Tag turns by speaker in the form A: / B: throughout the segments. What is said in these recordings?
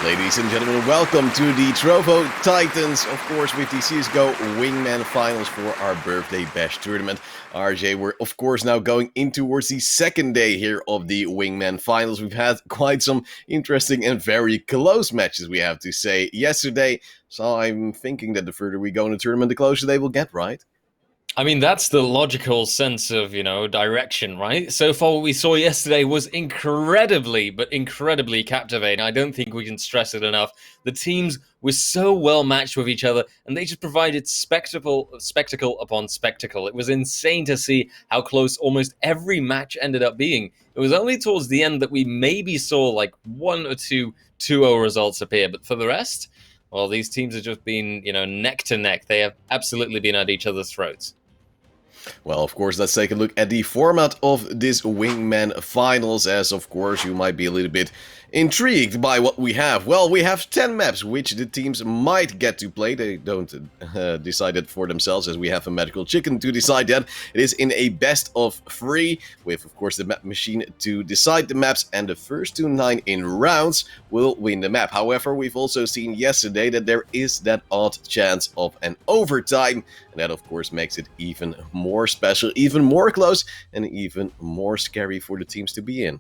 A: Ladies and gentlemen, welcome to the Trovo Titans, of course, with the CSGO Wingman Finals for our Birthday Bash tournament. RJ, we're of course now going in towards the second day here of the Wingman Finals. We've had quite some interesting and very close matches, we have to say, yesterday. So I'm thinking that the further we go in the tournament, the closer they will get, right?
B: I mean, that's the logical sense of, direction, right? So far, what we saw yesterday was incredibly captivating. I don't think we can stress it enough. The teams were so well matched with each other, and they just provided spectacle upon spectacle. It was insane to see how close almost every match ended up being. It was only towards the end that we maybe saw like one or two 2-0 results appear, but for the rest, well, these teams have just been, neck to neck. They have absolutely been at each other's throats.
A: Well, of course, let's take a look at the format of this Wingman Finals, as of course you might be a little bit intrigued by what we have. Well, we have 10 maps which the teams might get to play. They don't decide it for themselves, as we have a magical chicken to decide that. It is in a best of 3, with of course the map machine to decide the maps, and the first to 9 in rounds will win the map. However, we've also seen yesterday that there is that odd chance of an overtime, and that of course makes it even more special, even more close, and even more scary for the teams to be in.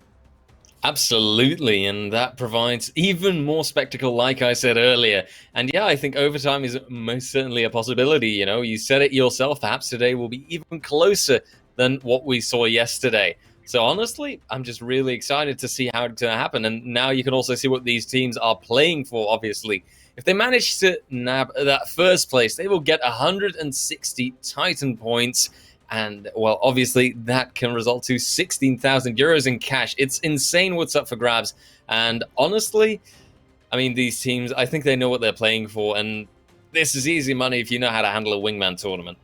B: Absolutely, and that provides even more spectacle, like I said earlier. And yeah, I think overtime is most certainly a possibility. You said it yourself, perhaps today will be even closer than what we saw yesterday. So honestly, I'm just really excited to see how it's going to happen. And now you can also see what these teams are playing for, obviously. If they manage to nab that first place, they will get 160 Titan points. And, well, obviously, that can result to 16,000 euros in cash. It's insane what's up for grabs. And honestly, I mean, these teams, I think they know what they're playing for. And this is easy money if you know how to handle a wingman tournament.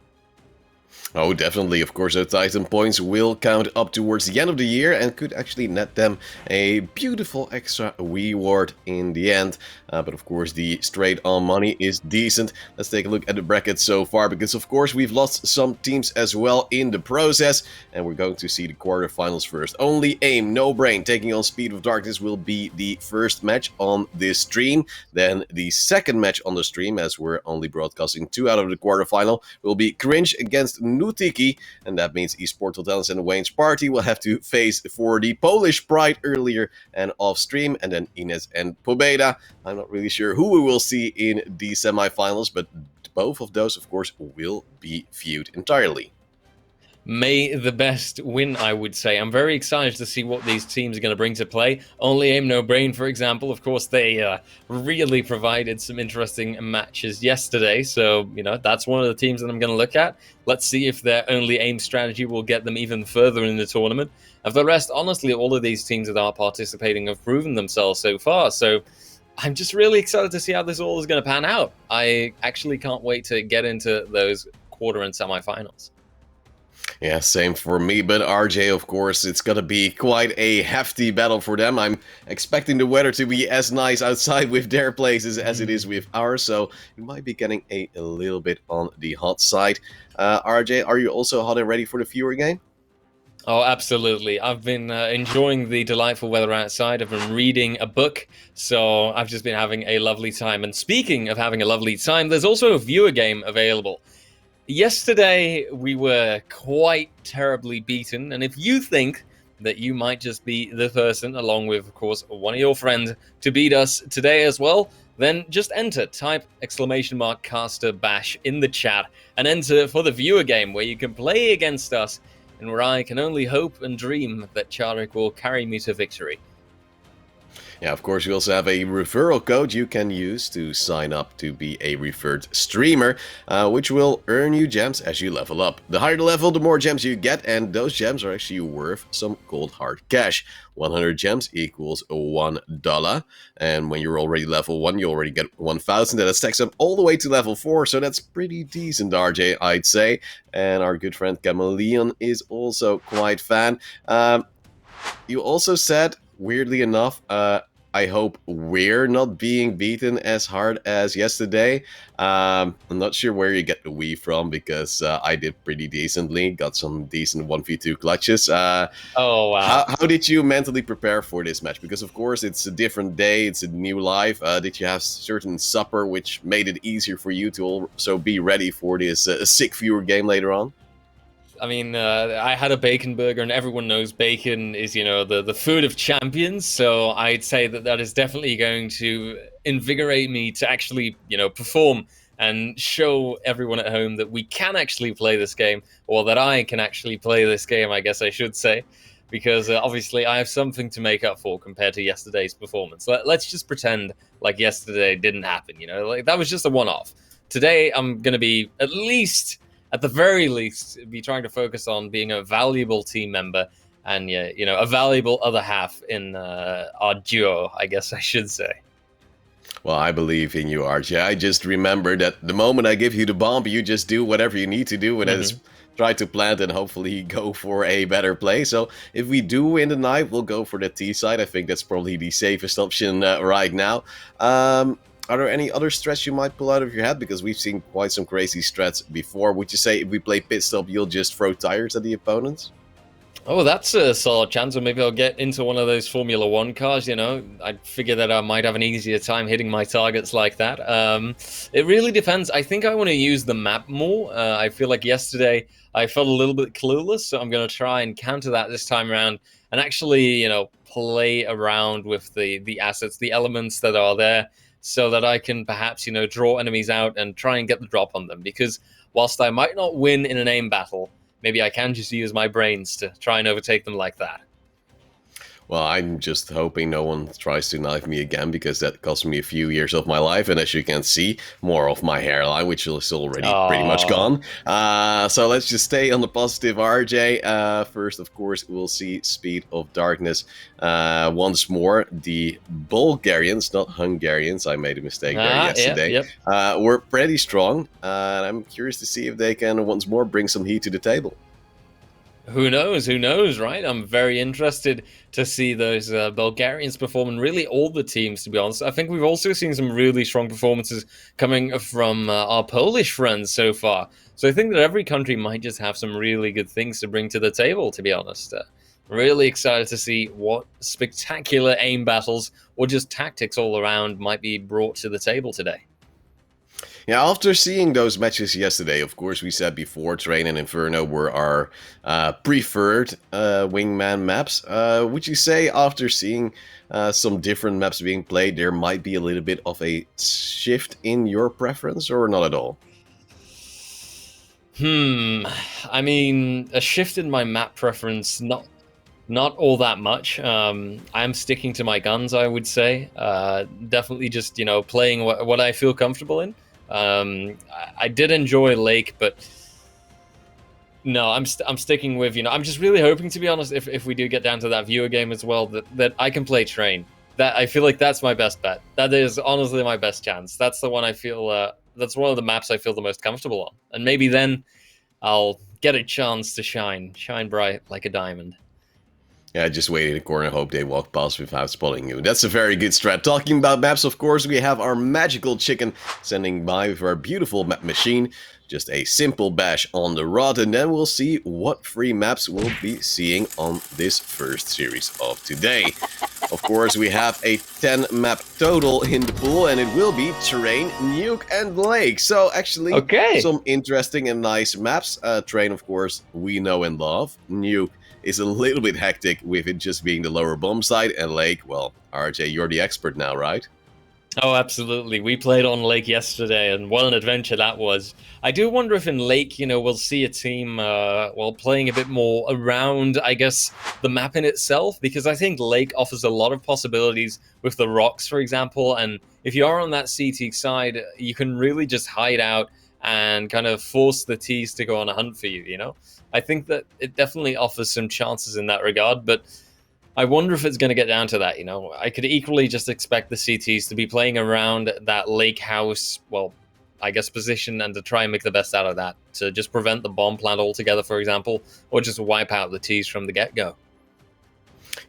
A: Oh, definitely. Of course, those Titan points will count up towards the end of the year and could actually net them a beautiful extra reward in the end. But of course, the straight-on money is decent. Let's take a look at the bracket so far, because of course we've lost some teams as well in the process, and we're going to see the quarterfinals first. Only Aim, No Brain, taking on Speed of Darkness will be the first match on this stream. Then the second match on the stream, as we're only broadcasting 2 out of the quarterfinal, will be Cringe against Nutiki, and that means Esportal Talents and Wayne's Party will have to face for the Polish Pride earlier and off stream, and then Ines and Pobeda. I'm not really sure who we will see in the semifinals, but both of those, of course, will be viewed entirely.
B: May the best win, I would say. I'm very excited to see what these teams are going to bring to play. Only Aim No Brain, for example, of course, they really provided some interesting matches yesterday. So, that's one of the teams that I'm going to look at. Let's see if their Only Aim strategy will get them even further in the tournament. And for the rest, honestly, all of these teams that are participating have proven themselves so far. So I'm just really excited to see how this all is going to pan out. I actually can't wait to get into those quarter and semifinals.
A: Yeah, same for me, but RJ, of course, it's gonna be quite a hefty battle for them. I'm expecting the weather to be as nice outside with their places as it is with ours, so we might be getting a little bit on the hot side. RJ, are you also hot and ready for the viewer game?
B: Oh, absolutely. I've been enjoying the delightful weather outside. I've been reading a book, so I've just been having a lovely time. And speaking of having a lovely time, there's also a viewer game available. Yesterday, we were quite terribly beaten, and if you think that you might just be the person, along with, of course, one of your friends, to beat us today as well, then just type !caster bash in the chat, and enter for the viewer game, where you can play against us, and where I can only hope and dream that Charek will carry me to victory.
A: Yeah, of course, we also have a referral code you can use to sign up to be a referred streamer, which will earn you gems as you level up. The higher the level, the more gems you get, and those gems are actually worth some cold hard cash. 100 gems equals $1, and when you're already level 1, you already get 1,000, and that stacks up all the way to level 4, so that's pretty decent, RJ, I'd say. And our good friend Chameleon is also quite fan. You also said, weirdly enough, I hope we're not being beaten as hard as yesterday. I'm not sure where you get the we from, because I did pretty decently, got some decent 1v2 clutches.
B: Oh wow.
A: How did you mentally prepare for this match? Because of course it's a different day, it's a new life. Did you have certain supper which made it easier for you to also be ready for this sick viewer game later on?
B: I mean, I had a bacon burger, and everyone knows bacon is, the food of champions. So I'd say that is definitely going to invigorate me to actually, perform and show everyone at home that we can actually play this game, or that I can actually play this game, I guess I should say, because obviously I have something to make up for compared to yesterday's performance. Let's just pretend like yesterday didn't happen, like that was just a one-off. Today, I'm going to be at the very least, be trying to focus on being a valuable team member and, a valuable other half in our duo, I guess I should say.
A: Well, I believe in you, RJ. I just remember that the moment I give you the bomb, you just do whatever you need to do, and that is try to plant and hopefully go for a better play. So if we do win the night, we'll go for the T side. I think that's probably the safest option right now. Are there any other strats you might pull out of your head? Because we've seen quite some crazy strats before. Would you say if we play pit stop, you'll just throw tires at the opponents?
B: Oh, that's a solid chance. Or maybe I'll get into one of those Formula One cars, I figure that I might have an easier time hitting my targets like that. It really depends. I think I want to use the map more. I feel like yesterday I felt a little bit clueless, so I'm going to try and counter that this time around and actually, play around with the assets, the elements that are there, so that I can perhaps, draw enemies out and try and get the drop on them. Because whilst I might not win in an aim battle, maybe I can just use my brains to try and overtake them like that.
A: Well, I'm just hoping no one tries to knife me again, because that cost me a few years of my life, and as you can see, more of my hairline, which is already pretty much
B: Oh,
A: gone. So let's just stay on the positive, RJ. First, of course, we'll see Speed of Darkness once more. The Bulgarians, not Hungarians, I made a mistake there yesterday,
B: yep.
A: were pretty strong. I'm curious to see if they can once more bring some heat to the table.
B: Who knows? Who knows, right? I'm very interested to see those Bulgarians perform, and really all the teams, to be honest. I think we've also seen some really strong performances coming from our Polish friends so far. So I think that every country might just have some really good things to bring to the table, to be honest. Really excited to see what spectacular aim battles or just tactics all around might be brought to the table today.
A: Yeah, after seeing those matches yesterday, of course, we said before, Train and Inferno were our preferred wingman maps. Would you say after seeing some different maps being played, there might be a little bit of a shift in your preference, or not at all?
B: I mean, a shift in my map preference, not all that much. I'm sticking to my guns, I would say. Definitely just, playing what I feel comfortable in. I did enjoy Lake, but no, I'm sticking with, I'm just really hoping, to be honest, if we do get down to that viewer game as well, that I can play Train. That I feel like that's my best bet. That is honestly my best chance. That's the one I feel, that's one of the maps I feel the most comfortable on. And maybe then I'll get a chance to shine bright like a diamond.
A: Yeah, just wait in the corner and hope they walk past without spotting you. That's a very good strat. Talking about maps, of course, we have our magical chicken sending by with our beautiful map machine. Just a simple bash on the rod, and then we'll see what free maps we'll be seeing on this first series of today. Of course, we have a 10 map total in the pool, and it will be Terrain, Nuke, and Lake. So actually,
B: Okay.
A: some interesting and nice maps. Terrain, of course, we know and love. Nuke is a little bit hectic with it just being the lower bomb side, and Lake, well, RJ, you're the expert now, right?
B: Oh, absolutely. We played on Lake yesterday, and what an adventure that was. I do wonder if in Lake, we'll see a team, playing a bit more around, I guess, the map in itself, because I think Lake offers a lot of possibilities with the rocks, for example, and if you are on that CT side, you can really just hide out and kind of force the Ts to go on a hunt for you. I think that it definitely offers some chances in that regard, but I wonder if it's going to get down to that. I could equally just expect the CTs to be playing around that lake house, I guess, position, and to try and make the best out of that, to just prevent the bomb plant altogether, for example, or just wipe out the Ts from the get-go.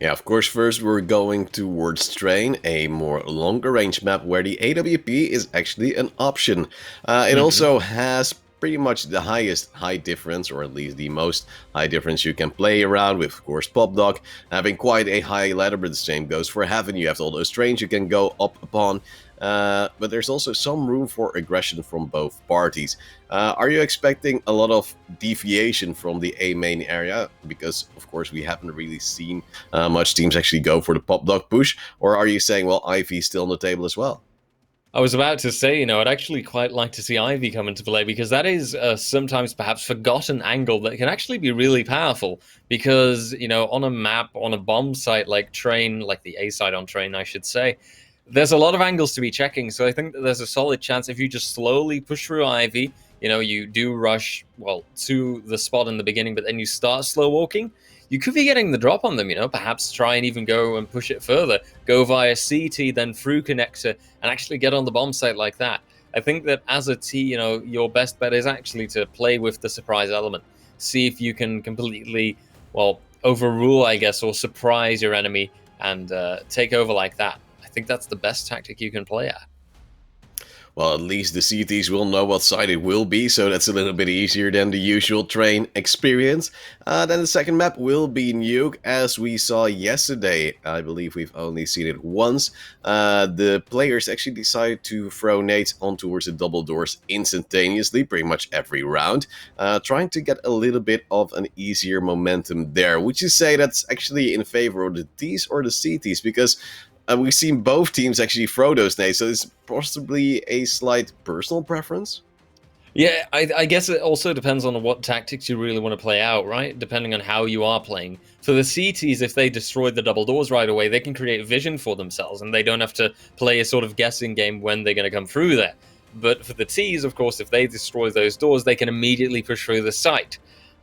A: Yeah, of course, first we're going towards Train, a more longer range map where the AWP is actually an option. It
B: Hmm.
A: also has pretty much the highest height difference, or at least the most high difference you can play around with, of course, Pop Dog having quite a high ladder, but the same goes for Heaven. You have all those trains you can go up upon. But there's also some room for aggression from both parties. Are you expecting a lot of deviation from the A main area? Because, of course, we haven't really seen much teams actually go for the Pop Dog push. Or are you saying, well, Ivy's still on the table as well?
B: I was about to say, I'd actually quite like to see Ivy come into play because that is a sometimes perhaps forgotten angle that can actually be really powerful. Because, on a map, on a bomb site like Train, like the A site on Train, I should say, there's a lot of angles to be checking. So I think that there's a solid chance if you just slowly push through Ivy, you do rush, well, to the spot in the beginning, but then you start slow walking. You could be getting the drop on them, perhaps try and even go and push it further. Go via CT, then through connector, and actually get on the bomb site like that. I think that as a T, your best bet is actually to play with the surprise element. See if you can completely, well, overrule, I guess, or surprise your enemy and take over like that. I think that's the best tactic you can play at.
A: Well, at least the CTs will know what side it will be, so that's a little bit easier than the usual Train experience. Then the second map will be Nuke, as we saw yesterday. I believe we've only seen it once. The players actually decided to throw nades on towards the double doors instantaneously, pretty much every round, trying to get a little bit of an easier momentum there. Would you say that's actually in favor of the Ts or the CTs? Because we've seen both teams actually throw those nades, so it's possibly a slight personal preference.
B: Yeah, I guess it also depends on what tactics you really want to play out, right? Depending on how you are playing. For the CTs, if they destroy the double doors right away, they can create vision for themselves, and they don't have to play a sort of guessing game when they're going to come through there. But for the Ts, of course, if they destroy those doors, they can immediately push through the site.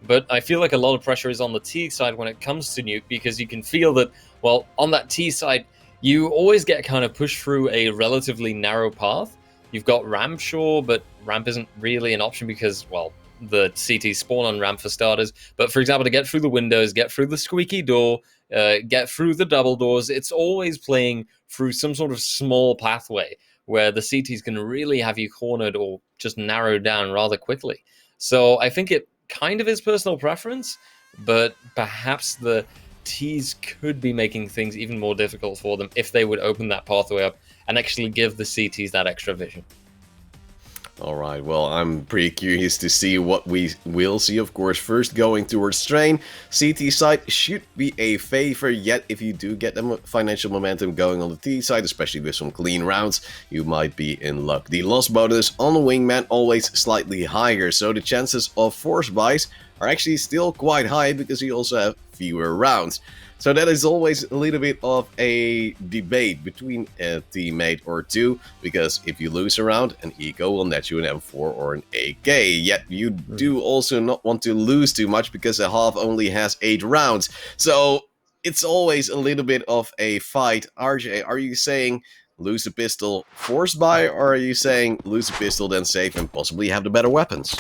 B: But I feel like a lot of pressure is on the T side when it comes to Nuke, because you can feel that, well, on that T side, you always get kind of pushed through a relatively narrow path. You've got ramp, sure, but ramp isn't really an option because, well, the CT spawn on ramp for starters. But for example, to get through the windows, get through the squeaky door, get through the double doors, it's always playing through some sort of small pathway where the CTs can really have you cornered or just narrowed down rather quickly. So I think it kind of is personal preference, but perhaps the T's could be making things even more difficult for them if they would open that pathway up and actually give the CTs that extra vision.
A: Alright, well, I'm pretty curious to see what we will see. Of course, first going towards Strain. CT side should be a favor, yet if you do get the financial momentum going on the T side, especially with some clean rounds, you might be in luck. The loss bonus on the Wingman always slightly higher, so the chances of force buys are actually still quite high because you also have fewer rounds. So that is always a little bit of a debate between a teammate or two, because if you lose a round, an Eco will net you an M4 or an AK. Yet you do also not want to lose too much because a half only has 8 rounds. So it's always a little bit of a fight. RJ, are you saying lose a pistol, force buy, or are you saying lose a pistol, then save and possibly have the better weapons?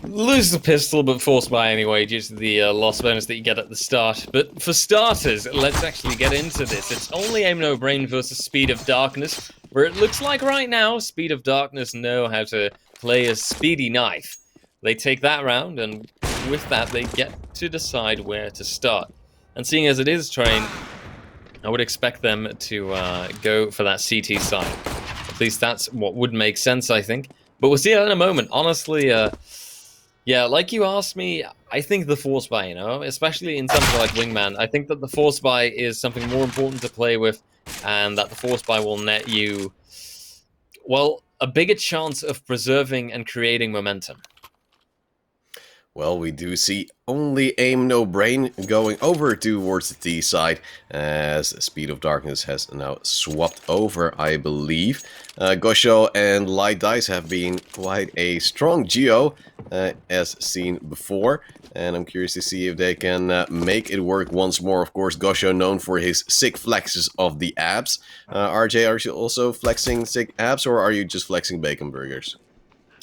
B: Lose the pistol, but force buy anyway, due to the loss bonus that you get at the start. But for starters, let's actually get into this. It's only Aim No Brain versus Speed of Darkness, where it looks like right now, Speed of Darkness know how to play a speedy knife. They take that round, and with that, they get to decide where to start. And seeing as it is Train, I would expect them to go for that CT side. At least that's what would make sense, I think. But we'll see that in a moment. Honestly, yeah, like you asked me, I think the force buy, especially in something like Wingman, I think that the force buy is something more important to play with, and that the force buy will net you, well, a bigger chance of preserving and creating momentum.
A: Well, we do see only Aim No Brain going over towards the T side, as Speed of Darkness has now swapped over, I believe. Gosho and Light Dice have been quite a strong duo, as seen before, and I'm curious to see if they can make it work once more. Of course, Gosho known for his sick flexes of the abs. RJ, are you also flexing sick abs, or are you just flexing bacon burgers?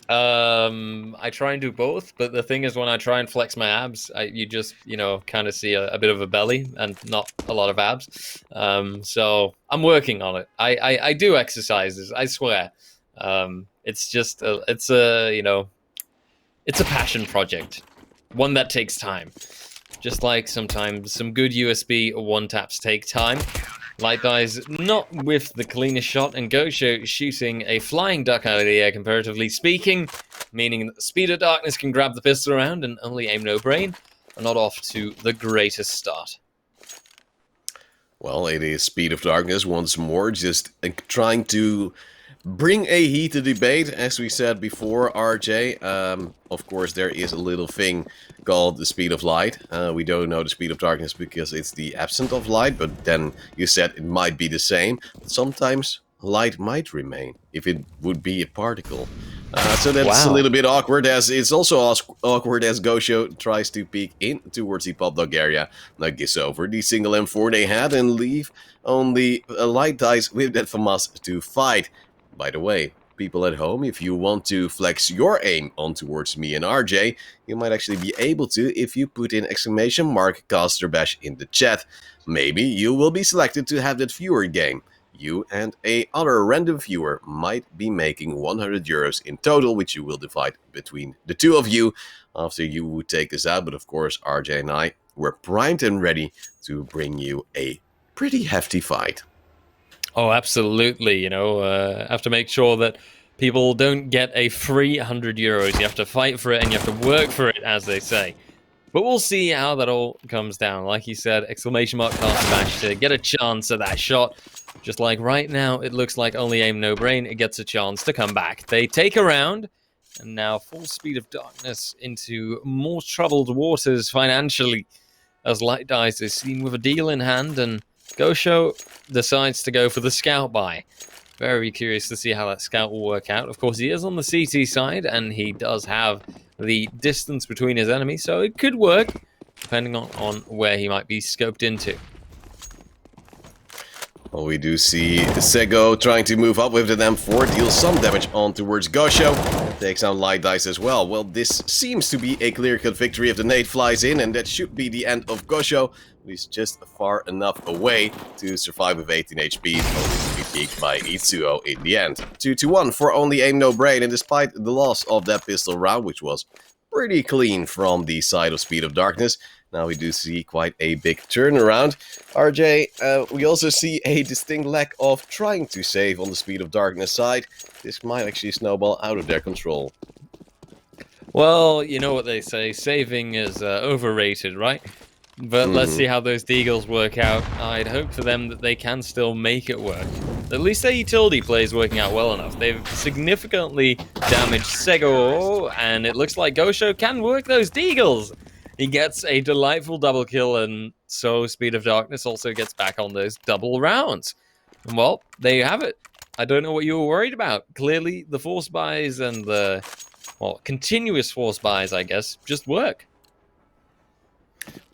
B: I try and do both, but the thing is, when I try and flex my abs, you just, kind of see a bit of a belly and not a lot of abs. So I'm working on it. I do exercises, I swear. It's just, it's a passion project, one that takes time. Just like sometimes some good USB one taps take time. Light Dies not with the cleanest shot, and Gosho shooting a flying duck out of the air, comparatively speaking, meaning that the Speed of Darkness can grab the pistol around and only aim no brain, are not off to the greatest start.
A: Well, it is Speed of Darkness once more, just trying to bring a heated debate, as we said before, RJ. Of course, there is a little thing called the speed of light. We don't know the speed of darkness because it's the absence of light, but then you said it might be the same. But sometimes light might remain if it would be a particle. So that's a
B: Wow.
A: little bit awkward, as it's also awkward as Gosho tries to peek in towards the pop dog area. Now gives over the single M4 they had and leave only Light Dice with that FAMAS to fight. By the way, people at home, if you want to flex your aim on towards me and RJ, you might actually be able to if you put in ! Caster Bash in the chat. Maybe you will be selected to have that viewer game. You and a other random viewer might be making €100 in total, which you will divide between the two of you after you would take us out. But of course, RJ and I were primed and ready to bring you a pretty hefty fight.
B: Oh, absolutely. Have to make sure that people don't get a free €100. You have to fight for it and you have to work for it, as they say. But we'll see how that all comes down. Like you said, ! Caster Bash to get a chance at that shot. Just like right now, it looks like only aim no brain. It gets a chance to come back. They take a round, and now full Speed of Darkness into more troubled waters financially, as Light Dies is seen with a deal in hand, and Gosho decides to go for the scout buy. Very curious to see how that scout will work out. Of course, he is on the CT side, and he does have the distance between his enemies, so it could work, depending on where he might be scoped into.
A: Well, we do see Sego trying to move up with the M4, deals some damage on towards Gosho, takes out Light Dice as well. Well, this seems to be a clear-cut victory if the nade flies in, and that should be the end of Gosho. He's just far enough away to survive with 18 HP, only to be peaked by Itsuo in the end. 2-1 for only aim no brain, and despite the loss of that pistol round, which was pretty clean from the side of Speed of Darkness, now we do see quite a big turnaround. RJ, we also see a distinct lack of trying to save on the Speed of Darkness side. This might actually snowball out of their control.
B: Well, you know what they say, saving is overrated, right? But let's see how those Deagles work out. I'd hope for them that they can still make it work. At least their utility play is working out well enough. They've significantly damaged Sego, and it looks like Gosho can work those Deagles. He gets a delightful double kill, and so Speed of Darkness also gets back on those double rounds. And well, there you have it. I don't know what you were worried about. Clearly, the force buys and the, continuous force buys, I guess, just work.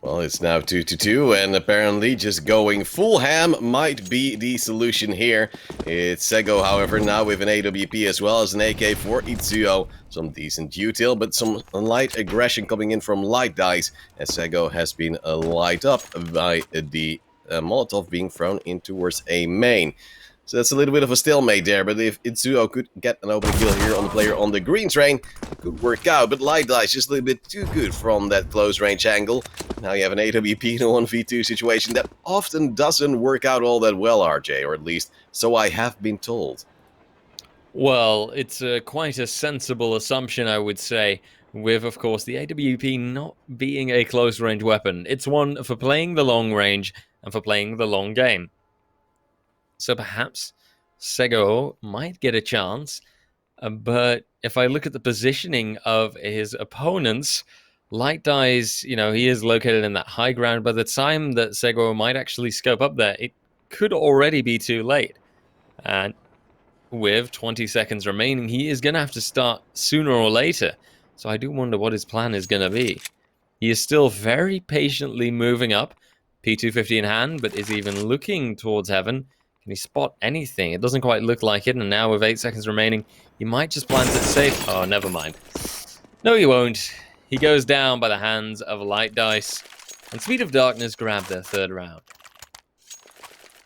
A: Well, it's now 2-2, and apparently just going full ham might be the solution here. It's Sego, however, now with an AWP as well as an AK for Itsuo. Some decent util, but some light aggression coming in from Light Dice, as Sego has been light up by the Molotov being thrown in towards a main. So that's a little bit of a stalemate there, but if Itsuo could get an open kill here on the player on the green train, it could work out. But Light Dice just a little bit too good from that close range angle. Now you have an AWP in a 1v2 situation that often doesn't work out all that well, RJ, or at least so I have been told.
B: Well, it's quite a sensible assumption, I would say, with, of course, the AWP not being a close-range weapon. It's one for playing the long range and for playing the long game. So perhaps Sego might get a chance, but if I look at the positioning of his opponents, Light Dice, he is located in that high ground. By the time that Sego might actually scope up there, it could already be too late. And with 20 seconds remaining, he is going to have to start sooner or later. So I do wonder what his plan is going to be. He is still very patiently moving up, P250 in hand, but is even looking towards heaven. Can he spot anything? It doesn't quite look like it, and now with 8 seconds remaining, he might just plant it safe. Oh, never mind. No, he won't. He goes down by the hands of Light Dice, and Speed of Darkness grab their third round.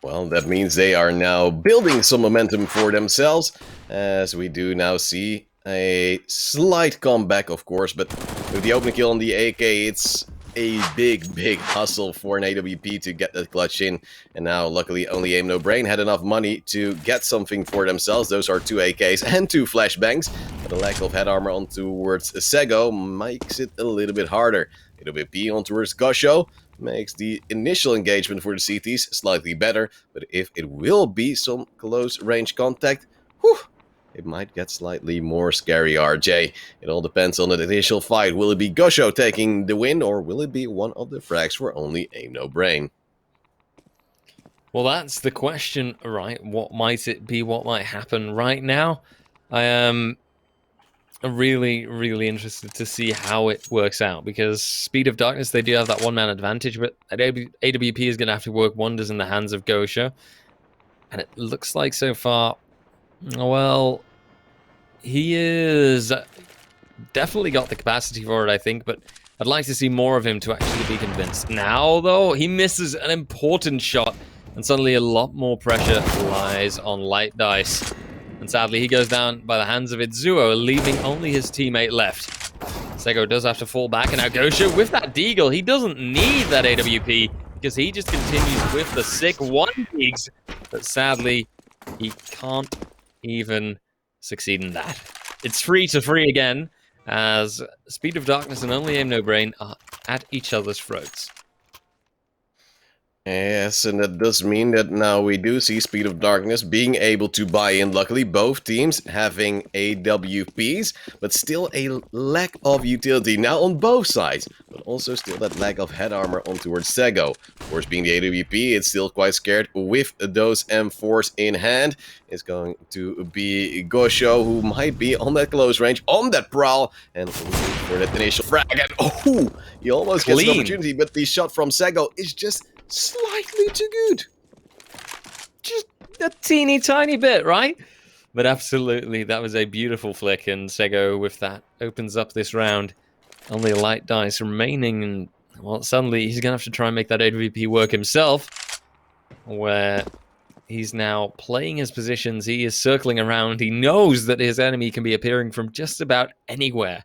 A: Well, that means they are now building some momentum for themselves, as we do now see a slight comeback, of course, but with the opening kill on the AK, it's a big hustle for an AWP to get that clutch in. And now, luckily, only Aim No Brain had enough money to get something for themselves. Those are 2 AKs and 2 flashbangs, but the lack of head armor on towards Sego makes it a little bit harder. AWP on towards Gosho makes the initial engagement for the CTs slightly better, but if it will be some close range contact, whew, it might get slightly more scary, RJ. It all depends on the initial fight. Will it be Gosho taking the win, or will it be one of the frags for only Aim No Brain?
B: Well, that's the question, right? What might it be? What might happen right now? I am really interested to see how it works out, because Speed of Darkness, they do have that one-man advantage, but AWP is going to have to work wonders in the hands of Gosho. And it looks like so far, well, he is definitely got the capacity for it, I think, but I'd like to see more of him to actually be convinced. Now, though, he misses an important shot, and suddenly a lot more pressure lies on Light Dice. And sadly, he goes down by the hands of Itzuo, leaving only his teammate left. Sego does have to fall back, and now Gosho with that deagle. He doesn't need that AWP, because he just continues with the sick 1-digs, but sadly, he can't even succeed in that. It's 3-3 again, as Speed of Darkness and only Aim No Brain are at each other's throats.
A: Yes, and that does mean that now we do see Speed of Darkness being able to buy in. Luckily, both teams having AWPs, but still a lack of utility now on both sides. But also still that lack of head armor on towards Sego. Of course, being the AWP, it's still quite scared with those M4s in hand. It's going to be Gosho, who might be on that close range, on that prowl, and looking for that initial frag. And oh, he almost gets an opportunity, but the shot from Sego is just slightly too good.
B: Just a teeny tiny bit, right? But absolutely, that was a beautiful flick, and Sego with that opens up this round. Only Light Dice remaining, and well, suddenly he's gonna have to try and make that AWP work himself, where he's now playing his positions. He is circling around. He knows that his enemy can be appearing from just about anywhere,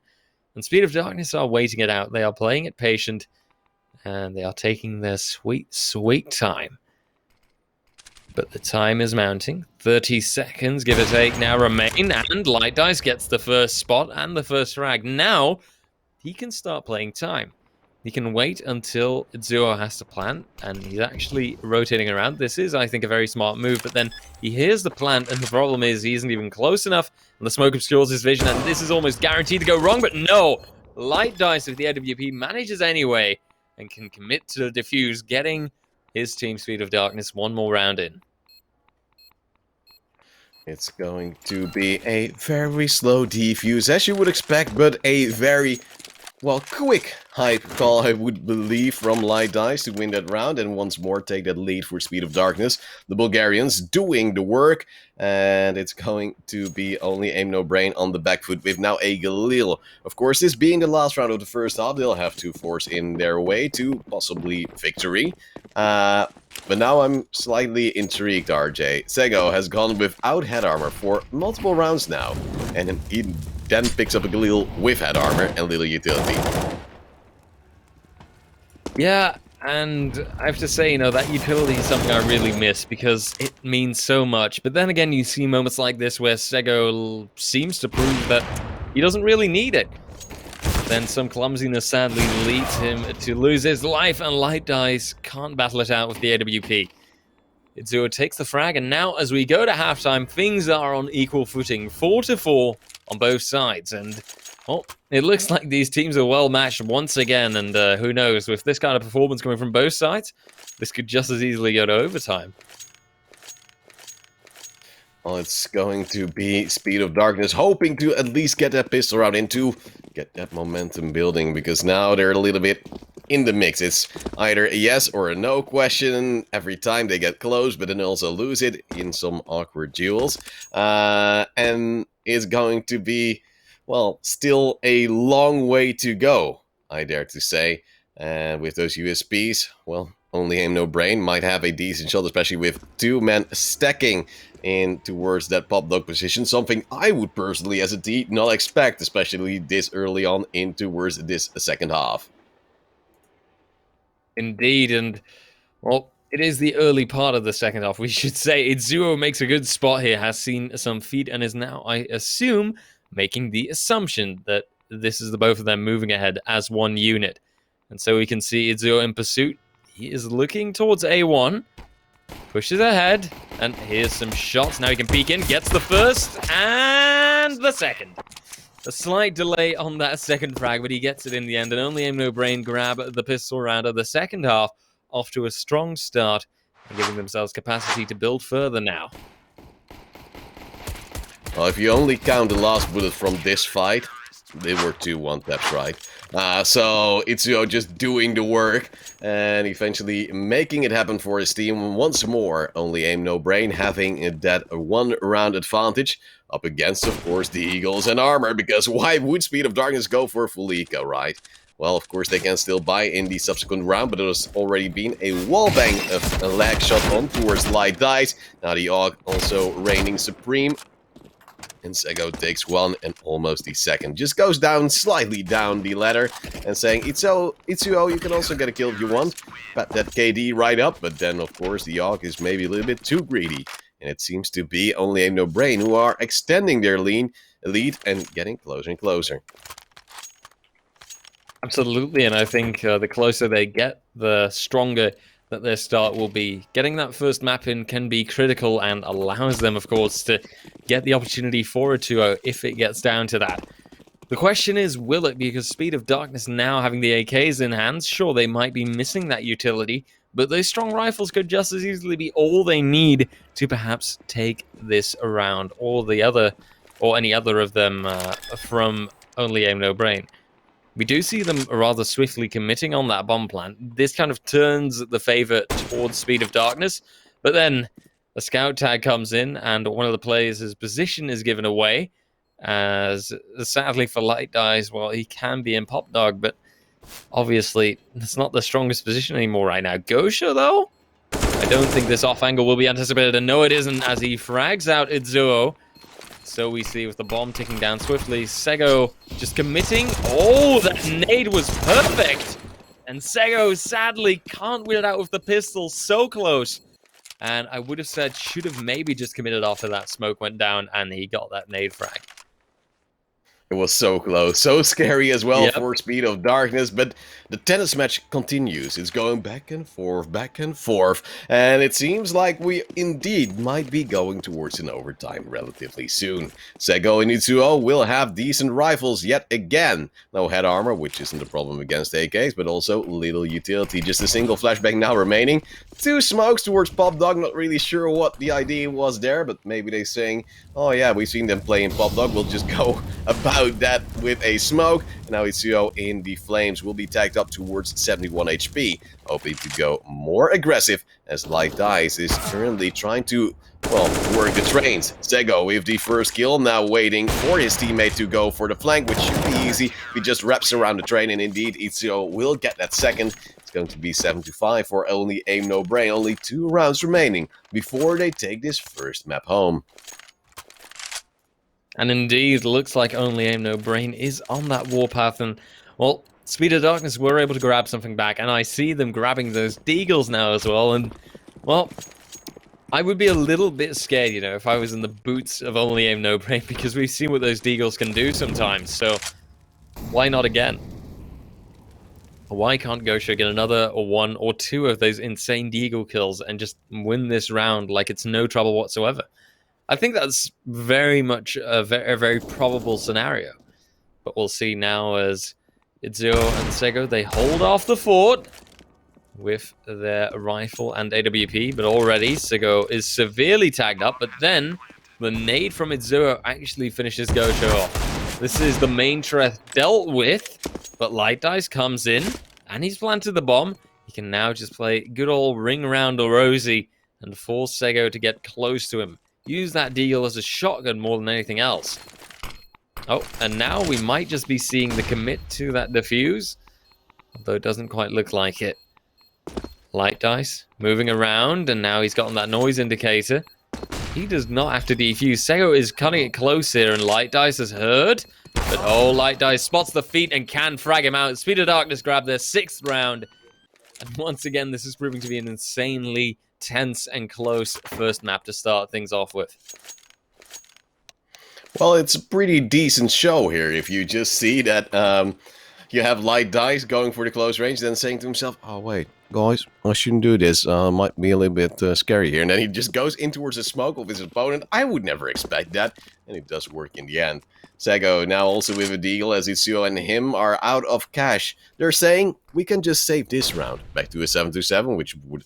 B: and Speed of Darkness are waiting it out. They are playing it patient, and they are taking their sweet time. But the time is mounting. 30 seconds, give or take, now remain. And Light Dice gets the first spot and the first frag. Now, he can start playing time. He can wait until Itzuo has to plant, and he's actually rotating around. This is, I think, a very smart move, but then he hears the plant, and the problem is he isn't even close enough, and the smoke obscures his vision, and this is almost guaranteed to go wrong, but no! Light Dice with the AWP manages anyway, and can commit to the defuse, getting his team Speed of Darkness one more round in.
A: It's going to be a very slow defuse, as you would expect, but a very, well, quick hype call, I would believe, from Light Dice to win that round and once more take that lead for Speed of Darkness. The Bulgarians doing the work, and it's going to be only Aim No Brain on the back foot with now a Galil. Of course, this being the last round of the first half, they'll have to force in their way to possibly victory. But now I'm slightly intrigued, RJ. Sego has gone without head armor for multiple rounds now, and he then picks up a Galil with head armor and little utility.
B: Yeah, and I have to say, you know, that utility is something I really miss because it means so much. But then again, you see moments like this where Sego seems to prove that he doesn't really need it. Then some clumsiness sadly leads him to lose his life, and Light Dice can't battle it out with the AWP. Itzuo takes the frag, and now as we go to halftime, things are on equal footing, 4-4 on both sides. And, well, it looks like these teams are well matched once again, and who knows, with this kind of performance coming from both sides, this could just as easily go to overtime.
A: Well, it's going to be Speed of Darkness, hoping to at least get that pistol round in to get that momentum building, because now they're a little bit in the mix. It's either a yes or a no question every time they get close, but then also lose it in some awkward duels. And it's going to be, well, still a long way to go, I dare to say. And with those USPs, well, only aim no brain might have a decent shot, especially with two men stacking in towards that pop dog position. Something I would personally, as a team, not expect, especially this early on in towards this second half.
B: Indeed, and well, it is the early part of the second half, we should say. Itzuo makes a good spot here, has seen some feet, and is now, I assume, making the assumption that this is the both of them moving ahead as one unit. And so we can see Itzuo in pursuit. He is looking towards A1, pushes ahead, and here's some shots. Now he can peek in, gets the first, and the second. A slight delay on that second frag, but he gets it in the end, and only Aim No Brain grab the pistol round of the second half, off to a strong start, and giving themselves capacity to build further now.
A: Well, if you only count the last bullet from this fight, they were 2-1 taps, right? So Itzuo just doing the work and eventually making it happen for his team once more. Only Aim No Brain having that one-round advantage up against, of course, the Eagles and Armor, because why would Speed of Darkness go for full eco, right? Well, of course, they can still buy in the subsequent round, but it has already been a wallbang of a lag shot on towards Light Dice. Now the AUG also reigning supreme. And Sego takes one and almost the second. Just goes down, slightly down the ladder and saying, Itzuo, you can also get a kill if you want. Pat that KD right up, but then, of course, the AUG is maybe a little bit too greedy. And it seems to be only Aim No Brain who are extending their lead and getting closer and closer.
B: Absolutely, and I think the closer they get, the stronger that their start will be. Getting that first map in can be critical and allows them, of course, to get the opportunity for a 2-0 if it gets down to that. The question is, will it? Because Speed of Darkness now having the AKs in hand, sure, they might be missing that utility, but those strong rifles could just as easily be all they need to perhaps take this around, or any other of them from only Aim No Brain. We do see them rather swiftly committing on that bomb plant. This kind of turns the favor towards Speed of Darkness, but then a scout tag comes in and one of the players' position is given away, as sadly for Light Dice, well, he can be in Pop Dog, but obviously it's not the strongest position anymore right now. Gosha, though? I don't think this off angle will be anticipated, and no, it isn't, as he frags out Itzuo. So we see with the bomb ticking down swiftly, Sego just committing. Oh, that nade was perfect! And Sego sadly can't wheel it out with the pistol, so close. And I would have said should have maybe just committed after that smoke went down and he got that nade frag.
A: It was so close, so scary as well for Speed of Darkness, but the tennis match continues. It's going back and forth, and it seems like we indeed might be going towards an overtime relatively soon. Sego and Itzuo will have decent rifles yet again. No head armor, which isn't a problem against AKs, but also little utility. Just a single flashbang now remaining. Two smokes towards Pop Dog, not really sure what the idea was there, but maybe they're saying, oh yeah, we've seen them playing Pop Dog, we'll just go about that with a smoke. Now Itzuo in the flames will be tagged up towards 71 HP, hoping to go more aggressive as Light Dice is currently trying to, well, work the trains. Sego with the first kill, now waiting for his teammate to go for the flank, which should be easy. He just wraps around the train, and indeed Itzuo will get that second. It's going to be 7-5 for only Aim No Brain. Only 2 rounds remaining before they take this first map home.
B: And indeed, looks like only Aim No Brain is on that warpath, and, well, Speed of Darkness were able to grab something back, and I see them grabbing those deagles now as well, and, well, I would be a little bit scared, you know, if I was in the boots of only Aim No Brain, because we've seen what those deagles can do sometimes, so why not again? Why can't Gosha get another or 1 or 2 of those insane deagle kills and just win this round like it's no trouble whatsoever? I think that's very much a very probable scenario. But we'll see now as Itzuo and Sego, they hold off the fort with their rifle and AWP. But already Sego is severely tagged up. But then the nade from Itzuo actually finishes Gosha off. This is the main threat dealt with. But Light Dice comes in And he's planted the bomb. He can now just play good old ring around Rosie and force Sego to get close to him. Use that deagle as a shotgun more than anything else. Oh, and now we might just be seeing the commit to that defuse. Although it doesn't quite look like it. Light dice moving around, and now he's gotten that noise indicator. He does not have to defuse. Sego is cutting it close here, and Light Dice has heard. But oh, Light Dice spots the feet and can frag him out. Speed of Darkness grab their 6th round. And once again, this is proving to be an insanely tense and close first map to start things off with.
A: Well, it's a pretty decent show here if you just see that you have Light Dice going for the close range, then saying to himself, oh wait, guys, I shouldn't do this, might be a little bit scary here. And then he just goes in towards the smoke of his opponent. I would never expect that, and it does work in the end. Sego now also with a deal as Itsuo and him are out of cash. They're saying, we can just save this round. Back to a 7-7, which would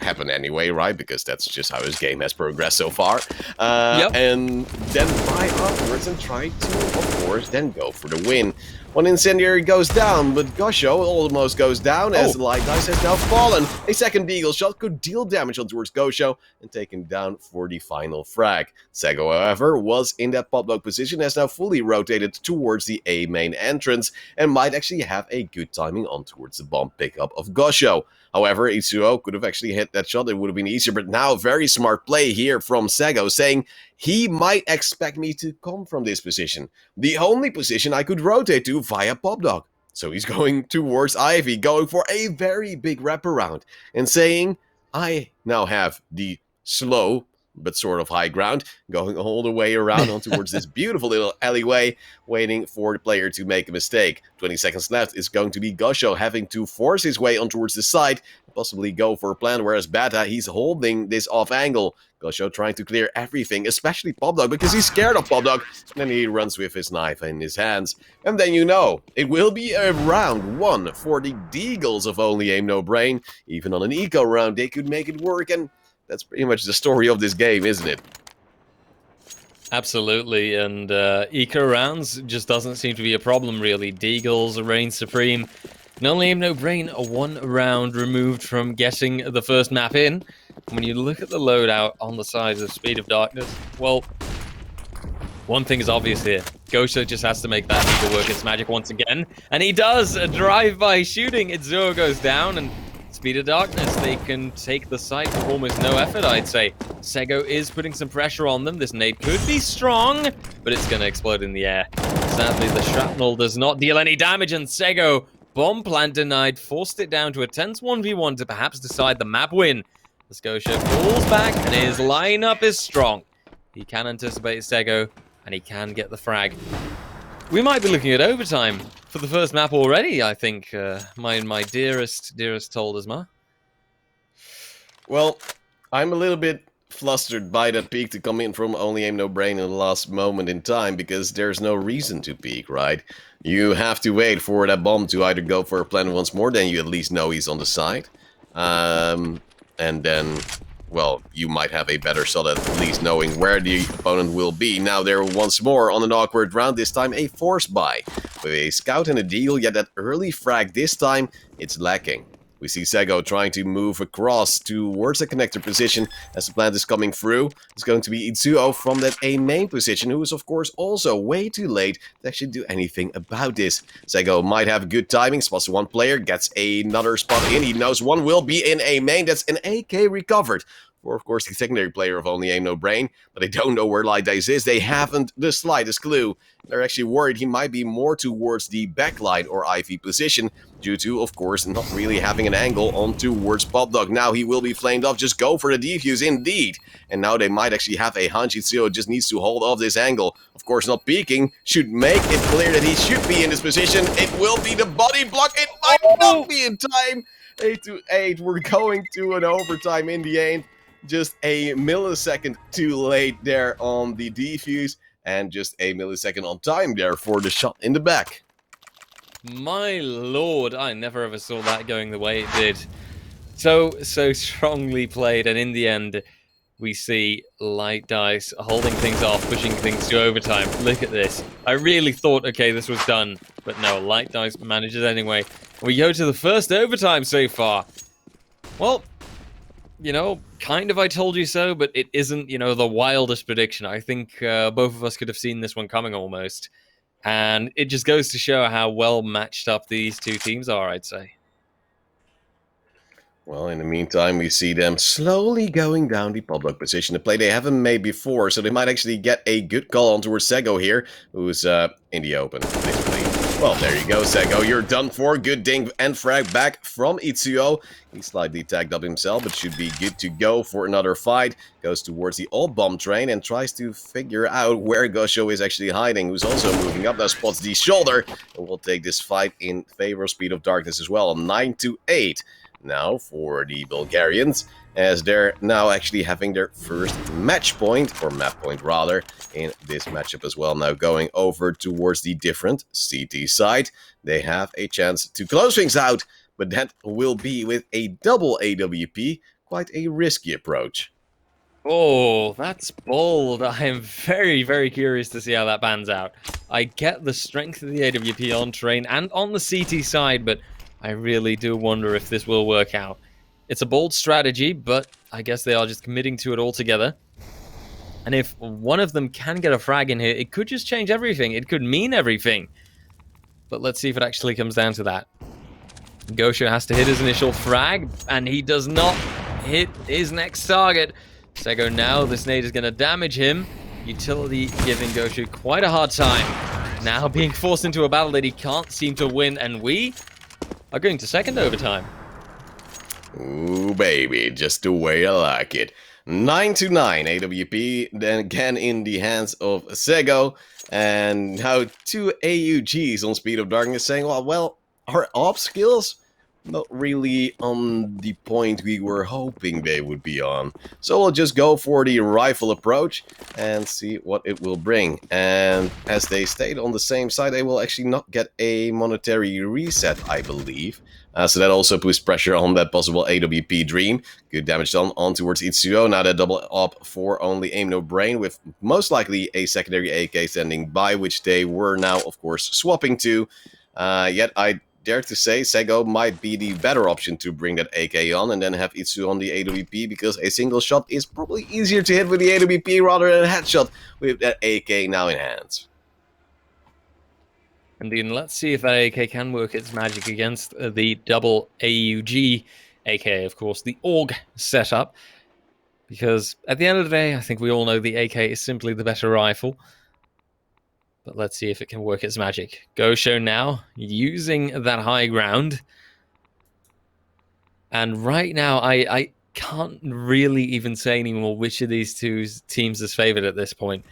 A: happen anyway, right? Because that's just how his game has progressed so far. And then buy afterwards and try to, of course, then go for the win. One Incendiary goes down, but Gosho almost goes down as Light Dice has now fallen. A second Deagle shot could deal damage on towards Gosho and take him down for the final frag. Sego, however, was in that pop dog position, has now fully rotated towards the A main entrance and might actually have a good timing on towards the bomb pickup of Gosho. However, Itsuo could have actually hit that shot, it would have been easier, but now very smart play here from Sego, saying he might expect me to come from this position. The only position I could rotate to via pop dog. So he's going towards Ivy, going for a very big wraparound, and saying, I now have the slow but sort of high ground, going all the way around on towards this beautiful little alleyway, waiting for the player to make a mistake. 20 seconds left is going to be Gosho having to force his way on towards the side, possibly go for a plan, whereas Bata, he's holding this off angle. Gosho trying to clear everything, especially Pop Dog, because he's scared of Pop Dog. And then he runs with his knife in his hands. And then you know, it will be a round 1 for the Deagles of Only Aim No Brain. Even on an eco round, they could make it work, and that's pretty much the story of this game, isn't it?
B: Absolutely, and eco rounds just doesn't seem to be a problem, really. Deagles reign supreme. And Only Aim No Brain are 1 round removed from getting the first map in. When you look at the loadout on the side of Speed of Darkness, well, one thing is obvious here. Gosho just has to make that Deagle work its magic once again. And he does! A drive-by shooting. Itsuo goes down, and Speed of Darkness, they can take the site with almost no effort, I'd say. Sego is putting some pressure on them. This nade could be strong, but it's going to explode in the air. Sadly, the shrapnel does not deal any damage, and Sego, bomb plant denied, forced it down to a tense 1v1 to perhaps decide the map win. The Scotia falls back, and his lineup is strong. He can anticipate Sego, and he can get the frag. We might be looking at overtime for the first map already, I think. My dearest told us, Ma.
A: Well, I'm a little bit flustered by that peek to come in from Only Aim No Brain in the last moment in time, because there's no reason to peek, right? You have to wait for that bomb to either go for a plan once more, then you at least know he's on the side. And then, well, you might have a better shot at least knowing where the opponent will be. Now they're once more on an awkward round, this time a force buy. With a scout and a deal, yet that early frag this time, it's lacking. We see Sego trying to move across towards the connector position as the plant is coming through. It's going to be Itsuo from that A main position, who is of course also way too late to actually do anything about this. Sego might have good timing, spots 1 player, gets another spot in. He knows 1 will be in A main, that's an AK recovered. For, of course, the secondary player of Only Aim No Brain, but they don't know where Light Dice is. They haven't the slightest clue. They're actually worried he might be more towards the backline or IV position, due to, of course, not really having an angle on towards Pop Dog. Now he will be flamed off. Just go for the defuse, indeed. And now they might actually have a hunch. Itsuo just needs to hold off this angle. Of course, not peeking. Should make it clear that he should be in this position. It will be the body block. It might not be in time. 8-8. We're going to an overtime in the end. Just a millisecond too late there on the defuse, and just a millisecond on time there for the shot in the back.
B: My lord, I never ever saw that going the way it did. So strongly played, and in the end, we see Light Dice holding things off, pushing things to overtime. Look at this. I really thought, okay, this was done, but no, Light Dice manages anyway. We go to the first overtime so far. Well, you know, kind of I told you so, but it isn't, you know, the wildest prediction. I think both of us could have seen this one coming almost. And it just goes to show how well matched up these two teams are, I'd say.
A: Well, in the meantime, we see them slowly going down the public position, a play they haven't made before, so they might actually get a good call on towards Sego here, who's in the open, basically. Well, there you go, Sego, you're done for. Good ding and frag back from Itsuo. He slightly tagged up himself, but should be good to go for another fight. Goes towards the old bomb train and tries to figure out where Gosho is actually hiding, who's also moving up. Now spots the shoulder, and we'll take this fight in favor of Speed of Darkness as well, 9-8. Now for the Bulgarians, as they're now actually having their first match point, or map point rather, in this matchup as well. Now going over towards the different CT side, they have a chance to close things out, but that will be with a double AWP, quite a risky approach.
B: Oh, that's bold. I am very, very curious to see how that pans out. I get the strength of the AWP on train and on the CT side, but I really do wonder if this will work out. It's a bold strategy, but I guess they are just committing to it altogether. And if one of them can get a frag in here, it could just change everything. It could mean everything. But let's see if it actually comes down to that. Gosho has to hit his initial frag, and he does not hit his next target. Sego now, this nade is going to damage him. Utility giving Gosho quite a hard time. Now being forced into a battle that he can't seem to win, and we are going to second overtime.
A: Ooh, baby, just the way I like it. 9-9 AWP, then again in the hands of Sego. And now two AUGs on Speed of Darkness saying, well, our op skills not really on the point we were hoping they would be on. So we'll just go for the rifle approach and see what it will bring. And as they stayed on the same side, they will actually not get a monetary reset, I believe. So that also puts pressure on that possible AWP dream. Good damage done on towards Itsuo. Now that double op for only aim no brain, with most likely a secondary AK standing by, which they were now, of course, swapping to. Yet I dare to say Sego might be the better option to bring that AK on and then have Itsu on the AWP, because a single shot is probably easier to hit with the AWP rather than a headshot with that AK now in hands.
B: Indeed, let's see if that AK can work its magic against the double AUG, aka, of course, the AUG setup. Because at the end of the day, I think we all know the AK is simply the better rifle. But let's see if it can work its magic. Gosho now, using that high ground. And right now, I can't really even say anymore which of these two teams is favored at this point.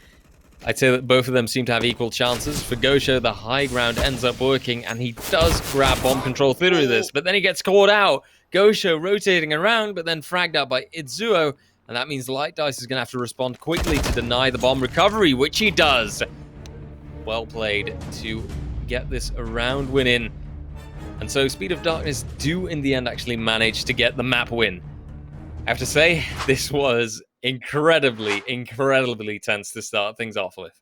B: I'd say that both of them seem to have equal chances. For Gosho, the high ground ends up working, and he does grab bomb control through this, but then he gets caught out. Gosho rotating around, but then fragged out by Itsuo, and that means Light Dice is going to have to respond quickly to deny the bomb recovery, which he does. Well played to get this round win in. And so Speed of Darkness do in the end actually manage to get the map win. I have to say, this was incredibly tense to start things off with.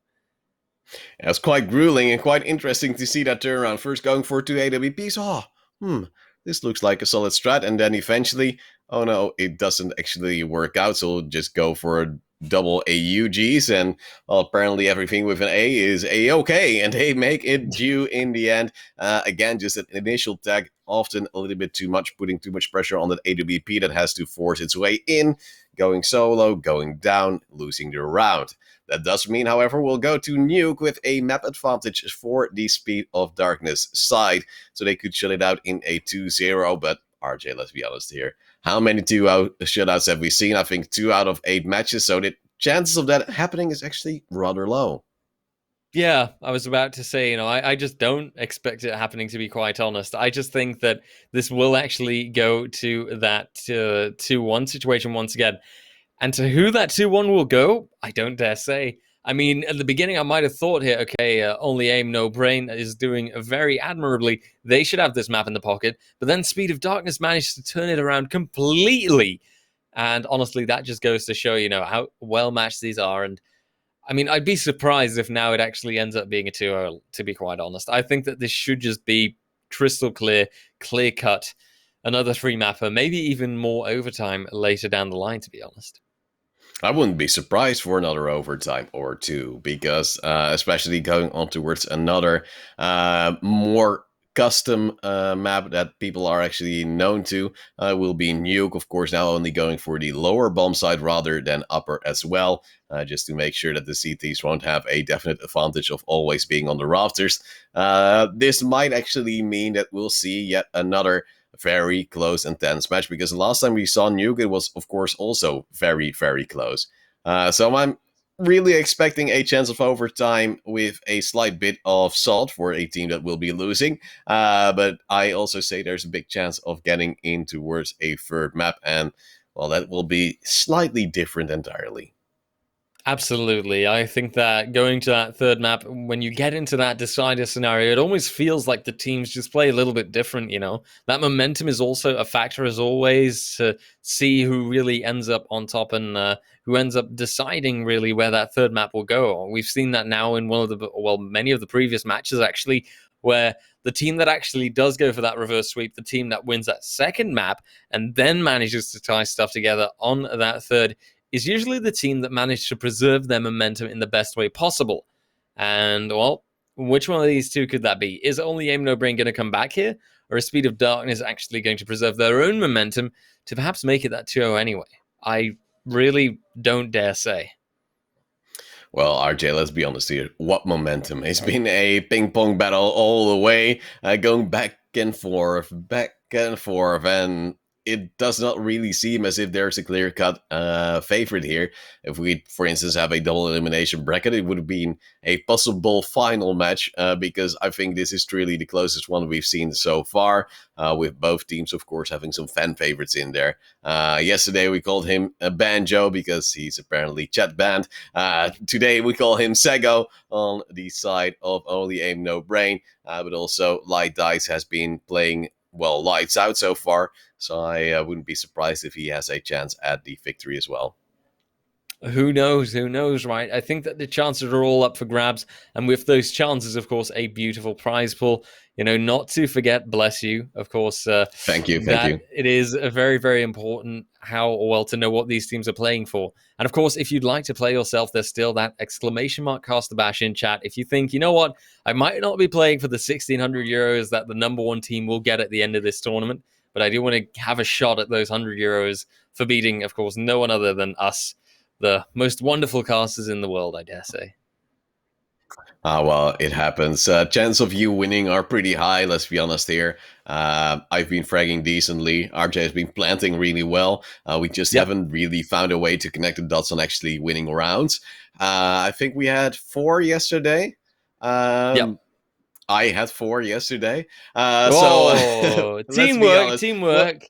A: It was quite grueling and quite interesting to see that turnaround. First going for two AWPs. This looks like a solid strat. And then eventually, oh no, it doesn't actually work out. So we'll just go for a double AUGs. And well, apparently everything with an A is A-okay. And they make it due in the end. Again, just an initial tag, often a little bit too much, putting too much pressure on that AWP that has to force its way in. Going solo, going down, losing the round. That does mean, however, we'll go to Nuke with a map advantage for the Speed of Darkness side. So they could shut it out in a 2-0. But RJ, let's be honest here. How many shutouts have we seen? I think 2 out of 8 matches. So the chances of that happening is actually rather low.
B: Yeah, I was about to say, I just don't expect it happening, to be quite honest. I just think that this will actually go to that 2-1 situation once again. And to who that 2-1 will go, I don't dare say. I mean, at the beginning, I might have thought here, okay, only aim, no brain is doing very admirably. They should have this map in the pocket. But then Speed of Darkness managed to turn it around completely. And honestly, that just goes to show, how well matched these are. And I mean, I'd be surprised if now it actually ends up being a 2-0, to be quite honest. I think that this should just be crystal clear, clear cut, another 3-mapper, maybe even more overtime later down the line, to be honest.
A: I wouldn't be surprised for another overtime or two, because especially going on towards another more custom map that people are actually known to will be Nuke, of course, now only going for the lower bomb side rather than upper as well, just to make sure that the CTs won't have a definite advantage of always being on the rafters. This might actually mean that we'll see yet another very close and tense match, because the last time we saw Nuke, it was of course also very, very close. So I'm really expecting a chance of overtime with a slight bit of salt for a team that will be losing. But I also say there's a big chance of getting in towards a third map, and well, that will be slightly different entirely.
B: Absolutely. I think that going to that third map, when you get into that decider scenario, it almost feels like the teams just play a little bit different, you know? That momentum is also a factor, as always, to see who really ends up on top and who ends up deciding really where that third map will go. We've seen that now in many of the previous matches, actually, where the team that actually does go for that reverse sweep, the team that wins that second map and then manages to tie stuff together on that third, is usually the team that managed to preserve their momentum in the best way possible. And, well, which one of these two could that be? Is only Aim No Brain going to come back here? Or is Speed of Darkness actually going to preserve their own momentum to perhaps make it that 2-0 anyway? I really don't dare say.
A: Well, RJ, let's be honest here. What momentum? It's been a ping pong battle all the way, going back and forth, and it does not really seem as if there's a clear cut favorite here. If we, for instance, have a double elimination bracket, it would have been a possible final match, because I think this is truly the closest one we've seen so far, with both teams, of course, having some fan favorites in there. Yesterday, we called him a Banjo because he's apparently chat banned. Today, we call him Sego on the side of Only Aim No Brain, but also Light Dice has been playing, well, lights out so far, so I wouldn't be surprised if he has a chance at the victory as well.
B: Who knows? Who knows, right? I think that the chances are all up for grabs. And with those chances, of course, a beautiful prize pool. You know, not to forget, bless you, of course,
A: Thank you.
B: that it is a very, very important to know what these teams are playing for. And of course, if you'd like to play yourself, there's still that exclamation mark Cast the Bash in chat. If you think, you know what, I might not be playing for the 1,600 euros that the number one team will get at the end of this tournament, but I do want to have a shot at those 100 euros for beating, of course, no one other than us, the most wonderful casters in the world, I dare say.
A: Well, it happens. Chance of you winning are pretty high, let's be honest here. I've been fragging decently. RJ has been planting really well. We just haven't really found a way to connect the dots on actually winning rounds. I think we had 4 yesterday. I had 4 yesterday. So let's be honest.
B: Teamwork.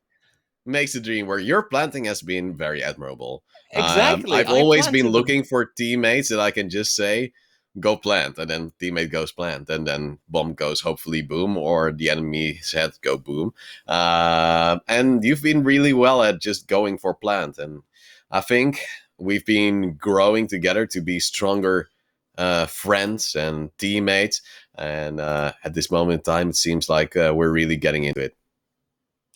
A: Makes the dream work. Your planting has been very admirable.
B: Exactly.
A: I've always been looking for teammates that I can just say, go plant, and then teammate goes plant, and then bomb goes hopefully boom, or the enemy said go boom. And you've been really well at just going for plant, and I think we've been growing together to be stronger friends and teammates, and at this moment in time, it seems like we're really getting into it.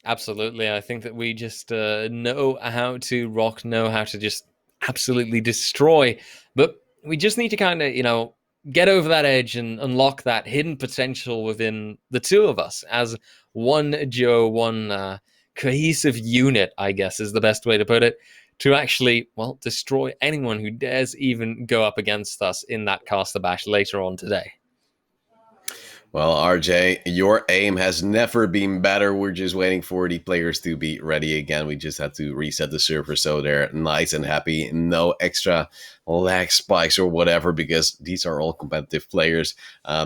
B: Absolutely. I think that we just know how to rock, know how to just absolutely destroy. But we just need to kind of, get over that edge and unlock that hidden potential within the two of us as one duo, one cohesive unit, I guess is the best way to put it, to actually, destroy anyone who dares even go up against us in that caster bash later on today.
A: Well, RJ, your aim has never been better. We're just waiting for the players to be ready again. We just had to reset the server so they're nice and happy. No extra lag spikes or whatever, because these are all competitive players.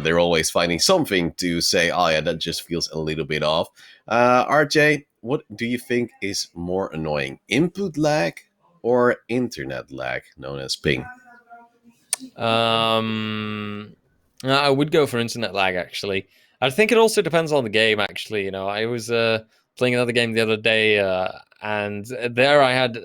A: They're always finding something to say, oh yeah, that just feels a little bit off. RJ, what do you think is more annoying? Input lag or internet lag, known as ping?
B: I would go for internet lag, actually. I think it also depends on the game, actually. I was playing another game the other day, and there I had,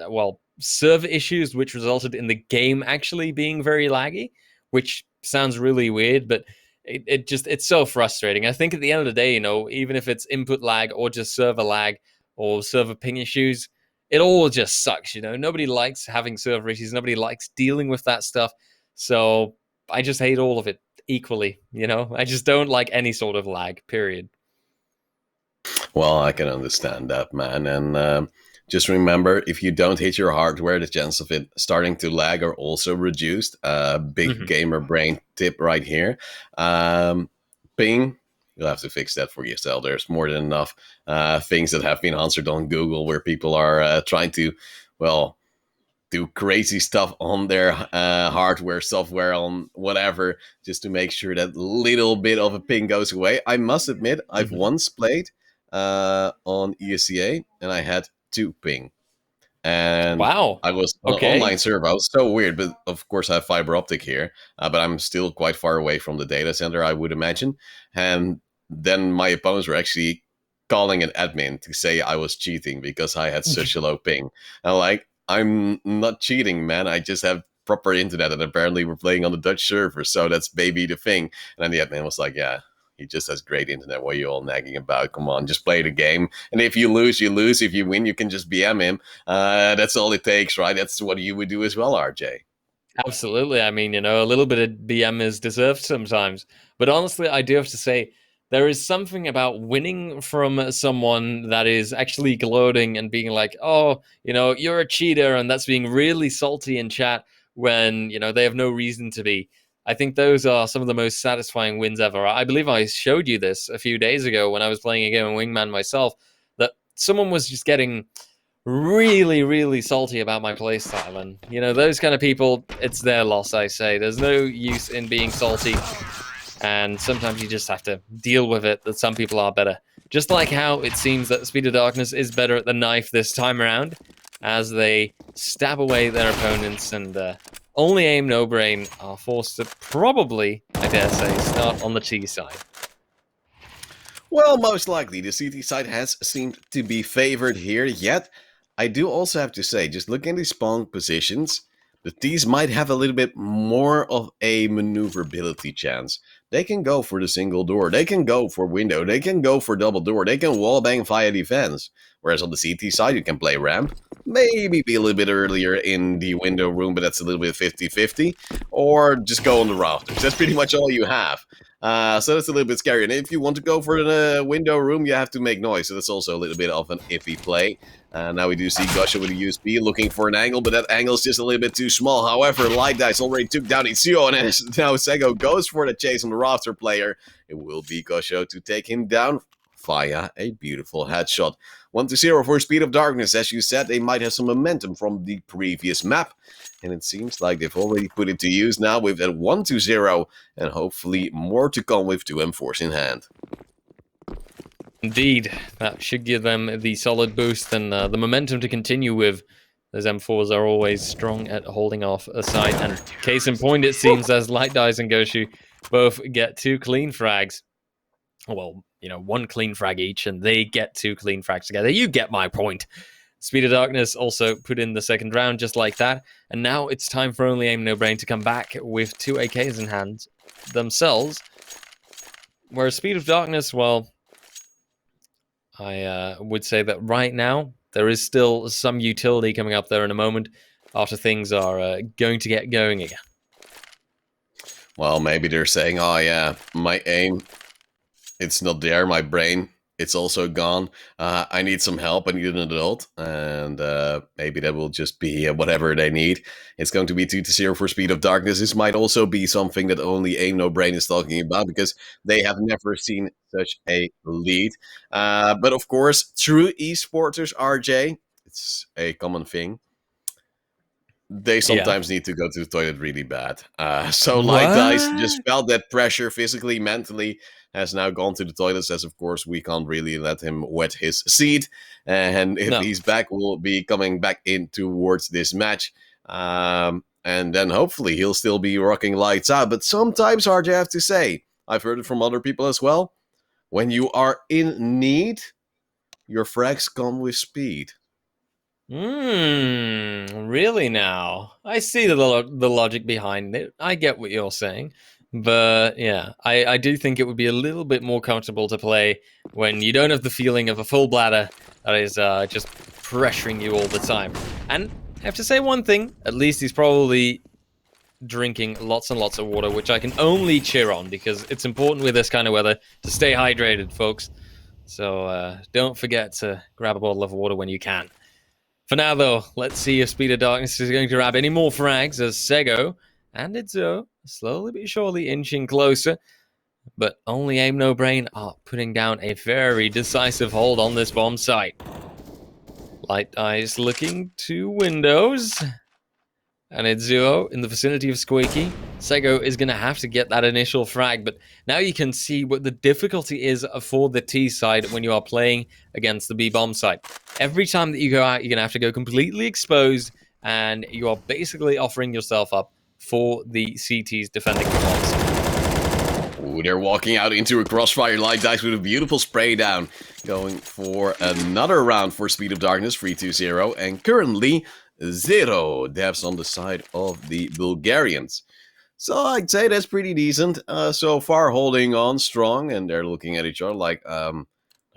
B: server issues, which resulted in the game actually being very laggy, which sounds really weird, but it's so frustrating. I think at the end of the day, even if it's input lag or just server lag or server ping issues, it all just sucks. Nobody likes having server issues. Nobody likes dealing with that stuff. So I just hate all of it equally. I just don't like any sort of lag. Period.
A: Well, I can understand that, man. And just remember, if you don't hit your hardware, the chance of it starting to lag are also reduced. Big
B: Mhm.
A: gamer brain tip right here. Ping, you'll have to fix that for yourself. There's more than enough things that have been answered on Google where people are trying to, well, do crazy stuff on their hardware, software, on whatever, just to make sure that little bit of a ping goes away. I must admit, I've
B: Mhm.
A: once played on ESCA and I had 2 ping. And
B: Wow.
A: I was on an
B: Okay.
A: online server. I was so weird, but of course I have fiber optic here, but I'm still quite far away from the data center, I would imagine. And then my opponents were actually calling an admin to say I was cheating because I had such a low ping. And like, I'm not cheating, man. I just have proper internet, and apparently we're playing on the Dutch server, so that's baby the thing. And then the admin was like, "Yeah, he just has great internet. What are you all nagging about? Come on, just play the game. And if you lose, you lose. If you win, you can just BM him. That's all it takes, right? That's what you would do as well, RJ."
B: Absolutely. I mean, a little bit of BM is deserved sometimes. But honestly, I do have to say, there is something about winning from someone that is actually gloating and being like, oh, you're a cheater, and that's being really salty in chat when, they have no reason to be. I think those are some of the most satisfying wins ever. I believe I showed you this a few days ago when I was playing a game of Wingman myself, that someone was just getting really, really salty about my playstyle. And, those kind of people, it's their loss, I say. There's no use in being salty. And sometimes you just have to deal with it, that some people are better. Just like how it seems that Speed of Darkness is better at the knife this time around, as they stab away their opponents and only aim no brain are forced to probably, I dare say, start on the T side.
A: Well, most likely the CT side has seemed to be favored here, yet I do also have to say, just looking at the spawn positions, the T's might have a little bit more of a maneuverability chance. They can go for the single door, they can go for window, they can go for double door, they can wallbang via defense. Whereas on the CT side, you can play ramp, maybe be a little bit earlier in the window room, but that's a little bit 50-50, or just go on the rafters. That's pretty much all you have. So that's a little bit scary. And if you want to go for the window room, you have to make noise. So that's also a little bit of an iffy play. Now we do see Gusha with a USP looking for an angle, but that angle is just a little bit too small. However, Light Dice already took down Itzio, and as now Sego goes for the chase on the roster player, it will be Gusha to take him down via a beautiful headshot. 1-0 for Speed of Darkness. As you said, they might have some momentum from the previous map. And it seems like they've already put it to use now with that 1-0, and hopefully more to come with 2 M4s in hand.
B: Indeed, that should give them the solid boost and the momentum to continue with. Those M4s are always strong at holding off a side. And case in point, it seems as Light Dice and Goshu both get 2 clean frags. Well, 1 clean frag each, and they get 2 clean frags together. You get my point. Speed of Darkness also put in the second round just like that. And now it's time for Only Aim No Brain to come back with 2 AKs in hand themselves. Whereas Speed of Darkness, well, I would say that right now there is still some utility coming up there in a moment after things are going to get going again.
A: Well, maybe they're saying, oh yeah, my aim, it's not there, my brain, it's also gone. I need some help, I need an adult. And maybe that will just be whatever they need. It's going to be 2-0 for Speed of Darkness. This might also be something that only Aim No Brain is talking about, because they have never seen such a lead. But of course, true esporters, RJ, it's a common thing. They
B: Yeah.
A: sometimes need to go to the toilet really bad. So Light Dice just
B: What?
A: felt that pressure physically, mentally, has now gone to the toilets, as of course we can't really let him wet his seat. And if
B: No.
A: he's back, we'll be coming back in towards this match. And then hopefully he'll still be rocking lights out. But sometimes, hard, I have to say, I've heard it from other people as well, when you are in need, your frags come with speed.
B: Really now? I see the logic behind it. I get what you're saying. But yeah, I do think it would be a little bit more comfortable to play when you don't have the feeling of a full bladder that is just pressuring you all the time. And I have to say one thing, at least he's probably drinking lots and lots of water, which I can only cheer on because it's important with this kind of weather to stay hydrated, folks. So don't forget to grab a bottle of water when you can. For now, though, let's see if Speed of Darkness is going to grab any more frags as Sego and Itzo slowly but surely inching closer. But only Aim No Brain are putting down a very decisive hold on this bomb site. Light Eyes looking to windows. And Itzuo in the vicinity of Squeaky. Sego is going to have to get that initial frag, but now you can see what the difficulty is for the T side when you are playing against the B bomb side. Every time that you go out, you're going to have to go completely exposed, and you are basically offering yourself up for the CTs defending the bombs.
A: Ooh, they're walking out into a crossfire. Light Dice with a beautiful spray down, going for another round for Speed of Darkness, 3-2-0, and currently 0 deaths on the side of the Bulgarians. So I'd say that's pretty decent. So far holding on strong, and they're looking at each other like,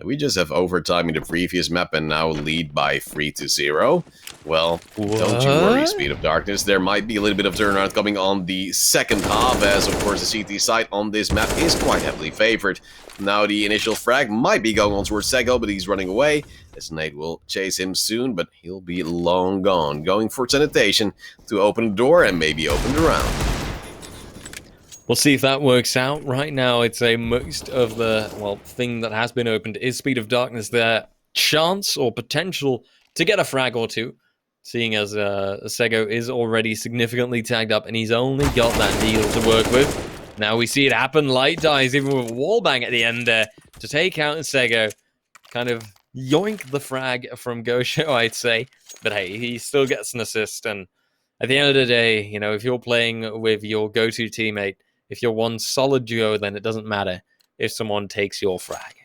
A: we just have overtime in the previous map and now lead by 3-0. Well, don't you worry, Speed of Darkness. There might be a little bit of turnaround coming on the second half, as of course the CT side on this map is quite heavily favored. Now the initial frag might be going on towards Sego, but he's running away. As Nate will chase him soon, but he'll be long gone. Going for sanitation to open the door and maybe open the round.
B: We'll see if that works out. Right now, I'd say most of the, thing that has been opened is Speed of Darkness. Their chance or potential to get a frag or two, seeing as Sego is already significantly tagged up and he's only got that deal to work with. Now we see it happen. Light Dies, even with a wallbang at the end there, to take out Sego. Kind of yoink the frag from Gosho, I'd say. But hey, he still gets an assist. And at the end of the day, you know, if you're playing with your go-to teammate, if you're one solid duo, then it doesn't matter if someone takes your frag.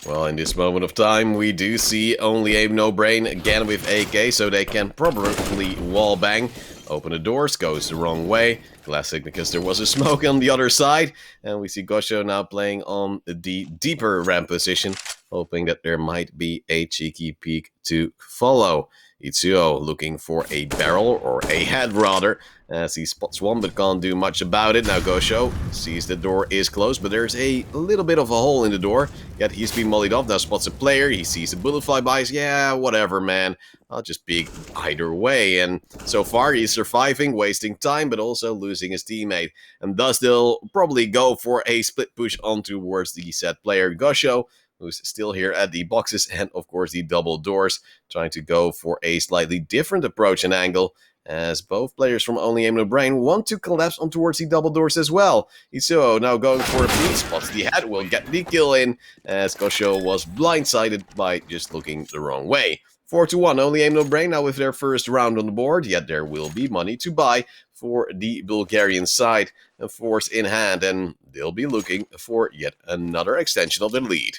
A: Well, in this moment of time, we do see only Aim No Brain again with AK, so they can probably wallbang. Open the doors, goes the wrong way. Classic, because there was a smoke on the other side. And we see Gosho now playing on the deeper ramp position, hoping that there might be a cheeky peek to follow. Itsuo looking for a barrel, or a head rather, as he spots one but can't do much about it. Now Gosho sees the door is closed, but there's a little bit of a hole in the door, yet he's been mollied off. Now spots a player, he sees a bullet fly by, yeah, whatever man, I'll just pick either way. And so far he's surviving, wasting time, but also losing his teammate, and thus they'll probably go for a split push on towards the said player Gosho, who's still here at the boxes and, of course, the double doors, trying to go for a slightly different approach and angle, as both players from Only Aim No Brain want to collapse on towards the double doors as well. Itsuo now going for a peek, spots the head, will get the kill in, as Gosho was blindsided by just looking the wrong way. 4-1, Only Aim No Brain now with their first round on the board, yet there will be money to buy for the Bulgarian side, a force in hand, and they'll be looking for yet another extension of their lead.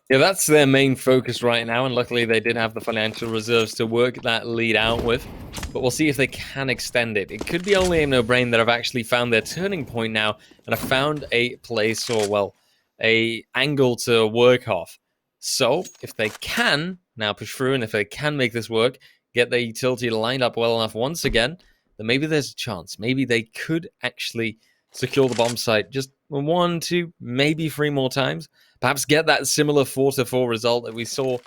B: Yeah, that's their main focus right now, and luckily they did have the financial reserves to work that lead out with. But we'll see if they can extend it. It could be Only Aim No Brain that have actually found their turning point now, and have found a place, or a angle to work off. So, if they can now push through, and if they can make this work, get their utility lined up well enough once again, then maybe there's a chance. Maybe they could actually secure the bomb site just 1, 2, maybe 3 more times. Perhaps get that similar 4-4 result that we saw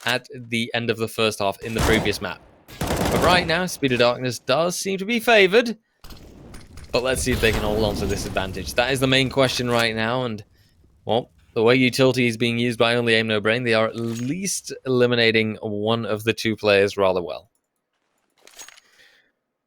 B: at the end of the first half in the previous map. But right now, Speed of Darkness does seem to be favored. But let's see if they can hold on to this advantage. That is the main question right now. And, well, the way utility is being used by Only Aim No Brain, they are at least eliminating one of the 2 players rather well.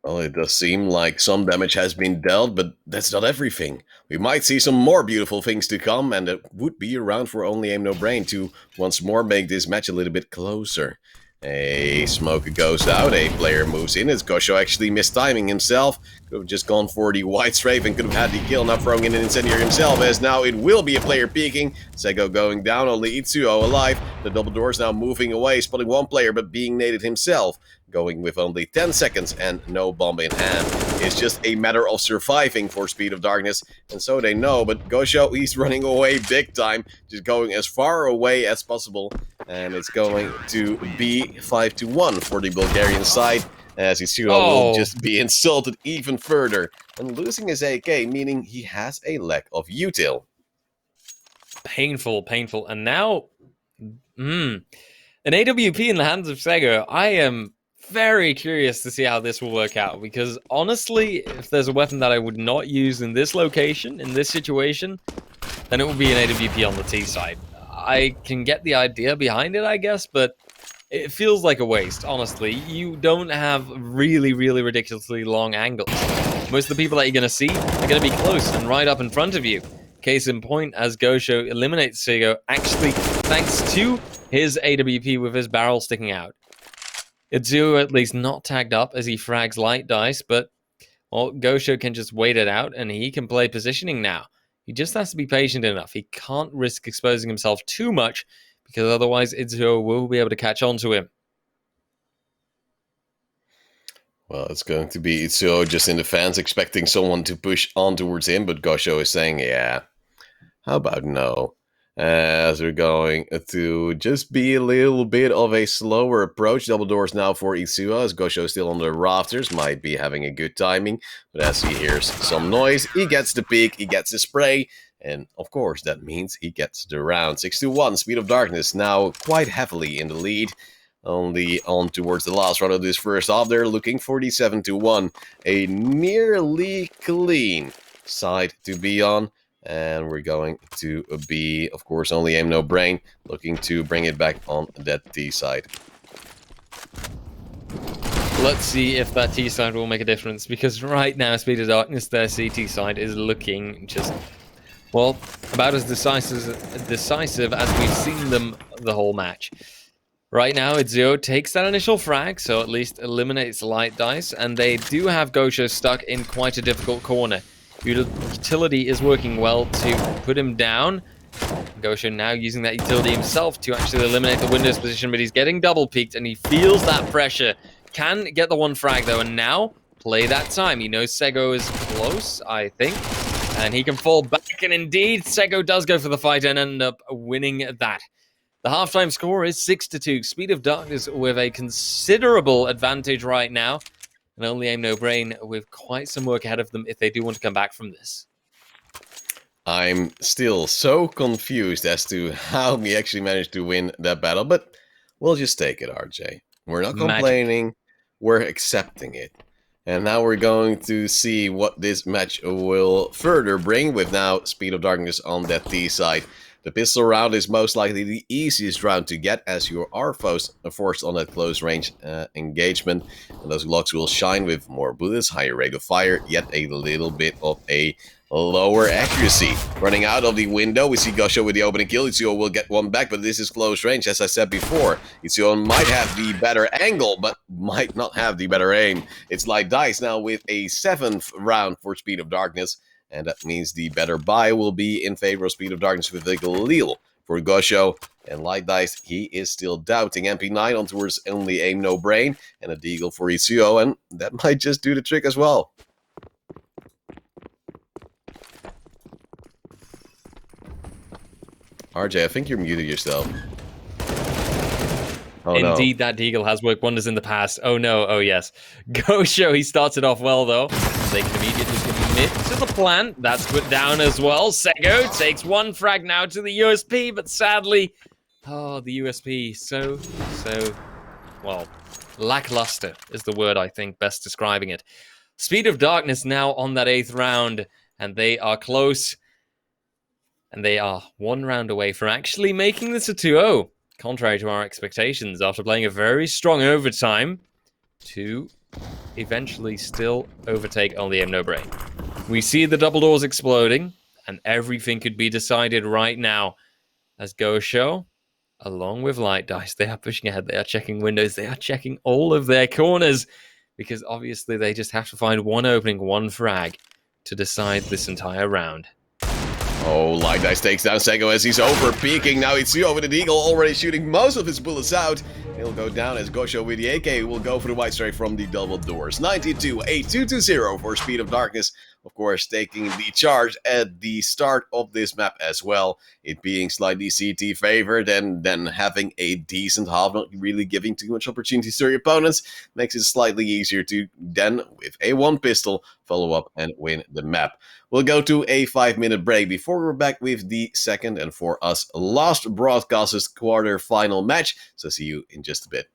A: Well, it does seem like some damage has been dealt, but that's not everything. We might see some more beautiful things to come, and it would be around for Only Aim No Brain to once more make this match a little bit closer. A smoke goes out, a player moves in. It's Gosho actually mistiming himself. Could have just gone for the white strafe and could have had the kill, not throwing in an incendiary himself, as now it will be a player peeking. Sego going down, only Itsuo alive. The double doors now moving away, spotting one player but being naded himself. Going with only 10 seconds and no bomb in hand. It's just a matter of surviving for Speed of Darkness, and so they know, but Gosho, he's running away big time, just going as far away as possible, and it's going to be 5-1 for the Bulgarian side, as Itsuo will just be insulted even further, and losing his AK, meaning he has a lack of util.
B: Painful, painful, and now, an AWP in the hands of Sego. I am very curious to see how this will work out, because honestly, if there's a weapon that I would not use in this location, in this situation, then it would be an AWP on the T side. I can get the idea behind it, I guess, but it feels like a waste, honestly. You don't have really, really ridiculously long angles. Most of the people that you're going to see are going to be close and right up in front of you. Case in point, as Gosho eliminates Sego, actually thanks to his AWP with his barrel sticking out. Itsuo at least not tagged up as he frags light dice, but well, Gosho can just wait it out and he can play positioning now. He just has to be patient enough. He can't risk exposing himself too much, because otherwise Itsuo will be able to catch on to him.
A: Well, it's going to be Itsuo just in the fence, expecting someone to push on towards him, but Gosho is saying, yeah, how about no? As we're going to just be a little bit of a slower approach. Double doors now for Itsuo, as Gosho is still on the rafters, might be having a good timing, but as he hears some noise, he gets the peek, he gets the spray, and of course that means he gets the round. 6-1, Speed of Darkness now quite heavily in the lead. Only on towards the last round of this first half, they're looking for the 7-1. A nearly clean side to be on. And we're going to be, of course, only aim no brain, looking to bring it back on that T side.
B: Let's see if that T side will make a difference, because right now, Speed of Darkness, their CT side is looking just, well, about as decisive as we've seen them the whole match. Right now, Itsuo takes that initial frag, so at least eliminates light dice, and they do have Gosho stuck in quite a difficult corner. Utility is working well to put him down. Gosho now using that utility himself to actually eliminate the Windows position, but he's getting double peeked and he feels that pressure. Can get the one frag though, and now play that time. He knows Sego is close, I think, and he can fall back, and indeed Sego does go for the fight and end up winning that. The halftime score is 6-2. Speed of Darkness with a considerable advantage right now. And only aim no brain with quite some work ahead of them if they do want to come back from this.
A: I'm still so confused as to how we actually managed to win that battle, but we'll just take it, RJ. We're not complaining, we're accepting it. And now we're going to see what this match will further bring, with now Speed of Darkness on that T side. The pistol round is most likely the easiest round to get, as you are forced on that close range engagement. And those Glocks will shine with more bullets, higher rate of fire, yet a little bit of a lower accuracy. Running out of the window, we see Gosho with the opening kill. Itsuo will get one back, but this is close range, as I said before. Itsuo might have the better angle, but might not have the better aim. It's Light Dice now with a 7th round for Speed of Darkness. And that means the better buy will be in favor of Speed of Darkness with the Galil for Gosho. And Light Dice, he is still doubting. MP9 on towards only aim no brain. And a Deagle for Itsuo, and that might just do the trick as well. RJ, I think you're muted yourself.
B: Oh, indeed, no. That Deagle has worked wonders in the past. Oh no, oh yes. Gosho, he started off well though. They can immediately commit to the plan. That's put down as well. Sego takes one frag now to the USP, but sadly, oh, the USP, so, well, lackluster is the word I think best describing it. Speed of Darkness now on that 8th round, and they are close. And they are one round away from actually making this a 2-0. Contrary to our expectations, after playing a very strong overtime, to eventually still overtake only aim no brain. We see the double doors exploding, and everything could be decided right now. As Gosho, along with Light Dice, they are pushing ahead. They are checking windows. They are checking all of their corners because obviously they just have to find one opening, one frag to decide this entire round.
A: Oh, Light Dice takes down Sego as he's over peeking. Now it's Zio with an Eagle already shooting most of his bullets out. He'll go down as Gosho with the AK will go for the white strike from the double doors. 92-8220 for Speed of Darkness. Of course, taking the charge at the start of this map as well. It being slightly CT favored and then having a decent half, not really giving too much opportunities to your opponents, makes it slightly easier to then, with a one pistol, follow up and win the map. We'll go to a 5-minute break before we're back with the second and for us last broadcast's quarter-final match. So see you in just a bit.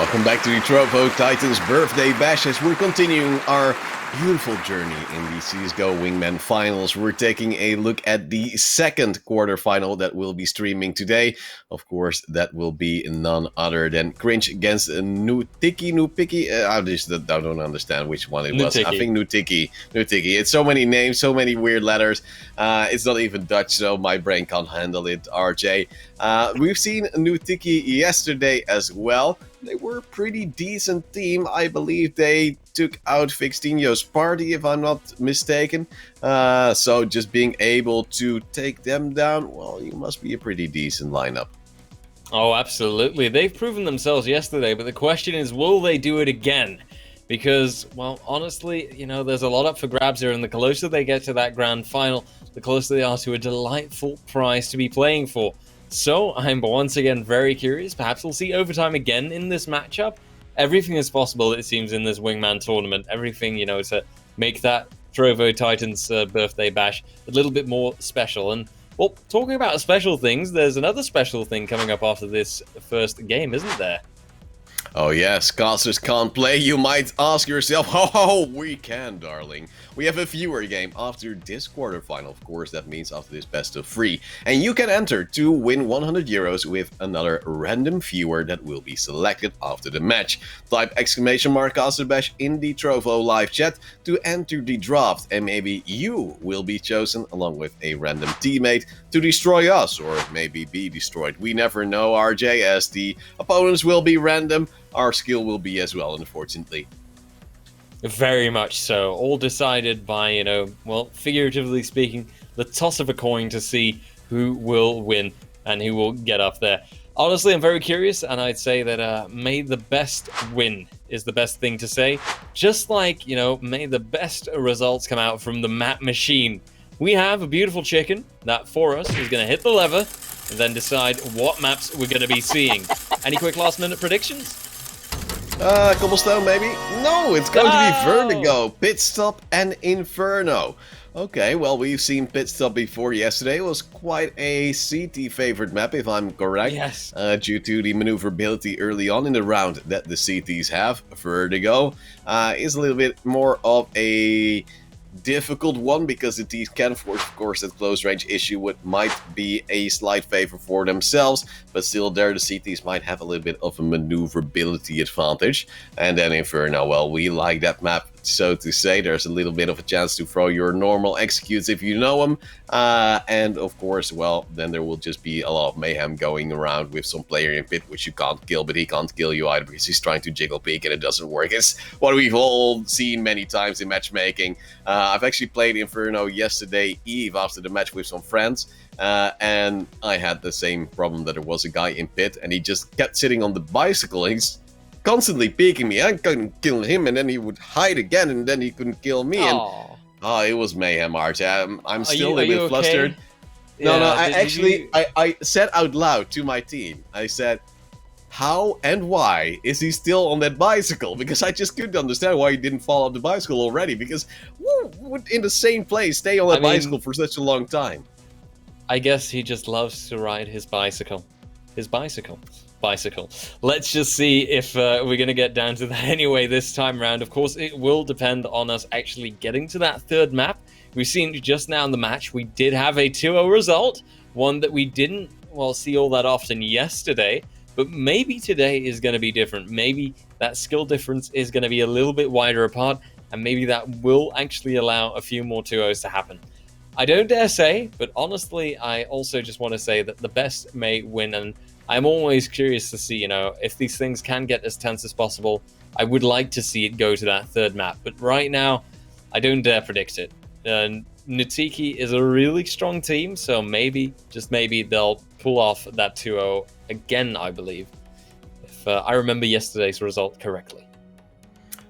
A: Welcome back to the Trovo Titans Birthday Bash as we're continuing our beautiful journey in the CSGO Wingman Finals. We're taking a look at the second quarterfinal that we'll be streaming today. Of course, that will be none other than Cringe against Nutiki. I don't understand which one it was.
B: Nutiki.
A: I think Nutiki. It's so many names, so many weird letters. It's not even Dutch, so my brain can't handle it, RJ. We've seen Nutiki yesterday as well. They were a pretty decent team. I believe they took out Fixtinho's party, if I'm not mistaken. So just being able to take them down, well, you must be a pretty decent lineup.
B: Oh, absolutely. They've proven themselves yesterday, but the question is, will they do it again? Because, well, honestly, you know, there's a lot up for grabs here, and the closer they get to that grand final, the closer they are to a delightful prize to be playing for. So, I'm once again very curious. Perhaps we'll see overtime again in this matchup. Everything is possible, it seems, in this Wingman tournament. Everything, you know, to make that Trovo Titans Birthday Bash a little bit more special. And, well, talking about special things, there's another special thing coming up after this first game, isn't there?
A: Oh yes, casters can't play, you might ask yourself. Oh, we can, darling. We have a viewer game after this quarterfinal, of course, that means after this best of 3. And you can enter to win 100 euros with another random viewer that will be selected after the match. Type !casterbash in the Trovo live chat to enter the draft, and maybe you will be chosen along with a random teammate to destroy us, or maybe be destroyed. We never know, RJ, as the opponents will be random. Our skill will be as well, unfortunately.
B: Very much so. All decided by, you know, well, figuratively speaking, the toss of a coin to see who will win and who will get up there. Honestly, I'm very curious, and I'd say that may the best win is the best thing to say. Just like, you know, may the best results come out from the map machine. We have a beautiful chicken that, for us, is going to hit the lever and then decide what maps we're going to be seeing. Any quick last-minute predictions?
A: Cobblestone, maybe? No, it's going to be Vertigo, Pit Stop, and Inferno. Okay, well, we've seen Pit Stop before yesterday. It was quite a CT favorite map, if I'm correct.
B: Yes.
A: Due to the maneuverability early on in the round that the CTs have. Vertigo is a little bit more of a difficult one because the T's can force, of course, that close range issue what might be a slight favor for themselves, but still there the CTs might have a little bit of a maneuverability advantage. And then Inferno, well, we like that map, so to say. There's a little bit of a chance to throw your normal executes if you know them, and of course, well, then there will just be a lot of mayhem going around with some player in pit which you can't kill, but he can't kill you either because he's trying to jiggle peek and it doesn't work. It's what we've all seen many times in matchmaking. I've actually played Inferno yesterday eve after the match with some friends, and I had the same problem, that there was a guy in pit and he just kept sitting on the bicycle and he's constantly peeking me. I couldn't kill him, and then he would hide again, and then he couldn't kill me. And it was mayhem, RJ. I'm still a little bit flustered. Okay? No, I said out loud to my team, I said, how and why is he still on that bicycle? Because I just couldn't understand why he didn't fall off the bicycle already, because who would in the same place stay on that bicycle for such a long time?
B: I guess he just loves to ride his bicycle. His bicycle. Let's just see if we're going to get down to that anyway this time around. Of course, it will depend on us actually getting to that third map. We've seen just now in the match, we did have a 2-0 result, one that we didn't, well, see all that often yesterday, but maybe today is going to be different. Maybe that skill difference is going to be a little bit wider apart, and maybe that will actually allow a few more 2-0s to happen. I don't dare say, but honestly, I also just want to say that the best may win, and I'm always curious to see, you know, if these things can get as tense as possible. I would like to see it go to that third map, but right now, I don't dare predict it. Nutiki is a really strong team, so maybe, just maybe, they'll pull off that 2-0 again, I believe, if I remember yesterday's result correctly.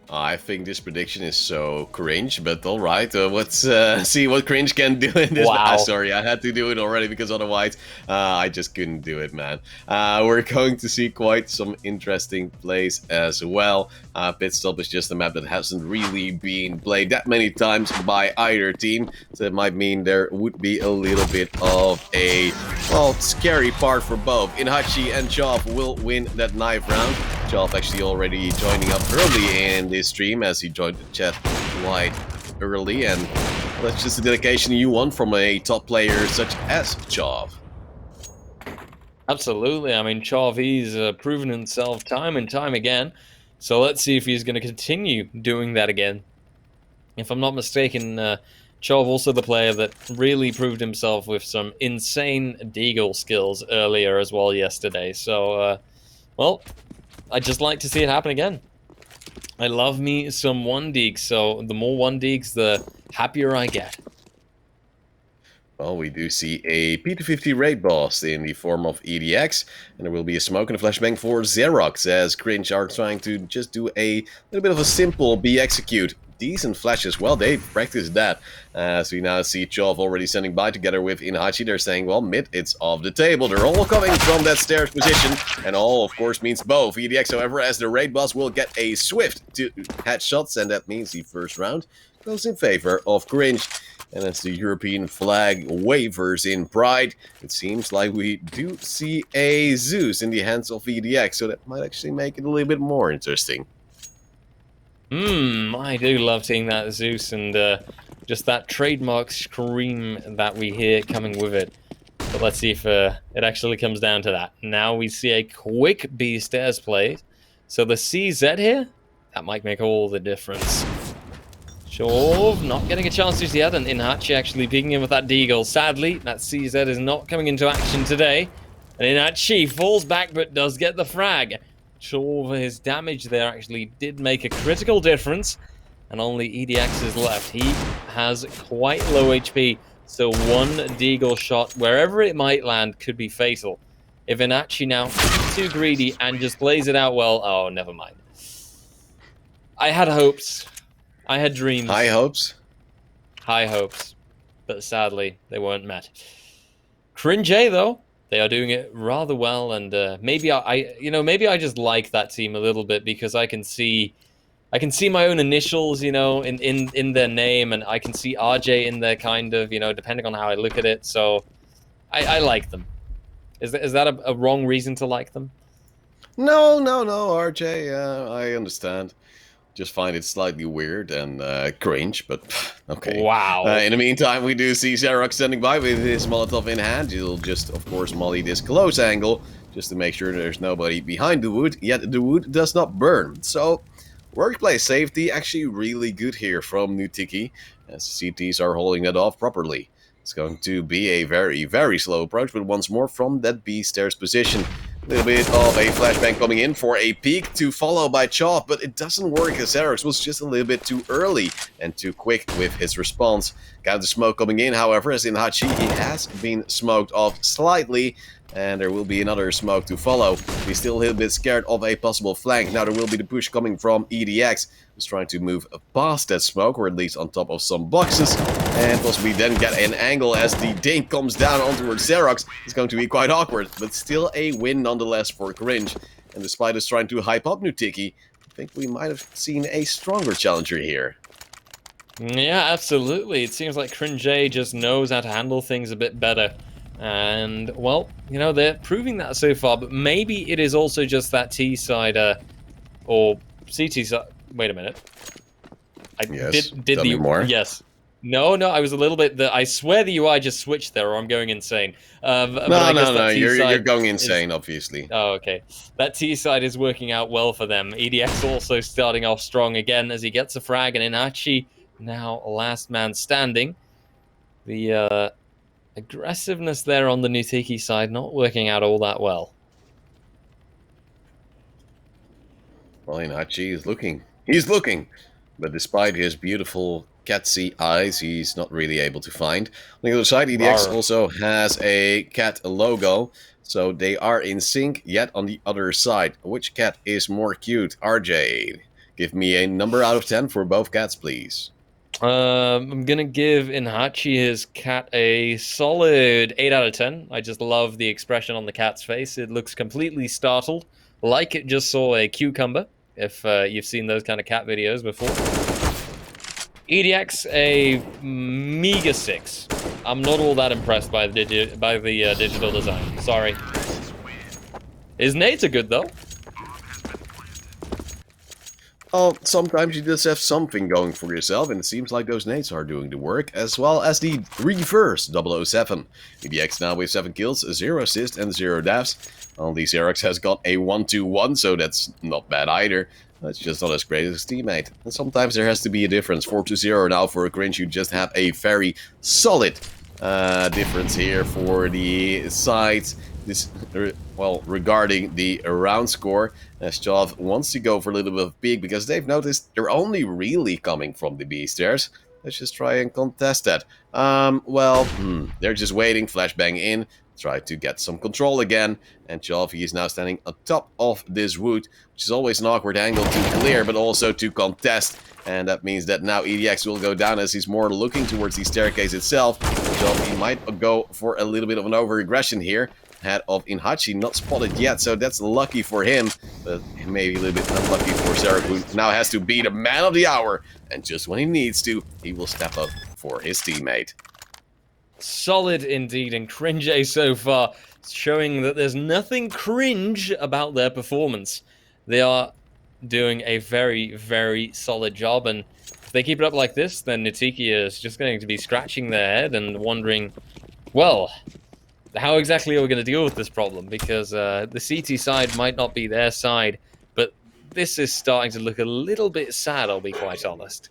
A: I think this prediction is so cringe, but alright, let's see what cringe can do in this.
B: Wow.
A: Sorry, I had to do it already because otherwise I just couldn't do it, man. We're going to see quite some interesting plays as well. Pit Stop is just a map that hasn't really been played that many times by either team, so it might mean there would be a little bit of a, well, scary part for both. Inhachi and Chov will win that knife round. Chop actually already joining up early in this stream as he joined the chat quite early, and that's just the dedication you want from a top player such as Chop.
B: Absolutely. I mean, Chov, he's proven himself time and time again. So let's see if he's going to continue doing that again. If I'm not mistaken, Chov also the player that really proved himself with some insane deagle skills earlier as well yesterday. So, well, I'd just like to see it happen again. I love me some 1-deags, so the more 1-deags, the happier I get.
A: Well, we do see a P250 raid boss in the form of EDX, and there will be a smoke and a flashbang for Xerox, as Cringe are trying to just do a little bit of a simple B-execute. Decent flashes, well, they practiced that, as we now see Chov already standing by together with Inhachi. They're saying, well, mid, it's off the table. They're all coming from that stairs position, and all, of course, means both. EDX, however, as the raid boss will get a swift 2 headshots, and that means the first round goes in favor of Cringe. And as the European flag wavers in pride, it seems like we do see a Zeus in the hands of EDX, so that might actually make it a little bit more interesting.
B: I do love seeing that Zeus and just that trademark scream that we hear coming with it. But let's see if it actually comes down to that. Now we see a quick B stairs play. So the CZ here, that might make all the difference. Chov not getting a chance just yet, and Inhachi actually peeking in with that deagle. Sadly, that CZ is not coming into action today. And Inhachi falls back but does get the frag. Chov, his damage there actually did make a critical difference. And only EDX is left. He has quite low HP, so one deagle shot, wherever it might land, could be fatal. If Inhachi now is too greedy and just plays it out well, oh, never mind. I had hopes. I had dreams.
A: High hopes?
B: High hopes. But sadly, they weren't met. Cringe, though, they are doing it rather well, and maybe maybe I just like that team a little bit because I can see my own initials, in their name, and I can see RJ in there kind of, depending on how I look at it. So I like them. Is that a wrong reason to like them?
A: No, RJ, I understand. Just find it slightly weird and cringe, but okay.
B: Wow.
A: In the meantime, we do see Xerox standing by with his Molotov in hand. He'll just, of course, molly this close angle, just to make sure there's nobody behind the wood, yet the wood does not burn. So, workplace safety actually really good here from Nutiki, as the CTs are holding it off properly. It's going to be a very, very slow approach, but once more from that B stairs position. A little bit of a flashbang coming in for a peek to follow by Chop, but it doesn't work as Xerox was just a little bit too early and too quick with his response. Counter smoke coming in, however, as Inhachi, he has been smoked off slightly, and there will be another smoke to follow. He's still a little bit scared of a possible flank. Now there will be the push coming from EDX, who's trying to move past that smoke, or at least on top of some boxes, and possibly then get an angle as the dink comes down onto Xerox. It's going to be quite awkward, but still a win nonetheless for Cringe. And despite us trying to hype up Nutiki, I think we might have seen a stronger challenger here.
B: Yeah, absolutely. It seems like Cringe just knows how to handle things a bit better. And, well, they're proving that so far, but maybe it is also just that T side, or CT side. Wait a minute.
A: Yes, tell me more.
B: Yes. No, I was a little bit... I swear the UI just switched there, or I'm going insane.
A: No, you're going insane, obviously.
B: Oh, okay. That T side is working out well for them. EDX also starting off strong again as he gets a frag, and Inhachi now last man standing. The aggressiveness there on the Nutiki side not working out all that well.
A: Well, Inhachi is looking. He's looking! But despite his beautiful catsy eyes, he's not really able to find. On the other side, EDX also has a cat logo, so they are in sync, yet on the other side. Which cat is more cute? RJ, give me a number out of 10 for both cats, please.
B: I'm gonna give Inhachi his cat a solid 8 out of 10. I just love the expression on the cat's face. It looks completely startled, like it just saw a cucumber, if you've seen those kind of cat videos before. EDX a meager 6. I'm not all that impressed by the digital design. Sorry. His nades are good though.
A: Oh, sometimes you just have something going for yourself, and it seems like those nades are doing the work, as well as the reverse 007. EDX now with 7 kills, 0 assists, and 0 deaths. Only Xerox has got a 1-2-1, so that's not bad either. That's just not as great as his teammate. And sometimes there has to be a difference. 4-0 now for a Cringe. You just have a very solid difference here for the sides. This, well, regarding the round score, as Chav wants to go for a little bit of peek because they've noticed they're only really coming from the B stairs. Let's just try and contest that. They're just waiting, flashbang in, try to get some control again, and Chav, he is now standing on top of this wood, which is always an awkward angle to clear, but also to contest. And that means that now EDX will go down as he's more looking towards the staircase itself. Chav, he might go for a little bit of an over-aggression here. Head of Inhachi not spotted yet, so that's lucky for him, but maybe a little bit unlucky for Zarek, who now has to be the man of the hour, and just when he needs to, he will step up for his teammate.
B: Solid indeed, and Cringe so far, showing that there's nothing cringe about their performance. They are doing a very, very solid job, and if they keep it up like this, then Nutiki is just going to be scratching their head and wondering, well, how exactly are we going to deal with this problem? Because the CT side might not be their side, but this is starting to look a little bit sad, I'll be quite honest.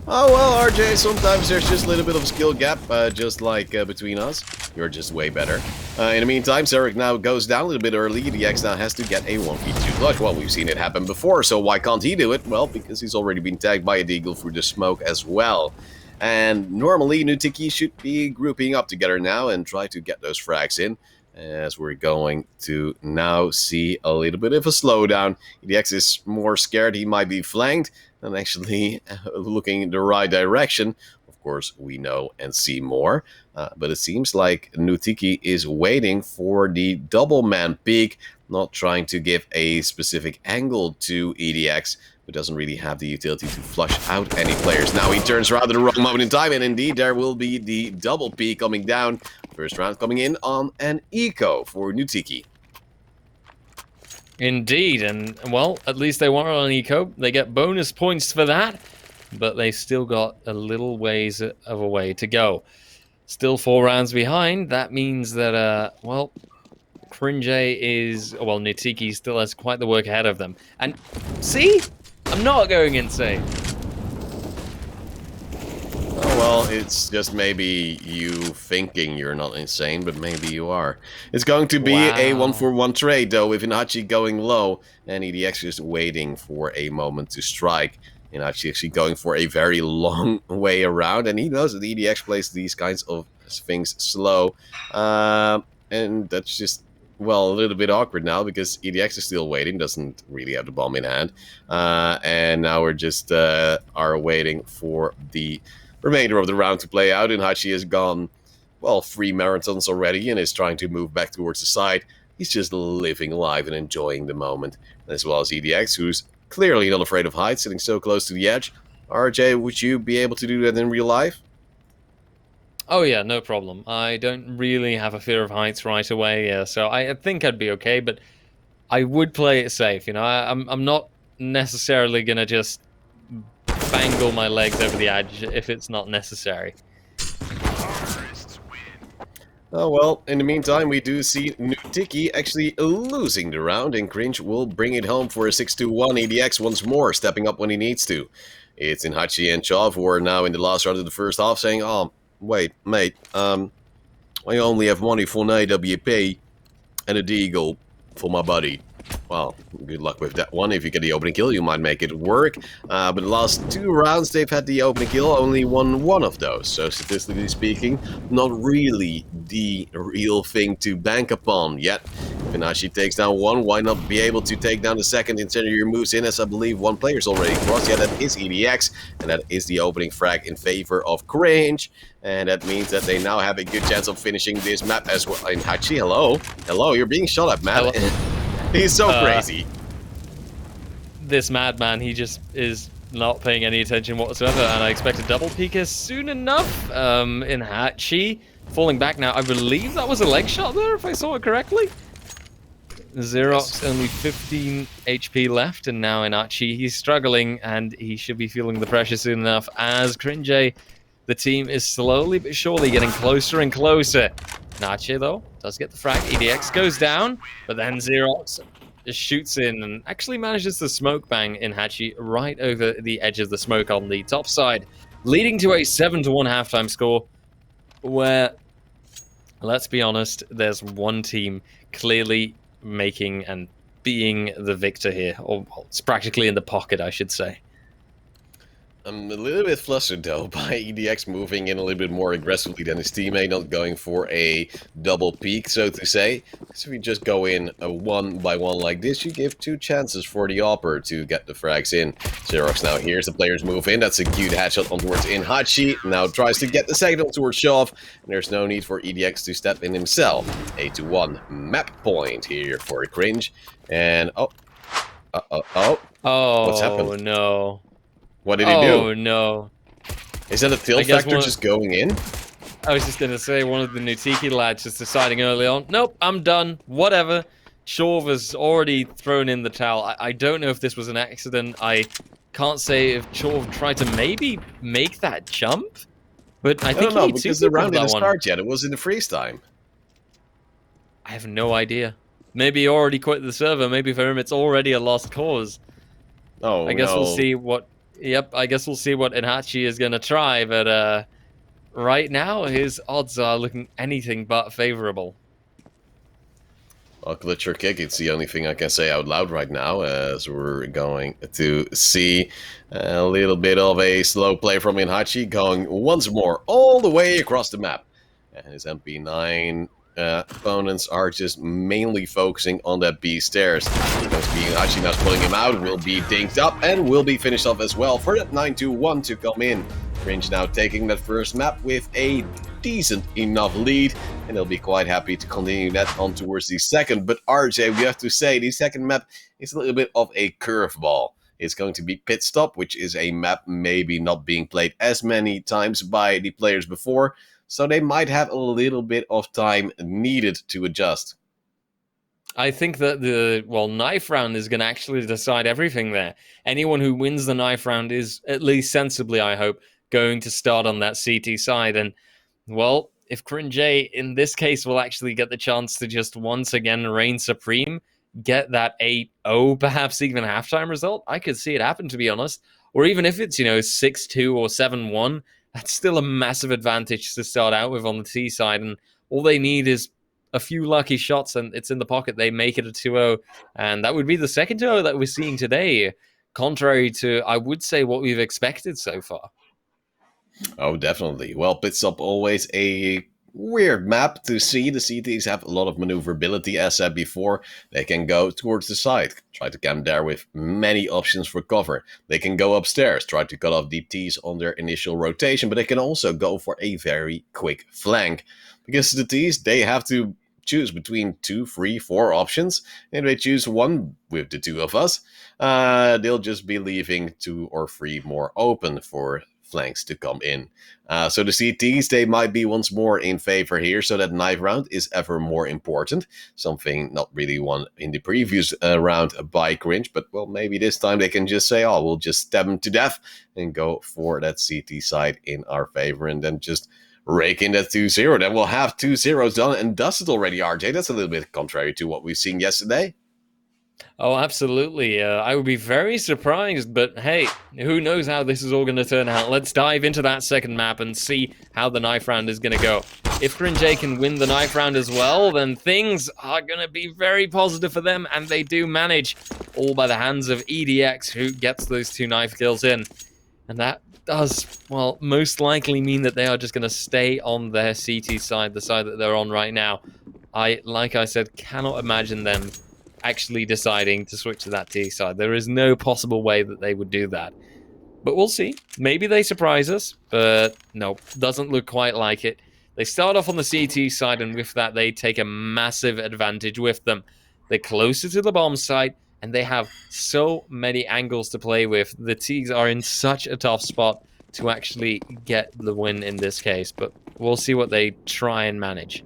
A: Oh well, RJ, sometimes there's just a little bit of a skill gap, just like between us. You're just way better. In the meantime, Zarek now goes down a little bit early. EDX now has to get a 1v2 clutch. Well, we've seen it happen before, so why can't he do it? Well, because he's already been tagged by a Deagle through the smoke as well. And normally, Nutiki should be grouping up together now and try to get those frags in. As we're going to now see a little bit of a slowdown. EDX is more scared he might be flanked than actually looking in the right direction. Of course, we know and see more. But it seems like Nutiki is waiting for the double man peek, not trying to give a specific angle to EDX, who doesn't really have the utility to flush out any players. Now he turns around at the wrong moment in time, and indeed there will be the double peek coming down. First round coming in on an eco for Nutiki.
B: Indeed, and well, at least they were on an eco. They get bonus points for that, but they still got a little ways of a way to go. Still 4 rounds behind. That means that, well, Cringe is, well, Nutiki still has quite the work ahead of them. And see? I'm not going insane.
A: Oh, well, it's just maybe you thinking you're not insane, but maybe you are. It's going to be a 1-for-1 trade, though, with Inhachi going low, and EDX just waiting for a moment to strike. Inhachi actually going for a very long way around, and he knows that EDX plays these kinds of things slow. And that's just, well, a little bit awkward now, because EDX is still waiting, doesn't really have the bomb in hand. And now we're just are waiting for the remainder of the round to play out. Inhachi has gone, well, 3 marathons already and is trying to move back towards the side. He's just living life and enjoying the moment. As well as EDX, who's clearly not afraid of heights, sitting so close to the edge. RJ, would you be able to do that in real life?
B: Oh yeah, no problem. I don't really have a fear of heights right away, so I think I'd be okay, but I would play it safe, you know. I'm not necessarily going to just bangle my legs over the edge if it's not necessary.
A: Oh well, in the meantime, we do see Nutiki actually losing the round, and Cringe will bring it home for a 6-2-1. EDX once more, stepping up when he needs to. It's Inhachi and Chav who are now in the last round of the first half saying, oh, wait, mate, I only have money for an AWP and a Deagle for my buddy. Well, good luck with that one. If you get the opening kill, you might make it work. But the last 2 rounds, they've had the opening kill, only won 1 of those. So statistically speaking, not really the real thing to bank upon yet. If Inhachi takes down 1, why not be able to take down the second incendiary moves in, as I believe 1 player's already crossed. Yeah, that is EDX, and that is the opening frag in favor of Cringe. And that means that they now have a good chance of finishing this map as well. Inhachi, hello? Hello, you're being shot at, man. He's so crazy.
B: This madman, he just is not paying any attention whatsoever, and I expect a double peeker soon enough. Inhachi falling back now. I believe that was a leg shot there, if I saw it correctly. Xerox only 15 HP left, and now Inachi, he's struggling, and he should be feeling the pressure soon enough. As Cringe, the team is slowly but surely getting closer and closer. Inachi, though, does get the frag. EDX goes down, but then Xerox just shoots in and actually manages to smoke bang Inachi right over the edge of the smoke on the top side, leading to a 7-1 halftime score, where, let's be honest, there's one team clearly making and being the victor here, or it's practically in the pocket, I should say.
A: I'm a little bit flustered though by EDX moving in a little bit more aggressively than his teammate, not going for a double peak, so to say. So if you just go in a 1-by-1 like this, you give 2 chances for the Opper to get the frags in. Xerox now here's the players move in. That's a cute headshot on towards Inhachi. Now tries to get the second on towards Shove. And there's no need for EDX to step in himself. 8-1 map point here for Cringe. And oh, what's happened?
B: Oh no.
A: What did he do?
B: Oh no.
A: Is that a tilt factor just going in?
B: I was just going to say, one of the Nutiki lads just deciding early on, nope, I'm done, whatever. Chorv has already thrown in the towel. I don't know if this was an accident. I can't say if Chorv tried to maybe make that jump, but I think
A: don't know, because the round didn't start yet. It was in the freeze time.
B: I have no idea. Maybe he already quit the server. Maybe for him it's already a lost cause.
A: Oh,
B: I guess we'll see what... Yep, I guess we'll see what Inhachi is going to try, but right now his odds are looking anything but favorable.
A: Well, glitch or kick, it's the only thing I can say out loud right now, as we're going to see a little bit of a slow play from Inhachi, going once more all the way across the map. And his MP9 opponents are just mainly focusing on that B stairs. Because Inhachi now pulling him out, will be dinked up and will be finished off as well for that 9-1 to come in. Cringe now taking that first map with a decent enough lead, and they'll be quite happy to continue that on towards the second. But RJ, we have to say, the second map is a little bit of a curveball. It's going to be Pit Stop, which is a map maybe not being played as many times by the players before, so they might have a little bit of time needed to adjust.
B: I think that the, knife round is going to actually decide everything there. Anyone who wins the knife round is, at least sensibly, I hope, going to start on that CT side. And, well, if Cringe in this case will actually get the chance to just once again reign supreme, get that 8-0, perhaps even halftime result, I could see it happen, to be honest. Or even if it's, 6-2 or 7-1, that's still a massive advantage to start out with on the T side. And all they need is a few lucky shots, and it's in the pocket. They make it a 2-0, and that would be the second 2-0 that we're seeing today, contrary to, I would say, what we've expected so far.
A: Oh, definitely. Well, Pit Stop always a weird map to see. The CTs have a lot of maneuverability, as said before. They can go towards the side, try to camp there with many options for cover. They can go upstairs, try to cut off deep Ts on their initial rotation, but they can also go for a very quick flank. Because the Ts, they have to choose between 2, 3, 4 options, and they choose one with the 2 of us. They'll just be leaving 2 or 3 more open for flanks to come in. So the CTs, they might be once more in favor here, so that knife round is ever more important. Something not really won in the previous round by Cringe, but well, maybe this time they can just say, oh, we'll just stab them to death and go for that CT side in our favor, and then just rake in that 2-0. Then we'll have 2 zeros done and dusted already, RJ. That's a little bit contrary to what we've seen yesterday.
B: Oh, absolutely. I would be very surprised, but hey, who knows how this is all going to turn out. Let's dive into that second map and see how the knife round is going to go. If Cringe can win the knife round as well, then things are going to be very positive for them, and they do manage, all by the hands of EDX, who gets those 2 knife kills in. And that does, well, most likely mean that they are just going to stay on their CT side, the side that they're on right now. Like I said, cannot imagine them actually deciding to switch to that T side. There is no possible way that they would do that. But we'll see. Maybe they surprise us, but no, doesn't look quite like it. They start off on the CT side, and with that, they take a massive advantage with them. They're closer to the bomb site, and they have so many angles to play with. The T's are in such a tough spot to actually get the win in this case, but we'll see what they try and manage.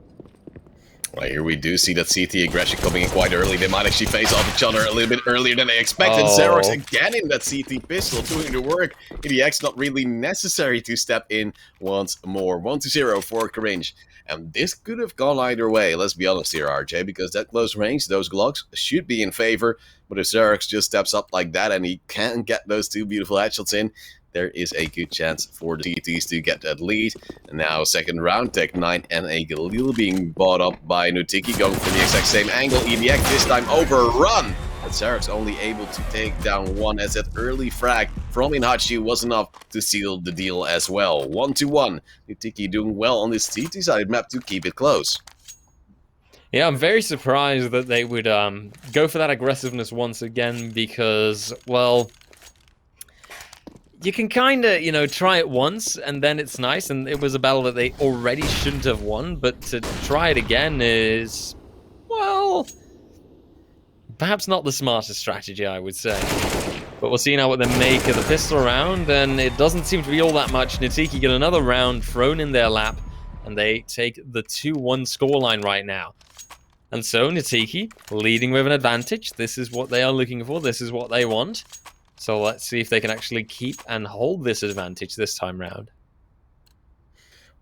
A: Well, here we do see that CT aggression coming in quite early. They might actually face off each other a little bit earlier than they expected. Xerox again in that CT pistol doing the work. EDX not really necessary to step in once more. 1-0 for Cringe. And this could have gone either way, let's be honest here, RJ, because that close range, those Glocks should be in favor. But if Xerox just steps up like that and he can get those two beautiful headshots in, there is a good chance for the CTs to get that lead. And now second round, Tech 9 and a Galil being bought up by Nutiki, going for the exact same angle. EDX this time overrun. But Xerox only able to take down one, as that early frag from Inhachi was enough to seal the deal as well. 1-1. Nutiki doing well on this CT side map to keep it close.
B: Yeah, I'm very surprised that they would go for that aggressiveness once again because, well, you can kind of, you know, try it once and then it's nice, and it was a battle that they already shouldn't have won, but to try it again is, well, perhaps not the smartest strategy, I would say. But we'll see now what they make of the pistol round, and it doesn't seem to be all that much. Nutiki get another round thrown in their lap, and they take the 2-1 scoreline right now. And so Nutiki leading with an advantage. This is what they are looking for. This is what they want. So let's see if they can actually keep and hold this advantage this time round.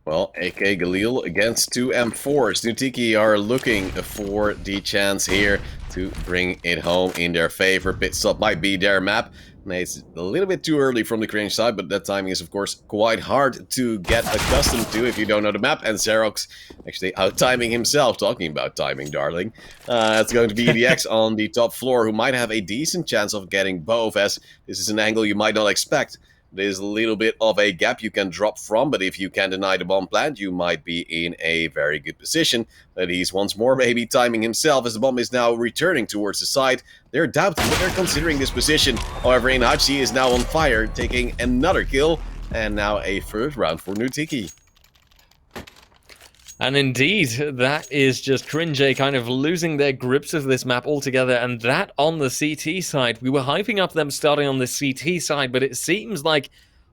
A: Well, AK Galil against two M4s. Nutiki are looking for the chance here to bring it home in their favor. Pit stop might be their map. It's a little bit too early from the Cringe side, but that timing is, of course, quite hard to get accustomed to if you don't know the map. And Xerox actually out-timing himself. Talking about timing, darling. It's going to be EDX on the top floor, who might have a decent chance of getting both, as this is an angle you might not expect. There's a little bit of a gap you can drop from, but if you can deny the bomb plant, you might be in a very good position. But he's once more maybe timing himself, as the bomb is now returning towards the side. They're doubting, but they're considering this position. However, Inhachi is now on fire, taking another kill, and now a first round for Nutiki.
B: And indeed, that is just Cringe kind of losing their grips of this map altogether, and that on the CT side. We were hyping up them starting on the CT side, but it seems like,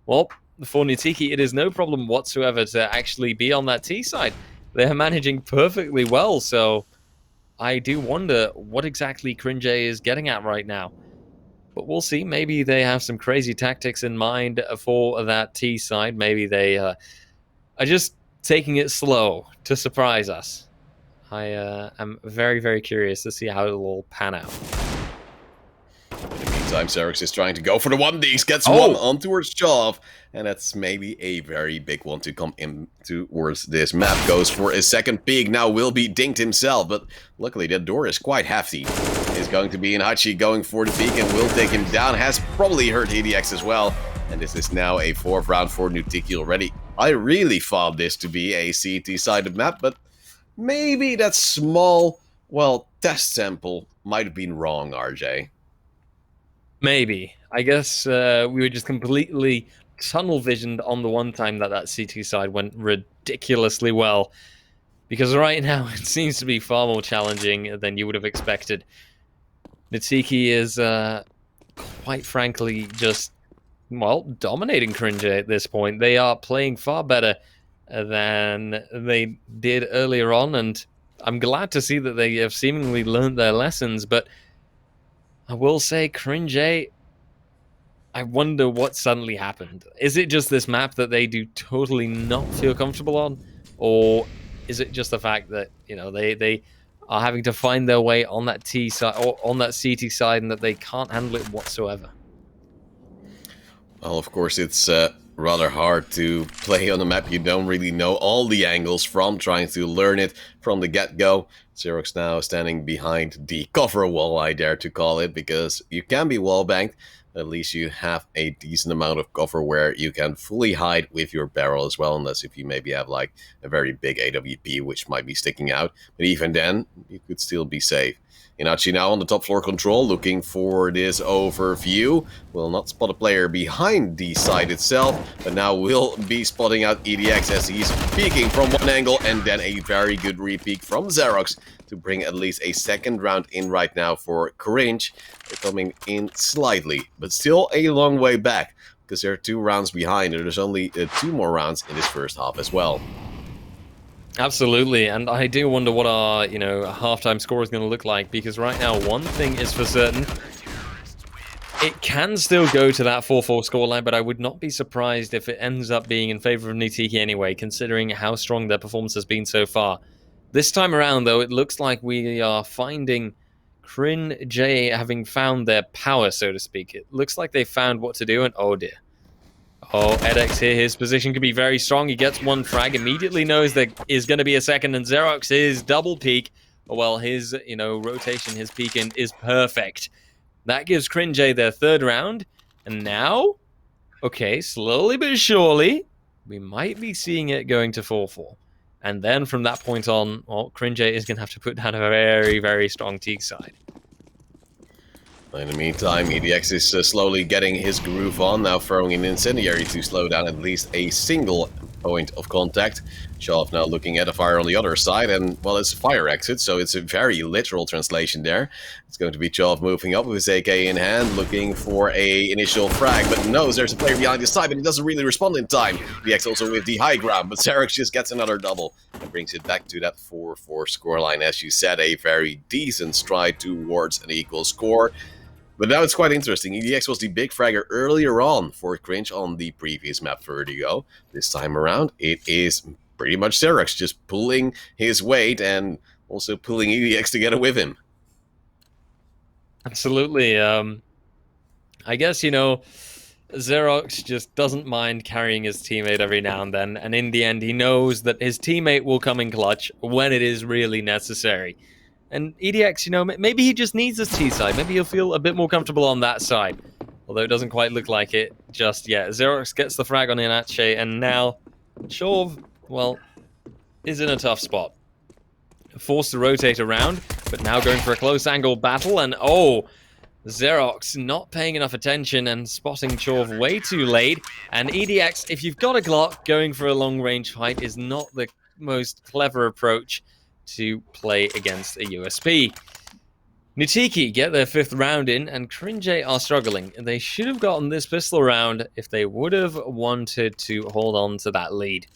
B: well, for Nutiki, it is no problem whatsoever to actually be on that T side. They're managing perfectly well, so I do wonder what exactly Cringe is getting at right now. But we'll see. Maybe they have some crazy tactics in mind for that T side. Maybe they are just taking it slow to surprise us. I am very, very curious to see how it will all pan out.
A: In the meantime, Xerox is trying to go for the 1Ds, gets one on towards Chov, and that's maybe a very big one to come in towards this map. Goes for a second peek, now will be dinked himself, but luckily that door is quite hefty. It's going to be Inhachi going for the peek and will take him down, has probably hurt EDX as well, and this is now a fourth round for Nutiki already. I really thought this to be a CT-sided map, but maybe that small, well, test sample might have been wrong, RJ.
B: Maybe. I guess we were just completely tunnel-visioned on the one time that CT side went ridiculously well. Because right now, it seems to be far more challenging than you would have expected. Nutiki is, quite frankly, just, well, dominating Cringe at this point. They are playing far better than they did earlier on, and I'm glad to see that they have seemingly learned their lessons, but I will say, Cringe, I wonder what suddenly happened. Is it just this map that they do totally not feel comfortable on? Or is it just the fact that, you know, they are having to find their way on that T side or on that CT side and that they can't handle it whatsoever?
A: Well, of course, it's rather hard to play on a map you don't really know all the angles from, trying to learn it from the get-go. Xerox now standing behind the cover wall, I dare to call it, because you can be wall-banked. At least you have a decent amount of cover where you can fully hide with your barrel as well, unless if you maybe have like a very big AWP, which might be sticking out. But even then, you could still be safe. Inhachi now on the top floor control, looking for this overview. Will not spot a player behind the side itself, but now will be spotting out EDX as he's peeking from one angle, and then a very good re-peek from Xerox to bring at least a second round in right now for Cringe. They're coming in slightly, but still a long way back, because they're 2 rounds behind, and there's only 2 more rounds in this first half as well.
B: Absolutely, and I do wonder what our, halftime score is going to look like, because right now, one thing is for certain, it can still go to that 4-4 scoreline, but I would not be surprised if it ends up being in favor of Nutiki anyway, considering how strong their performance has been so far. This time around, though, it looks like we are finding Crin J having found their power, so to speak. It looks like they found what to do, and oh dear. Oh, EdX here, his position could be very strong. He gets one frag, immediately knows there is going to be a second, and Xerox is double peak. Well, his, rotation, his peeking is perfect. That gives Crin J their third round, and now, okay, slowly but surely, we might be seeing it going to 4-4. And then from that point on, well, Crin J is going to have to put down a very, very strong Teague side.
A: In the meantime, EDX is slowly getting his groove on, now throwing an incendiary to slow down at least a single point of contact. Shelf now looking at a fire on the other side, and, well, it's a fire exit, so it's a very literal translation there. It's going to be Chalf moving up with his AK in hand, looking for a initial frag, but knows there's a player behind his side, but he doesn't really respond in time. EDX also with the high ground, but Xerox just gets another double and brings it back to that 4-4 scoreline. As you said, a very decent stride towards an equal score. But now it's quite interesting. EDX was the big fragger earlier on for Cringe on the previous map Vertigo. This time around, it is pretty much Xerox just pulling his weight and also pulling EDX together with him.
B: Absolutely. I guess, Xerox just doesn't mind carrying his teammate every now and then, and in the end, he knows that his teammate will come in clutch when it is really necessary. And EDX, maybe he just needs his T side. Maybe he'll feel a bit more comfortable on that side. Although it doesn't quite look like it just yet. Xerox gets the frag on Inache, and now Chauve, well, is in a tough spot. Forced to rotate around, but now going for a close angle battle, and Xerox not paying enough attention and spotting Chauve way too late. And EDX, if you've got a Glock, going for a long range fight is not the most clever approach to play against a USP. Nutiki get their 5th round in, and Crin J are struggling. They should have gotten this pistol round if they would have wanted to hold on to that lead.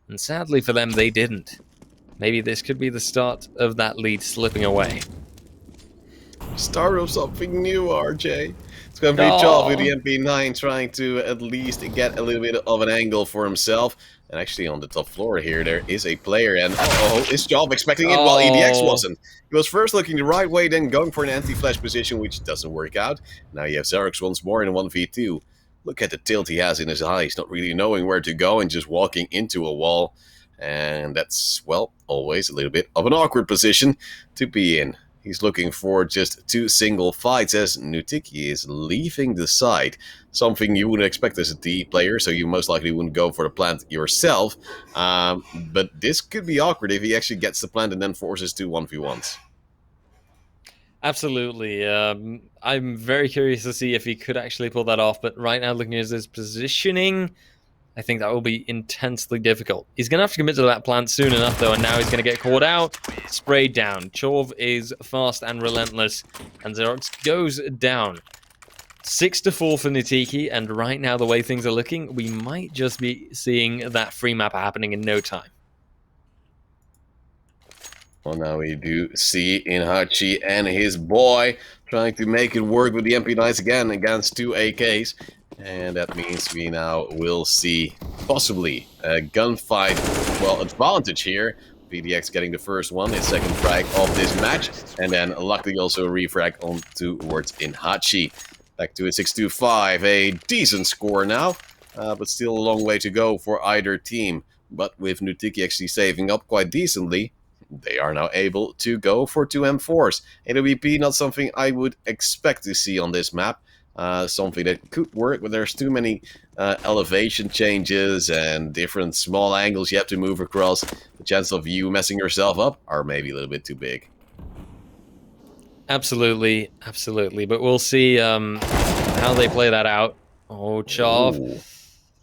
B: And sadly for them, they didn't. Maybe this could be the start of that lead slipping away.
A: Start of something new, RJ. It's going to be Chov with the MP9 trying to at least get a little bit of an angle for himself. And actually on the top floor here, there is a player. And is Chov expecting it? Well, EDX wasn't. He was first looking the right way, then going for an anti-flash position, which doesn't work out. Now you have Xerox once more in 1v2. Look at the tilt he has in his eyes, not really knowing where to go and just walking into a wall. And that's, well, always a little bit of an awkward position to be in. He's looking for just 2 single fights as Nutiki is leaving the side. Something you wouldn't expect as a T player, so you most likely wouldn't go for the plant yourself. But this could be awkward if he actually gets the plant and then forces 2 1v1s.
B: Absolutely. I'm very curious to see if he could actually pull that off, but right now, looking at his positioning, I think that will be intensely difficult. He's going to have to commit to that plant soon enough, though, and now he's going to get caught out, sprayed down. Chauve is fast and relentless, and Xerox goes down. 6-4 for Nutiki, and right now, the way things are looking, we might just be seeing that free map happening in no time.
A: Well, now we do see Inhachi and his boy trying to make it work with the MP9s again against 2 AKs. And that means we now will see possibly a gunfight, well, advantage here. VDX getting the first one, his second frag of this match. And then luckily also a refrag on towards Inhachi. Back to a 6-2-5, a decent score now. But still a long way to go for either team. But with Nutiki actually saving up quite decently, they are now able to go for 2 M4s. AWP, not something I would expect to see on this map. Something that could work, but there's too many elevation changes and different small angles you have to move across. The chance of you messing yourself up are maybe a little bit too big.
B: Absolutely, absolutely. But we'll see how they play that out. Oh, Chauve.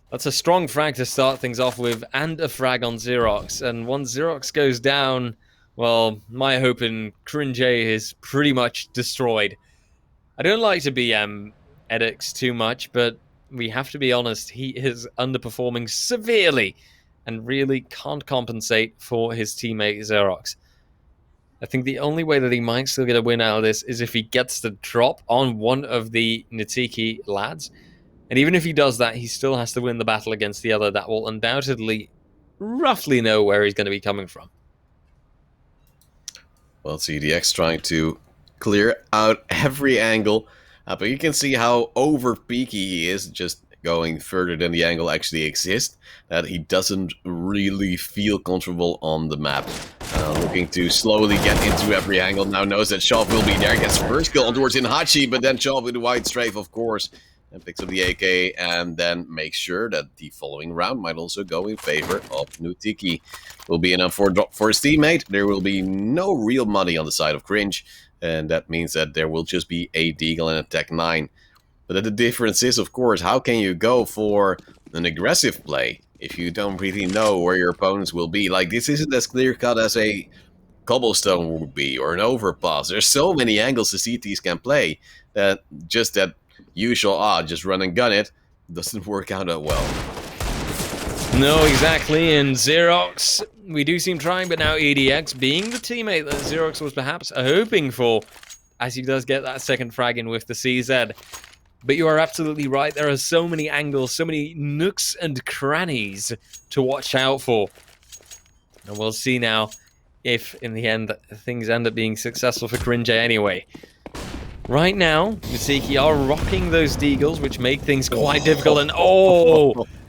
B: That's a strong frag to start things off with, and a frag on Xerox. And once Xerox goes down, well, my hope in Crin J is pretty much destroyed. I don't like to BM Edix too much, but we have to be honest, he is underperforming severely. and really can't compensate for his teammate Xerox. I think the only way that he might still get a win out of this is if he gets the drop on one of the Natiki lads. And even if he does that, he still has to win the battle against the other that will undoubtedly roughly know where he's going to be coming from.
A: Well, CDX trying to clear out every angle, but you can see how over peaky he is, just going further than the angle actually exists, that he doesn't really feel comfortable on the map. Looking to slowly get into every angle, now knows that Shaw will be there, gets first kill on towards Inhachi, but then Shaw with the wide strafe, of course, and picks up the AK, and then makes sure that the following round might also go in favor of Nutiki. Will be enough for a drop for his teammate. There will be no real money on the side of Cringe, and that means that there will just be a Deagle and a Tech 9. But the difference is, of course, how can you go for an aggressive play if you don't really know where your opponents will be? Like, this isn't as clear-cut as a cobblestone would be, or an overpass. There's so many angles the CTs can play that just that usual, just run and gun it, doesn't work out that well.
B: No, exactly, and Xerox, we do see him trying, but now EDX being the teammate that Xerox was perhaps hoping for, as he does get that second frag in with the CZ. But you are absolutely right, there are so many angles, so many nooks and crannies to watch out for. And we'll see now if, in the end, things end up being successful for Cringe anyway. Right now, Natiki are rocking those Deagles, which make things quite difficult. And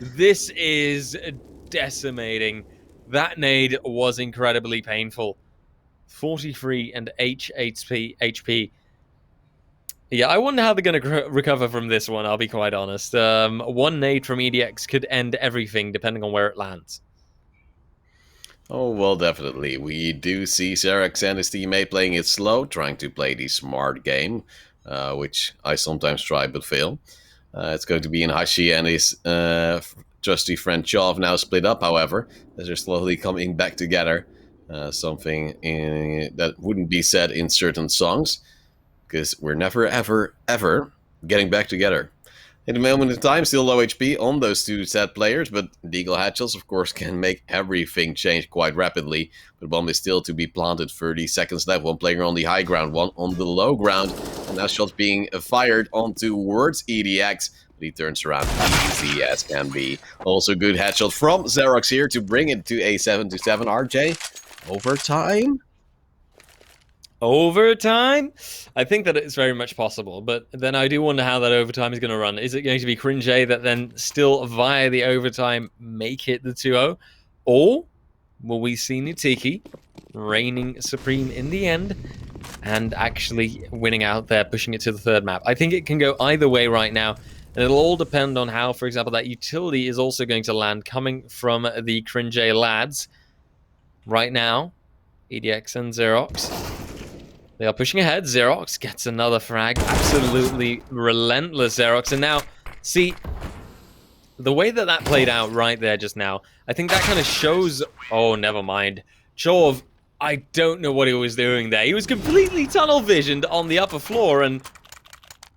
B: this is decimating. That nade was incredibly painful. 43 and HP. Yeah, I wonder how they're going to recover from this one, I'll be quite honest. One nade from EDX could end everything, depending on where it lands.
A: Oh, well, definitely. We do see Xerox and his teammate playing it slow, trying to play the smart game, which I sometimes try but fail. It's going to be Inhashi and his trusty friend Chov now split up, however, as they're slowly coming back together. Something that wouldn't be said in certain songs, because we're never, ever, ever getting back together. In the moment of time, still low HP on those two set players, but Deagle Headshots, of course, can make everything change quite rapidly. But bomb is still to be planted, 30 seconds left. One player on the high ground, one on the low ground. And now shots being fired on towards EDX. But he turns around easy as can be. Also good headshot from Xerox here to bring it to a 7-7 RJ. Overtime?
B: Overtime? I think that it's very much possible, but then I do wonder how that overtime is going to run. Is it going to be Cringe that then still, via the overtime, make it the 2-0? Or will we see Nutiki reigning supreme in the end and actually winning out there, pushing it to the third map? I think it can go either way right now, and it'll all depend on how, for example, that utility is also going to land coming from the Cringe lads. Right now, EDX and Xerox, they are pushing ahead. Xerox gets another frag. Absolutely relentless Xerox. And now, see, the way that that played out right there just now, I think that kind of shows... Oh, never mind. Chov, I don't know what he was doing there. He was completely tunnel visioned on the upper floor, and...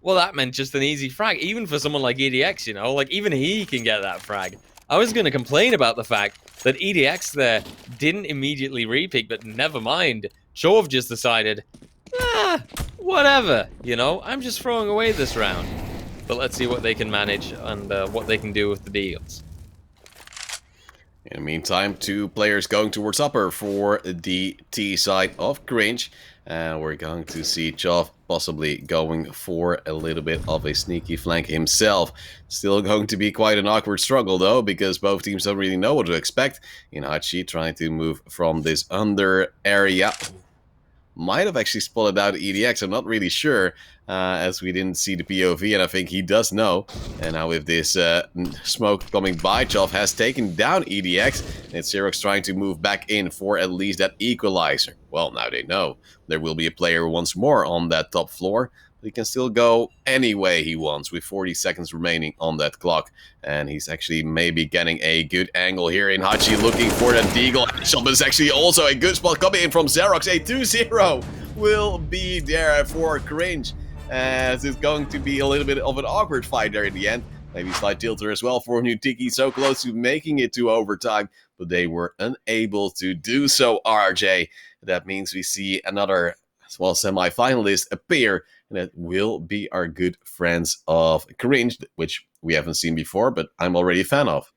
B: well, that meant just an easy frag. Even for someone like EDX, you know? Like, even he can get that frag. I was going to complain about the fact that EDX there didn't immediately repeat, but never mind. Chov just decided... whatever, you know, I'm just throwing away this round. But let's see what they can manage and what they can do with the deals.
A: In the meantime, two players going towards upper for the T side of Cringe. And we're going to see Chov possibly going for a little bit of a sneaky flank himself. Still going to be quite an awkward struggle though, because both teams don't really know what to expect. Inhachi trying to move from this under area. Might have actually spotted out EDX, I'm not really sure, as we didn't see the POV, and I think he does know. And now with this smoke coming by, Chov has taken down EDX, and it's Xerox trying to move back in for at least that equalizer. Well, now they know there will be a player once more on that top floor. He can still go any way he wants with 40 seconds remaining on that clock. And he's actually maybe getting a good angle here. Inhachi looking for that Deagle. Shot is actually also a good spot coming in from Xerox. A 2-0 will be there for Cringe, as it's going to be a little bit of an awkward fight there in the end. Maybe slight tilter as well for New Tiki, so close to making it to overtime, but they were unable to do so, RJ. That means we see another semi-finalist appear, and it will be our good friends of Cringe, which we haven't seen before, but I'm already a fan of.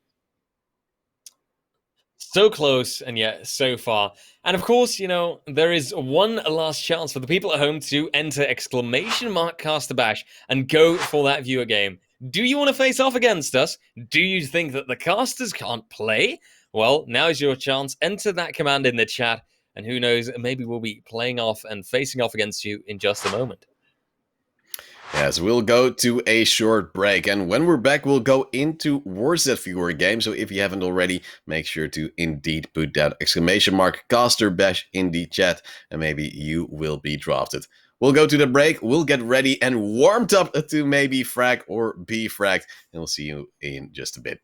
B: So close and yet so far. And of course, there is one last chance for the people at home to enter !Caster Bash and go for that viewer game. Do you want to face off against us? Do you think that the casters can't play? Well, now is your chance. Enter that command in the chat, and who knows, maybe we'll be playing off and facing off against you in just a moment.
A: Yes, we'll go to a short break, and when we're back, we'll go into Warset viewer game. So if you haven't already, make sure to indeed put that !Caster Bash in the chat, and maybe you will be drafted. We'll go to the break, we'll get ready and warmed up to maybe frag or be fragged, and we'll see you in just a bit.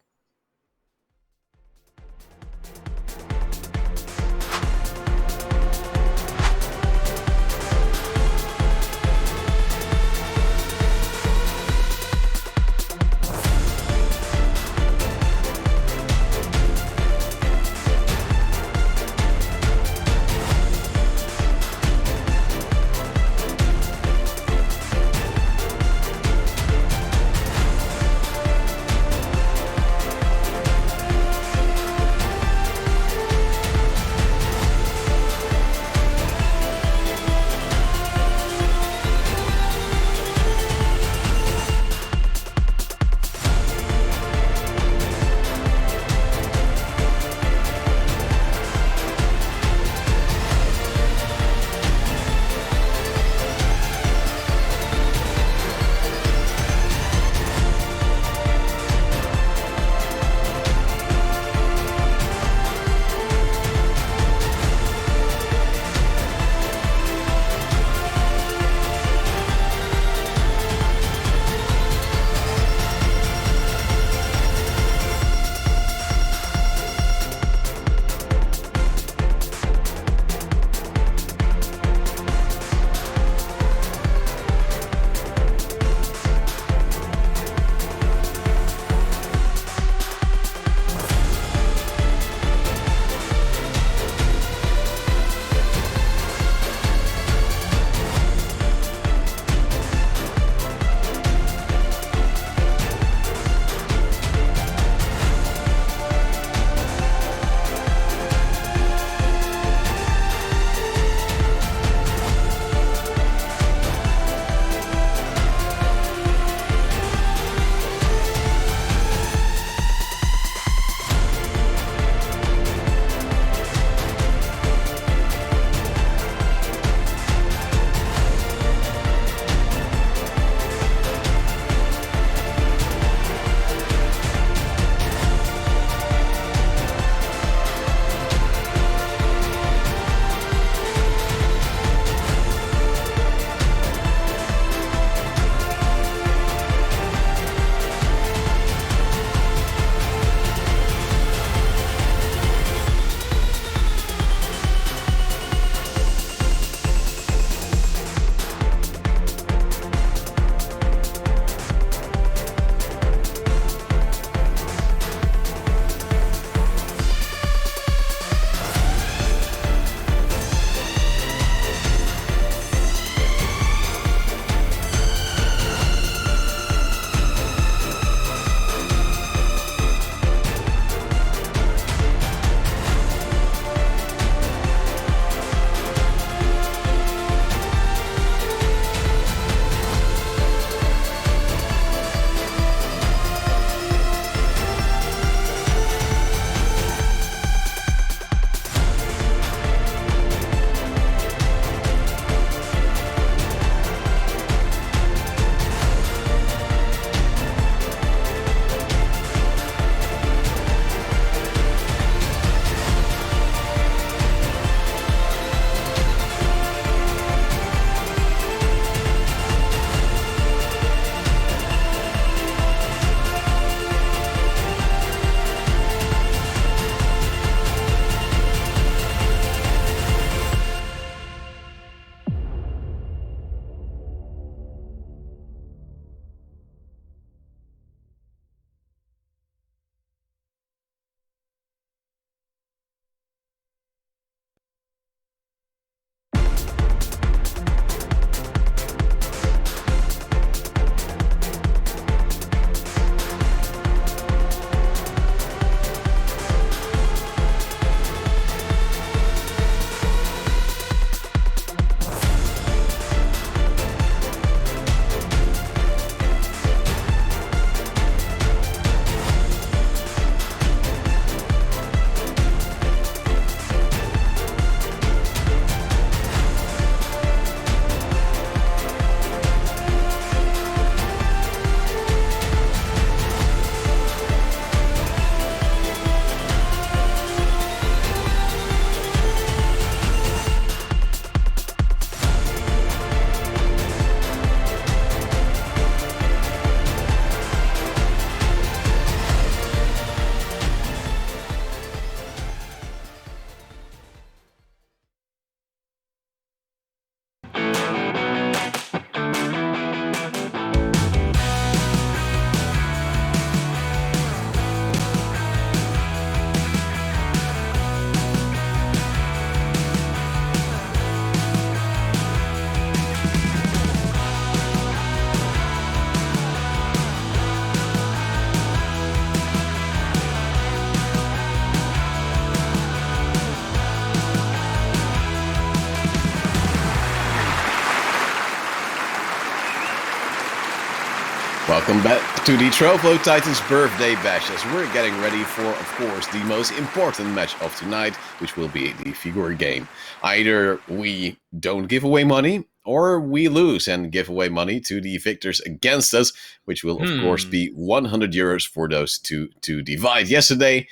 A: Welcome back to the Trovo Titans Birthday Bash, as we're getting ready for, of course, the most important match of tonight, which will be the figure game. Either we don't give away money, or we lose and give away money to the victors against us, which will, of course, be 100 euros for those two to divide. Yesterday,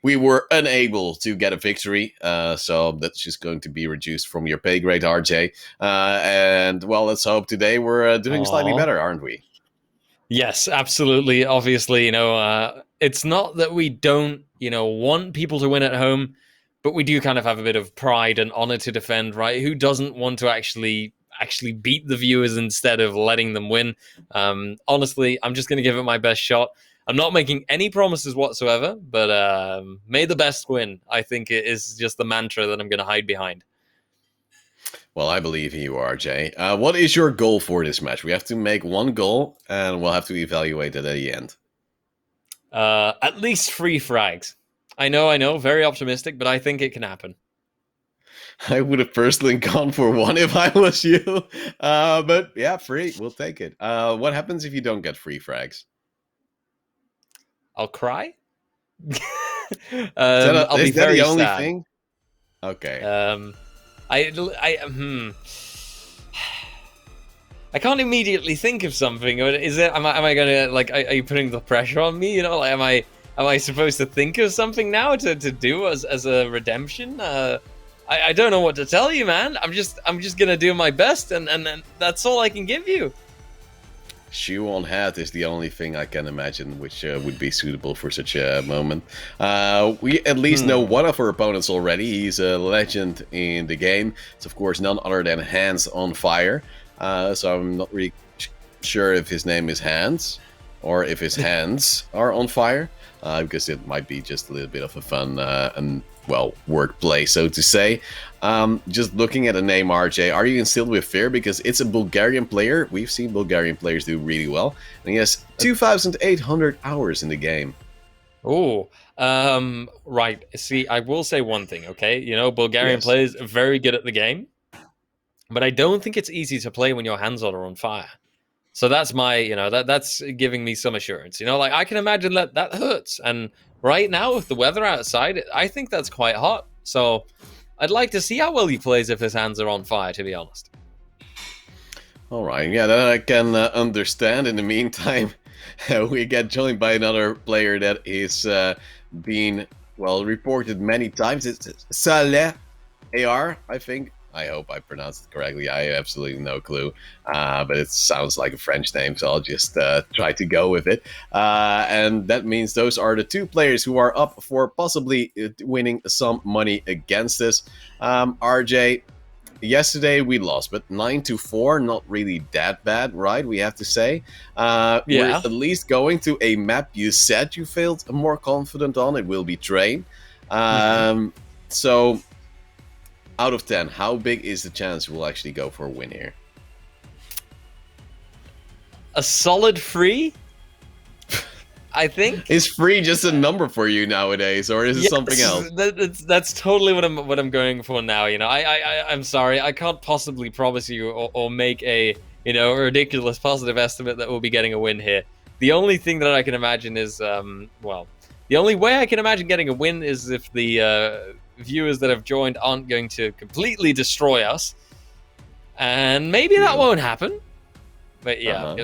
A: we were unable to get a victory, so that's just going to be reduced from your pay grade, RJ. And, well, let's hope today we're doing slightly better, aren't we?
B: Yes, absolutely. Obviously, it's not that we don't, want people to win at home, but we do kind of have a bit of pride and honor to defend, right? Who doesn't want to actually beat the viewers instead of letting them win? Honestly, I'm just going to give it my best shot. I'm not making any promises whatsoever, but may the best win. I think it is just the mantra that I'm going to hide behind.
A: Well, I believe in you, RJ. What is your goal for this match? We have to make one goal, and we'll have to evaluate it at the end.
B: At least 3 frags. I know, very optimistic, but I think it can happen.
A: I would have personally gone for 1 if I was you. But yeah, 3, we'll take it. What happens if you don't get 3 frags?
B: I'll cry.
A: I'll be very the only
B: sad.
A: thing? Okay.
B: I can't immediately think of something. Is it? Am I gonna Are you putting the pressure on me? Am I supposed to think of something now to do as a redemption? I don't know what to tell you, man. I'm just gonna do my best, and that's all I can give you.
A: Shoe on hat is the only thing I can imagine which would be suitable for such a moment. We at least know one of our opponents already. He's a legend in the game. It's of course none other than Hands on Fire. So I'm not really sure if his name is Hands or if his hands are on fire. Because it might be just a little bit of a fun and, well, wordplay, so to say. Just looking at the name RJ, are you instilled with fear? Because it's a Bulgarian player. We've seen Bulgarian players do really well. And he has 2,800 hours in the game.
B: Oh, right. See, I will say one thing, okay? Bulgarian players are very good at the game. But I don't think it's easy to play when your hands are on fire. So that's my, that's giving me some assurance. I can imagine that hurts. And right now, with the weather outside, I think that's quite hot. So I'd like to see how well he plays if his hands are on fire, to be honest.
A: All right, yeah, that I can understand. In the meantime, we get joined by another player that is being, well, reported many times. It's Saleh AR, I think. I hope I pronounced it correctly. I have absolutely no clue. But it sounds like a French name, so I'll just try to go with it. And that means those are the 2 players who are up for possibly winning some money against us. RJ, yesterday we lost, but 9-4, not really that bad, right? We have to say. We're at least going to a map you said you felt more confident on. It will be Train. So, out of 10, how big is the chance we'll actually go for a win here?
B: A solid 3, I think.
A: Is 3 just a number for you nowadays, or is it something else?
B: That's totally what I'm going for now. I'm sorry, I can't possibly promise you or make a a ridiculous positive estimate that we'll be getting a win here. The only thing that I can imagine is the only way I can imagine getting a win is if the viewers that have joined aren't going to completely destroy us, and maybe that won't happen. But yeah,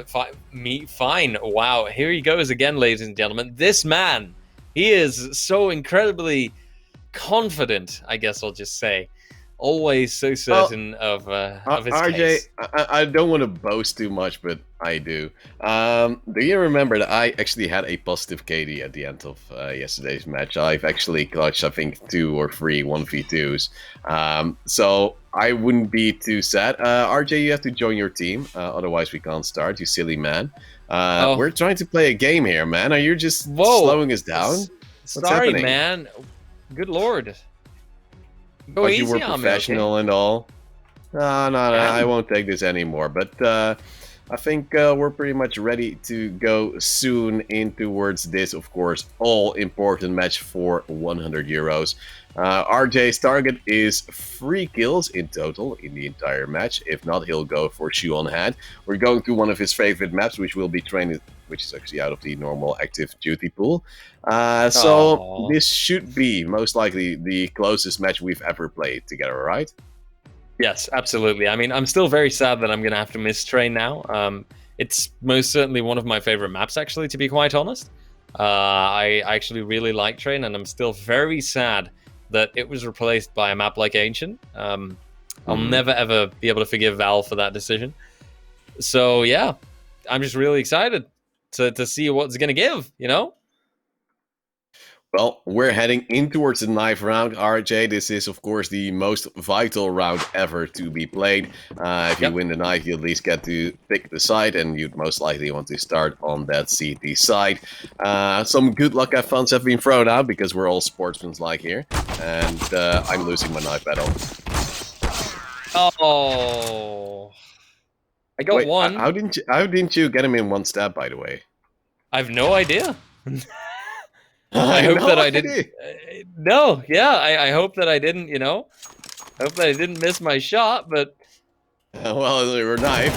B: fine. Wow, here he goes again, ladies and gentlemen. This man, he is so incredibly confident, I guess I'll just say. Always so certain of his
A: RJ,
B: case.
A: I don't want to boast too much, but I do. Do you remember that I actually had a positive KD at the end of yesterday's match? I've actually clutched, I think, 2 or 3 1v2s. So I wouldn't be too sad. RJ, you have to join your team. Otherwise, we can't start, you silly man. We're trying to play a game here, man. Are you just slowing us down?
B: Sorry, happening? Man. Good lord. Go
A: easy, you were professional and all. No, I won't take this anymore. But I think we're pretty much ready to go soon in towards this, of course, all-important match for 100 euros. RJ's target is 3 kills in total in the entire match. If not, he'll go for Shoe on Hand. We're going to one of his favorite maps, which will be trained which is actually out of the normal active duty pool. So
B: Aw.
A: this should be most likely the closest match we've ever played together, right?
B: Yes, absolutely. I mean, I'm still very sad that I'm going to have to miss train now. It's most certainly one of my favorite maps, actually, to be quite honest. I actually really like train, and I'm still very sad that it was replaced by a map like Ancient. I'll never, ever be able to forgive Valve for that decision. So, yeah, I'm just really excited to see what it's going to give, you know?
A: Well, we're heading in towards the knife round, RJ. This is, of course, the most vital round ever to be played. If you win the knife, you at least get to pick the side, and you'd most likely want to start on that CT side. Some good luck and funds have been thrown out because we're all sportsmen-like here, and I'm losing my knife battle.
B: Oh, I got
A: Wait,
B: one.
A: How didn't you get him in one stab, by the way?
B: I have no idea.
A: I
B: hope
A: no
B: that I
A: idea.
B: didn't. No, yeah, I hope that I didn't. You know, I hope that I didn't miss my shot. But
A: well, your knife.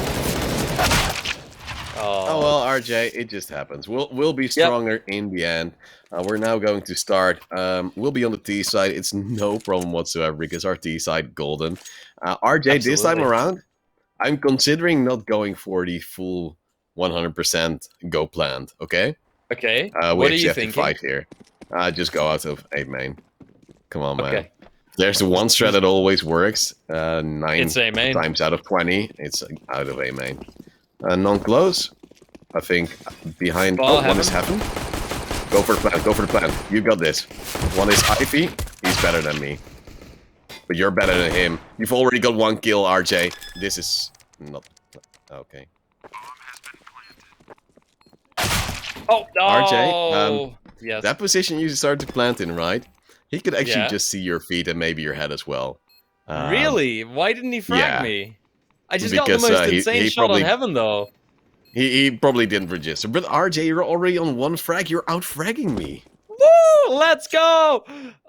B: oh
A: Well, RJ, it just happens. We'll be stronger in the end. We're now going to start. We'll be on the T side. It's no problem whatsoever because our T side golden. RJ, this time around, I'm considering not going for the full 100% go planned. Okay.
B: Okay.
A: We
B: What are
A: actually
B: you
A: have
B: thinking?
A: to fight here. Just go out of A main. Come on, man.
B: Okay.
A: There's the one strat that always works. 9
B: It's A main.
A: times out of 20, it's out of A main. Non-close. I think behind.
B: Ball
A: one is heaven. Go for the plan. Go for the plan. You got this. One is Ivy. He's better than me. But you're better than him. You've already got 1 kill, RJ. This is not okay.
B: Oh no!
A: RJ,
B: yes.
A: That position you started to plant in, right? He could actually just see your feet and maybe your head as well.
B: Really? Why didn't he frag me? I just got the
A: Because,
B: most insane shot on heaven, though.
A: He probably didn't register. But RJ, you're already on 1 frag. You're out fragging me.
B: Woo! Let's go!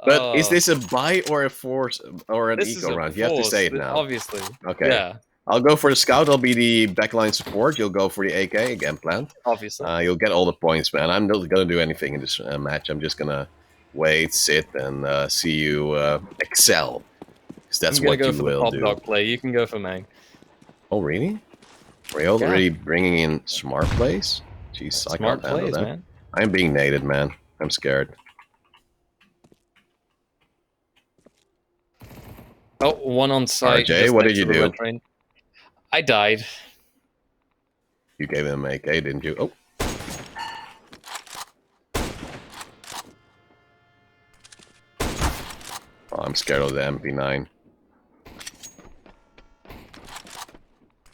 A: But is this a buy or a force or an eco round? You have to say it now.
B: Obviously.
A: Okay.
B: Yeah.
A: I'll go for the scout. I'll be the backline support. You'll go for the AK again, planned.
B: Obviously.
A: You'll get all the points, man. I'm not gonna do anything in this match. I'm just gonna wait, sit, and see you excel. Because that's what you will do.
B: I'm gonna go for the pop dog play. You can go for Mang.
A: Oh, really? Are you already bringing in smart plays? Jeez, I can't handle that. Man. I'm being naded, man. I'm scared.
B: Oh, one on site.
A: RJ, what did you do?
B: I died.
A: You gave him an AK, didn't you? Oh. Oh, I'm scared of the MP9.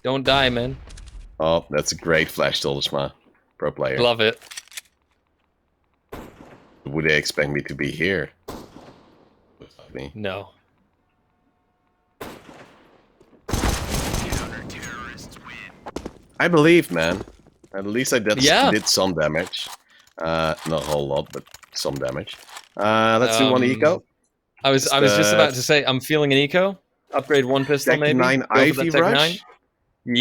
B: Don't die, man.
A: Oh, that's a great flash, Toldesma. Pro player.
B: Love it.
A: Would they expect me to be here?
B: No.
A: I believe, man. At least I did some damage. Not a whole lot, but some damage. Let's do 1 eco.
B: I was just about to say, I'm feeling an eco. Upgrade 1 pistol, maybe.
A: 9 Ivy rush?
B: 9.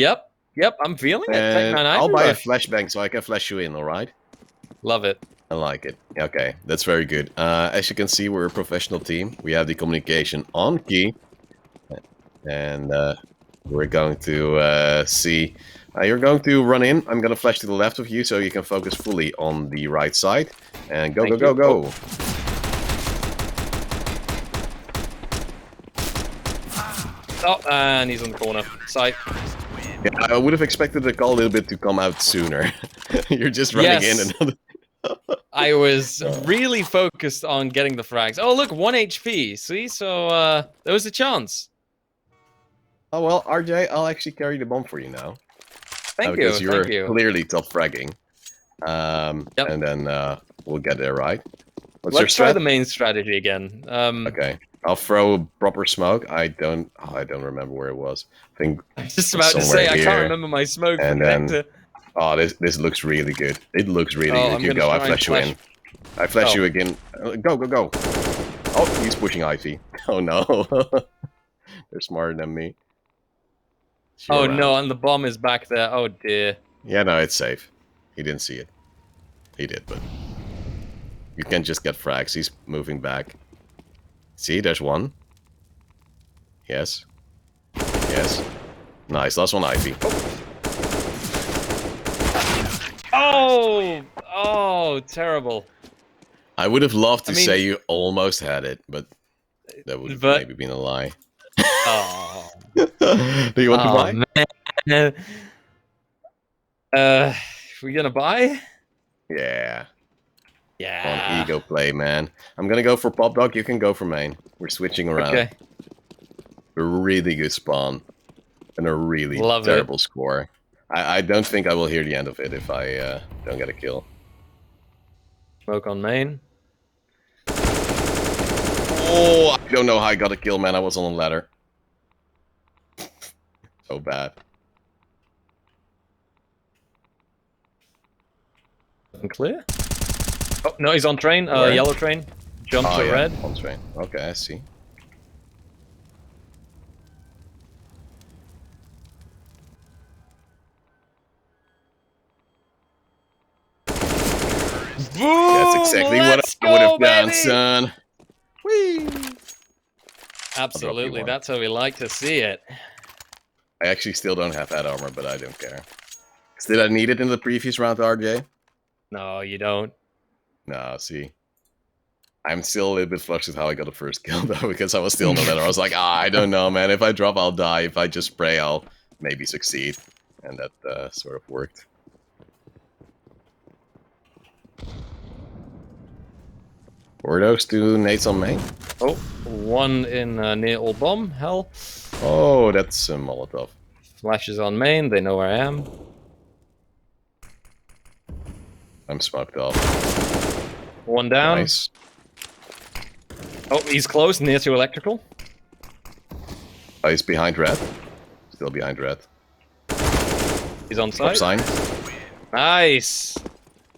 B: Yep, I'm feeling it.
A: And
B: Tech 9
A: I'll
B: Ivy
A: buy
B: rush.
A: a flashbang so I can flash you in, alright?
B: Love it.
A: I like it. Okay, that's very good. As you can see, we're a professional team. We have the communication on key. And we're going to see... you're going to run in. I'm going to flash to the left of you so you can focus fully on the right side. And go, go.
B: Oh, and he's on the corner. Sight.
A: Yeah, I would have expected the call a little bit to come out sooner. You're just running in and...
B: I was really focused on getting the frags. Oh, look, 1 HP. See? So, there was a chance.
A: Oh, well, RJ, I'll actually carry the bomb for you now.
B: Thank
A: because
B: you.
A: you're clearly top fragging. And then we'll get there, right?
B: Let's try the main strategy again.
A: Okay. I'll throw a proper smoke. I don't remember where it was. I think
B: I was just about to say, I can't remember my smoke.
A: And then... Oh, this looks really good. It looks really good. You go, I flash you in. I flash you again. Go. Oh, he's pushing Ivy. Oh, no. They're smarter than me.
B: No, and the bomb is back there. Oh, dear.
A: Yeah, no, it's safe. He didn't see it. He did, but you can just get frags. He's moving back. See, there's one. Yes. Yes. Nice. Last one, Ivy.
B: Oh! Oh, terrible.
A: I would have loved to say you almost had it, but that would have maybe been a lie.
B: Oh.
A: Do you want to buy?
B: Man. We gonna buy?
A: Yeah.
B: Yeah.
A: On ego play, man. I'm gonna go for Pop Dog. You can go for main. We're switching around.
B: Okay.
A: A really good spawn. And a really
B: Love
A: terrible score. I don't think I will hear the end of it if I don't get a kill.
B: Smoke on main.
A: Oh, I don't know how I got a kill, man. I was on a ladder. So bad.
B: Clear? Oh, no, he's on train. Yellow train. Jump to red.
A: On train. Okay, I see.
B: Boom!
A: That's exactly what I would have done, son. Whee!
B: Absolutely, that's how we like to see it.
A: I actually still don't have that armor, but I don't care. Did I need it in the previous round, RJ?
B: No, you don't.
A: No, see. I'm still a little bit flushed with how I got the first kill, though, because I was still in the ladder. I was like, I don't know, man. If I drop, I'll die. If I just spray, I'll maybe succeed. And that sort of worked. Were those two nades on main?
B: Oh, one in near old bomb. Hell.
A: Oh, that's a Molotov.
B: Flashes on main. They know where I am.
A: I'm smoked off.
B: One down.
A: Nice.
B: Oh, he's close, near to electrical.
A: Oh, he's behind red. Still behind red.
B: He's on
A: Top
B: site.
A: sign.
B: Nice.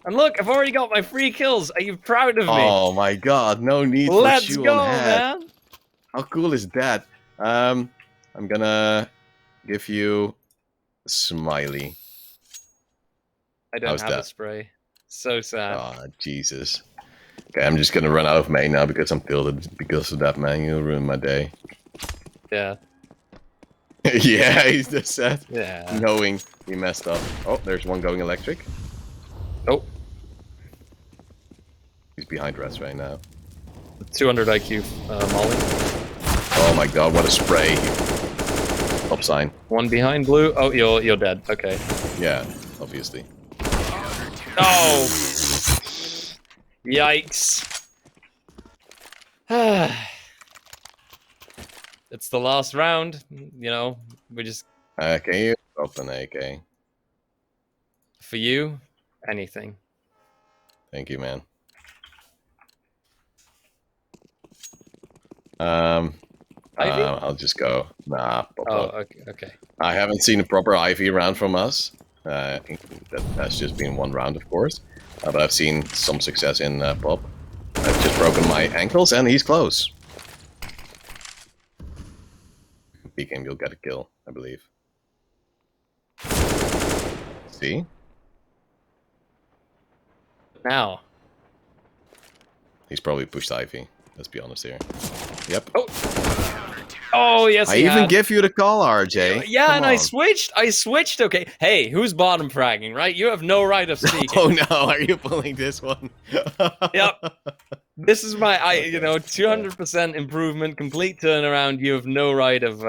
B: And look, I've already got my 3 kills. Are you proud of me?
A: Oh my god, no need
B: Let's
A: for shoe
B: go,
A: on head.
B: man.
A: How cool is that? I'm gonna give you a smiley.
B: I don't
A: How's
B: have
A: that?
B: a spray. So sad.
A: Oh, Jesus. Okay, I'm just gonna run out of main now because I'm tilted because of that, man. You ruined my day.
B: Yeah.
A: Yeah, he's just sad.
B: Yeah.
A: Knowing he messed up. Oh, there's one going electric.
B: Oh.
A: He's behind rest right now.
B: 200 IQ Molly.
A: Oh my god, what a spray. Top sign.
B: One behind blue. Oh, you're dead. Okay.
A: Yeah, obviously.
B: Oh. Yikes. It's the last round. You know, we just...
A: Can you drop an AK?
B: For you, anything.
A: Thank you, man. I'll just go. Nah, pop up.
B: Okay.
A: I haven't seen a proper Ivy round from us. That's just been one round, of course. But I've seen some success in pop. I've just broken my ankles, and he's close. Peek him, you'll get a kill, I believe. See?
B: Now.
A: He's probably pushed Ivy. Let's be honest here. Yep.
B: Oh, yes,
A: I even give you the call, RJ.
B: Yeah,
A: Come
B: and
A: on.
B: I switched, okay. Hey, who's bottom fragging, right? You have no right of speaking.
A: Oh no, are you pulling this one?
B: Yep. This is my, 200% improvement, complete turnaround. You have no right of,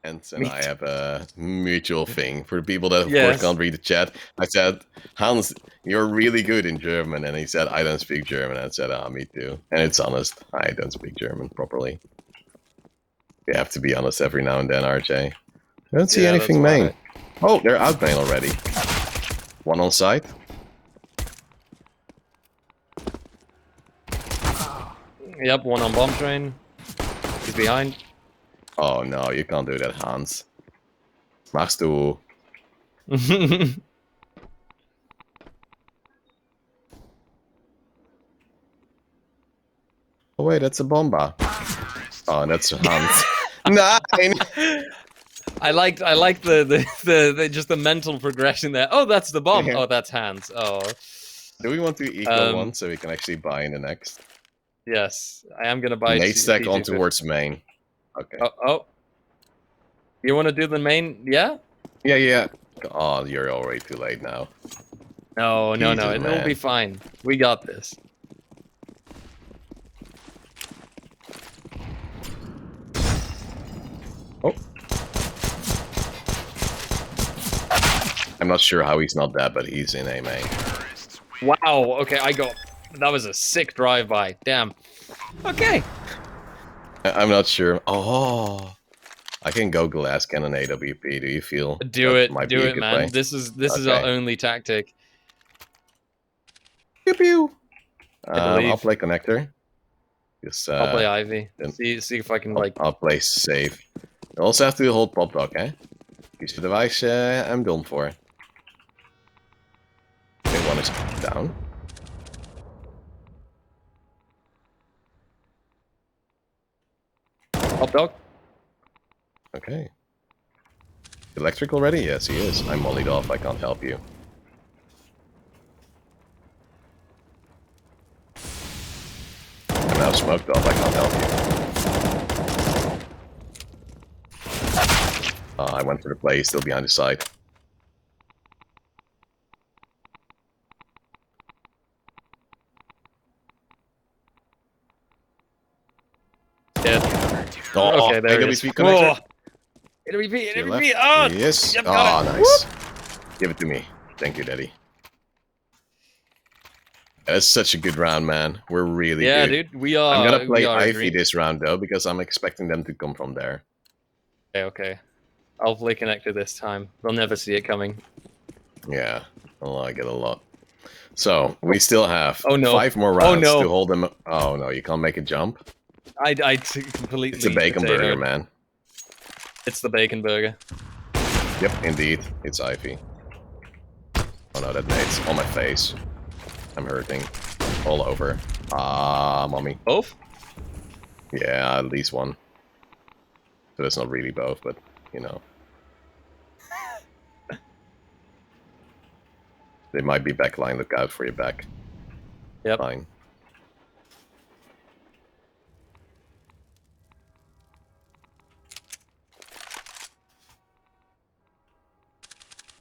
A: And I have a mutual thing. For the people that, of course, can't read the chat, I said, Hans, you're really good in German. And he said, I don't speak German. And I said, me too. And it's honest. I don't speak German properly. You have to be honest every now and then, RJ. I don't see anything main. Oh, they're out main already. One on site.
B: Yep, one on bomb train. He's behind.
A: Oh no, you can't do that, Hans. Machst du? Oh wait, that's a bomba. Oh, that's Hans. Nine!
B: I liked the just the mental progression there. Oh, that's the bomb. Oh, that's Hans. Oh.
A: Do we want to equal one so we can actually buy in the next?
B: Yes, I am gonna buy.
A: Nate stack on
B: T250.
A: towards main. Okay.
B: Oh. You want to do the main? Yeah.
A: Yeah. Oh, you're already too late now.
B: No.
A: Jesus,
B: It'll be
A: man.
B: fine. We got this.
A: Oh. I'm not sure how he's not dead, but he's in A main.
B: Wow. Okay, that was a sick drive-by. Damn. Okay.
A: I'm not sure. Oh. I can go glass cannon AWP. Do you feel?
B: Do it,
A: might be a good
B: man.
A: play?
B: This is our only tactic.
A: Pew pew.
B: I believe.
A: I'll play connector. Just,
B: I'll play Ivy. See if I can like.
A: I'll play safe. You also have to hold pop dog, eh? Use the device. I'm done for. Okay, one is down.
B: Pop dog.
A: Okay. Electric already? Yes, he is. I'm mollied off. I can't help you. I'm now smoked off. I can't help you. I went for the play. He's still behind the side.
B: Dead.
A: Oh,
B: Okay, there it is.
A: AWP connector.
B: AWP. Oh,
A: yes.
B: Yep,
A: Ah,
B: got it.
A: nice. Give it to me. Thank you, Daddy. That's such a good round, man. We're really
B: Yeah,
A: good.
B: dude. We are.
A: I'm gonna play Ivy
B: agreeing.
A: this round though, because I'm expecting them to come from there.
B: Okay. I'll play connector this time. They'll never see it coming.
A: Yeah, I like it a lot. So we still have 5 more
B: Oh,
A: rounds
B: no.
A: to hold them. Oh no, you can't make a jump.
B: I completely.
A: It's a bacon burger,
B: potatoed.
A: man.
B: It's the bacon burger.
A: Yep, indeed, it's Ivy. Oh no, that nade's on my face. I'm hurting all over. Ah, mommy.
B: Both?
A: Yeah, at least one. So it's not really both, but you know. They might be backline. Look out for your back.
B: Yep.
A: Fine.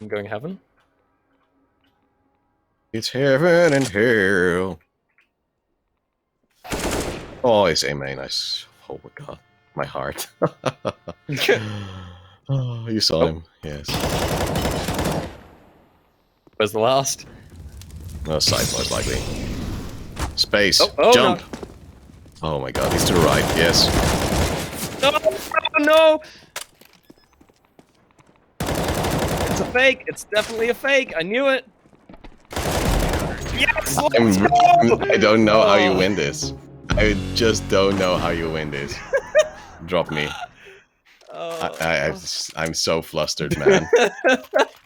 B: I'm going heaven.
A: It's heaven and hell. Oh, it's A main. Oh my god. My heart. Oh, you saw him. Yes.
B: Where's the last?
A: No, side most likely. Space.
B: Oh,
A: Jump.
B: no.
A: Oh my god, he's to the right. Yes.
B: No! It's a fake. It's definitely a fake. I knew it. Yes! Let's go!
A: I don't know how you win this. I just don't know how you win this. Drop me. I'm so flustered, man.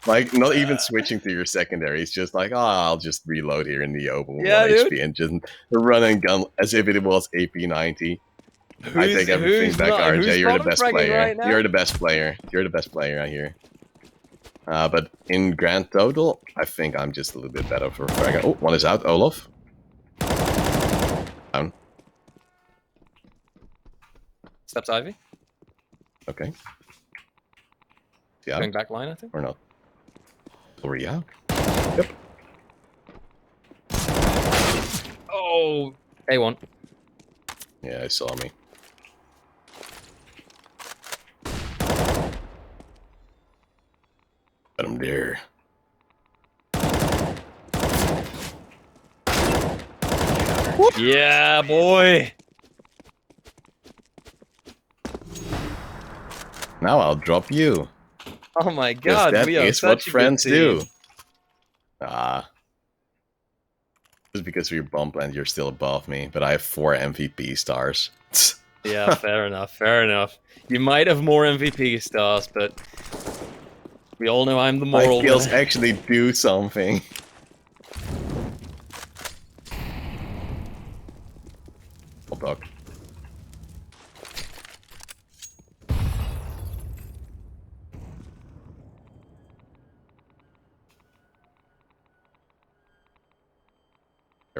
A: Like, not even switching to your secondary. It's just like, oh, I'll just reload here in the open with 1 HP and just run and gun as if it was AP90. I take everything back, RJ. You're the best player.
B: Right now?
A: You're the best player. You're the best player out here. But in grand total, I think I'm just a little bit better for fragging. Oh, one is out. Olaf. Down.
B: Steps Ivy.
A: Okay. Yeah.
B: Going back line, I think.
A: Or not? Already out? Yep.
B: Oh, A1.
A: Yeah, he saw me. Got him there.
B: Yeah, boy.
A: Now I'll drop you.
B: Oh my god,
A: that
B: we are
A: is what
B: such a
A: friends
B: good team.
A: do. Just because we're bump and you're still above me, but I have 4 MVP stars.
B: Yeah, fair enough, fair enough. You might have more MVP stars, but we all know I'm the moral
A: My kills
B: winner.
A: actually do something. Hot dog.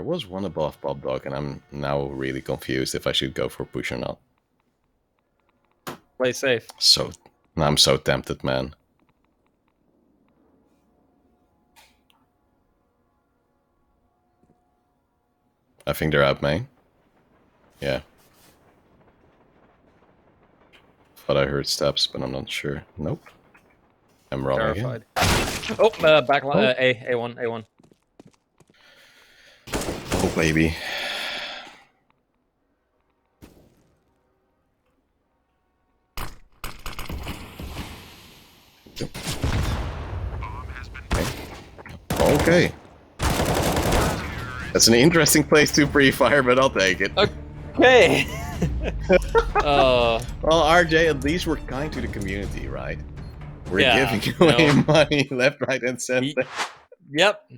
A: was one above Pop Dog, and I'm now really confused if I should go for push or not.
B: Play safe.
A: I'm so tempted, man. I think they're out, main. Yeah. Thought I heard steps, but I'm not sure. Nope. I'm wrong
B: Terrified.
A: again.
B: Oh, backline. A1.
A: Oh, baby. Okay. That's an interesting place to pre-fire, but I'll take it.
B: Okay.
A: Well, RJ, at least we're kind to the community, right? We're giving away money left, right, and center.
B: Yep.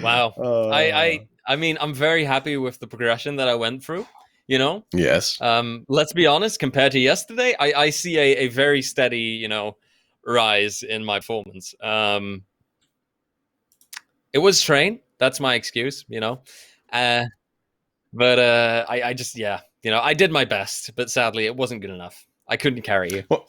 B: Wow. I mean, I'm very happy with the progression that I went through. You know.
A: Yes.
B: Let's be honest. Compared to yesterday, I see a very steady, rise in my performance. It was train. That's my excuse. But I just I did my best, but sadly it wasn't good enough. I couldn't carry you.
A: Well,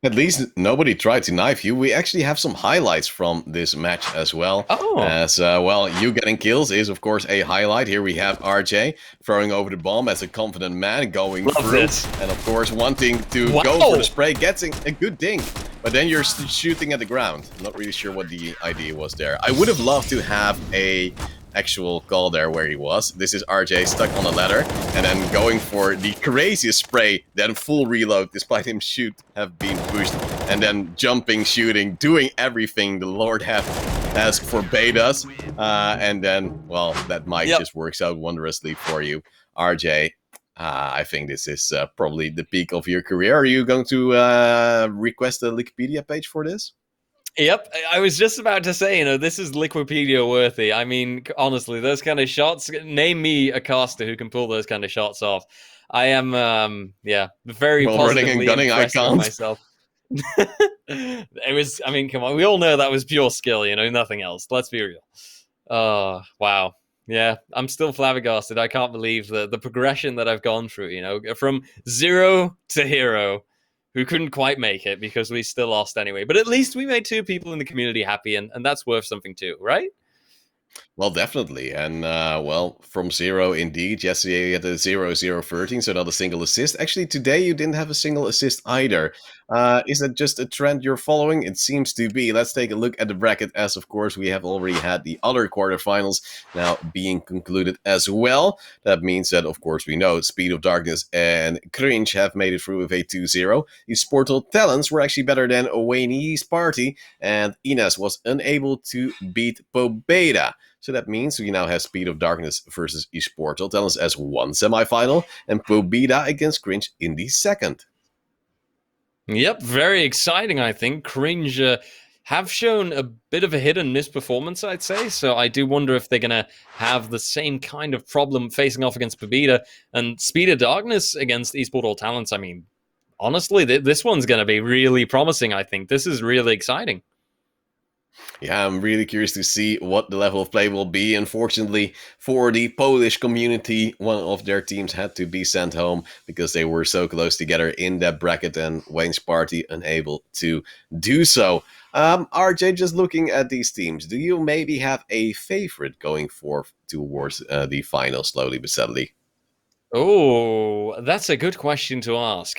A: at least nobody tried to knife you. We actually have some highlights from this match as well.
B: Oh.
A: As well, you getting kills is of course a highlight. Here we have RJ throwing over the bomb as a confident man going through.
B: This.
A: And of course wanting to go for the spray, getting a good ding. But then you're shooting at the ground. I'm not really sure what the idea was there. I would have loved to have a actual call there where he was. This is RJ stuck on a ladder and then going for the craziest spray, then full reload despite him have been pushed, and then jumping, shooting, doing everything the Lord has forbade us. And then, well, that mic just works out wondrously for you. RJ, I think this is probably the peak of your career. Are you going to request a Wikipedia page for this?
B: Yep, I was just about to say, this is Wikipedia worthy. I mean, honestly, those kind of shots, name me a caster who can pull those kind of shots off. I am, very positively impressed with myself. It was, I mean, come on, we all know that was pure skill, nothing else. Let's be real. Oh, wow. Yeah, I'm still flabbergasted. I can't believe the progression that I've gone through, from 0 to hero. Who couldn't quite make it because we still lost anyway. But at least we made 2 people in the community happy, and that's worth something too, right?
A: Well, definitely. And, well, from 0 indeed. Yesterday you had a 0-0-13, so not a single assist. Actually, today you didn't have a single assist either. Is that just a trend you're following? It seems to be. Let's take a look at the bracket, as of course we have already had the other quarterfinals now being concluded as well. That means that, of course, we know Speed of Darkness and Cringe have made it through with a 2-0. These Portal Talents were actually better than Wayne's Party, and Ines was unable to beat Pobeda. So that means we now have Speed of Darkness versus Portal Talents as one semifinal, and Pobeda against Cringe in the second.
B: Yep, very exciting, I think. Cringe have shown a bit of a hit and miss performance, I'd say. So I do wonder if they're going to have the same kind of problem facing off against Pobeda. And Speed of Darkness against Portal Talents, I mean, honestly, this one's going to be really promising, I think. This is really exciting.
A: Yeah, I'm really curious to see what the level of play will be. Unfortunately, for the Polish community, one of their teams had to be sent home because they were so close together in that bracket, and Wayne's Party unable to do so. RJ, just looking at these teams, do you maybe have a favorite going forth towards the final slowly but steadily?
B: Oh, that's a good question to ask.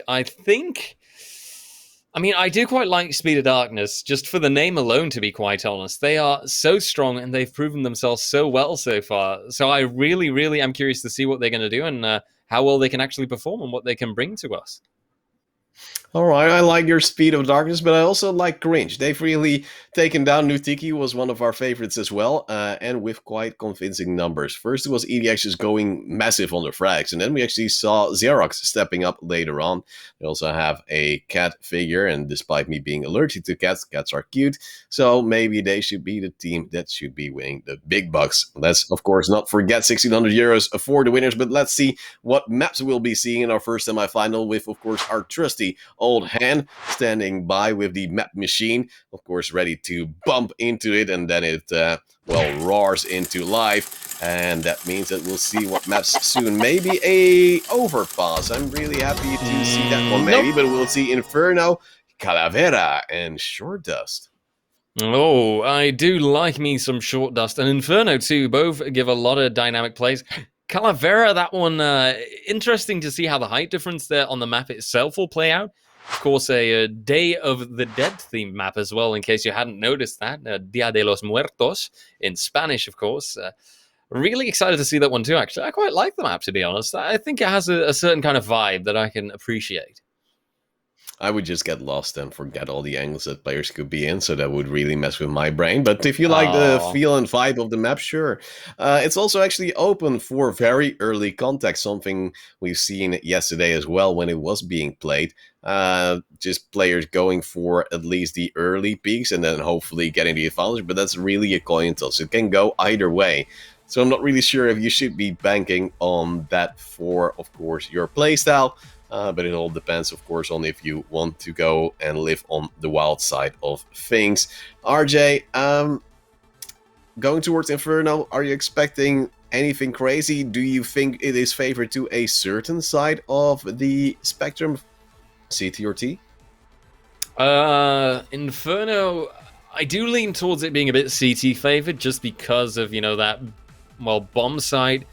B: I mean, I do quite like Speed of Darkness, just for the name alone, to be quite honest. They are so strong, and they've proven themselves so well so far. So I really, really am curious to see what they're going to do and how well they can actually perform and what they can bring to us.
A: All right, I like your Speed of Darkness, but I also like Cringe. They've really taken down Nutiki, was one of our favorites as well, and with quite convincing numbers. First, it was EDX just going massive on the frags, and then we actually saw Xerox stepping up later on. They also have a cat figure, and despite me being allergic to cats, cats are cute, so maybe they should be the team that should be winning the big bucks. Let's, of course, not forget 1,600 euros for the winners, but let's see what maps we'll be seeing in our first semifinal with, of course, our trusty trusty old hand standing by with the map machine, of course, ready to bump into it, and then it, well, roars into life. And that means that we'll see what maps soon. Maybe a overpass. I'm really happy to see that one, maybe,
B: Nope.
A: but we'll see Inferno, Calavera, and Short Dust.
B: Oh, I do like me some Short Dust and Inferno too. Both give a lot of dynamic plays. Calavera, that one, interesting to see how the height difference there on the map itself will play out. Of course, a Day of the Dead themed map as well, in case you hadn't noticed that. Dia de los Muertos in Spanish, of course. Really excited to see that one too, actually. I quite like the map, to be honest. I think it has a certain kind of vibe that I can appreciate.
A: I would just get lost and forget all the angles that players could be in, so that would really mess with my brain. But if you like the
B: Oh,
A: feel and vibe of the map, sure. It's also actually open for very early contact, something we've seen yesterday as well when it was being played. Just players going for at least the early peaks and then hopefully getting the advantage, but that's really a coin toss. It can go either way. So I'm not really sure if you should be banking on that for, of course, your playstyle. But it all depends, of course, on if you want to go and live on the wild side of things. RJ, going towards Inferno, are you expecting anything crazy? Do you think it is favored to a certain side of the spectrum, CT or T?
B: Inferno, I do lean towards it being a bit CT favored just because of, that, well, bomb side.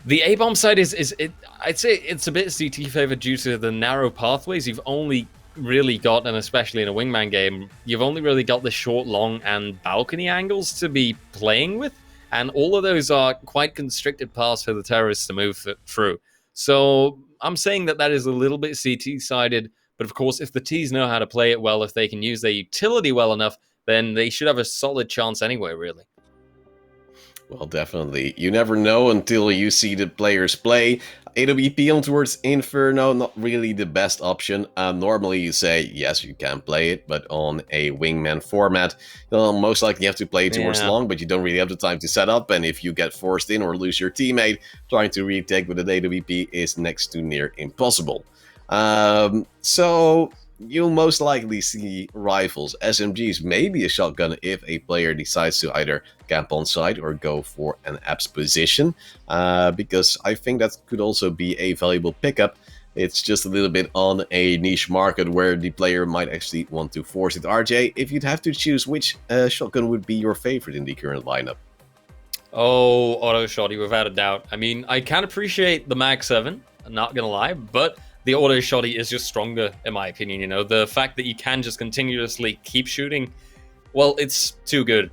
B: The A-bomb side I'd say it's a bit CT favored due to the narrow pathways. You've only really got, and especially in a Wingman game, you've only really got the short, long, and balcony angles to be playing with. And all of those are quite constricted paths for the terrorists to move through. So I'm saying that is a little bit CT-sided. But of course, if the Ts know how to play it well, if they can use their utility well enough, then they should have a solid chance anyway, really.
A: Well, definitely. You never know until you see the players play. AWP on towards Inferno, not really the best option. Normally you say, yes, you can play it, but on a Wingman format, you'll most likely have to play towards long, but you don't really have the time to set up, and if you get forced in or lose your teammate, trying to retake with an AWP is next to near impossible. So you'll most likely see rifles, SMGs, maybe a shotgun if a player decides to either camp on site or go for an apps position, because I think that could also be a valuable pickup. It's just a little bit on a niche market where the player might actually want to force it. RJ, if you'd have to choose, which shotgun would be your favorite in the current lineup?
B: Oh, auto shotty, without a doubt. I mean, I can appreciate the Mag 7, I'm not gonna lie, but the auto shotty is just stronger, in my opinion. The fact that you can just continuously keep shooting, well, it's too good.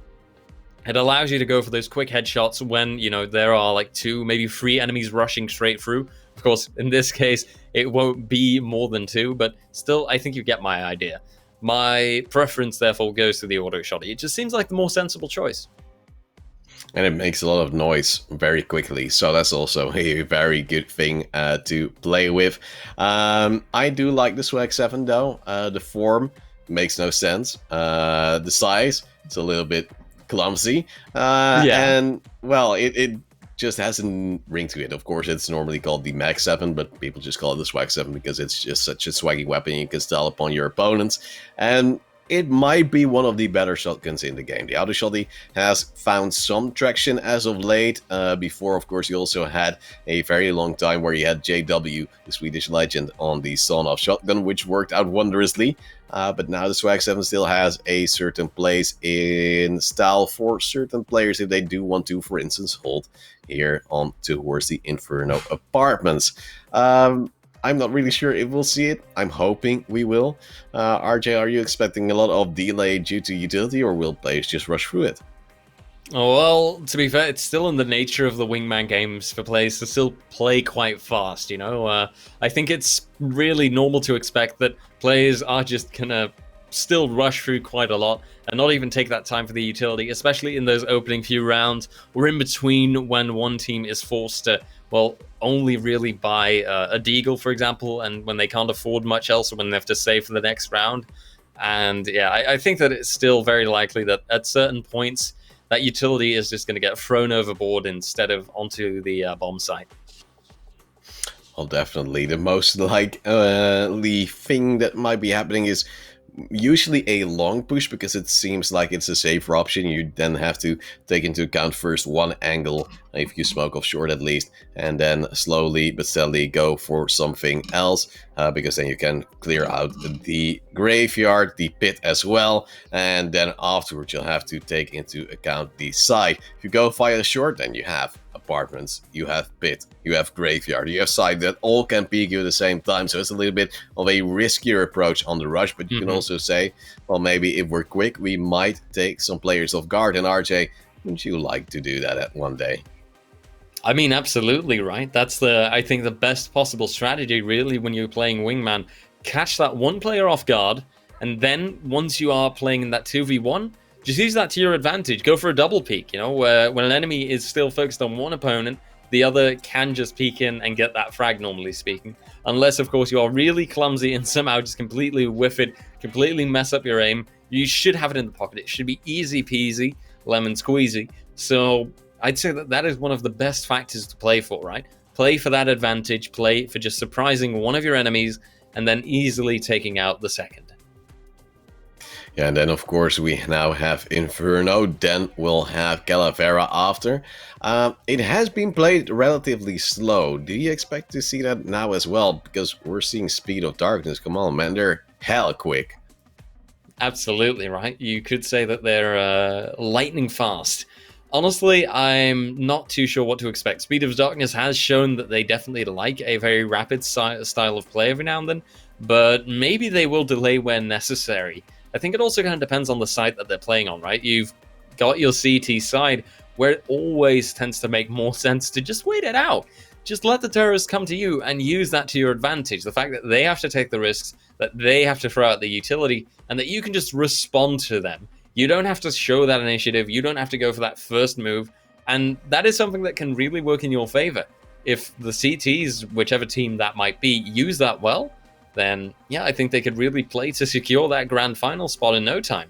B: It allows you to go for those quick headshots when, there are like 2, maybe 3 enemies rushing straight through. Of course, in this case, it won't be more than 2, but still, I think you get my idea. My preference, therefore, goes to the auto shotty. It just seems like the more sensible choice.
A: And it makes a lot of noise very quickly, so that's also a very good thing to play with. I do like the Swag 7 though. The form makes no sense. The size, it's a little bit clumsy. And, well, it just has a ring to it. Of course, it's normally called the Mag 7, but people just call it the Swag 7 because it's just such a swaggy weapon you can style upon your opponents. And it might be one of the better shotguns in the game. The auto shotty has found some traction as of late. Before, of course, you also had a very long time where you had JW, the Swedish legend, on the sawn-off shotgun, which worked out wondrously. But now the Swag 7 still has a certain place in style for certain players if they do want to, for instance, hold here on towards the Inferno apartments. I'm not really sure if we'll see it. I'm hoping we will. RJ, are you expecting a lot of delay due to utility, or will players just rush through it?
B: Oh, well, to be fair, it's still in the nature of the Wingman games for players to still play quite fast, I think it's really normal to expect that players are just gonna still rush through quite a lot and not even take that time for the utility, especially in those opening few rounds or in between when one team is forced to, well, only really buy a deagle, for example, and when they can't afford much else or when they have to save for the next round. And yeah, I think that it's still very likely that at certain points that utility is just going to get thrown overboard instead of onto the bomb site.
A: Well, definitely. The most likely thing that might be happening is usually a long push, because it seems like it's a safer option. You then have to take into account first one angle, if you smoke off short at least, and then slowly but steadily go for something else, because then you can clear out the graveyard, the pit as well, and then afterwards you'll have to take into account the side. If you go via short, then you have apartments, you have pit, you have graveyard, you have side that all can peek you at the same time. So it's a little bit of a riskier approach on the rush, but you can also say, well, maybe if we're quick, we might take some players off guard. And RJ, wouldn't you like to do that at one day?
B: I mean, absolutely, right? That's I think the best possible strategy, really, when you're playing Wingman. Catch that one player off guard, and then once you are playing in that 2v1, just use that to your advantage. Go for a double peek, you know, where when an enemy is still focused on one opponent, the other can just peek in and get that frag, normally speaking. Unless, of course, you are really clumsy and somehow just completely whiff it, completely mess up your aim. You should have it in the pocket. It should be easy peasy, lemon squeezy. So I'd say that is one of the best factors to play for, right? Play for that advantage, play for just surprising one of your enemies, and then easily taking out the second.
A: Yeah, and then of course we now have Inferno, then we'll have Calavera after. It has been played relatively slow. Do you expect to see that now as well? Because we're seeing Speed of Darkness. Come on, man, they're hella quick.
B: Absolutely, right? You could say that they're lightning fast. Honestly, I'm not too sure what to expect. Speed of Darkness has shown that they definitely like a very rapid style of play every now and then, but maybe they will delay when necessary. I think it also kind of depends on the side that they're playing on, right? You've got your CT side, where it always tends to make more sense to just wait it out. Just let the terrorists come to you and use that to your advantage. The fact that they have to take the risks, that they have to throw out the utility, and that you can just respond to them. You don't have to show that initiative. You don't have to go for that first move. And that is something that can really work in your favor. If the CTs, whichever team that might be, use that well, then yeah, I think they could really play to secure that grand final spot in no time.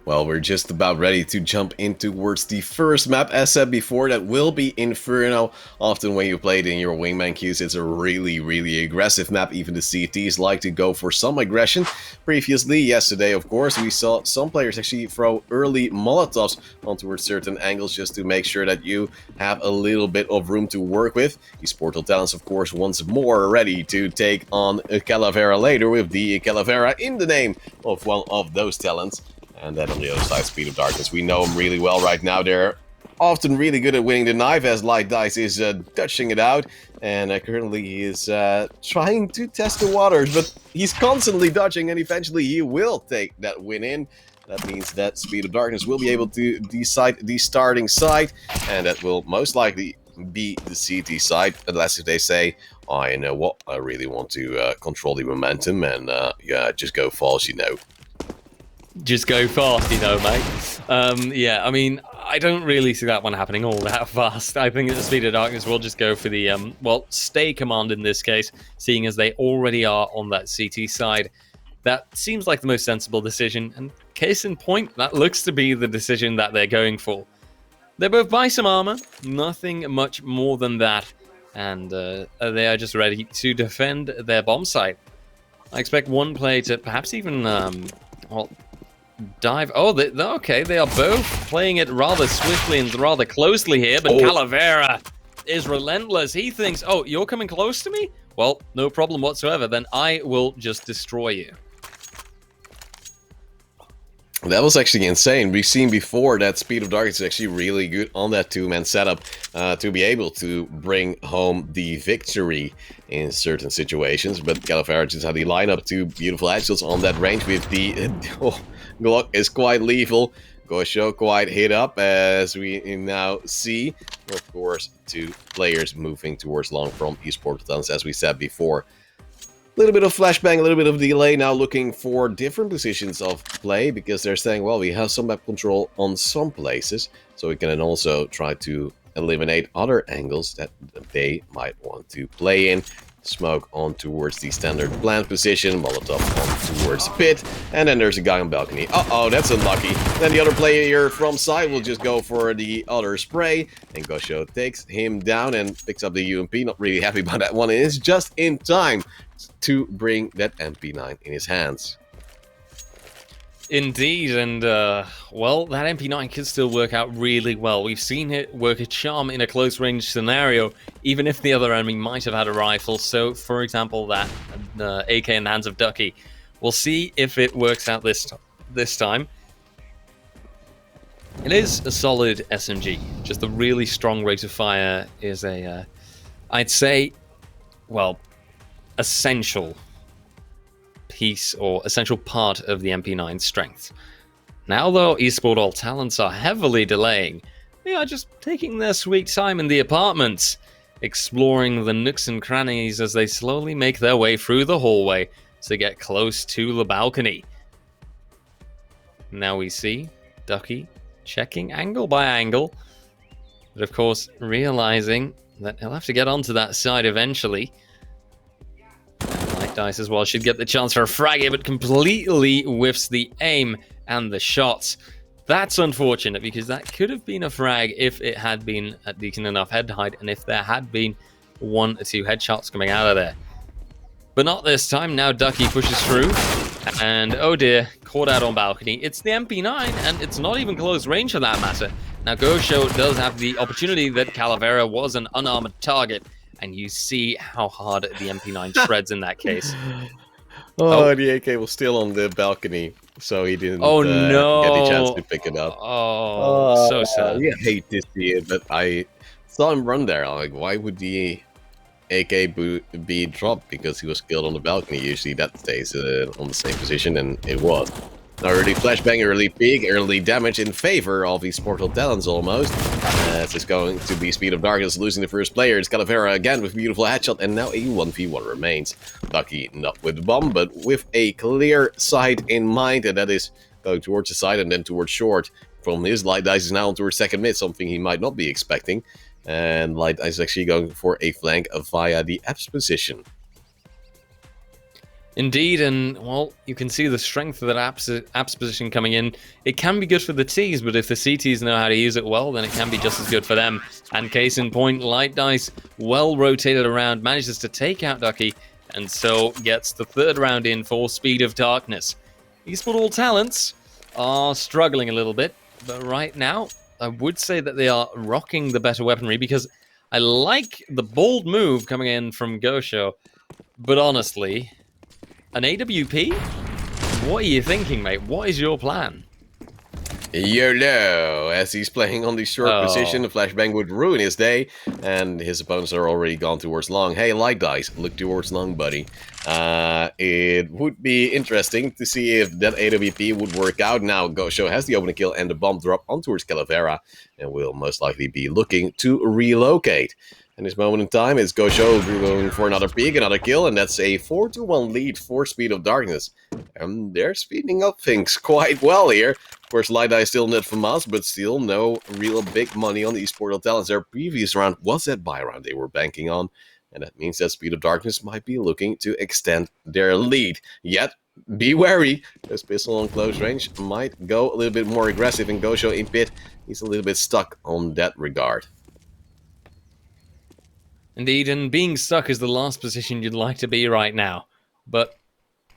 A: Well, we're just about ready to jump in towards the first map. As said before, that will be Inferno. Often when you play it in your Wingman queues, it's a really aggressive map. Even the CTs like to go for some aggression. Previously, yesterday, of course, we saw some players actually throw early Molotovs onto certain angles just to make sure that you have a little bit of room to work with. These Portal Talents, of course, once more ready to take on a Calavera later, with the Calavera in the name of one of those talents. And then on the other side, Speed of Darkness. We know them really well right now. They're often really good at winning the knife, as Light Dice is dutching it out. And currently he is trying to test the waters, but he's constantly dodging, and eventually he will take that win in. That means that Speed of Darkness will be able to decide the starting side, and that will most likely be the CT side, unless if they say, oh, you know what, I really want to control the momentum, and yeah, just go false, you know.
B: Just go fast, you know, mate. Yeah, I mean, I don't really see that one happening all that fast. I think that the Speed of Darkness will just go for the, well, stay command in this case, seeing as they already are on that CT side. That seems like the most sensible decision, and case in point, that looks to be the decision that they're going for. They both buy some armor, nothing much more than that, and they are just ready to defend their bomb site. I expect one player to perhaps even, well, dive. Oh, okay, they are both playing it rather swiftly and rather closely here, but Calavera is relentless. He thinks, oh, you're coming close to me? Well, no problem whatsoever. Then I will just destroy you.
A: That was actually insane. We've seen before that Speed of Darkness is actually really good on that two-man setup to be able to bring home the victory in certain situations. But Calavera just had the lineup, two beautiful headshots on that range with the Glock is quite lethal. Gosho quite hit up, as we now see. Of course, two players moving towards long from eSport Titans, as we said before. A little bit of flashbang, a little bit of delay, now looking for different positions of play, because they're saying, well, we have some map control on some places, so we can also try to eliminate other angles that they might want to play in. Smoke on towards the standard plant position, Molotov on towards pit, and then there's a guy on balcony. Uh-oh, that's unlucky. Then the other player from side will just go for the other spray, and Gosho takes him down and picks up the UMP. Not really happy about that one, and it's just in time to bring that MP9 in his hands.
B: Indeed, and well, that MP9 could still work out really well. We've seen it work a charm in a close-range scenario, even if the other enemy might have had a rifle. So, for example, that AK in the hands of Ducky. We'll see if it works out this time. It is a solid SMG. Just the really strong rate of fire is a, I'd say, well, essential piece or essential part of the MP9's strength. Now, though, eSport All Talents are heavily delaying, they are just taking their sweet time in the apartments, exploring the nooks and crannies as they slowly make their way through the hallway to get close to the balcony. Now we see Ducky checking angle by angle, but of course realizing that he'll have to get onto that side eventually. Dice as well should get the chance for a frag here, but completely whiffs the aim and the shots. That's unfortunate, because that could have been a frag if it had been a decent enough head height and if there had been 1 or 2 headshots coming out of there. But not this time. Now Ducky pushes through, and oh dear, caught out on balcony. It's the MP9, and it's not even close range for that matter. Now Gosho does have the opportunity that Calavera was an unarmored target, and you see how hard the MP9 shreds in that case.
A: The AK was still on the balcony, so he didn't
B: no.
A: get the chance to pick it up.
B: So sad.
A: I hate to see it, but I saw him run there. I'm like, why would the AK be dropped? Because he was killed on the balcony. Usually that stays on the same position, and it was. Early flashbang, early peek, early damage in favor of these Portal Talents almost. This is going to be Speed of Darkness losing the first player. It's Calavera again with a beautiful headshot, and now a 1v1 remains. Ducky not with the bomb, but with a clear sight in mind, and that is going towards the side and then towards short. From his Light Dice is now on towards second mid, something he might not be expecting. And Light Dice is actually going for a flank via the Apps position.
B: Indeed, and well, you can see the strength of that apps position coming in. It can be good for the Ts, but if the CTs know how to use it well, then it can be just as good for them. And case in point, Light Dice, well rotated around, manages to take out Ducky, and so gets the 3rd round in for Speed of Darkness. eSport All Talents are struggling a little bit, but right now, I would say that they are rocking the better weaponry, because I like the bold move coming in from Gosho, but honestly, an AWP? What are you thinking, mate? What is your plan?
A: YOLO! As he's playing on the short position, the flashbang would ruin his day, and his opponents are already gone towards long. Hey, Light Dice, look towards long, buddy. It would be interesting to see if that AWP would work out. Now, Gosho has the opening kill and the bomb drop on towards Calavera, and will most likely be looking to relocate. And this moment in time is Gosho going for another peek, another kill, and that's a 4-1 lead for Speed of Darkness. And they're speeding up things quite well here. Of course, Light Eye still net from us, but still no real big money on these Portal Talents. Their previous round was that buy round they were banking on, and that means that Speed of Darkness might be looking to extend their lead. Yet, be wary, this pistol on close range might go a little bit more aggressive, and Gosho in pit, he's a little bit stuck on that regard.
B: Indeed, and being stuck is the last position you'd like to be right now. But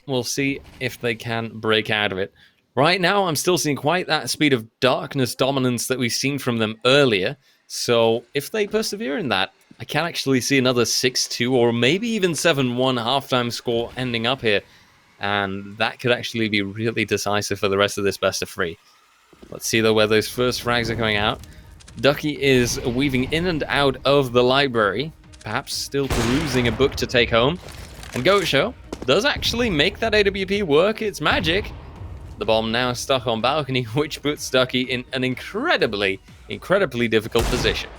B: we'll see if they can break out of it. Right now, I'm still seeing quite that Speed of Darkness dominance that we've seen from them earlier. So if they persevere in that, I can actually see another 6-2 or maybe even 7-1 halftime score ending up here. And that could actually be really decisive for the rest of this best of 3. Let's see, though, where those first frags are coming out. Ducky is weaving in and out of the library, perhaps still perusing a book to take home. And Gosho does actually make that AWP work its magic. The bomb now stuck on balcony, which puts Ducky in an incredibly difficult position.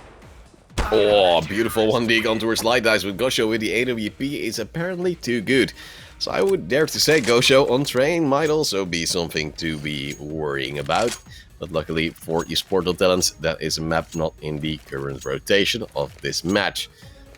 A: Oh, beautiful 1D gone towards Light Dice with Gosho with the AWP is apparently too good. So I would dare to say Gosho on train might also be something to be worrying about. But luckily for eSportal Talents, that is a map not in the current rotation of this match.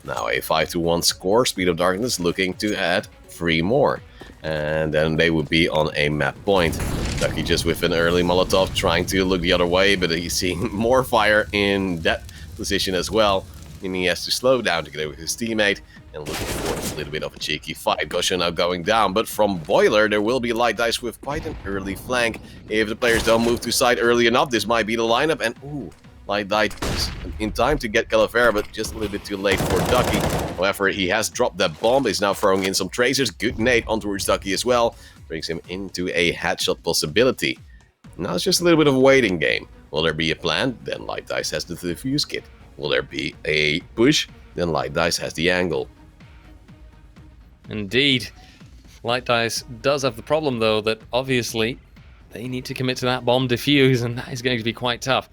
A: Now a 5-1 score, Speed of Darkness looking to add 3 more. And then they would be on a map point. Ducky just with an early Molotov trying to look the other way, but he's seeing more fire in that position as well. And he has to slow down together with his teammate and looking for a little bit of a cheeky fight. Gosho now going down, but from Boiler there will be Light Dice with quite an early flank. If the players don't move to side early enough, this might be the lineup. And ooh, Light Dice in time to get Calavera, but just a little bit too late for Ducky. However, he has dropped that bomb, is now throwing in some tracers. Good nade on towards Ducky as well. Brings him into a headshot possibility. Now it's just a little bit of a waiting game. Will there be a plan? Then Light Dice has the defuse kit. Will there be a push? Then Light Dice has the angle.
B: Indeed. Light Dice does have the problem, though, that obviously they need to commit to that bomb defuse, and that is going to be quite tough.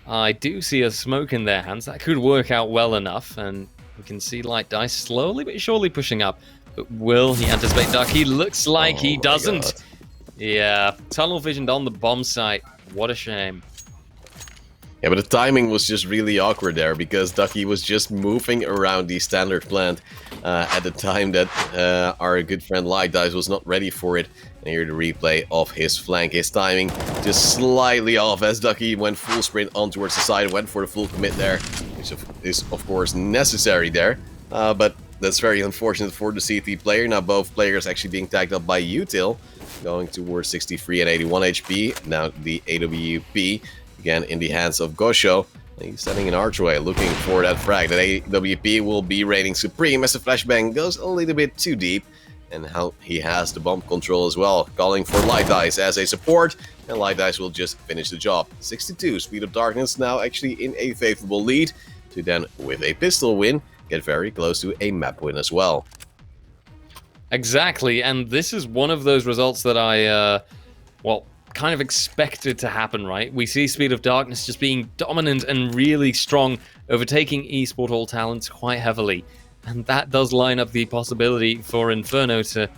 B: I do see a smoke in their hands. That could work out well enough, and we can see Light Dice slowly but surely pushing up. But will he anticipate Ducky? Looks like he doesn't.
A: God.
B: Yeah, tunnel visioned on the bomb site. What a shame.
A: Yeah, but the timing was just really awkward there because Ducky was just moving around the standard plant at the time that our good friend Light Dice was not ready for it. And here the replay of his flank. His timing just slightly off as Ducky went full sprint on towards the side, went for the full commit there, which is of course necessary there. But that's very unfortunate for the CT player. Now both players actually being tagged up by Util, going towards 63 and 81 HP. Now the AWP again in the hands of Gosho. He's sending an archway, looking for that frag. That AWP will be reigning supreme as the flashbang goes a little bit too deep. And how he has the bomb control as well, calling for Light Dice as a support. And Light Dice will just finish the job. 62, Speed of Darkness now actually in a favorable lead. To then, with a pistol win, get very close to a map win as well.
B: Exactly, and this is one of those results that I, kind of expected to happen, right? We see Speed of Darkness just being dominant and really strong, overtaking eSportal Talents quite heavily. And that does line up the possibility for Inferno to,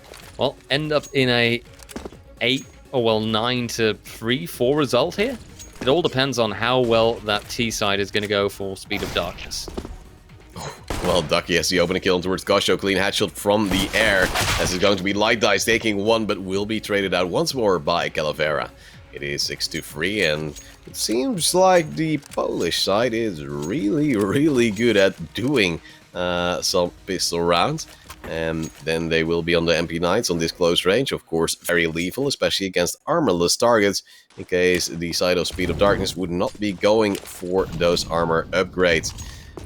B: end up in a 9-3-4 result here. It all depends on how well that T side is going to go for Speed of Darkness.
A: Well, Ducky has the opening kill towards Gosho. Clean headshot from the air. As it's going to be Light Dice taking one, but will be traded out once more by Calavera. It is 6-3, and it seems like the Polish side is really, really good at doing some pistol rounds. And then they will be on the MP9s on this close range. Of course, very lethal, especially against armorless targets, in case the side of Speed of Darkness would not be going for those armor upgrades.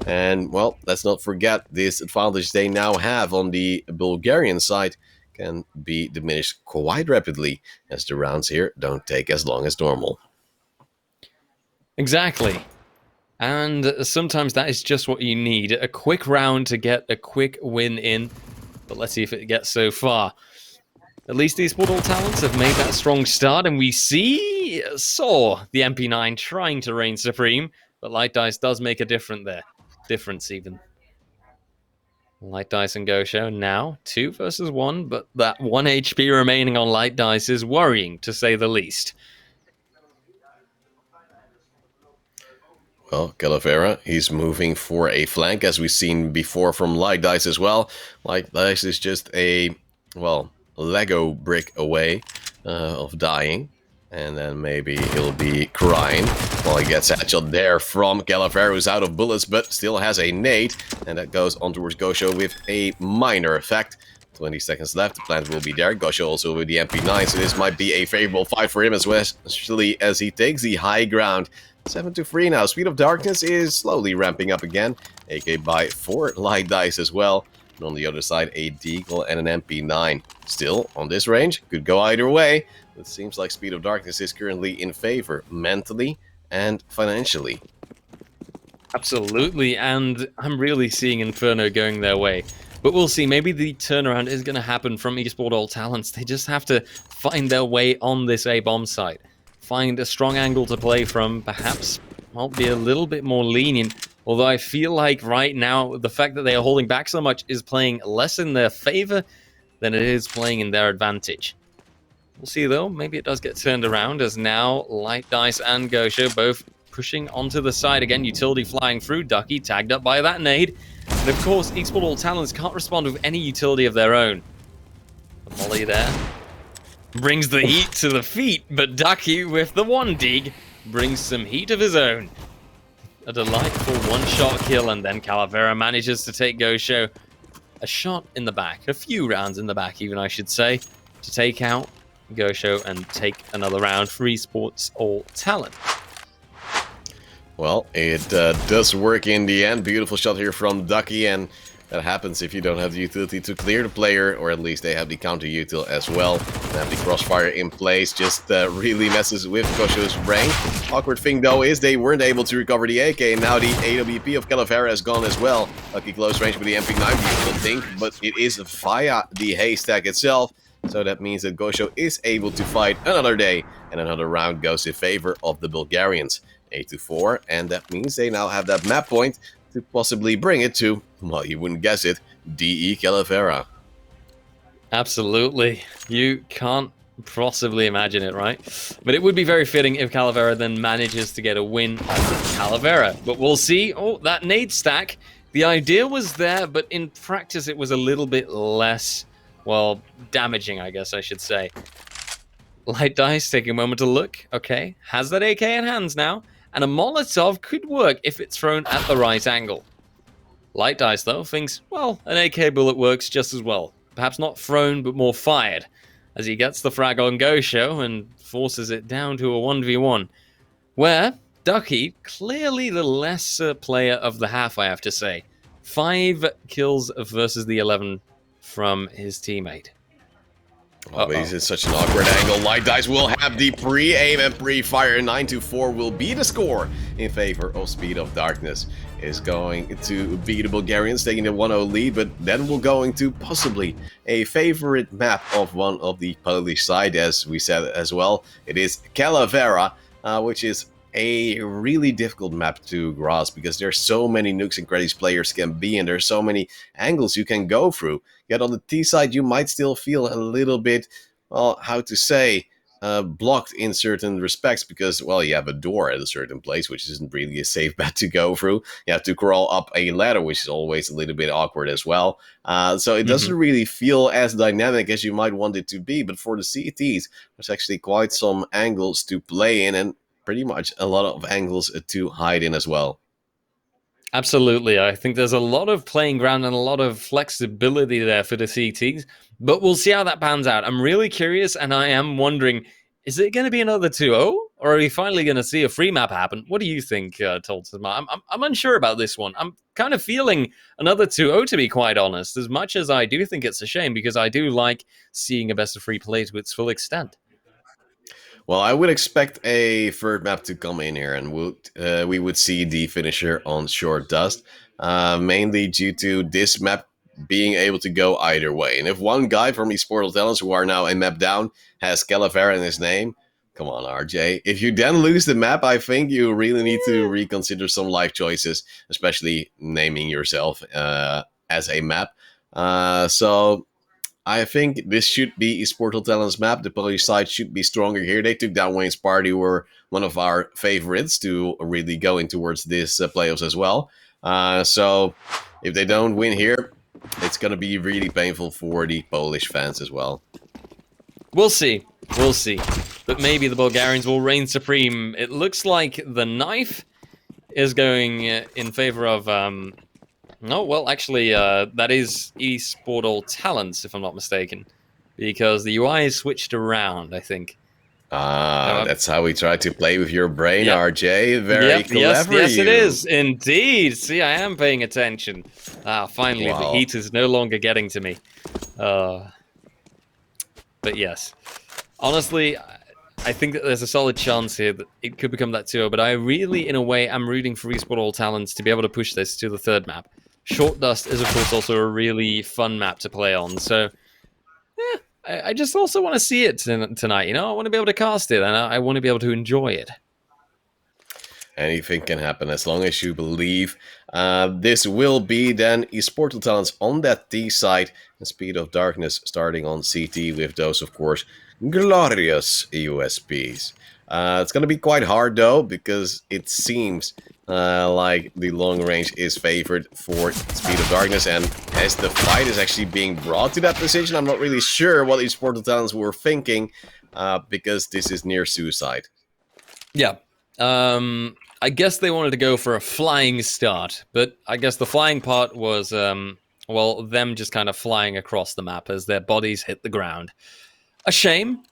A: And, well, let's not forget this advantage they now have on the Bulgarian side can be diminished quite rapidly, as the rounds here don't take as long as normal.
B: Exactly. And sometimes that is just what you need. A quick round to get a quick win in. But let's see if it gets so far. At least these eSportal Talents have made that strong start, and we saw the MP9 trying to reign supreme, but Light Dice does make a difference even. Light Dice and Gosho now 2 versus 1, but that 1 HP remaining on Light Dice is worrying, to say the least.
A: Well, Calavera, he's moving for a flank, as we've seen before from Light Dice as well. Light Dice is just a, Lego brick away of dying. And then maybe he'll be crying while he gets a headshot there from Calavera, who's out of bullets, but still has a nade. And that goes on towards Gosho with a minor effect. 20 seconds left, the plant will be there. Gosho also with the MP9, so this might be a favorable fight for him as well, especially as he takes the high ground. 7-3 now. Speed of Darkness is slowly ramping up again. AK by 4 Light Dice as well. And on the other side, a Deagle and an MP9. Still, on this range, could go either way. It seems like Speed of Darkness is currently in favor, mentally and financially.
B: Absolutely, and I'm really seeing Inferno going their way. But we'll see, maybe the turnaround is going to happen from eSportal Talents. They just have to find their way on this A-bomb site. Find a strong angle to play from, perhaps be a little bit more lenient. Although I feel like right now, the fact that they are holding back so much is playing less in their favor than it is playing in their advantage. We'll see, though. Maybe it does get turned around, as now Light Dice and Gosho both pushing onto the side again. Utility flying through. Ducky tagged up by that nade. And of course, Esport All Talents can't respond with any utility of their own. The Molly there brings the heat to the feet, but Ducky with the one dig brings some heat of his own. A delightful one-shot kill, and then Calavera manages to take Gosho a shot in the back, a few rounds in the back even, I should say, to take out Gosho and take another round for Esports All Talent.
A: Well, it does work in the end. Beautiful shot here from Ducky, and that happens if you don't have the utility to clear the player, or at least they have the counter util as well. And have the crossfire in place, just really messes with Gosho's brain. Awkward thing though is they weren't able to recover the AK, and now the AWP of Calavera is gone as well. Lucky close range with the MP9, beautiful thing, but it is via the haystack itself. So that means that Gosho is able to fight another day, and another round goes in favor of the Bulgarians. 8-4, and that means they now have that map point to possibly bring it to, well, you wouldn't guess it, DE Calavera.
B: Absolutely. You can't possibly imagine it, right? But it would be very fitting if Calavera then manages to get a win on Calavera. But we'll see. Oh, that nade stack. The idea was there, but in practice it was a little bit less, well, damaging, I guess I should say. Light Dice, taking a moment to look. Okay, has that AK in hands now. And a Molotov could work if it's thrown at the right angle. Light Dice, though, thinks, well, an AK bullet works just as well. Perhaps not thrown, but more fired. As he gets the frag on Gosho and forces it down to a 1v1. Where Ducky, clearly the lesser player of the half, I have to say. 5 kills versus the 11 from his teammate.
A: Oh, but he's in such an awkward angle. Light Dice will have the pre-aim and pre-fire. 9-4 will be the score in favor of Speed of Darkness. Is going to be the Bulgarians taking the 1-0 lead, but then we're going to possibly a favorite map of one of the Polish side, as we said as well. It is Calavera, which is a really difficult map to grasp because there's so many nukes and credits players can be, and there's so many angles you can go through. Yet on the T side, you might still feel a little bit, well, how to say, blocked in certain respects because, well, you have a door at a certain place, which isn't really a safe bet to go through. You have to crawl up a ladder, which is always a little bit awkward as well. So it doesn't really feel as dynamic as you might want it to be. But for the CTs, there's actually quite some angles to play in, and pretty much a lot of angles to hide in as well.
B: Absolutely. I think there's a lot of playing ground and a lot of flexibility there for the CTs, but we'll see how that pans out. I'm really curious, and I am wondering, is it going to be another 2-0, or are we finally going to see a free map happen? What do you think, Tolton? I'm unsure about this one. I'm kind of feeling another 2-0, to be quite honest, as much as I do think it's a shame, because I do like seeing a best of 3 play to its full extent.
A: Well, I would expect a third map to come in here, and we would see the finisher on Short Dust, mainly due to this map being able to go either way. And if one guy from Esport All Talents, who are now a map down, has Calavera in his name, come on, RJ. If you then lose the map, I think you really need to reconsider some life choices, especially naming yourself as a map. So I think this should be Esport All Talents map. The Polish side should be stronger here. They took down Wayne's Party, who were one of our favorites to really go in towards this playoffs as well. So if they don't win here, it's going to be really painful for the Polish fans as well.
B: We'll see. We'll see. But maybe the Bulgarians will reign supreme. It looks like the knife is going in favor of... No, well, actually, that is Esport All Talents, if I'm not mistaken. Because the UI is switched around, I think.
A: That's how we try to play with your brain, yep. RJ. Very clever.
B: Yes, it is. Indeed. See, I am paying attention. Finally, The heat is no longer getting to me. But yes. Honestly, I think that there's a solid chance here that it could become that 2-0, but I really, in a way, am rooting for Esport All Talents to be able to push this to the third map. Short Dust is, of course, also a really fun map to play on, so I just also want to see it tonight, you know? I want to be able to cast it, and I want to be able to enjoy it.
A: Anything can happen as long as you believe. This will be then Esport All Talents on that T side, and Speed of Darkness starting on CT with those, of course, glorious USPs. It's gonna be quite hard though, because it seems like the long range is favored for Speed of Darkness, and as the fight is actually being brought to that position, I'm not really sure what these Portal Talents were thinking, because this is near suicide.
B: Yeah. I guess they wanted to go for a flying start, but I guess the flying part was, well, them just kind of flying across the map as their bodies hit the ground. A shame,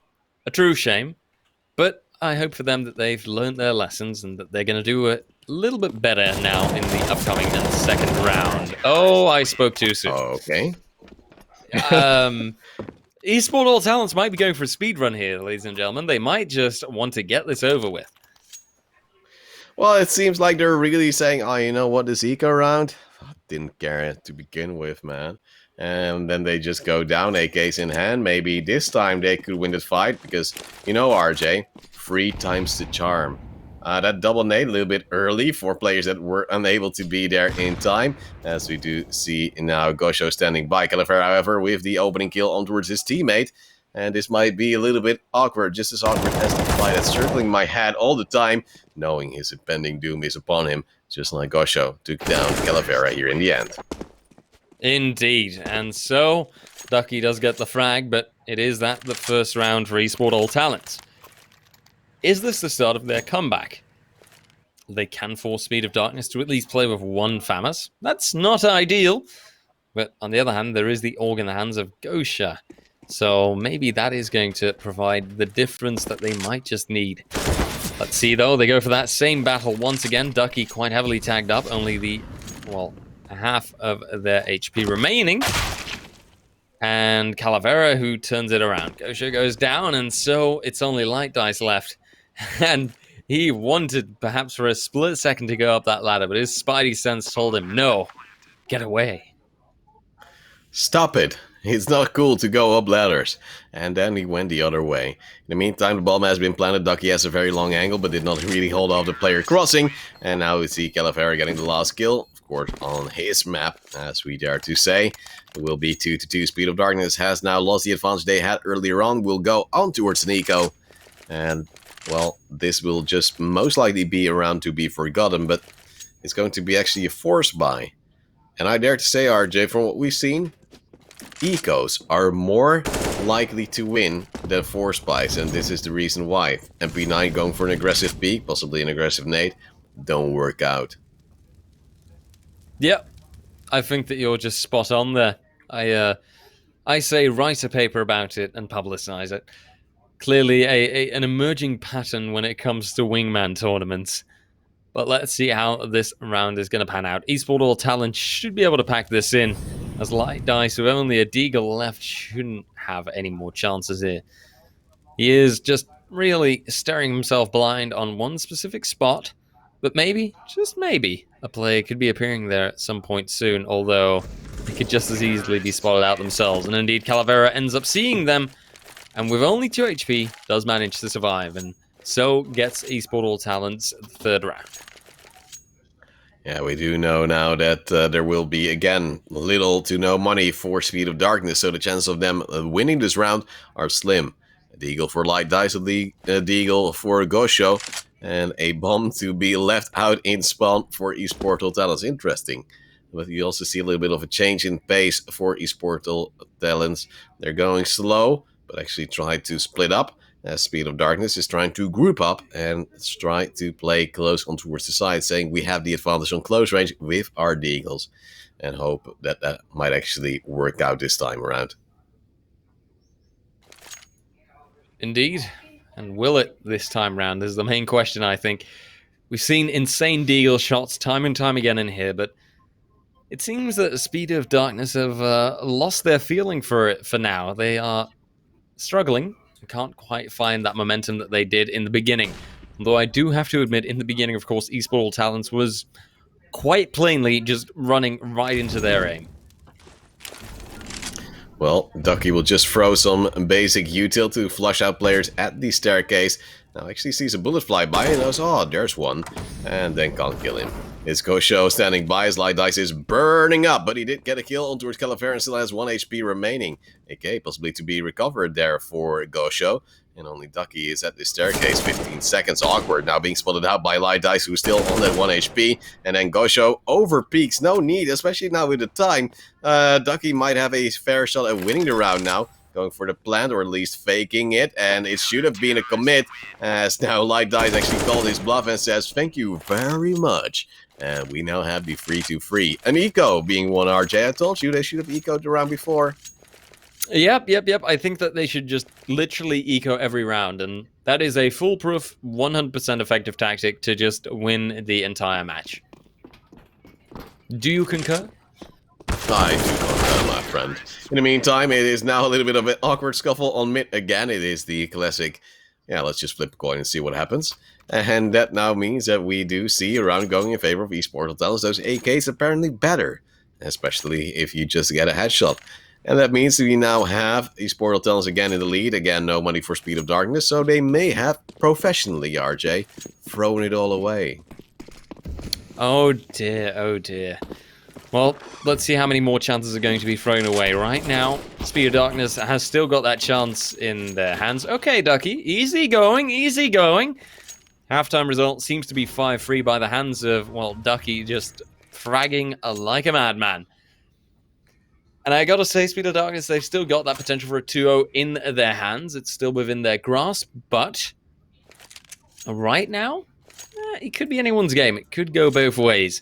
B: a true shame, but I hope for them that they've learned their lessons and that they're going to do a little bit better now in the upcoming and second round. Oh, I spoke too soon.
A: Okay.
B: Esport All Talents might be going for a speed run here, ladies and gentlemen. They might just want to get this over with.
A: Well, it seems like they're really saying, oh, you know what, this eco round? I didn't care to begin with, man. And then they just go down AKs in hand. Maybe this time they could win this fight, because, you know, RJ, 3 times the charm. That double nade a little bit early for players that were unable to be there in time, as we do see now Gosho standing by. Calavera, however, with the opening kill on towards his teammate. And this might be a little bit awkward, just as awkward as the fly that's circling my head all the time, knowing his impending doom is upon him, just like Gosho took down Calavera here in the end.
B: Indeed, and so Ducky does get the frag, but it is the first round for Esport All Talents. Is this the start of their comeback? They can force Speed of Darkness to at least play with 1 FAMAS. That's not ideal, but on the other hand, there is the org in the hands of Gosha. So maybe that is going to provide the difference that they might just need. Let's see, though. They go for that same battle once again. Ducky quite heavily tagged up. Only the, well, half of their HP remaining. And Calavera, who turns it around. Gosha goes down, and so it's only Light Dice left. And he wanted, perhaps for a split second, to go up that ladder, but his Spidey sense told him, no, get away.
A: Stop it. It's not cool to go up ladders. And then he went the other way. In the meantime, the bomb has been planted. Ducky has a very long angle, but did not really hold off the player crossing. And now we see Calavera getting the last kill, of course, on his map, as we dare to say. It will be 2-2. Speed of Darkness has now lost the advantage they had earlier on. Will go on towards Nico. And, well, this will just most likely be around to be forgotten, but it's going to be actually a force buy. And I dare to say, RJ, from what we've seen, ecos are more likely to win than force buys, and this is the reason why. MP9 going for an aggressive peek, possibly an aggressive nade, don't work out.
B: Yep, I think that you're just spot on there. I say write a paper about it and publicize it. Clearly an emerging pattern when it comes to wingman tournaments. But let's see how this round is going to pan out. Esport All Talent should be able to pack this in, as Light Dice, with only a Deagle left, shouldn't have any more chances here. He is just really staring himself blind on one specific spot, but maybe, just maybe, a player could be appearing there at some point soon, although they could just as easily be spotted out themselves. And indeed, Calavera ends up seeing them, and with only 2 HP, does manage to survive, and so gets Esport All Talents third round.
A: Yeah, we do know now that there will be, again, little to no money for Speed of Darkness, so the chances of them winning this round are slim. A Deagle for Light Dice, a Deagle for Gosho, and a bomb to be left out in spawn for Esport All Talents. Interesting. But you also see a little bit of a change in pace for Esport All Talents. They're going slow, but actually try to split up. As Speed of Darkness is trying to group up and try to play close on towards the side, saying we have the advantage on close range with our Deagles, and hope that that might actually work out this time around.
B: Indeed. And will it this time round is the main question, I think. We've seen insane Deagle shots time and time again in here, but it seems that Speed of Darkness have lost their feeling for it for now. They are struggling. Can't quite find that momentum that they did in the beginning. Although I do have to admit, in the beginning, of course, Esport All Talents was quite plainly just running right into their aim.
A: Well, Ducky will just throw some basic util to flush out players at the staircase. Now actually sees a bullet fly by and knows, oh, there's one, and then can't kill him. It's Gosho standing by as Light Dice is burning up, but he did get a kill on towards Calavera and still has 1 HP remaining. AK possibly to be recovered there for Gosho. And only Ducky is at the staircase, 15 seconds. Awkward now being spotted out by Light Dice, who's still on that 1 HP. And then Gosho over peaks. No need, especially now with the time. Ducky might have a fair shot at winning the round now. Going for the plant, or at least faking it. And it should have been a commit, as now Light Dice actually called his bluff and says, thank you very much. And we now have the 3-2-3. An eco being one, RJ. I told you they should have ecoed the round before.
B: Yep. I think that they should just literally eco every round, and that is a foolproof, 100% effective tactic to just win the entire match. Do you concur?
A: I do concur, my friend. In the meantime, it is now a little bit of an awkward scuffle on mid again. It is the classic, yeah, let's just flip a coin and see what happens. And that now means that we do see a round going in favor of eSportal Talents. Those AKs apparently better, especially if you just get a headshot. And that means we now have eSportal Talents again in the lead. Again, no money for Speed of Darkness, so they may have professionally, RJ, thrown it all away.
B: Oh dear, oh dear. Well, let's see how many more chances are going to be thrown away. Right now, Speed of Darkness has still got that chance in their hands. Okay, Ducky, easy going, easy going. Halftime result seems to be 5-3 by the hands of, well, Ducky just fragging like a madman. And I gotta say, Speed of Darkness, they've still got that potential for a 2-0 in their hands. It's still within their grasp, but right now, it could be anyone's game. It could go both ways.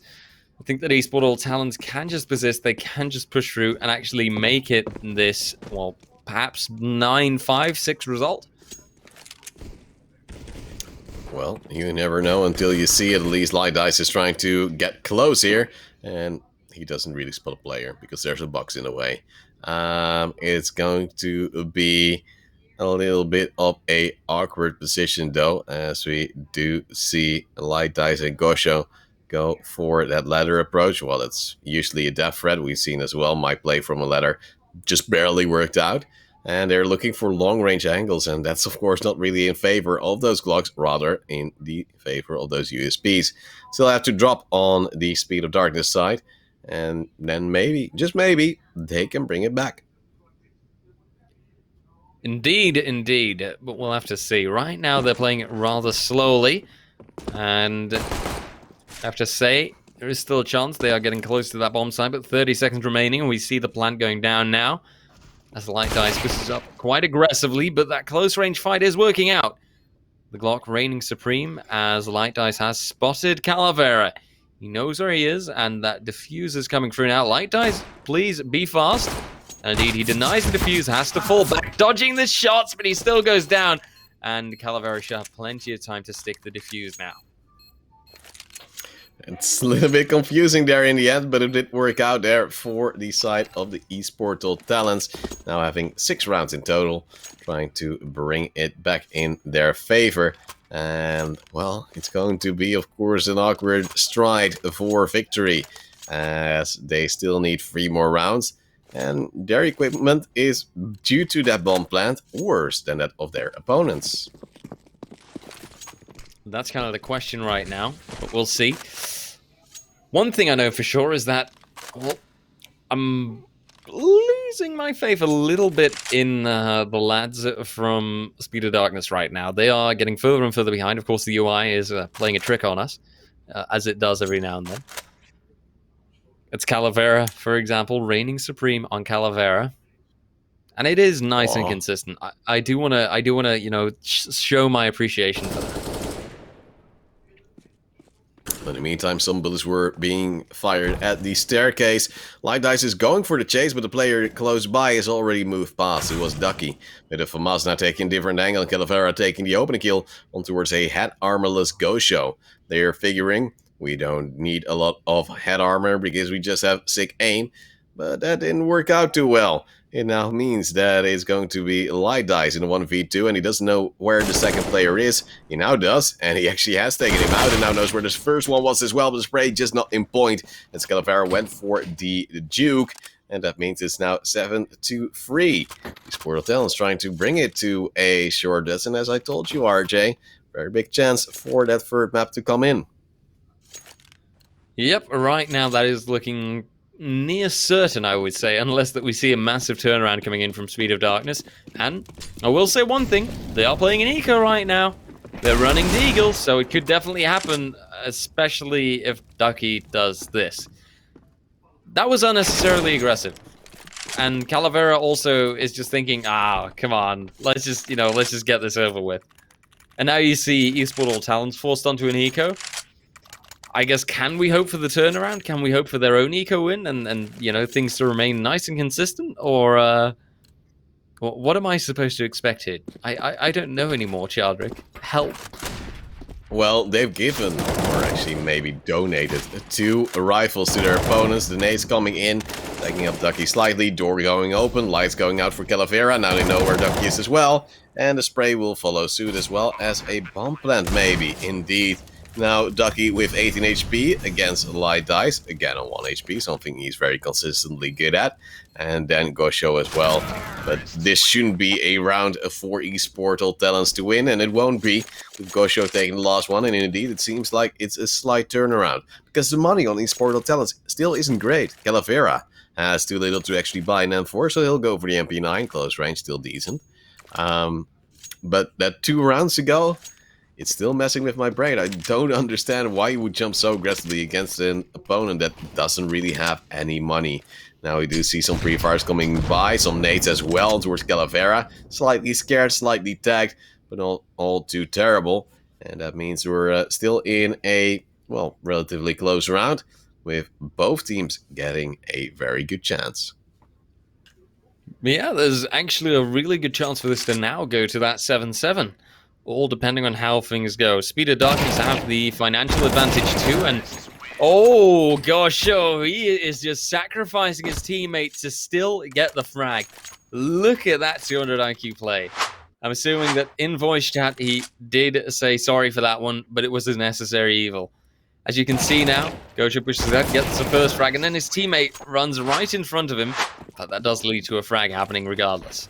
B: I think that eSportal Talents can just persist, they can just push through and actually make it this, well, perhaps 9-5-6 result.
A: Well, you never know until you see it. At least Light Dice is trying to get close here, and he doesn't really spot a player because there's a box in the way. It's going to be a little bit of a awkward position though, as we do see Light Dice and Gosho go for that ladder approach. Well, it's usually a death threat. We've seen as well my play from a ladder just barely worked out. And they're looking for long-range angles, and that's, of course, not really in favor of those Glocks, rather in the favor of those USPs. Still have to drop on the Speed of Darkness side, and then maybe, just maybe, they can bring it back.
B: Indeed. But we'll have to see. Right now, they're playing it rather slowly, and I have to say, there is still a chance they are getting close to that bomb site, but 30 seconds remaining, and we see the plant going down now. As Light Dice pushes up quite aggressively, but that close-range fight is working out. The Glock reigning supreme as Light Dice has spotted Calavera. He knows where he is, and that defuse is coming through now. Light Dice, please be fast. And indeed, he denies the defuse, has to fall back, dodging the shots, but he still goes down. And Calavera should have plenty of time to stick the defuse now.
A: It's a little bit confusing there in the end, but it did work out there for the side of the eSportal Talents. Now having 6 rounds in total, trying to bring it back in their favor. And, well, it's going to be, of course, an awkward stride for victory, as they still need 3 more rounds. And their equipment is, due to that bomb plant, worse than that of their opponents.
B: That's kind of the question right now, but we'll see. One thing I know for sure is that, well, I'm losing my faith a little bit in the lads from Speed of Darkness right now. They are getting further and further behind. Of course, the UI is playing a trick on us, as it does every now and then. It's Calavera, for example, reigning supreme on Calavera. And it is nice and consistent. I do wanna, you know, show my appreciation for that.
A: In the meantime, some bullets were being fired at the staircase. Light Dice is going for the chase, but the player close by has already moved past. It was Ducky, with a FAMAS now taking a different angle, and Calavera taking the opening kill on towards a head armorless Gosho. They're figuring we don't need a lot of head armor because we just have sick aim, but that didn't work out too well. It now means that it's going to be Light Dice in a 1v2, and he doesn't know where the second player is. He now does, and he actually has taken him out, and now knows where this first one was as well, but the spray just not in point. And Calavera went for the juke, and that means it's now 7-3. eSportal Talents trying to bring it to a short distance, and as I told you, RJ, very big chance for that third map to come in.
B: Yep, right now that is looking near certain, I would say, unless that we see a massive turnaround coming in from Speed of Darkness. And I will say one thing, they are playing an eco right now. They're running Deagle, so it could definitely happen, especially if Ducky does this. That was unnecessarily aggressive. And Calavera also is just thinking, come on, let's just get this over with. And now you see Esport All Talents forced onto an eco. I guess, can we hope for the turnaround? Can we hope for their own eco win and things to remain nice and consistent? Or what am I supposed to expect here? I don't know anymore, Childrick. Help.
A: Well, they've given, or actually maybe donated, 2 rifles to their opponents. The nades coming in, taking up Ducky slightly, door going open, lights going out for Calavera. Now they know where Ducky is as well. And the spray will follow suit as well as a bomb plant, maybe. Indeed. Now, Ducky with 18 HP against light dice, again on 1 HP, something he's very consistently good at. And then Gosho as well. But this shouldn't be a round for Esport All Talents to win, and it won't be, with Gosho taking the last one. And indeed, it seems like it's a slight turnaround, because the money on Esport All Talents still isn't great. Calavera has too little to actually buy an M4, so he'll go for the MP9, close range, still decent. But that 2 rounds ago, it's still messing with my brain. I don't understand why you would jump so aggressively against an opponent that doesn't really have any money. Now we do see some pre-fires coming by, some nades as well towards Calavera. Slightly scared, slightly tagged, but not all too terrible. And that means we're still in a, well, relatively close round, with both teams getting a very good chance.
B: Yeah, there's actually a really good chance for this to now go to that 7-7. All depending on how things go. Speed of Darkness have the financial advantage too, and oh gosh, he is just sacrificing his teammate to still get the frag. Look at that 200 IQ play. I'm assuming that in voice chat he did say sorry for that one, but it was a necessary evil. As you can see now, Gosho pushes that, gets the first frag, and then his teammate runs right in front of him, but that does lead to a frag happening regardless.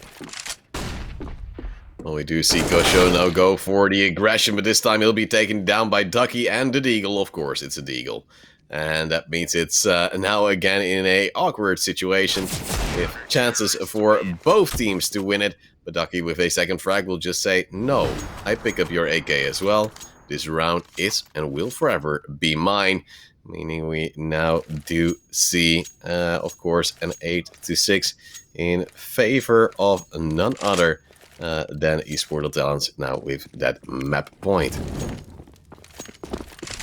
A: Well, we do see Gosho now go for the aggression, but this time he'll be taken down by Ducky and the Deagle. Of course, it's a Deagle. And that means it's now again in a awkward situation with chances for both teams to win it. But Ducky with a second frag will just say, no, I pick up your AK as well. This round is and will forever be mine. Meaning we now do see, of course, an 8-6 in favor of none other than Esport All Talents now with that map point.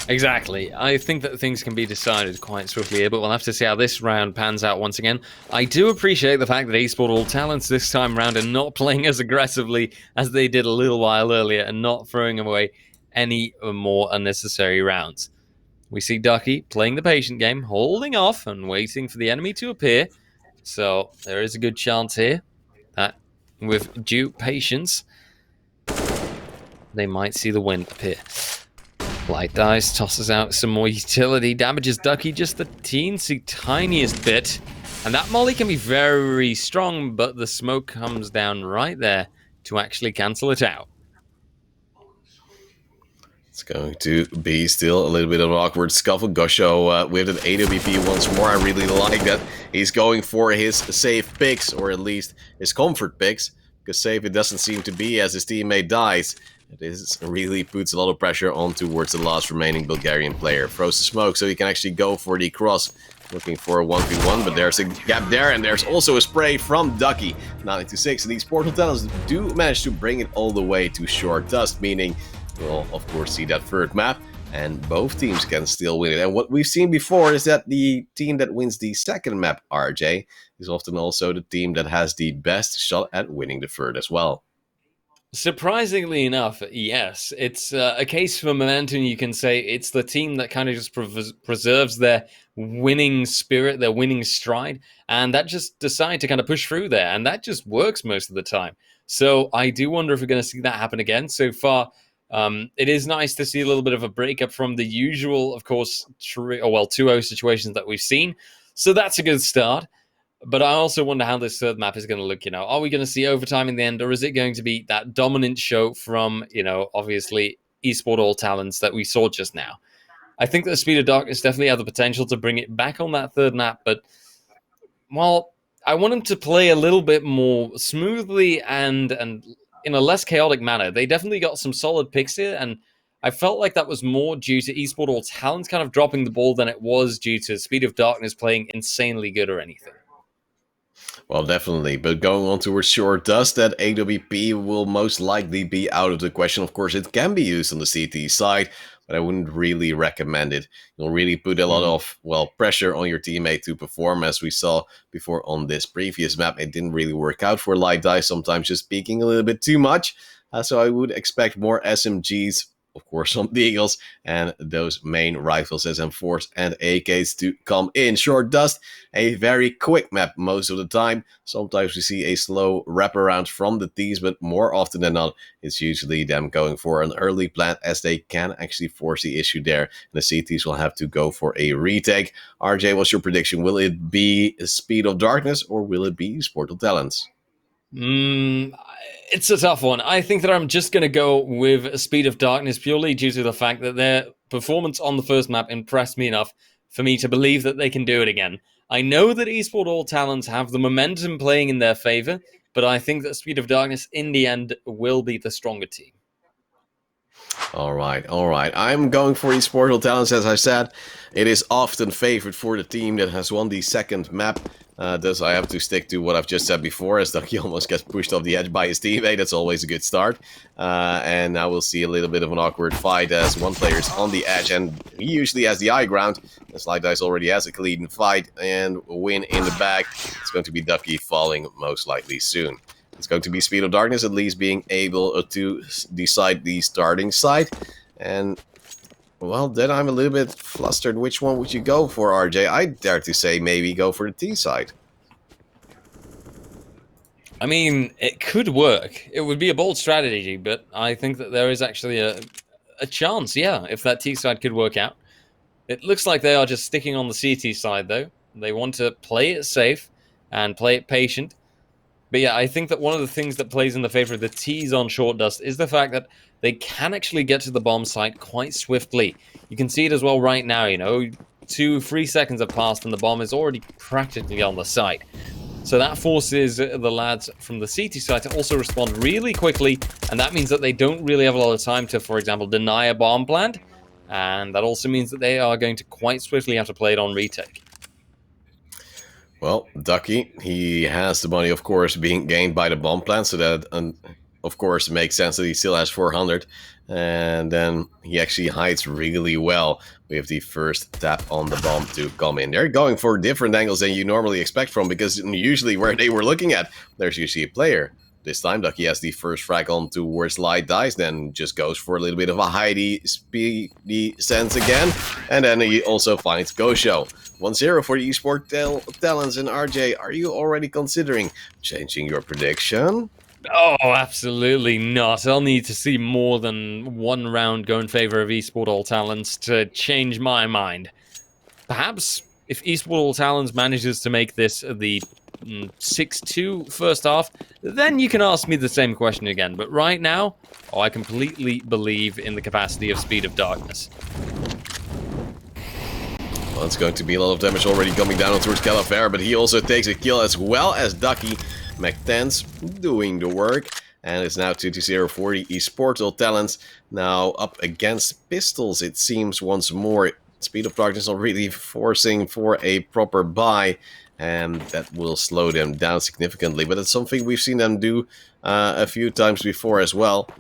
B: Exactly. I think that things can be decided quite swiftly here, but we'll have to see how this round pans out once again. I do appreciate the fact that Esport All Talents this time round are not playing as aggressively as they did a little while earlier and not throwing away any more unnecessary rounds. We see Ducky playing the patient game, holding off and waiting for the enemy to appear. So there is a good chance here that with due patience, they might see the win appear. Light dice tosses out some more utility, damages Ducky just the teensy tiniest bit. And that molly can be very strong, but the smoke comes down right there to actually cancel it out.
A: It's going to be still a little bit of an awkward scuffle. Gosho with an AWP once more. I really like that. He's going for his safe picks, or at least his comfort picks, because safe it doesn't seem to be as his teammate dies. This really puts a lot of pressure on towards the last remaining Bulgarian player. Throws the smoke so he can actually go for the cross. Looking for a 1v1, but there's a gap there, and there's also a spray from Ducky. 9-6, and these Esport All Talents do manage to bring it all the way to short dust, meaning we'll, of course, see that third map, and both teams can still win it. And what we've seen before is that the team that wins the second map, RJ, is often also the team that has the best shot at winning the third as well.
B: Surprisingly enough, yes. It's a case for momentum, you can say. It's the team that kind of just preserves their winning spirit, their winning stride, and that just decide to kind of push through there, and that just works most of the time. So I do wonder if we're going to see that happen again. So far, it is nice to see a little bit of a breakup from the usual, of course, 2-0 situations that we've seen. So that's a good start. But I also wonder how this third map is going to look, Are we going to see overtime in the end, or is it going to be that dominant show from, obviously, Esport All Talents that we saw just now? I think that Speed of Darkness definitely have the potential to bring it back on that third map, but, well, I want them to play a little bit more smoothly and in a less chaotic manner. They definitely got some solid picks here, and I felt like that was more due to Esport All Talents kind of dropping the ball than it was due to Speed of Darkness playing insanely good or anything.
A: Well, definitely. But going on towards Short Dust, that AWP will most likely be out of the question. Of course, it can be used on the CT side, but I wouldn't really recommend it. You'll really put a lot of, well, pressure on your teammate to perform, as we saw before on this previous map. It didn't really work out for Light Dice, sometimes just peeking a little bit too much. So I would expect more SMGs, of course, some Deagles, and those main rifles, SM4s and AKs to come in. Short Dust, a very quick map most of the time. Sometimes we see a slow wraparound from the T's, but more often than not, it's usually them going for an early plant, as they can actually force the issue there. And the CTs will have to go for a retake. RJ, what's your prediction? Will it be Speed of Darkness, or will it be Sportal Talents?
B: It's a tough one. I think that I'm just going to go with Speed of Darkness purely due to the fact that their performance on the first map impressed me enough for me to believe that they can do it again. I know that Esport All Talents have the momentum playing in their favor, but I think that Speed of Darkness in the end will be the stronger team.
A: All right. I'm going for Esportal Talents, as I said. It is often favored for the team that has won the second map. Thus, I have to stick to what I've just said before, as Ducky almost gets pushed off the edge by his teammate. That's always a good start. And now we'll see a little bit of an awkward fight, as one player is on the edge, and he usually has the high ground. As Light Dice already has a clean fight and win in the bag. It's going to be Ducky falling most likely soon. It's going to be Speed of Darkness, at least being able to decide the starting side. And, well, then I'm a little bit flustered. Which one would you go for, RJ? I dare to say maybe go for the T side.
B: I mean, it could work. It would be a bold strategy, but I think that there is actually a chance, yeah, if that T side could work out. It looks like they are just sticking on the CT side, though. They want to play it safe and play it patient. But yeah, I think that one of the things that plays in the favor of the T's on Short Dust is the fact that they can actually get to the bomb site quite swiftly. You can see it as well right now, 2-3 seconds have passed and the bomb is already practically on the site. So that forces the lads from the CT side to also respond really quickly, and that means that they don't really have a lot of time to, for example, deny a bomb plant, and that also means that they are going to quite swiftly have to play it on retake.
A: Well, Ducky, he has the money, of course, being gained by the bomb plant, so that, of course, makes sense that he still has 400. And then he actually hides really well with the first tap on the bomb to come in. They're going for different angles than you normally expect from, because usually where they were looking at, there's usually a player. This time, Ducky has the first frag on towards Light Dice, then just goes for a little bit of a hidey, speedy sense again, and then he also finds Gosho. 1-0 for the Esport Talents, and RJ, are you already considering changing your prediction?
B: Oh, absolutely not. I'll need to see more than one round go in favor of Esport All Talents to change my mind. Perhaps if Esport All Talents manages to make this the 6-2 first half, then you can ask me the same question again. But right now, I completely believe in the capacity of Speed of Darkness.
A: Well, it's going to be a lot of damage already coming down towards Calavera, but he also takes a kill as well as Ducky. McTens doing the work, and it's now 2-0 for the Esportal Talents. Now up against Pistols, it seems, once more. Speed of Darkness not really forcing for a proper buy, and that will slow them down significantly. But it's something we've seen them do a few times before as well.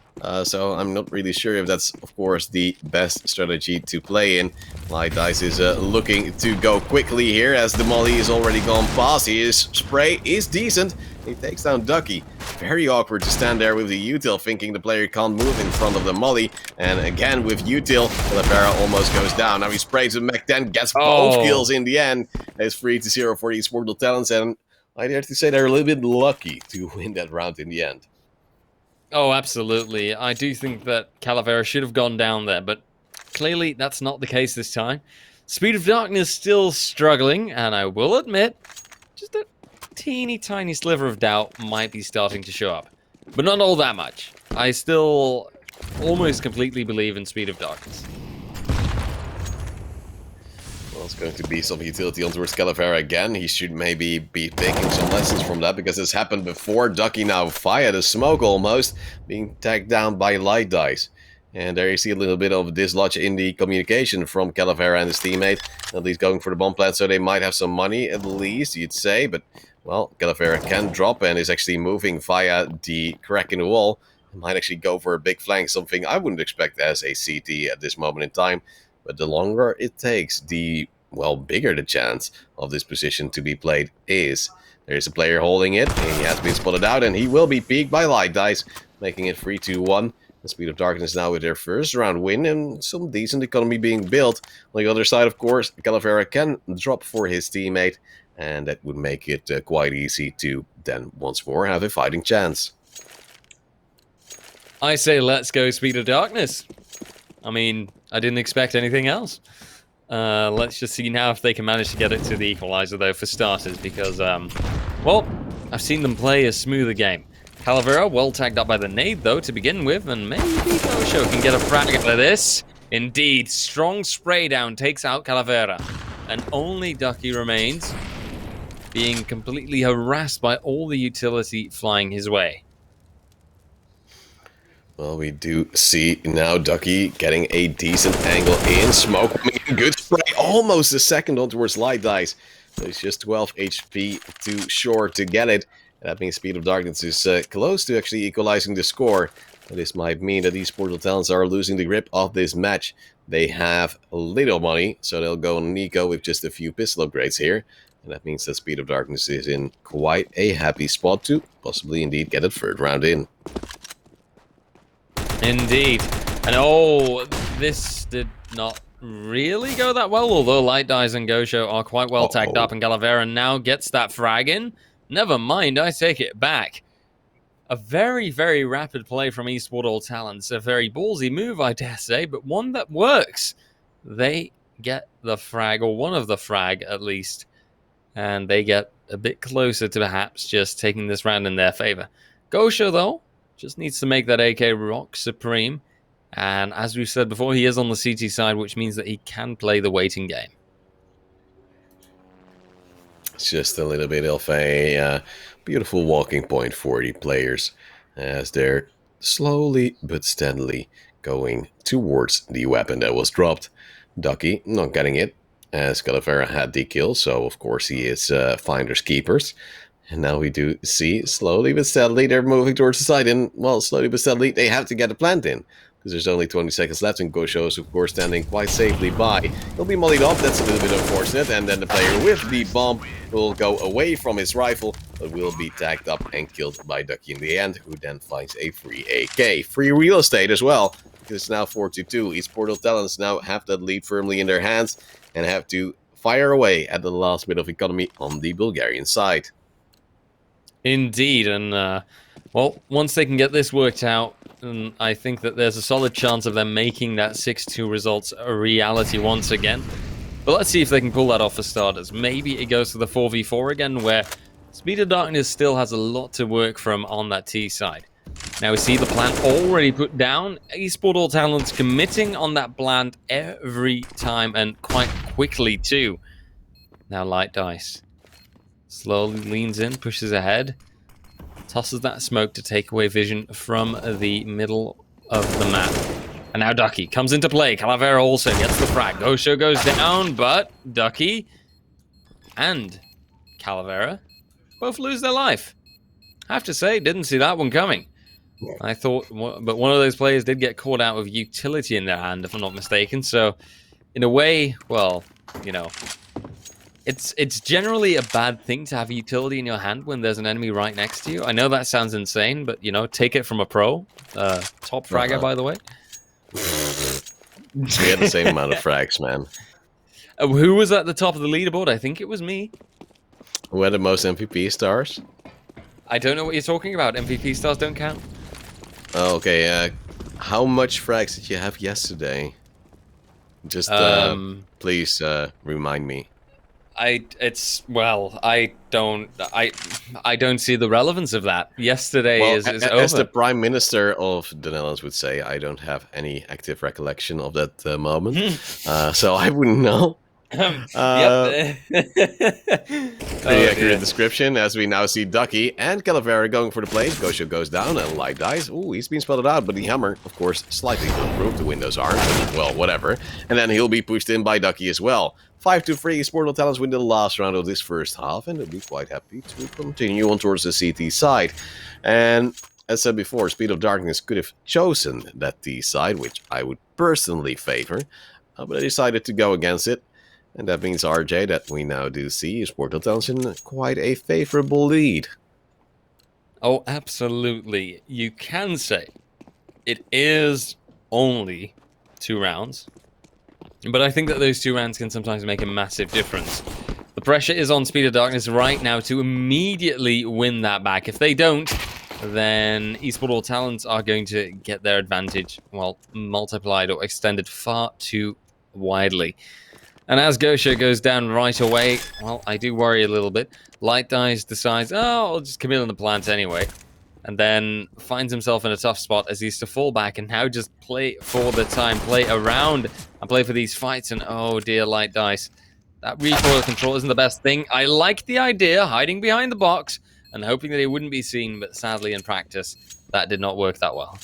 A: So I'm not really sure if that's, of course, the best strategy to play in. Light Dice is looking to go quickly here, as the molly is already gone past. His spray is decent. He takes down Ducky. Very awkward to stand there with the util, thinking the player can't move in front of the molly. And again with util, Calavera almost goes down. Now he sprays with Mech 10, gets both kills in the end. It's 3-0 for the Esportal Talents, and I dare to say they're a little bit lucky to win that round in the end.
B: Oh, absolutely. I do think that Calavera should have gone down there, but clearly that's not the case this time. Speed of Darkness still struggling, and I will admit, just a teeny tiny sliver of doubt might be starting to show up. But not all that much. I still almost completely believe in Speed of Darkness.
A: Well, it's going to be some utility on towards Calavera again. He should maybe be taking some lessons from that, because it's happened before. Ducky now via the smoke almost, being tagged down by Light Dice. And there you see a little bit of dislodge in the communication from Calavera and his teammate. At least going for the bomb plant, so they might have some money, at least, you'd say. But, well, Calavera can drop and is actually moving via the crack in the wall. Might actually go for a big flank, something I wouldn't expect as a CT at this moment in time. But the longer it takes, the, well, bigger the chance of this position to be played is. There's a player holding it, and he has been spotted out, and he will be peeked by Light Dice, making it 3-2-1. The Speed of Darkness now with their first round win, and some decent economy being built. On the other side, of course, Calavera can drop for his teammate, and that would make it quite easy to then once more have a fighting chance.
B: I say let's go Speed of Darkness. I mean, I didn't expect anything else. Let's just see now if they can manage to get it to the equalizer, though, for starters, because, well, I've seen them play a smoother game. Calavera well tagged up by the nade, though, to begin with, and maybe Gosho can get a frag out of this. Indeed, strong spray down takes out Calavera, and only Ducky remains, being completely harassed by all the utility flying his way.
A: Well, we do see now Ducky getting a decent angle in. Smoke coming in, good spray, almost a second on towards Light Dice. So he's just 12 HP too short to get it. That means Speed of Darkness is close to actually equalizing the score. This might mean that these Portal Talents are losing the grip of this match. They have a little money, so they'll go on Nico with just a few pistol upgrades here. And that means that Speed of Darkness is in quite a happy spot to possibly indeed get a third round in.
B: Indeed. And oh, this did not really go that well, although Light Dice and Gosho are quite well tagged up, and Calavera now gets that frag in. Never mind, I take it back. A very, very rapid play from eSport All Talents. A very ballsy move, I dare say, but one that works. They get the frag, or one of the frag at least, and they get a bit closer to perhaps just taking this round in their favor. Gosho, though, just needs to make that AK rock supreme. And as we've said before, he is on the CT side, which means that he can play the waiting game.
A: It's just a little bit of a beautiful walking point for the players as they're slowly but steadily going towards the weapon that was dropped. Ducky not getting it, as Calavera had the kill, so of course he is finders keepers. And now we do see, slowly but steadily, they're moving towards the side, and, well, slowly but steadily, they have to get a plant in. Because there's only 20 seconds left, and Gosho is, of course, standing quite safely by. He'll be mollied off, that's a little bit unfortunate, and then the player with the bomb will go away from his rifle, but will be tagged up and killed by Ducky in the end, who then finds a free AK. Free real estate as well, because it's now 4-2. Each Portal Talents now have that lead firmly in their hands, and have to fire away at the last bit of economy on the Bulgarian side.
B: Indeed, and, well, once they can get this worked out, I think that there's a solid chance of them making that 6-2 results a reality once again. But let's see if they can pull that off for starters. Maybe it goes to the 4v4 again, where Speed of Darkness still has a lot to work from on that T side. Now we see the plant already put down. eSport All Talents committing on that plant every time, and quite quickly too. Now Light Dice slowly leans in, pushes ahead, tosses that smoke to take away vision from the middle of the map. And now Ducky comes into play. Calavera also gets the frag. Gosho goes down, but Ducky and Calavera both lose their life. I have to say, didn't see that one coming. I thought, but one of those players did get caught out with utility in their hand, if I'm not mistaken. So, in a way, well, you know, it's generally a bad thing to have utility in your hand when there's an enemy right next to you. I know that sounds insane, but, you know, take it from a pro. Top fragger, by the way.
A: We had the same amount of frags, man.
B: Who was at the top of the leaderboard? I think it was me.
A: Who had the most MVP stars?
B: I don't know what you're talking about. MVP stars don't count.
A: Oh, okay, how much frags did you have yesterday? Just, please, remind me.
B: I don't see the relevance of that. Yesterday is over.
A: As the Prime Minister of the Netherlands would say, I don't have any active recollection of that moment. So I wouldn't know.
B: Yep.
A: Uh, Pretty
B: Oh
A: accurate
B: dear.
A: description, as we now see Ducky and Calavera going for the plate. Gosho goes down and Light dies. Ooh, he's been spotted out, but the hammer, of course, slightly improved. The windows aren't. Well, whatever. And then he'll be pushed in by Ducky as well. 5-3, Sportal Talents win the last round of this first half, and they'll be quite happy to continue on towards the CT side. And as said before, Speed of Darkness could have chosen that T side, which I would personally favor, but I decided to go against it. And that means, RJ, that we now do see Sportal Talents in quite a favorable lead.
B: Oh, absolutely. You can say it is only 2 rounds, but I think that those 2 rounds can sometimes make a massive difference. The pressure is on Speed of Darkness right now to immediately win that back. If they don't, then Esportal Talents are going to get their advantage, well, multiplied or extended far too widely. And as Gosha goes down right away, well, I do worry a little bit. Light Dice decides, oh, I'll just come in on the plant anyway. And then finds himself in a tough spot as he's to fall back and now just play for the time, play around and play for these fights. And oh dear, Light Dice. That recoil control isn't the best thing. I like the idea, hiding behind the box and hoping that he wouldn't be seen, but sadly in practice, that did not work that well.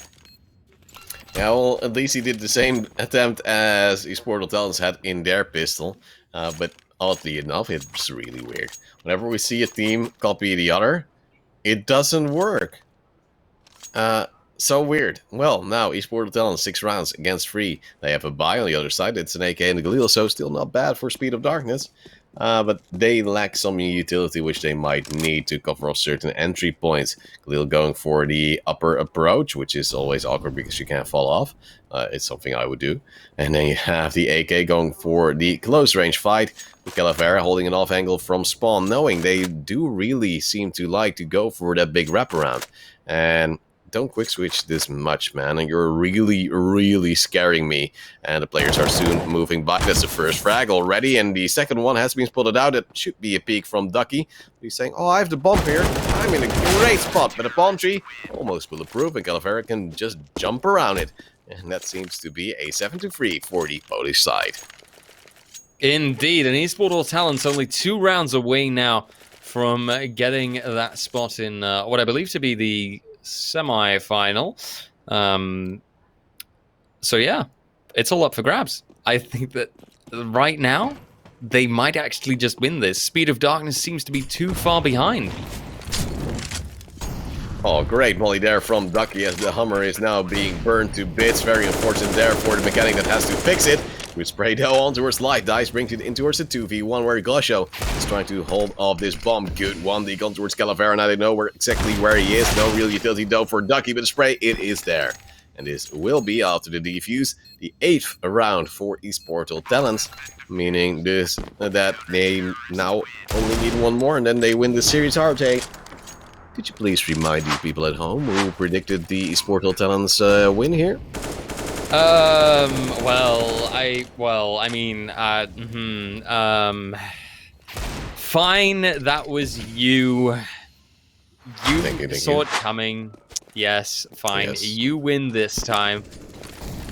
A: Yeah, well, at least he did the same attempt as Esportal Talents had in their pistol, but oddly enough, it's really weird. Whenever we see a team copy the other, it doesn't work. So weird. Well, now Esportal Talents 6 rounds against 3. They have a buy on the other side. It's an AK and a Galil, so still not bad for Speed of Darkness. But they lack some utility which they might need to cover off certain entry points. Galil going for the upper approach, which is always awkward because you can't fall off. It's something I would do. And then you have the AK going for the close range fight. With Calavera holding an off angle from spawn, knowing they do really seem to like to go for that big wraparound. And don't quick switch this much, man, and you're really scaring me. And the players are soon moving by. That's the first frag already, and the second one has been spotted out. It should be a peek from Ducky. He's saying, oh, I have the bomb here. I'm in a great spot, but the palm tree almost bulletproof, and Calavera can just jump around it. And that seems to be a 7-3 for the Polish side.
B: Indeed, and Esportal Talents only 2 rounds away now from getting that spot in what I believe to be the semi-final. So yeah, it's all up for grabs. I think that right now they might actually just win this. Speed of Darkness seems to be too far behind.
A: Oh, great volley there from Ducky as the Hummer is now being burned to bits. Very unfortunate there for the mechanic that has to fix it. Good spray though on towards Light Dice, brings it in towards the 2v1 where Gosho is trying to hold off this bomb. Good one, the gun towards Calavera. Now they know exactly where he is. No real utility though for Ducky, but the spray, it is there. And this will be, after the defuse, the 8th round for Esportal Talents. Meaning this that they now only need 1 more and then they win the series. RJ, could you please remind the people at home who predicted the Esportal Talents win here?
B: Fine, that was you.
A: Thank you.
B: Saw it coming. Yes, fine.
A: Yes.
B: You win this time.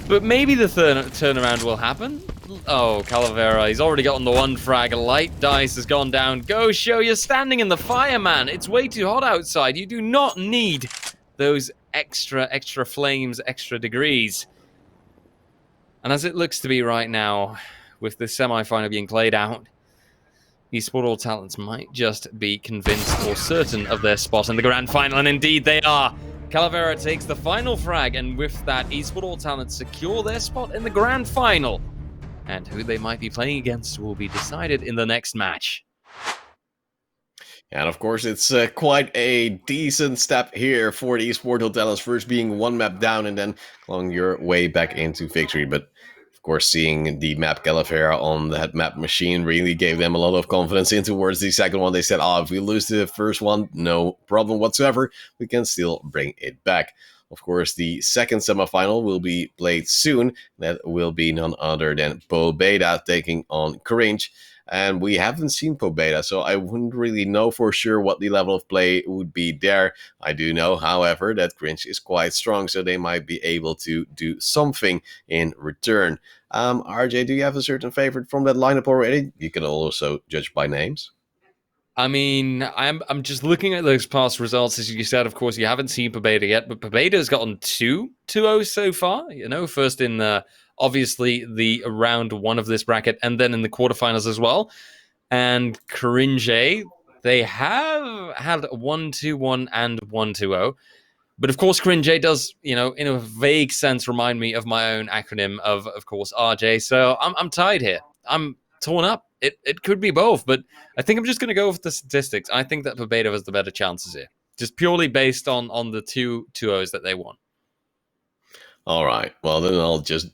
B: But maybe the turnaround will happen. Oh, Calavera, he's already gotten the 1 frag. Light Dice has gone down. Go show you're standing in the fire, man. It's way too hot outside. You do not need those extra flames, extra degrees. And as it looks to be right now, with the semi-final being played out, Esportal Talents might just be convinced or certain of their spot in the grand final, and indeed they are. Calavera takes the final frag, and with that, Esportal Talents secure their spot in the grand final. And who they might be playing against will be decided in the next match.
A: And of course, it's quite a decent step here for the Esportal Talents, first being 1 map down and then clawing your way back into victory. But of course, seeing the map Calavera on that map machine really gave them a lot of confidence in towards the second one. They said, if we lose the first one, no problem whatsoever. We can still bring it back. Of course, the second semifinal will be played soon. That will be none other than Bo Beta taking on Cringe. and we haven't seen Pobeda, so I wouldn't really know for sure what the level of play would be there. I do know, however, that Cringe is quite strong, so they might be able to do something in return. RJ, do you have a certain favorite from that lineup already? You can also judge by names.
B: I mean, I'm just looking at those past results. As you said, of course, you haven't seen Pobeda yet, but Pobeda's gotten 2-0 so far. You know, first in obviously the round one of this bracket, and then in the quarterfinals as well. And Cringe, they have had 1-2-1 and 1-2-0. But of course, Cringe does, you know, in a vague sense, remind me of my own acronym of course, RJ. So I'm tied here. I'm torn up. It could be both, but I think I'm just going to go with the statistics. I think that Pobeda has the better chances here, just purely based on the 2-2-0s that they won.
A: All right. Well, then I'll just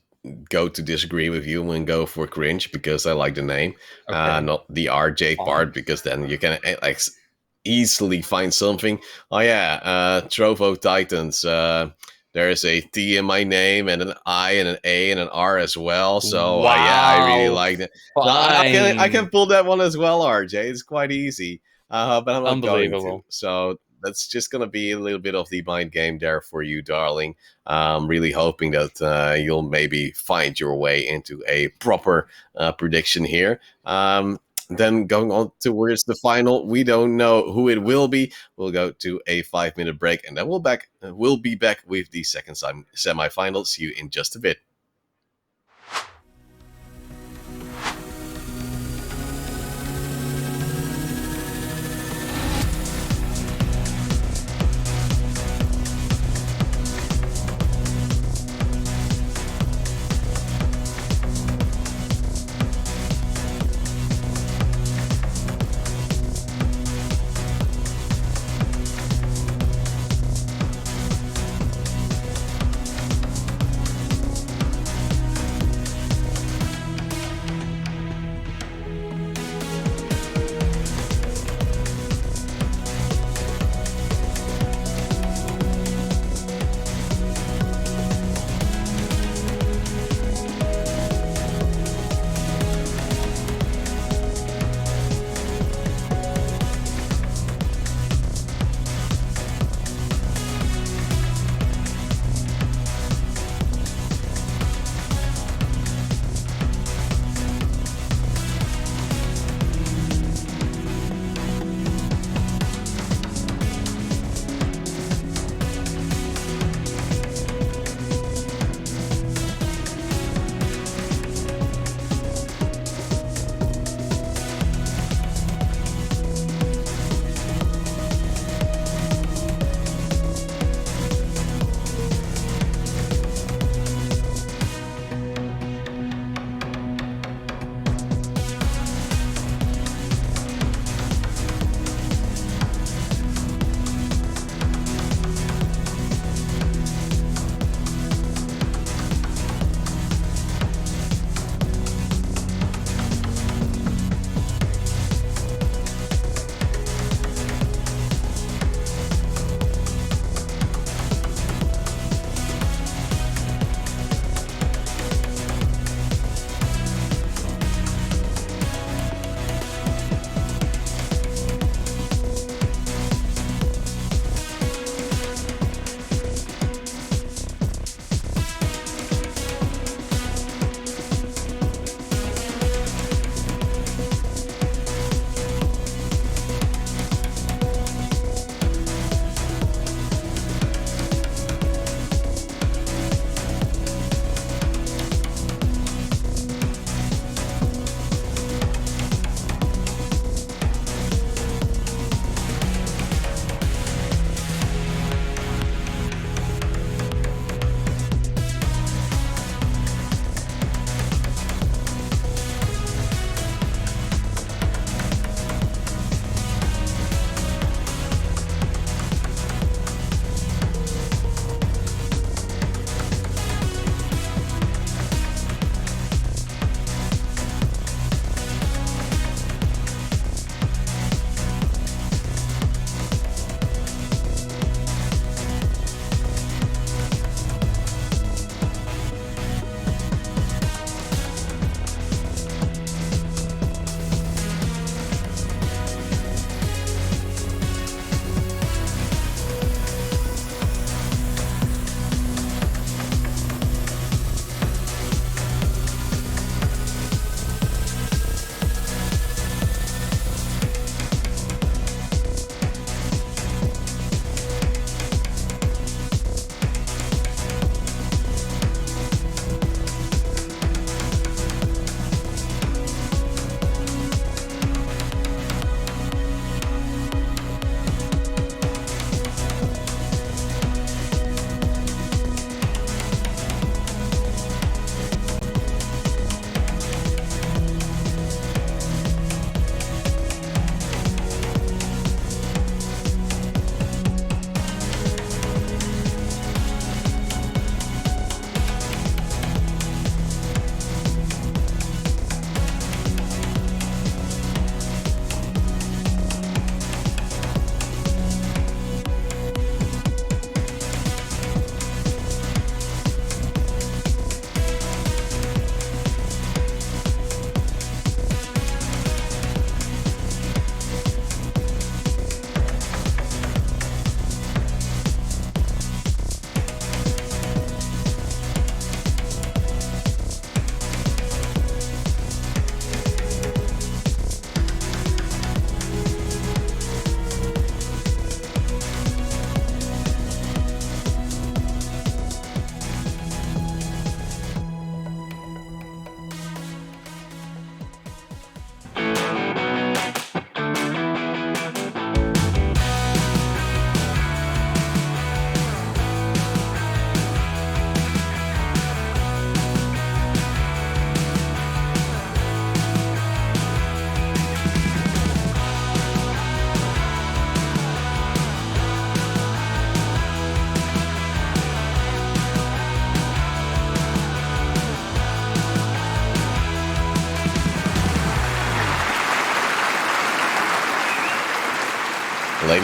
A: go to disagree with you and go for Cringe because I like the name,
B: Okay.
A: not the RJ part, because then you can like easily find something. Oh yeah, Trovo Titans. There is a T in my name and an I and an A and an R as well. So yeah, I really
B: Wow.
A: like it. No, I can
B: Fine.
A: pull that one as well, RJ. It's quite easy, but I'm not going to.
B: Unbelievable.
A: So that's just gonna be a little bit of the mind game there for you, darling. I'm really hoping that you'll maybe find your way into a proper prediction here. Then going on towards the final, we don't know who it will be. We'll go to a 5-minute break, and then we'll be back with the second semi-final. See you in just a bit.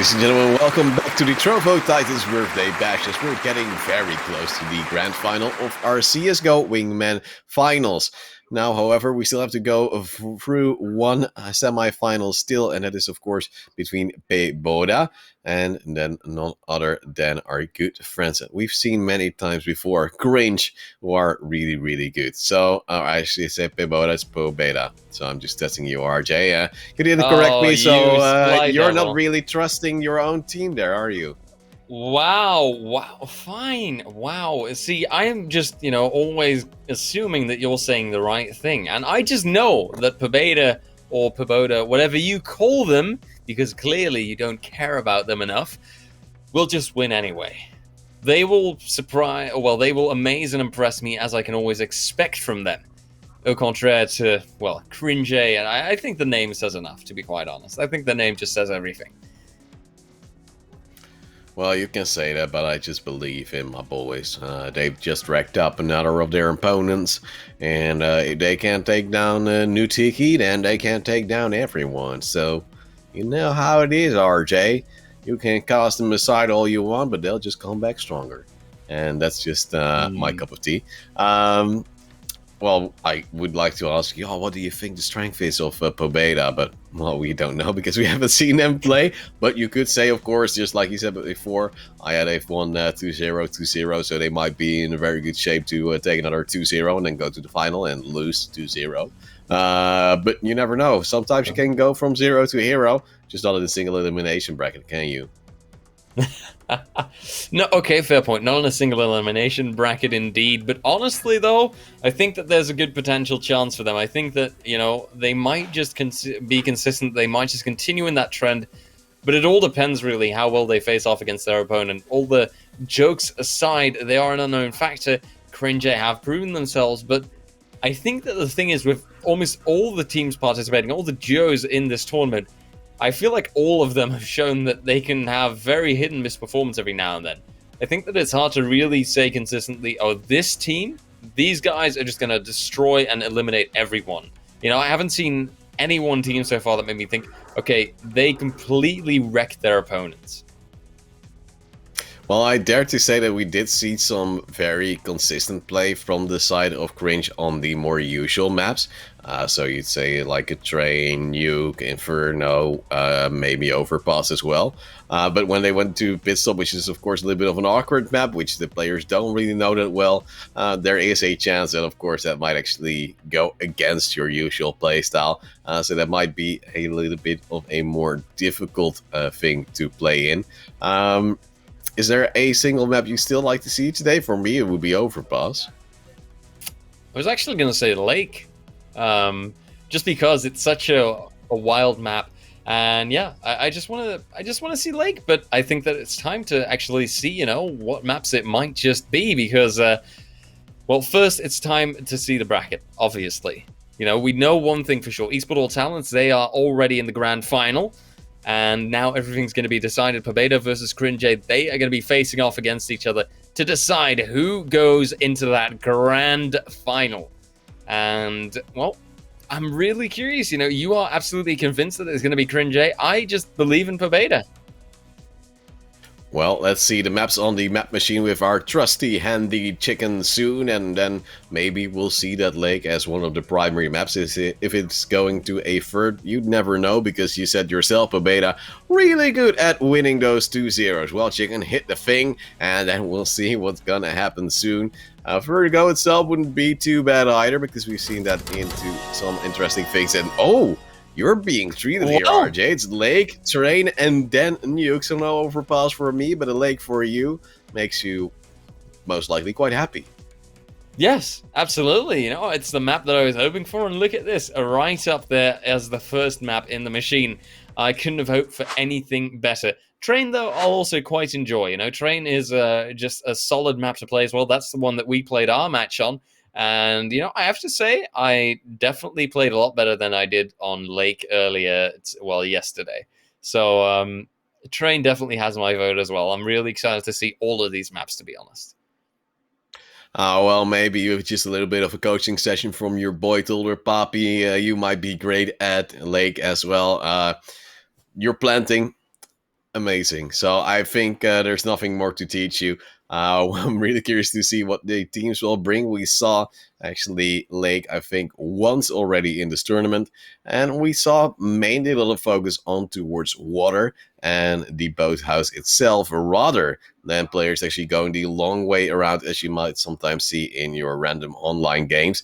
A: Ladies and gentlemen, welcome back to the Trovo Titans Birthday Bash, as we're getting very close to the grand final of our CSGO Wingman finals. Now, however, we still have to go through one semi-final still, and that is, of course, between Boda and then none other than our good friends that we've seen many times before, Cringe, who are really, really good. So, I actually say Boda, it's Beta. So I'm just testing you, RJ. You didn't correct me, so
B: you sly
A: you're not
B: devil.
A: really trusting your own team there, are you?
B: Wow, fine, wow. See, I am just, always assuming that you're saying the right thing. And I just know that Pabeda or Paboda, whatever you call them, because clearly you don't care about them enough, will just win anyway. They will they will amaze and impress me as I can always expect from them. Au contraire to, Cringe, and I think the name says enough, to be quite honest. I think the name just says everything.
A: Well, you can say that, but I just believe in my boys. They've just racked up another of their opponents, and if they can't take down New Tiki, then they can't take down everyone. So, you know how it is, RJ. You can cast them aside all you want, but they'll just come back stronger. And that's just my cup of tea. Well, I would like to ask you, what do you think the strength is of Pobeda? But, well, we don't know because we haven't seen them play. But you could say, of course, just like you said before, they've won 2-0, 2-0, so they might be in a very good shape to take another 2-0 and then go to the final and lose 2-0. But you never know. Sometimes you can go from 0 to hero, just not in a single elimination bracket, can you?
B: No, okay, fair point. Not in a single elimination bracket, indeed. But honestly, though, I think that there's a good potential chance for them. I think that, they might just be consistent. They might just continue in that trend. But it all depends, really, how well they face off against their opponent. All the jokes aside, they are an unknown factor. Cringe have proven themselves. But I think that the thing is, with almost all the teams participating, all the duos in this tournament, I feel like all of them have shown that they can have very hit and miss performance every now and then. I think that it's hard to really say consistently, this team, these guys are just going to destroy and eliminate everyone. I haven't seen any one team so far that made me think, okay, they completely wrecked their opponents.
A: Well, I dare to say that we did see some very consistent play from the side of Cringe on the more usual maps. So you'd say like a Train, Nuke, Inferno, maybe Overpass as well. But when they went to Pitstop, which is of course a little bit of an awkward map, which the players don't really know that well, there is a chance that of course that might actually go against your usual playstyle. So that might be a little bit of a more difficult thing to play in. Is there a single map you still like to see today? For me, it would be Overpass.
B: I was actually going to say Lake, just because it's such a wild map, and yeah, I just want to see Lake. But I think that it's time to actually see, what maps it might just be, because, first it's time to see the bracket. Obviously, we know one thing for sure: Esports All Talents, they are already in the grand final. And now everything's going to be decided. Pabeda versus Cringe, they are going to be facing off against each other to decide who goes into that grand final. And, I'm really curious. You are absolutely convinced that it's going to be Cringe. I just believe in Pabeda.
A: Well, let's see the maps on the map machine with our trusty handy chicken soon, and then maybe we'll see that lake as one of the primary maps. If it's going to a third, you'd never know, because you said yourself, Beta, really good at winning those 2-0s. Well, chicken, hit the thing, and then we'll see what's gonna happen soon. Vertigo itself wouldn't be too bad either, because we've seen that into some interesting things. And you're being treated here, RJ. It's Lake, Train, and then Nuke. So no Overpass for me, but a Lake for you makes you most likely quite happy.
B: Yes, absolutely. It's the map that I was hoping for. And look at this, right up there as the first map in the machine. I couldn't have hoped for anything better. Train, though, I'll also quite enjoy. Train is just a solid map to play as well. That's the one that we played our match on. And, I have to say, I definitely played a lot better than I did on Lake earlier, yesterday. So, Train definitely has my vote as well. I'm really excited to see all of these maps, to be honest.
A: Well, maybe you have just a little bit of a coaching session from your boy Tulder Papi. You might be great at Lake as well. You're planting. Amazing. So I think there's nothing more to teach you. I'm really curious to see what the teams will bring. We saw actually Lake, I think, once already in this tournament, and we saw mainly a lot of focus on towards water and the boathouse itself, rather than players actually going the long way around, as you might sometimes see in your random online games.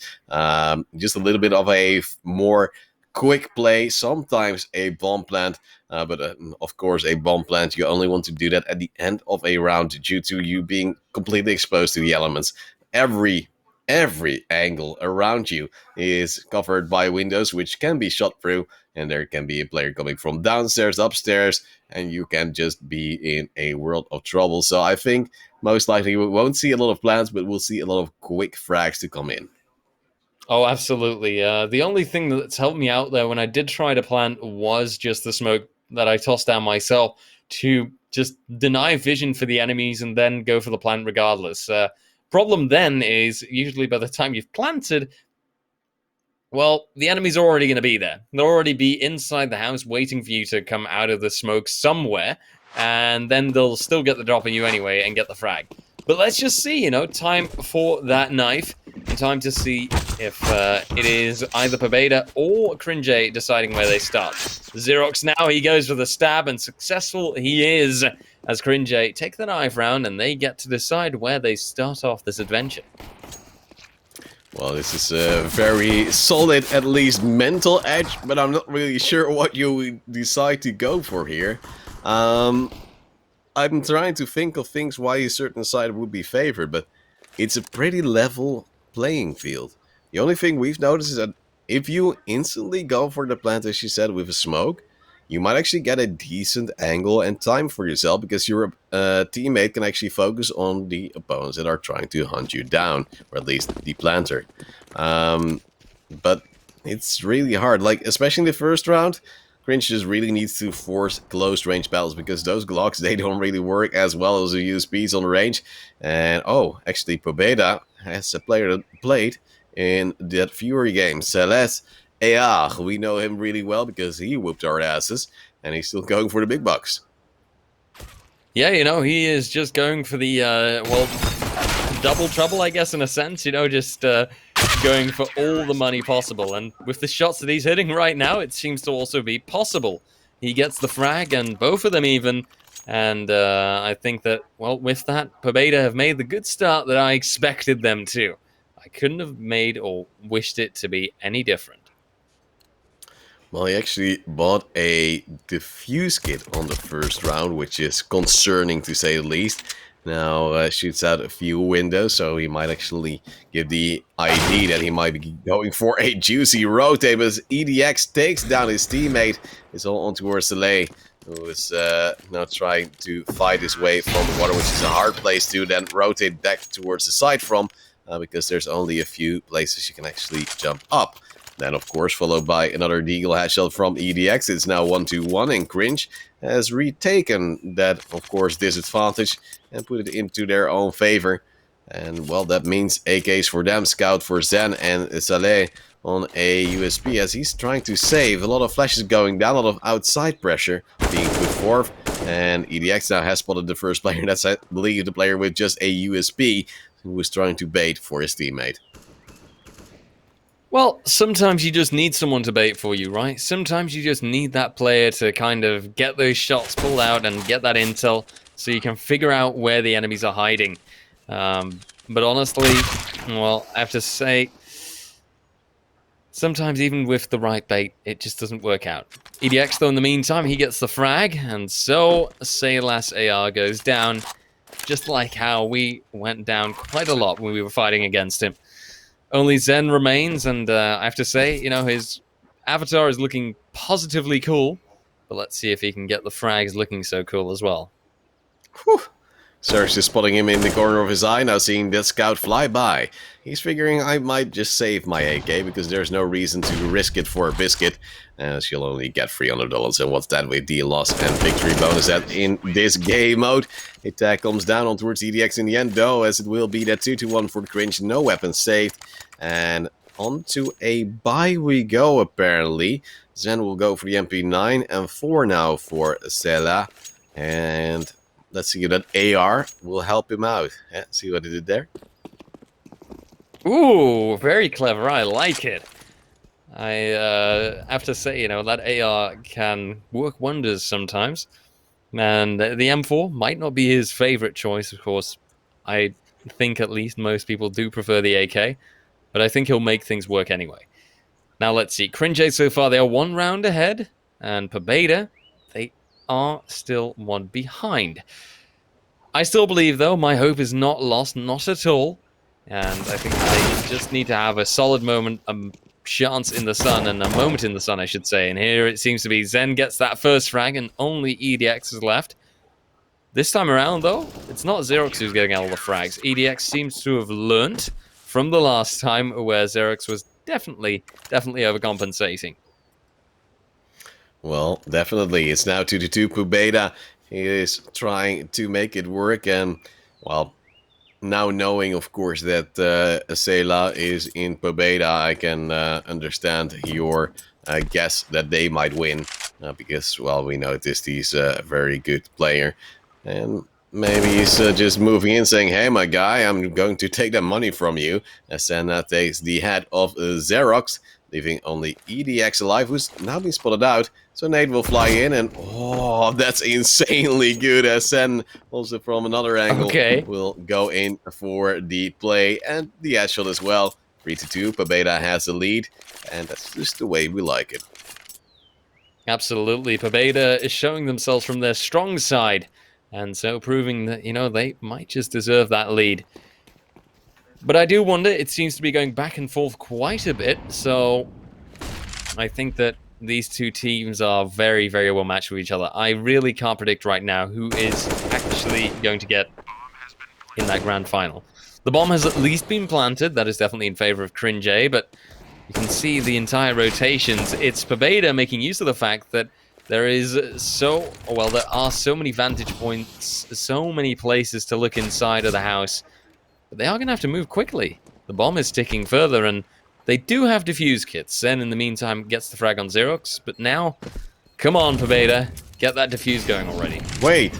A: Just a little bit of a more quick play, sometimes a bomb plant. But of course, a bomb plant, you only want to do that at the end of a round due to you being completely exposed to the elements. Every angle around you is covered by windows which can be shot through, and there can be a player coming from downstairs, upstairs, and you can just be in a world of trouble. So I think most likely we won't see a lot of plants, but we'll see a lot of quick frags to come in.
B: Oh, absolutely. The only thing that's helped me out there when I did try to plant was just the smoke that I tossed down myself to just deny vision for the enemies and then go for the plant regardless. Problem then is usually by the time you've planted, well, the enemies are already going to be there. They'll already be inside the house waiting for you to come out of the smoke somewhere, and then they'll still get the drop on you anyway and get the frag. But let's just see, time for that knife, and time to see if it is either Pobeda or Cringe deciding where they start. Xerox now, he goes for the stab, and successful he is, as Cringe take the knife round, and they get to decide where they start off this adventure.
A: Well, this is a very solid, at least mental edge, but I'm not really sure what you decide to go for here. I'm trying to think of things why a certain side would be favored, but it's a pretty level playing field. The only thing we've noticed is that if you instantly go for the plant, as you said, with a smoke, you might actually get a decent angle and time for yourself, because your teammate can actually focus on the opponents that are trying to hunt you down, or at least the planter. But it's really hard, like especially in the first round. Cringe just really needs to force close range battles, because those Glocks, they don't really work as well as the USPs on range. And oh, actually Pobeda has a player that played in that Fury game, Celeste. Yeah, we know him really well because he whooped our asses, and he's still going for the big bucks.
B: Yeah, he is just going for the, double trouble, I guess, in a sense. Just going for all the money possible. And with the shots that he's hitting right now, it seems to also be possible. He gets the frag, and both of them even. And I think that, well, with that, Pobeda have made the good start that I expected them to. I couldn't have made or wished it to be any different.
A: Well, he actually bought a diffuse kit on the first round, which is concerning to say the least. Now shoots out a few windows, so he might actually give the ID that he might be going for a juicy rotate, but as EDX takes down his teammate, it's all on towards Soleil, who is now trying to fight his way from the water, which is a hard place to then rotate back towards the side from, because there's only a few places you can actually jump up. Then, of course, followed by another Deagle headshot from EDX. It's now 1-2-1, and Cringe has retaken that, of course, disadvantage and put it into their own favor. And, well, that means AKs for them, Scout for Zen, and Saleh on a USP as he's trying to save. A lot of flashes going down, a lot of outside pressure being put forth. And EDX now has spotted the first player. That's, I believe, the player with just a USP who was trying to bait for his teammate.
B: Well, sometimes you just need someone to bait for you, right? Sometimes you just need that player to kind of get those shots pulled out and get that intel so you can figure out where the enemies are hiding. But honestly, well, I have to say, sometimes even with the right bait, it just doesn't work out. EDX, though, in the meantime, he gets the frag, and so Saylas AR goes down, just like how we went down quite a lot when we were fighting against him. Only Zen remains, and I have to say, his avatar is looking positively cool, but let's see if he can get the frags looking so cool as well.
A: Whew. Serge is spotting him in the corner of his eye, now seeing that scout fly by. He's figuring I might just save my AK, because there's no reason to risk it for a biscuit, as you'll only get $300, and what's that with deal loss and victory bonus that in this game mode. Attack comes down on towards EDX in the end, though, as it will be that 2-1 for the Cringe, no weapons saved, and onto a bye we go, apparently. Zen will go for the MP9, and 4 now for Sela. And let's see, that AR will help him out. Yeah, see what he did there?
B: Ooh, very clever. I like it. I have to say, you know, that AR can work wonders sometimes. And the M4 might not be his favorite choice, of course. I think at least most people do prefer the AK, but I think he'll make things work anyway. Now let's see. Cringe so far, they are 1 round ahead, and Pobeda, they are still 1 behind. I still believe, though, my hope is not lost, not at all. And I think they just need to have a solid moment, a chance in the sun, and a moment in the sun, I should say. And here it seems to be Zen gets that first frag, and only EDX is left. This time around, though, it's not Xerox who's getting all the frags. EDX seems to have learnt from the last time where Xerox was definitely overcompensating.
A: Well, definitely. It's now 2-2 Pobeda. He is trying to make it work, and, well, now knowing, of course, that Acela is in Pobeda, I can understand your guess that they might win. Because, well, we noticed he's a very good player. And maybe he's just moving in saying, hey, my guy, I'm going to take that money from you. As Senna takes the head of Xerox, leaving only EDX alive, who's now been spotted out. So Nate will fly in, and oh, that's insanely good. As Sen, also from another angle, will go in for the play and the headshot as well. 3-2, Pobeda has the lead, and that's just the way we like it.
B: Absolutely, Pobeda is showing themselves from their strong side, and so proving that, you know, they might just deserve that lead. But I do wonder, it seems to be going back and forth quite a bit, so I think that these two teams are very, very well matched with each other. I really can't predict right now who is actually going to get in that grand final. The bomb has at least been planted. That is definitely in favor of Cringe, but you can see the entire rotations. It's Pobeda making use of the fact that there are so many vantage points, so many places to look inside of the house. But they are going to have to move quickly. The bomb is ticking further, and they do have defuse kits. Zen, in the meantime, gets the frag on Xerox. But now, come on, Pobeda. Get that defuse going already.
A: Wait.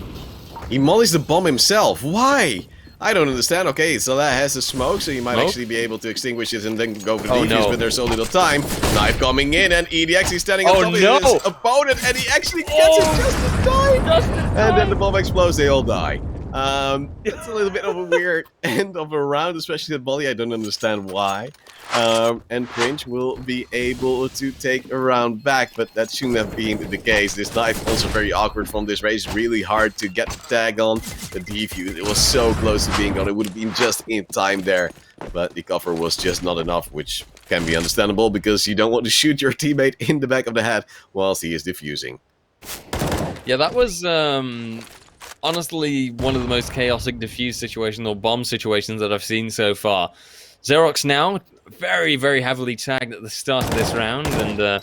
A: He mollies the bomb himself. Why? I don't understand. Okay, so that has a smoke, so you might actually be able to extinguish it and then go for the defuse, but there's so little time. Knife coming in, and EDX is standing on top of his opponent, and he actually gets it just in time! And then the bomb explodes, they all die. It's a little bit of a weird end of a round, especially that volley. I don't understand why. And Cringe will be able to take a round back, but that shouldn't have been the case. This knife also very awkward from this race. Really hard to get the tag on. The defuse, it was so close to being gone. It would have been just in time there, but the cover was just not enough, which can be understandable because you don't want to shoot your teammate in the back of the head whilst he is defusing.
B: Yeah, that was honestly one of the most chaotic defuse situations or bomb situations that I've seen so far. Xerox now very, very heavily tagged at the start of this round, and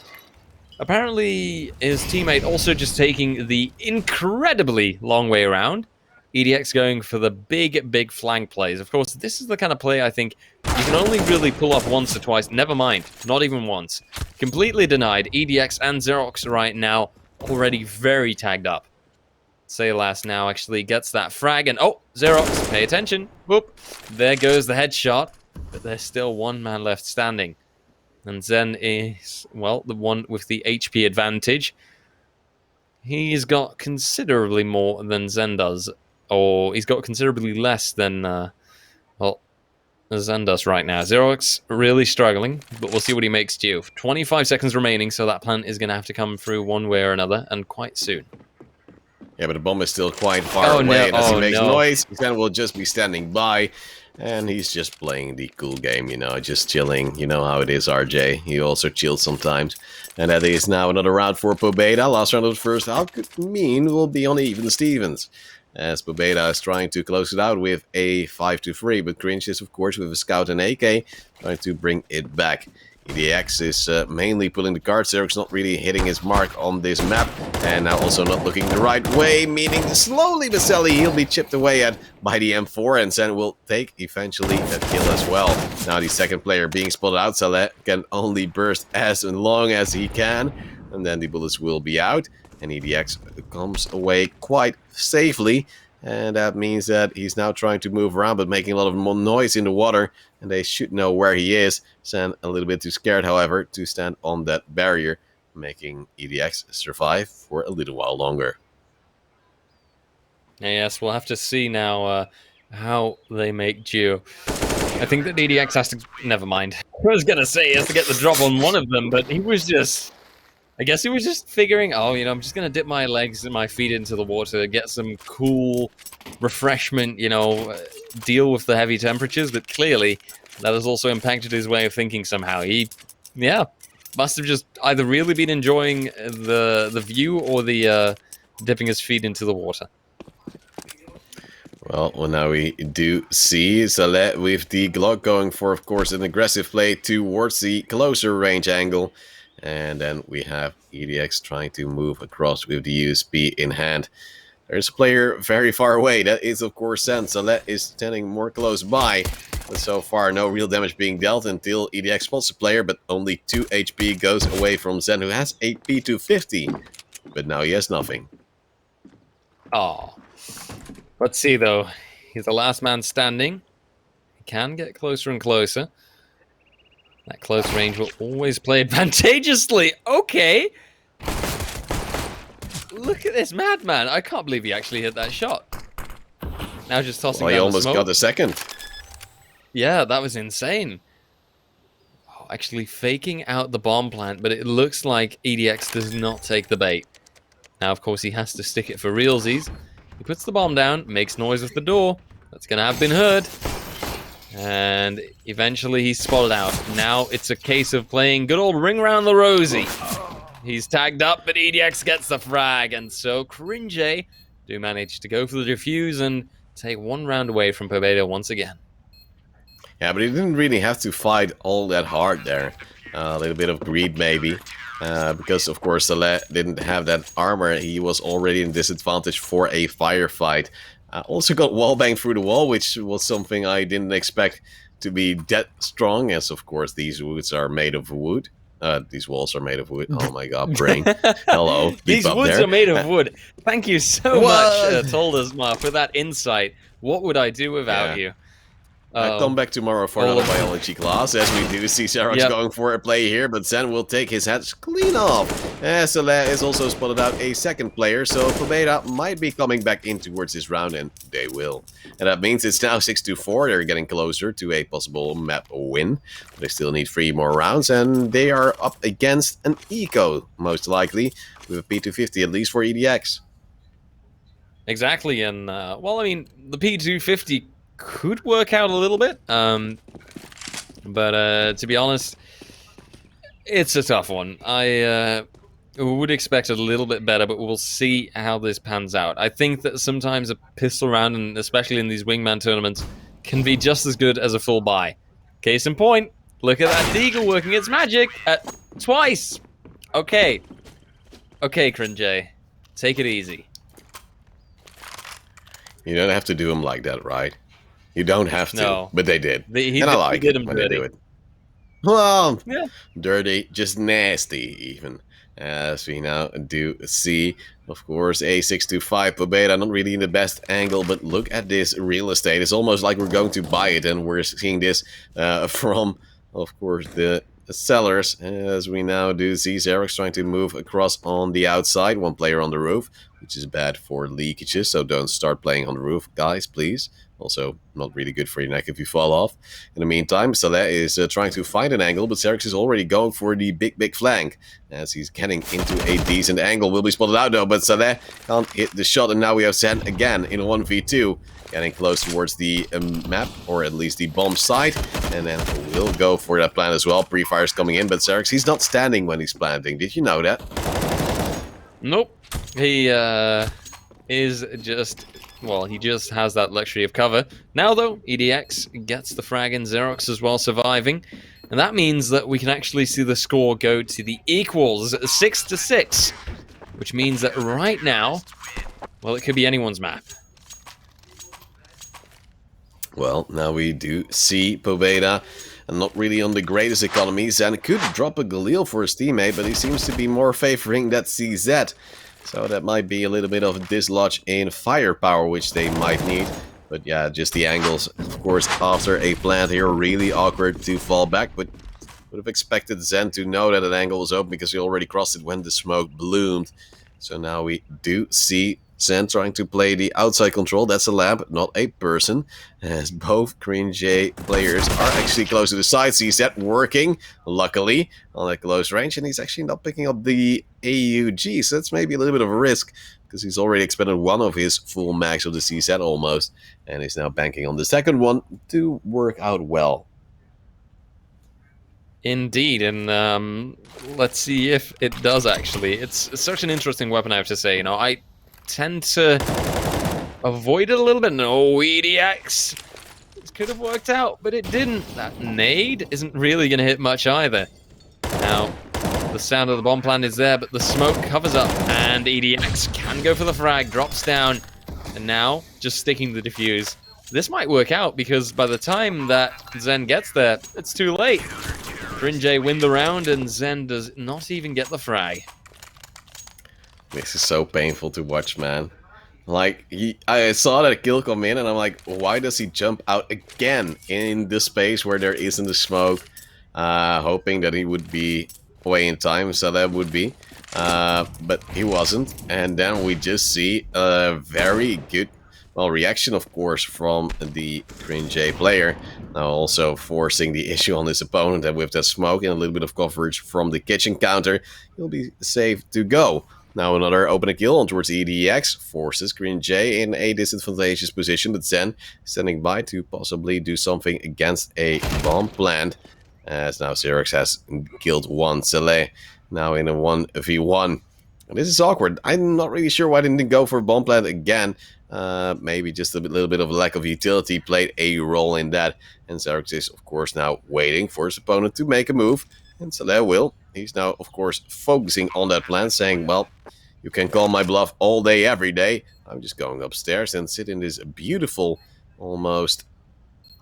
B: apparently his teammate also just taking the incredibly long way around. EDX going for the big flank plays. Of course, this is the kind of play I think you can only really pull off once or twice. Never mind, not even once. Completely denied. EDX and Xerox right now already very tagged up. Saylas now actually gets that frag, and oh, Xerox, pay attention. Whoop, there goes the headshot, but there's still one man left standing. And Zen is, well, the one with the HP advantage. He's got considerably more than Zen does, or he's got considerably less than, well, Zen does right now. Xerox really struggling, but we'll see what he makes do. 25 seconds remaining, so that plant is going to have to come through one way or another, and quite soon.
A: Yeah, but the bomb is still quite far away, and as he makes noise, Zen will just be standing by, and he's just playing the cool game, you know, just chilling. You know how it is, RJ. He also chills sometimes. And that is now another round for Pobeda. Last round of the first half could mean will be on even Stevens, as Pobeda is trying to close it out with a 5-3, but Cringe is, of course, with a Scout and AK, trying to bring it back. EDX is mainly pulling the cards. Xerox not really hitting his mark on this map, and now also not looking the right way, meaning slowly but steadily he'll be chipped away at by the M4, and Zen will take eventually a kill as well. Now the second player being spotted out, Saleh can only burst as long as he can, and then the bullets will be out. and EDX comes away quite safely. And that means that he's now trying to move around, but making a lot of more noise in the water. And they should know where he is. Zen a little bit too scared, however, to stand on that barrier, making EDX survive for a little while longer.
B: Yes, we'll have to see now how they make do. I think that EDX has to... Never mind. I was going to say he has to get the drop on one of them, but he was just... I guess he was just figuring, oh, I'm just going to dip my legs and my feet into the water, get some cool refreshment, deal with the heavy temperatures, but clearly that has also impacted his way of thinking somehow. He, must have just either really been enjoying the view or the dipping his feet into the water.
A: Well, now we do see Saleh with the Glock going for, of course, an aggressive play towards the closer range angle. And then we have EDX trying to move across with the USP in hand. There's a player very far away. That is, of course, Zen. Saleh is standing more close by. But so far, no real damage being dealt until EDX spots the player. But only 2 HP goes away from Zen, who has AP to 50. But now he has nothing.
B: Oh. Let's see, though. He's the last man standing. He can get closer and closer. That close range will always play advantageously. Okay. Look at this madman. I can't believe he actually hit that shot. Now just tossing down
A: he almost
B: the smoke.
A: got a second.
B: Yeah, that was insane. Oh, actually faking out the bomb plant, but it looks like EDX does not take the bait. Now, of course, he has to stick it for realsies. He puts the bomb down, makes noise with the door. That's going to have been heard. And eventually he's spotted out. Now it's a case of playing good old ring around the rosy. He's tagged up, but EDX gets the frag. And so Cringe do manage to go for the defuse and take one round away from Pobeda once again.
A: Yeah, but he didn't really have to fight all that hard there. A little bit of greed maybe. Because, of course, Saleh didn't have that armor. He was already in disadvantage for a firefight. Also got wallbang through the wall, which was something I didn't expect to be that strong, as of course these woods are made of wood. These walls are made of wood. Oh my god, brain. Hello.
B: These woods are made of wood. Thank you so much, Toldesma, for that insight. What would I do without you?
A: I come back tomorrow for another biology class, as we do see Xerox going for a play here, but Zen will take his heads clean off. Saleh is also spotted out a second player, so Pobeda might be coming back in towards this round, and they will. And that means it's now 6-4, they're getting closer to a possible map win. They still need 3 more rounds, and they are up against an Eco, most likely, with a P250 at least for EDX.
B: Exactly, and, well, I mean, the P250 could work out a little bit, but to be honest, it's a tough one. I would expect a little bit better, but we'll see how this pans out. I think that sometimes a pistol round, and especially in these wingman tournaments, can be just as good as a full buy. Case in point, look at that Deagle working its magic twice. Okay, Cringe, take it easy.
A: You don't have to do them like that, right? You don't have to, but they did. And I like it when they do it. Well, dirty, just nasty even. As we now do see, of course, a 6-5 Pobeda, not really in the best angle, but look at this real estate. It's almost like we're going to buy it, and we're seeing this from, of course, the sellers. As we now do see Xerox trying to move across on the outside, one player on the roof, which is bad for leakages, so don't start playing on the roof, guys, please. Also, not really good for your neck if you fall off. In the meantime, Saleh is trying to find an angle, but Xerox is already going for the big flank. As he's getting into a decent angle. Will be spotted out though, but Saleh can't hit the shot. And now we have Zen again in a 1v2. Getting close towards the map, or at least the bomb site. And then we'll go for that plant as well. Pre-fire's coming in, but Xerox, he's not standing when he's planting. Did you know that?
B: Nope. He is just... Well, he just has that luxury of cover. Now, though, EDX gets the frag in, Xerox as well surviving. And that means that we can actually see the score go to the equals, 6-6. Which means that right now, well, it could be anyone's map.
A: Well, now we do see Pobeda, and not really on the greatest economies, and could drop a Galil for his teammate, but he seems to be more favoring that CZ. So that might be a little bit of a dislodge in firepower, which they might need. But yeah, just the angles, of course, after a plant here, really awkward to fall back. But would have expected Zen to know that an angle was open because he already crossed it when the smoke bloomed. So now we do see Zen trying to play the outside control. That's a lamp, not a person. As both Cringe players are actually close to the side. Sees that working, luckily, on a close range. And he's actually not picking up the AUG. So that's maybe a little bit of a risk, because he's already expended one of his full max of the CZ almost. And he's now banking on the second one to work out well.
B: Indeed, and let's see if it does actually. It's such an interesting weapon, I have to say. You know, I tend to avoid it a little bit. No, EDX! This could have worked out, but it didn't. That nade isn't really going to hit much either. Now, the sound of the bomb plant is there, but the smoke covers up, and EDX can go for the frag, drops down, and now just sticking the defuse. This might work out, because by the time that Zen gets there, it's too late. Cringe win the round, and Zen does not even get the frag.
A: This is so painful to watch, man. Like, I saw that kill come in, and I'm like, why does he jump out again in the space where there isn't the smoke? Hoping that he would be away in time, so that would be. But he wasn't. And then we just see a very good, well, reaction, of course, from the Cringe player. Now also forcing the issue on his opponent, and with that smoke and a little bit of coverage from the kitchen counter, he'll be safe to go. Now another open kill on towards EDX forces Cringe in a disadvantageous position, but Zen standing by to possibly do something against a bomb plant. As now Xerox has killed one Saleh, now in a 1v1. And this is awkward. I'm not really sure why they didn't go for a bomb plant again. Maybe just a little bit of lack of utility played a role in that. And Xerox is, of course, now waiting for his opponent to make a move. And Saleh will. He's now, of course, focusing on that plan, saying, well, you can call my bluff all day, every day. I'm just going upstairs and sit in this beautiful, almost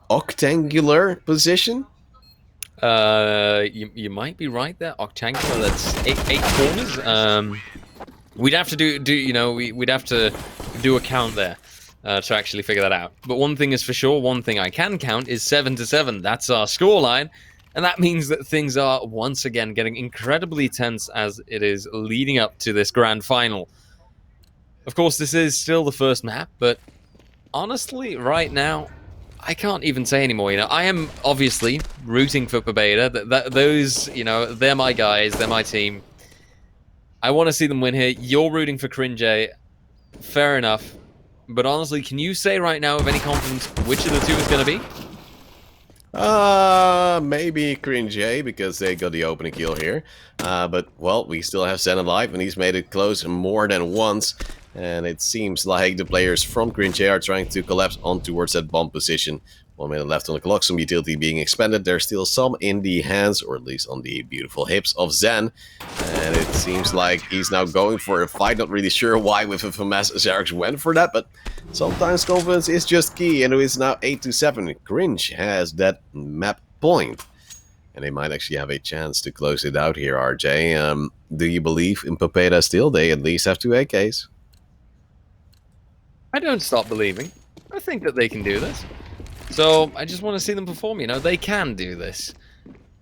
A: octangular position.
B: You might be right there. Octangular, that's eight corners. We'd have to do you know, we'd have to do a count there to actually figure that out. But one thing is for sure, one thing I can count is 7-7. That's our scoreline. And that means that things are once again getting incredibly tense as it is leading up to this grand final. Of course, this is still the first map, but honestly, right now, I can't even say anymore. You know, I am obviously rooting for Pobeda. Those, you know, they're my guys, they're my team. I want to see them win here. You're rooting for Cringe. Fair enough. But honestly, can you say right now with any confidence which of the two is going to be?
A: Maybe Cringe, because they got the opening kill here. But, well, we still have Zen alive, and he's made it close more than once. And it seems like the players from Cringe are trying to collapse on towards that bomb position. 1 minute left on the clock, some utility being expended. There's still some in the hands, or at least on the beautiful hips of Zen. And it seems like he's now going for a fight. Not really sure why with a FMS Xerox went for that, but sometimes confidence is just key. And it is now 8-7. Cringe has that map point. And they might actually have a chance to close it out here, RJ. Do you believe in Pobeda still? They at least have 2 AKs.
B: I don't stop believing. I think that they can do this. So I just want to see them perform. You know, they can do this.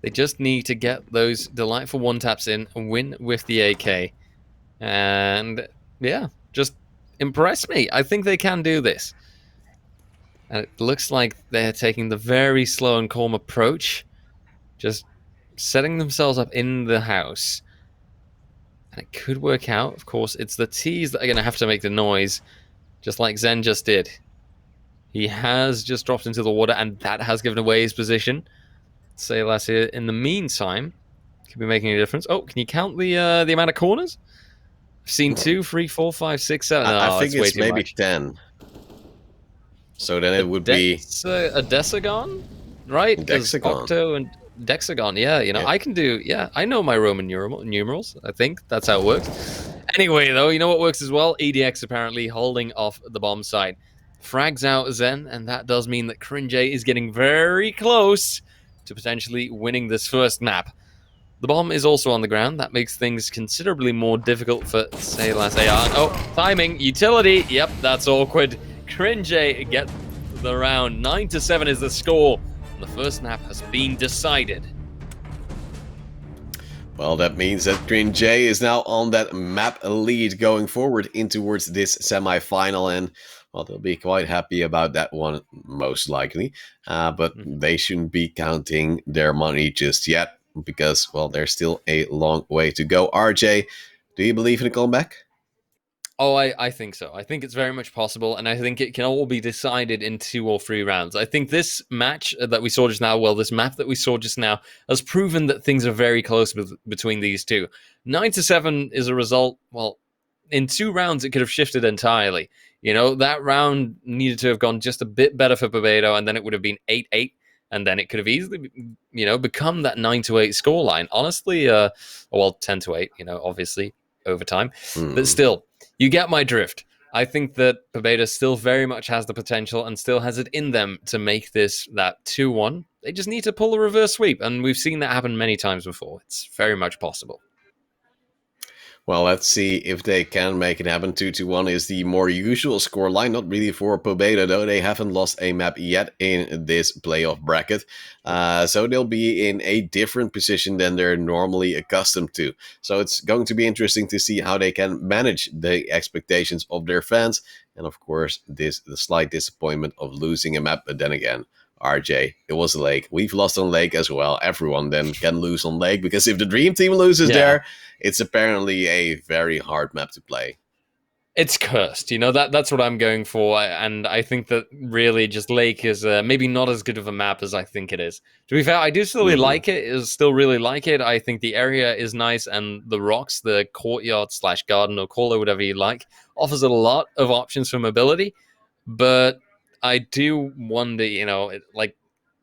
B: They just need to get those delightful one-taps in and win with the AK. And yeah, just impress me. I think they can do this. And it looks like they're taking the very slow and calm approach. Just setting themselves up in the house. And it could work out. Of course, it's the T's that are going to have to make the noise. Just like Zen just did. He has just dropped into the water, and that has given away his position. Saylas here, in the meantime, could be making a difference. Oh, can you count the amount of corners? I've seen 2, 3, 4, 5, 6, 7.
A: I think it's maybe 10. So then it would be
B: a decagon, right?
A: Decagon.
B: Octo and Dexagon. Yeah, you know, I can do. Yeah, I know my Roman numerals. I think that's how it works. Anyway, though, you know what works as well? EDX apparently holding off the bomb site. Frags out Zen, and that does mean that Cringe is getting very close to potentially winning this first map. The bomb is also on the ground. That makes things considerably more difficult for Saylas AR. Oh, timing, utility. Yep, that's awkward. Cringe get the round. 9-7 is the score. And the first map has been decided.
A: Well, that means that Green J is now on that map lead going forward in towards this semi-final, and well, they'll be quite happy about that one, most likely. But they shouldn't be counting their money just yet, because, well, there's still a long way to go. RJ, do you believe in a comeback?
B: Oh, I think so. I think it's very much possible, and I think it can all be decided in 2 or 3 rounds. I think this match that we saw just now, well, this map that we saw just now, has proven that things are very close between these two. 9-7 is a result, well, in 2 rounds it could have shifted entirely. You know, that round needed to have gone just a bit better for Barbado, and then it would have been 8-8, and then it could have easily, you know, become that 9-8 scoreline. Honestly, well, 10-8, you know, obviously, over time. But still, you get my drift. I think that Barbados still very much has the potential and still has it in them to make this that 2-1. They just need to pull a reverse sweep, and we've seen that happen many times before. It's very much possible.
A: Well, let's see if they can make it happen. 2-1 is the more usual scoreline. Not really for Pobeda, though. They haven't lost a map yet in this playoff bracket. So they'll be in a different position than they're normally accustomed to. So it's going to be interesting to see how they can manage the expectations of their fans. And of course, the slight disappointment of losing a map. But then again, RJ, it was Lake. We've lost on Lake as well. Everyone then can lose on Lake, because if the Dream Team loses there, it's apparently a very hard map to play.
B: It's cursed, you know, that's what I'm going for, and I think that really just Lake is maybe not as good of a map as I think it is. To be fair, I do still really like it, still really like it. I think the area is nice, and the rocks, the courtyard / garden, or call it whatever you like, offers a lot of options for mobility, but I do wonder, you know,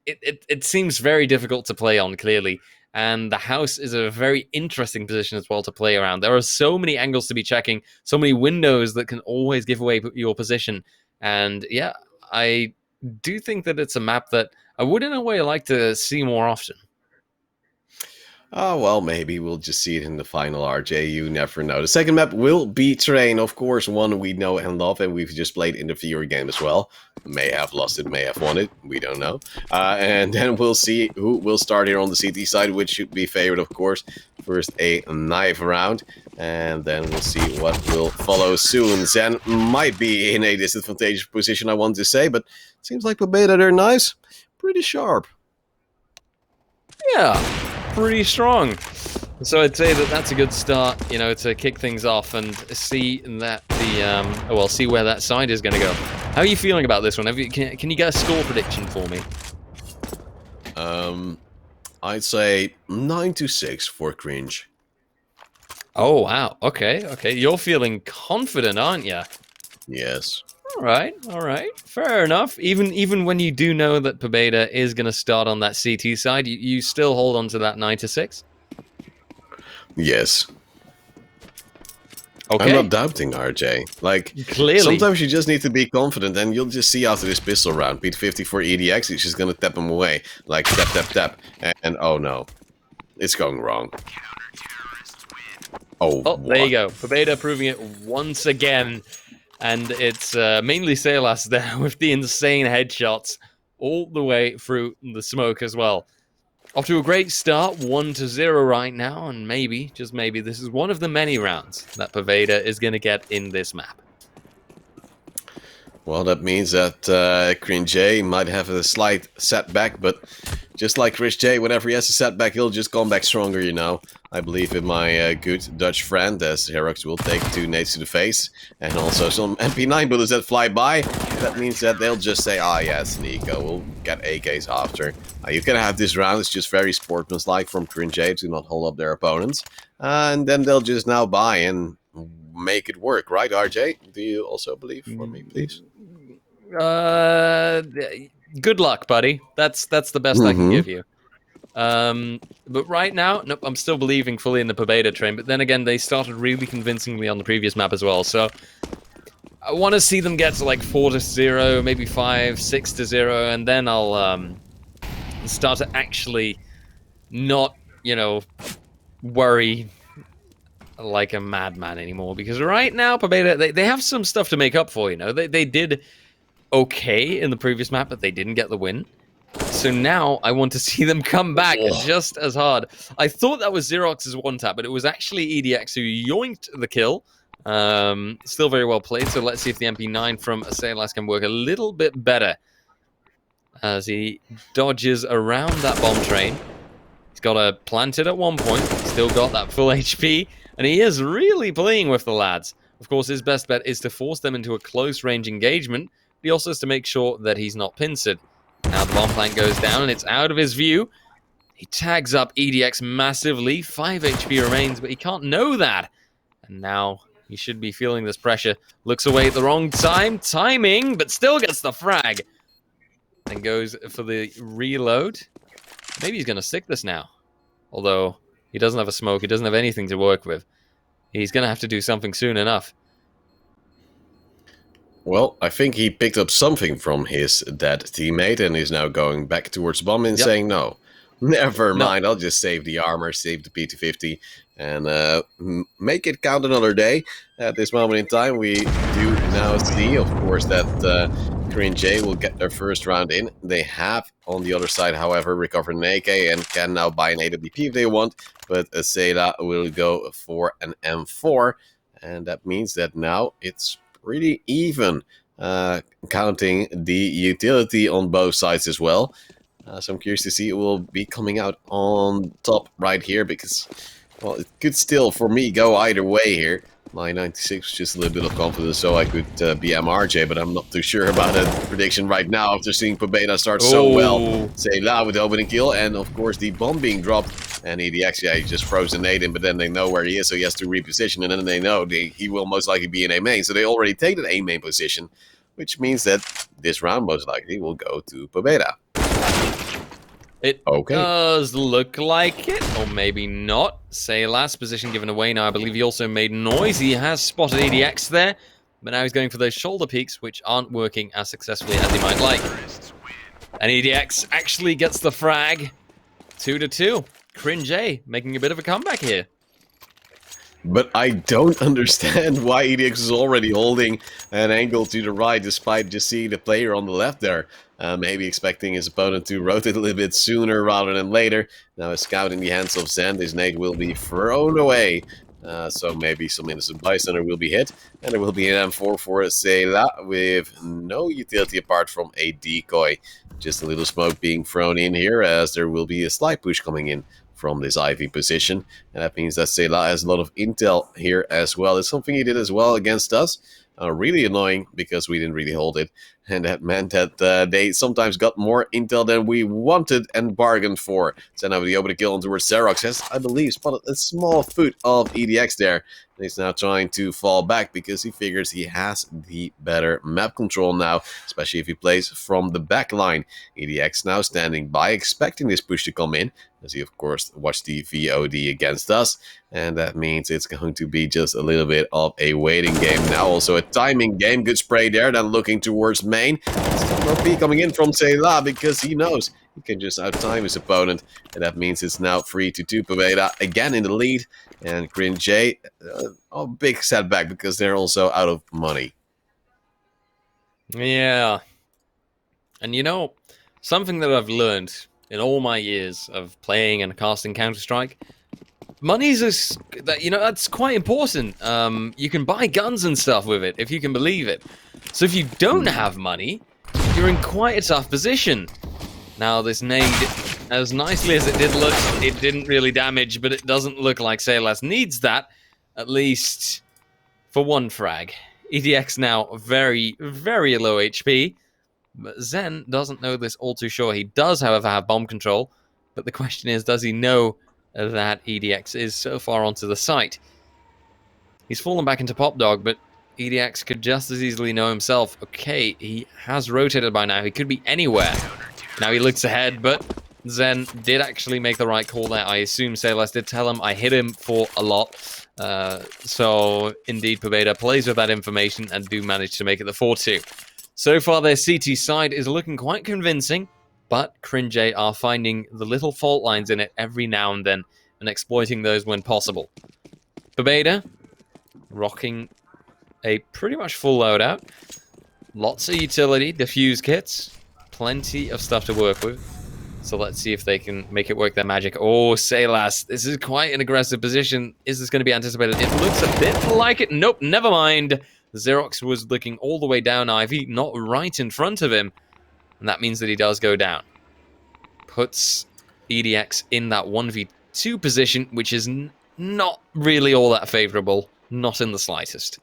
B: it seems very difficult to play on, clearly. And the house is a very interesting position as well to play around. There are so many angles to be checking, so many windows that can always give away your position. And yeah, I do think that it's a map that I would in a way like to see more often.
A: Oh, well, maybe we'll just see it in the final, RJ. You never know. The second map will be Train, of course, one we know and love, and we've just played in the viewer game as well. May have lost it, may have won it. We don't know. And then we'll see who will start here on the CT side, which should be favored, of course. First, a knife round, and then we'll see what will follow soon. Zen might be in a disadvantageous position, I want to say, but it seems like Pobeda, their knives, pretty sharp.
B: Yeah, pretty strong. So I'd say that that's a good start, you know, to kick things off and see that see where that side is going to go. How are you feeling about this one? Can you get a score prediction for me?
A: I'd say 9-6 for Cringe.
B: Oh wow, okay. You're feeling confident, aren't you?
A: Yes.
B: All right, fair enough. Even when you do know that Pobeda is going to start on that CT side, you still hold on to that 9-6.
A: Yes.
B: Okay.
A: I'm not doubting RJ. Like,
B: clearly,
A: sometimes you just need to be confident, and you'll just see after this pistol round. Beat 50 for EDX, he's just gonna tap him away. Like, tap, and oh no. It's going wrong. Oh,
B: there you go. Pobeda proving it once again. And it's mainly Saylas there with the insane headshots all the way through the smoke as well. Off to a great start, 1-0 right now, and maybe, just maybe, this is one of the many rounds that Pobeda is going to get in this map.
A: Well, that means that Cringe J might have a slight setback, but just like Chris J, whenever he has a setback, he'll just come back stronger, you know. I believe in my good Dutch friend, as Herox will take 2 nades to the face, and also some MP9 bullets that fly by. That means that they'll just say, ah, yeah, it's Nico, we'll get AKs after. You can have this round, it's just very sportsmanlike from Cringe J to not hold up their opponents. And then they'll just now buy and make it work, right, RJ? Do you also believe for me, please?
B: Good luck, buddy. That's the best I can give you. But right now, nope, I'm still believing fully in the Pobeda train. But then again, they started really convincingly on the previous map as well. So I want to see them get to like 4-0, maybe 5-6-0, and then I'll start to actually not, you know, worry like a madman anymore, because right now, Pobeda, they have some stuff to make up for, you know. They did okay in the previous map, but they didn't get the win. So now I want to see them come back just as hard. I thought that was Xerox's one tap, but it was actually EDX who yoinked the kill. Still very well played, so let's see if the MP9 from Saylas can work a little bit better as he dodges around that bomb train. He's got to plant it at one point, still got that full HP, and he is really playing with the lads. Of course, his best bet is to force them into a close-range engagement, but he also has to make sure that he's not pincered. Now the bomb plant goes down, and it's out of his view. He tags up EDX massively. 5 HP remains, but he can't know that. And now he should be feeling this pressure. Looks away at the wrong time. Timing, but still gets the frag. And goes for the reload. Maybe he's going to stick this now. Although he doesn't have a smoke. He doesn't have anything to work with. He's going to have to do something soon enough.
A: Well, I think he picked up something from his dead teammate and is now going back towards bomb and saying, no, never mind, I'll just save the armor, save the P250, and make it count another day. At this moment in time, we do now see, of course, that J will get their first round in. They have, on the other side, however, recovered an AK and can now buy an AWP if they want, but Seda will go for an M4, and that means that now it's really even, counting the utility on both sides as well. So I'm curious to see who will be coming out on top right here, because, well, it could still, for me, go either way here. My 96 was just a little bit of confidence, so I could be MRJ, but I'm not too sure about that prediction right now after seeing Pobeda start so well. Say La with the opening kill, and of course the bomb being dropped, and EDX, yeah, he just froze the nade in, but then they know where he is, so he has to reposition, and then they know he will most likely be in A main, so they already take that A main position, which means that this round most likely will go to Pobeda.
B: It does look like it, or maybe not. Say last position given away now. I believe he also made noise. He has spotted EDX there, but now he's going for those shoulder peaks, which aren't working as successfully as he might like. And EDX actually gets the frag. 2-2. Cringe making a bit of a comeback here.
A: But I don't understand why EDX is already holding an angle to the right, despite just seeing the player on the left there. Maybe expecting his opponent to rotate a little bit sooner rather than later. Now a scout in the hands of Zen. This nade will be thrown away. So maybe some innocent bystander will be hit. And there will be an M4 for Sela with no utility apart from a decoy. Just a little smoke being thrown in here, as there will be a slight push coming in from this Ivy position, and that means that Sela has a lot of intel here as well. It's something he did as well against us. Really annoying because we didn't really hold it, and that meant that they sometimes got more intel than we wanted and bargained for. So now the opening kill on towards Xerox has, I believe, spotted a small foot of EDX there. And he's now trying to fall back because he figures he has the better map control now, especially if he plays from the back line. EDX now standing by, expecting this push to come in, as he, of course, watched the VOD against us. And that means it's going to be just a little bit of a waiting game. Now also a timing game. Good spray there, then looking towards main. Still no P coming in from Sela because he knows he can just outtime his opponent. And that means it's now 3-2. Pobeda again in the lead. And Cringe, a big setback because they're also out of money.
B: Yeah. And you know, something that I've learned in all my years of playing and casting Counter-Strike, money's that's quite important. You can buy guns and stuff with it, if you can believe it. So if you don't have money, you're in quite a tough position. Now this nade, as nicely as it did look, it didn't really damage, but it doesn't look like Saylas needs that, at least for one frag. EDX now very, very low HP, but Zen doesn't know this all too sure. He does, however, have bomb control, but the question is, does he know that EDX is so far onto the site? He's fallen back into Pop Dog, but EDX could just as easily know himself. Okay, he has rotated by now. He could be anywhere. Now he looks ahead, but Zen did actually make the right call there. I assume Saylas did tell him. I hit him for a lot. So, indeed, Pobeda plays with that information and do manage to make it the 4-2. So far, their CT side is looking quite convincing, but Cringe are finding the little fault lines in it every now and then, and exploiting those when possible. Pobeda rocking a pretty much full loadout. Lots of utility, defuse kits, plenty of stuff to work with. So let's see if they can make it work their magic. Oh, Salas, this is quite an aggressive position. Is this going to be anticipated? It looks a bit like it. Nope, never mind. Xerox was looking all the way down Ivy, not right in front of him. And that means that he does go down. Puts EDX in that 1v2 position, which is not really all that favorable. Not in the slightest.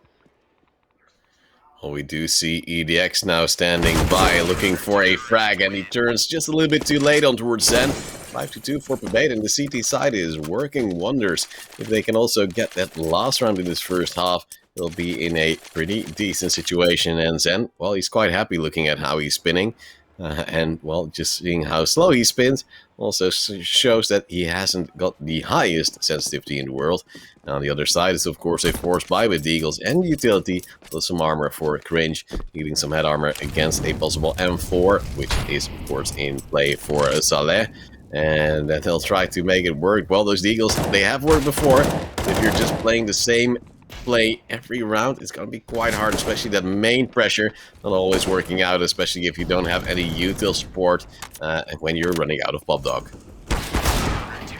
A: Well, we do see EDX now standing by, looking for a frag, and he turns just a little bit too late on towards Zen. 5-2 for Pobeda, and the CT side is working wonders. If they can also get that last round in this first half, they'll be in a pretty decent situation. And Zen, well, he's quite happy looking at how he's spinning. And, well, just seeing how slow he spins also shows that he hasn't got the highest sensitivity in the world. Now, on the other side is, of course, a force buy with the Eagles and utility, plus some armor for Cringe, needing some head armor against a possible M4, which is, of course, in play for Saleh. And then they'll try to make it work. Well, those Eagles, they have worked before. If you're just playing the same play every round, it's going to be quite hard, especially that main pressure not always working out, especially if you don't have any util support when you're running out of Pop Dog.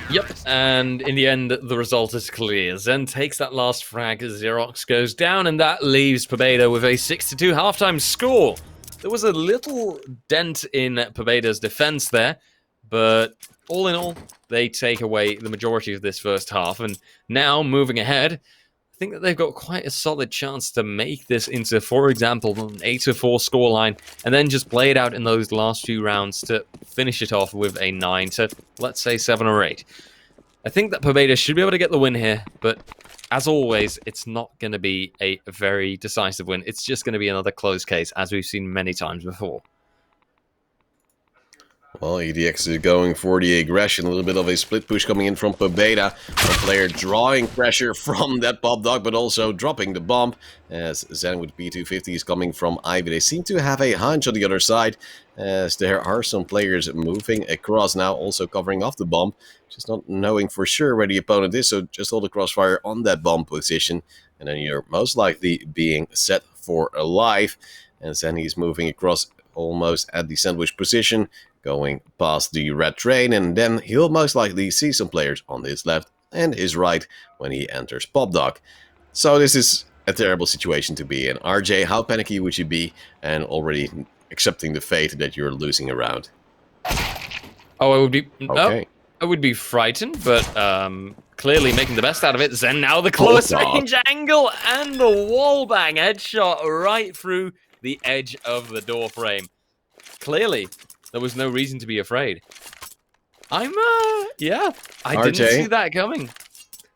B: Yep, and in the end, the result is clear. Zen takes that last frag, Xerox goes down, and that leaves Pobeda with a 6-2 halftime score. There was a little dent in Pobeda's defense there, but all in all, they take away the majority of this first half, and now, moving ahead, I think that they've got quite a solid chance to make this into, for example, an 8-4 scoreline, and then just play it out in those last few rounds to finish it off with a 9 to, let's say, 7 or 8. I think that Pobeda should be able to get the win here, but as always, it's not going to be a very decisive win. It's just going to be another close case, as we've seen many times before.
A: Well, EDX is going for the aggression. A little bit of a split push coming in from Pobeda. The player drawing pressure from that Pop Dog, but also dropping the bomb. As Zen with P250 is coming from Ivy. They seem to have a hunch on the other side, as there are some players moving across now, also covering off the bomb. Just not knowing for sure where the opponent is, so just hold the crossfire on that bomb position. And then you're most likely being set for a life. And Zen is moving across almost at the sandwich position, going past the red train, and then he'll most likely see some players on his left and his right when he enters Pop Dog. So this is a terrible situation to be in. RJ, how panicky would you be, and already accepting the fate that you're losing a round?
B: Oh, I would be...
A: Okay.
B: I would be frightened, but clearly making the best out of it. Zen now the close range angle and the wallbang headshot right through the edge of the door frame. Clearly, there was no reason to be afraid. Yeah, I
A: RJ,
B: didn't see that coming.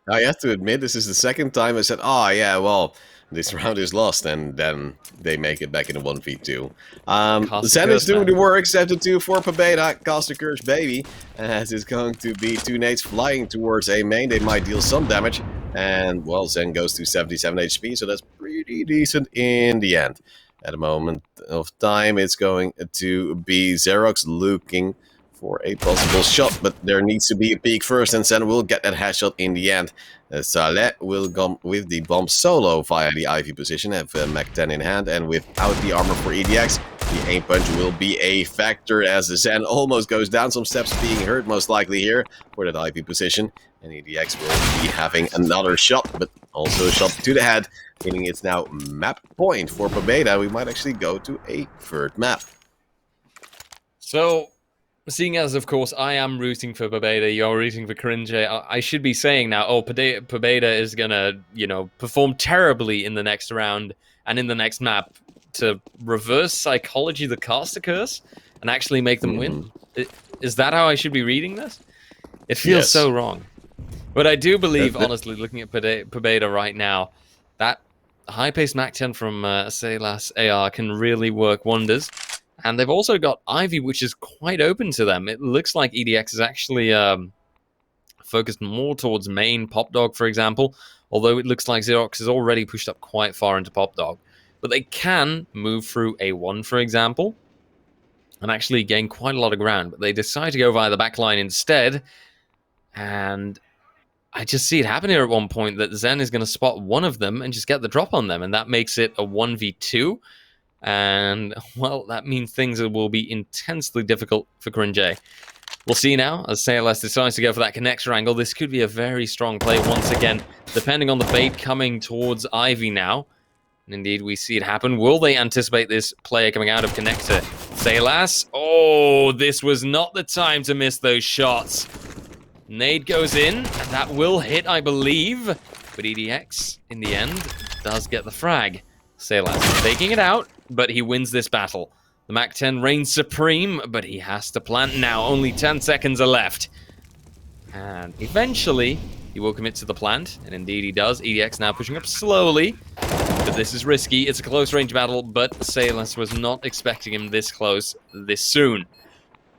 A: I have to admit, this is the second time I said, oh yeah, well, this round is lost, and then they make it back in a 1v2. Zen is doing the work, 7-2 for Pobeda, cast a curse baby, as it's going to be 2 nades flying towards a main. They might deal some damage, and well, Zen goes to 77 HP, so that's pretty decent in the end. At a moment of time, it's going to be Xerox looking for a possible shot, but there needs to be a peek first, and Zen will get that headshot in the end. Saleh will come with the bomb solo via the Ivy position, have Mach 10 in hand, and without the armor for EDX, the aim punch will be a factor as the Zen almost goes down some steps, being hurt most likely here for that Ivy position, and EDX will be having another shot, but also a shot to the head, meaning it's now map point for Pobeda. We might actually go to a third map.
B: So, seeing as, of course, I am rooting for Pobeda, you're rooting for Cringe, I should be saying now, oh, Pobeda is going to, perform terribly in the next round and in the next map to reverse psychology the caster curse and actually make them win. Is that how I should be reading this? It feels so wrong. But I do believe, honestly, looking at Pobeda right now, that high-paced Mach 10 from Salas AR can really work wonders. And they've also got Ivy, which is quite open to them. It looks like EDX is actually focused more towards main Pop Dog, for example, although it looks like Xerox is already pushed up quite far into Pop Dog. But they can move through A1, for example, and actually gain quite a lot of ground. But they decide to go via the back line instead. And I just see it happen here at one point that Zen is going to spot one of them and just get the drop on them, and that makes it a 1v2. And, well, that means things will be intensely difficult for Cringe. We'll see now as CLS decides to go for that connector angle. This could be a very strong play once again, depending on the bait coming towards Ivy now. And indeed, we see it happen. Will they anticipate this player coming out of connector? CLS, oh, this was not the time to miss those shots. Nade goes in, and that will hit, I believe. But EDX, in the end, does get the frag. CLS taking it out, but he wins this battle. The MAC-10 reigns supreme, but he has to plant now. Only 10 seconds are left. And eventually, he will commit to the plant, and indeed he does. EDX now pushing up slowly, but this is risky. It's a close-range battle, but CLS was not expecting him this close, this soon.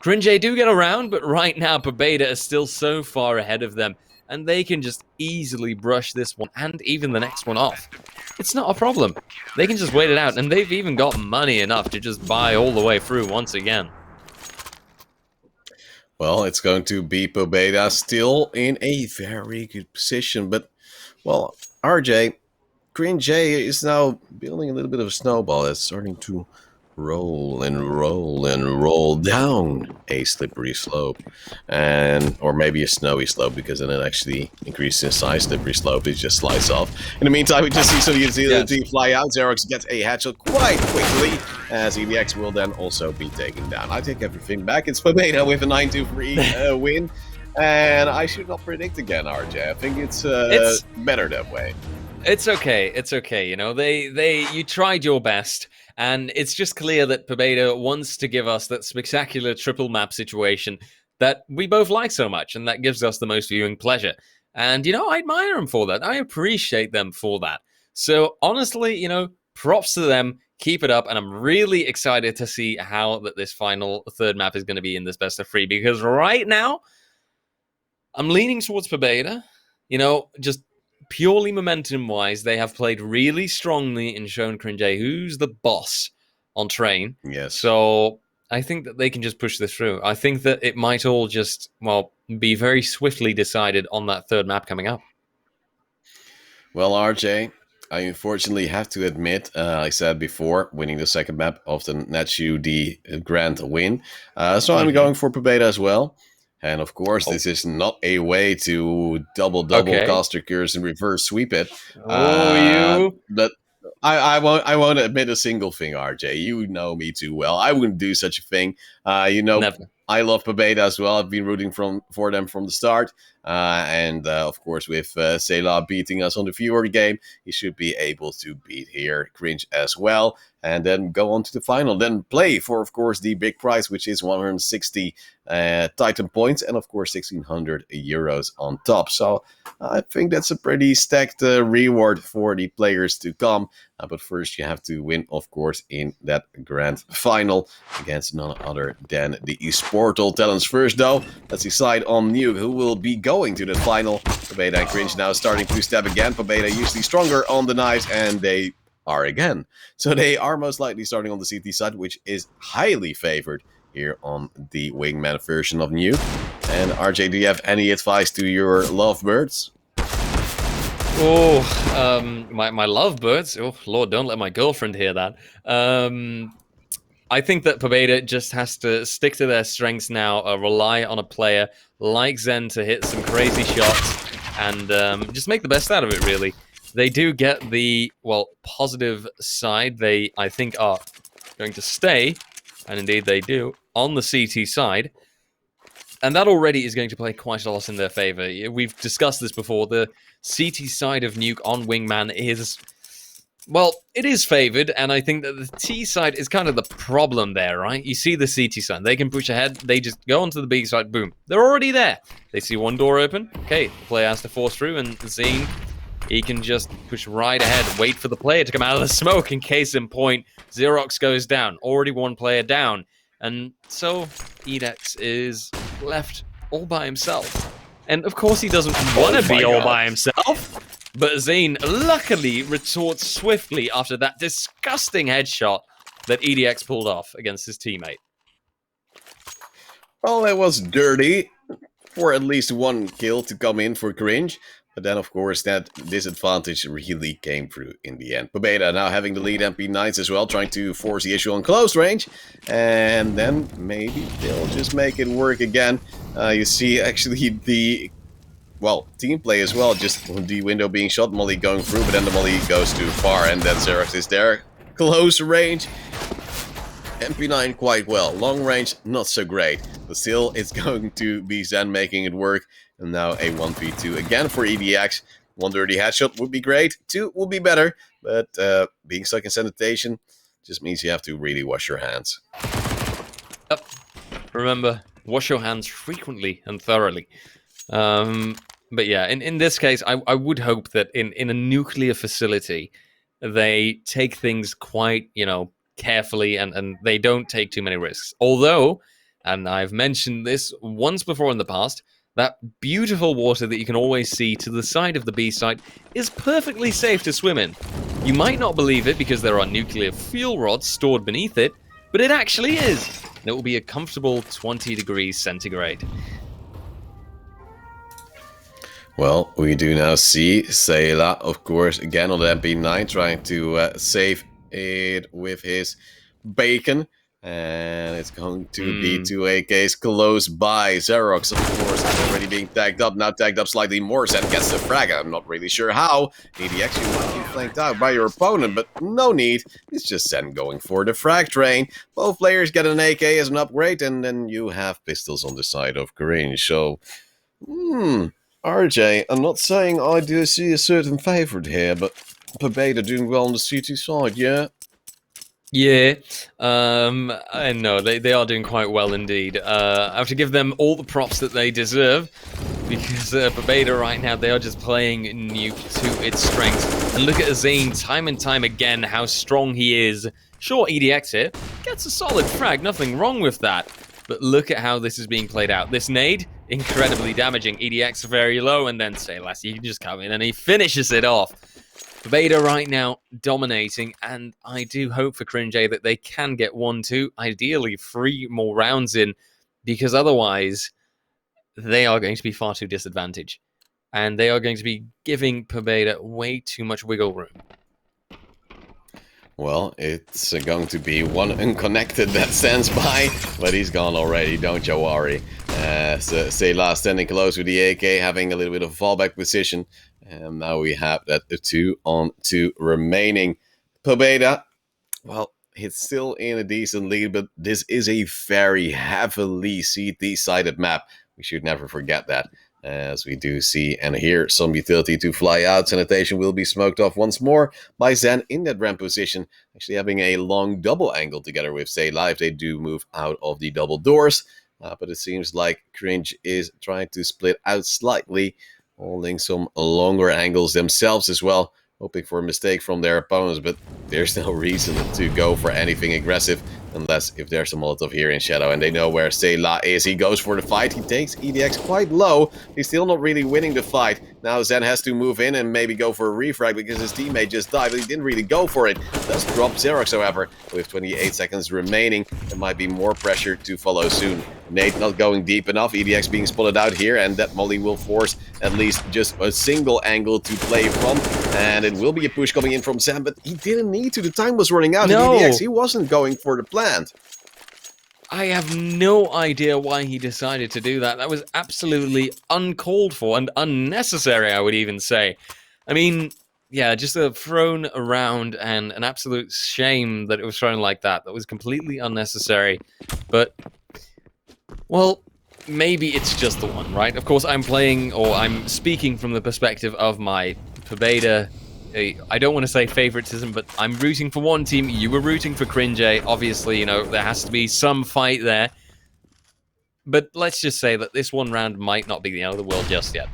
B: Cringe do get around, but right now, Pobeda is still so far ahead of them, and they can just easily brush this one and even the next one off. It's not a problem. They can just wait it out, and they've even got money enough to just buy all the way through once again.
A: Well, it's going to be Pobeda still in a very good position, but, well, RJ, Cringe is now building a little bit of a snowball that's starting to roll and roll and roll down a slippery slope, and or maybe a snowy slope, because then it actually increases in size. Slippery slope, it just slides off. In the meantime, we just see some utility fly out. Xerox gets a headshot quite quickly, as EDX will then also be taken down. I take everything back. It's Pobeda with a 9-2-3 win, and I should not predict again, RJ. I think it's better that way.
B: It's okay. It's okay. You know, you tried your best. And it's just clear that Pobeda wants to give us that spectacular triple map situation that we both like so much, and that gives us the most viewing pleasure. And, you know, I admire them for that. I appreciate them for that. So, honestly, you know, props to them. Keep it up. And I'm really excited to see how this final third map is going to be in this best of 3. Because right now, I'm leaning towards Pobeda. You know, just purely momentum-wise, they have played really strongly and shown Cringe who's the boss on Train.
A: Yes.
B: So I think that they can just push this through. I think that it might all just, well, be very swiftly decided on that third map coming up.
A: Well, RJ, I unfortunately have to admit, I said before, winning the second map often nets you the grand win. So I'm going for Pobeda as well. And of course, this is not a way to double caster curse and reverse sweep it. But I won't admit a single thing, RJ. You know me too well. I wouldn't do such a thing. You know,
B: never.
A: I love Pobeda as well. I've been rooting for them from the start. And of course, with Selah beating us on the viewer game, he should be able to beat here Cringe as well. And then go on to the final. Then play for, of course, the big prize, which is 160 Titan points. And, of course, 1,600 euros on top. So I think that's a pretty stacked reward for the players to come. But first, you have to win, of course, in that grand final against none other than the Trovo Titans. First, though, let's decide on Nuke, who will be going to the final. Pobeda and Cringe now starting to step again. Pobeda usually stronger on the knives, and they are again. So they are most likely starting on the CT side, which is highly favored here on the Wingman version of Nuke. And RJ, do you have any advice to your lovebirds?
B: Oh, my lovebirds. Oh, Lord, don't let my girlfriend hear that. I think that Pobeda just has to stick to their strengths now, rely on a player like Zen to hit some crazy shots, and just make the best out of it, really. They do get the, well, positive side. They, I think, are going to stay, and indeed they do, on the CT side. And that already is going to play quite a lot in their favor. We've discussed this before. The CT side of Nuke on Wingman is, well, it is favored, and I think that the T side is kind of the problem there, right? You see the CT side. They can push ahead. They just go onto the B side. Boom. They're already there. They see one door open. Okay, the player has to force through, and Zine, he can just push right ahead, wait for the player to come out of the smoke. In case in point, Xerox goes down. Already one player down. And so EDX is left all by himself. And of course he doesn't want to be all by himself. But Zane luckily retorts swiftly after that disgusting headshot that EDX pulled off against his teammate.
A: Well, it was dirty. for at least one kill to come in for Cringe. But then, of course, that disadvantage really came through in the end. Pobeda now having the lead, MP9s as well, trying to force the issue on close range. And then maybe they'll just make it work again. You see actually the, well, team play as well, just the window being shot, Molly going through, but then the Molly goes too far, and then Xerox is there. Close range. MP9 quite well. Long range, not so great. But still, it's going to be Zen making it work. And now a 1v2 again for EDX. One dirty headshot would be great. Two would be better. But being stuck in sanitation just means you have to really wash your hands.
B: Yep. Remember, wash your hands frequently and thoroughly. But yeah, in this case, I would hope that in a nuclear facility, they take things quite, carefully and they don't take too many risks. Although, and I've mentioned this once before in the past, that beautiful water that you can always see to the side of the B site is perfectly safe to swim in. You might not believe it because there are nuclear fuel rods stored beneath it, but it actually is. And it will be a comfortable 20 degrees centigrade.
A: Well, we do now see Sayla, of course, again on the MP9, trying to save it with his bacon. And it's going to be 2 AKs close by. Xerox, of course, already being tagged up. Now tagged up slightly more. Zen gets the frag. I'm not really sure how. EDX, you might be flanked out by your opponent, but no need. It's just Zen going for the frag train. Both players get an AK as an upgrade, and then you have pistols on the side of Green. So, RJ, I'm not saying I do see a certain favorite here, but Pobeda doing well on the C2 side, yeah?
B: Yeah, I know they are doing quite well indeed. I have to give them all the props that they deserve, because Pobeda right now, they are just playing Nuke to its strengths. And look at Zane time and time again, how strong he is. Sure, EDX here gets a solid frag, nothing wrong with that. But look at how this is being played out. This nade, incredibly damaging. EDX very low, and then Saylas, he can just come in and he finishes it off. Pobeda right now dominating, and I do hope for Cringe that they can get 1-2, ideally 3 more rounds in, because otherwise they are going to be far too disadvantaged. And they are going to be giving Pobeda way too much wiggle room.
A: Well, it's going to be one unconnected that stands by, but he's gone already, don't you worry. Sayla standing close with the AK, having a little bit of a fallback position. And now we have that 2-on-2 remaining. Pobeda, well, it's still in a decent lead, but this is a very heavily CT-sided map. We should never forget that. As we do see and hear some utility to fly out. Sanitation will be smoked off once more by Zen in that ramp position. Actually having a long double angle together with Sayla if they do move out of the double doors. But it seems like Cringe is trying to split out slightly, holding some longer angles themselves as well, hoping for a mistake from their opponents, but there's no reason to go for anything aggressive unless if there's a Molotov here in shadow and they know where Sayla is. He goes for the fight. He takes EDX quite low. He's still not really winning the fight. Now Zen has to move in and maybe go for a refrag because his teammate just died, but he didn't really go for it. Does drop Xerox, however, with 28 seconds remaining. There might be more pressure to follow soon. Nate not going deep enough. EDX being spotted out here, and that Molly will force at least just a single angle to play from. And it will be a push coming in from Sam, but he didn't need to. The time was running out.
B: No.
A: EDX, he wasn't going for the plant.
B: I have no idea why he decided to do that. That was absolutely uncalled for and unnecessary, I would even say. I mean, yeah, just a thrown around and an absolute shame that it was thrown like that. That was completely unnecessary. But, well, maybe it's just the one, right? Of course, I'm speaking from the perspective of my Pobeda. I don't want to say favoritism, but I'm rooting for one team. You were rooting for Cringe. Obviously, there has to be some fight there. But let's just say that this one round might not be the end of the world just yet.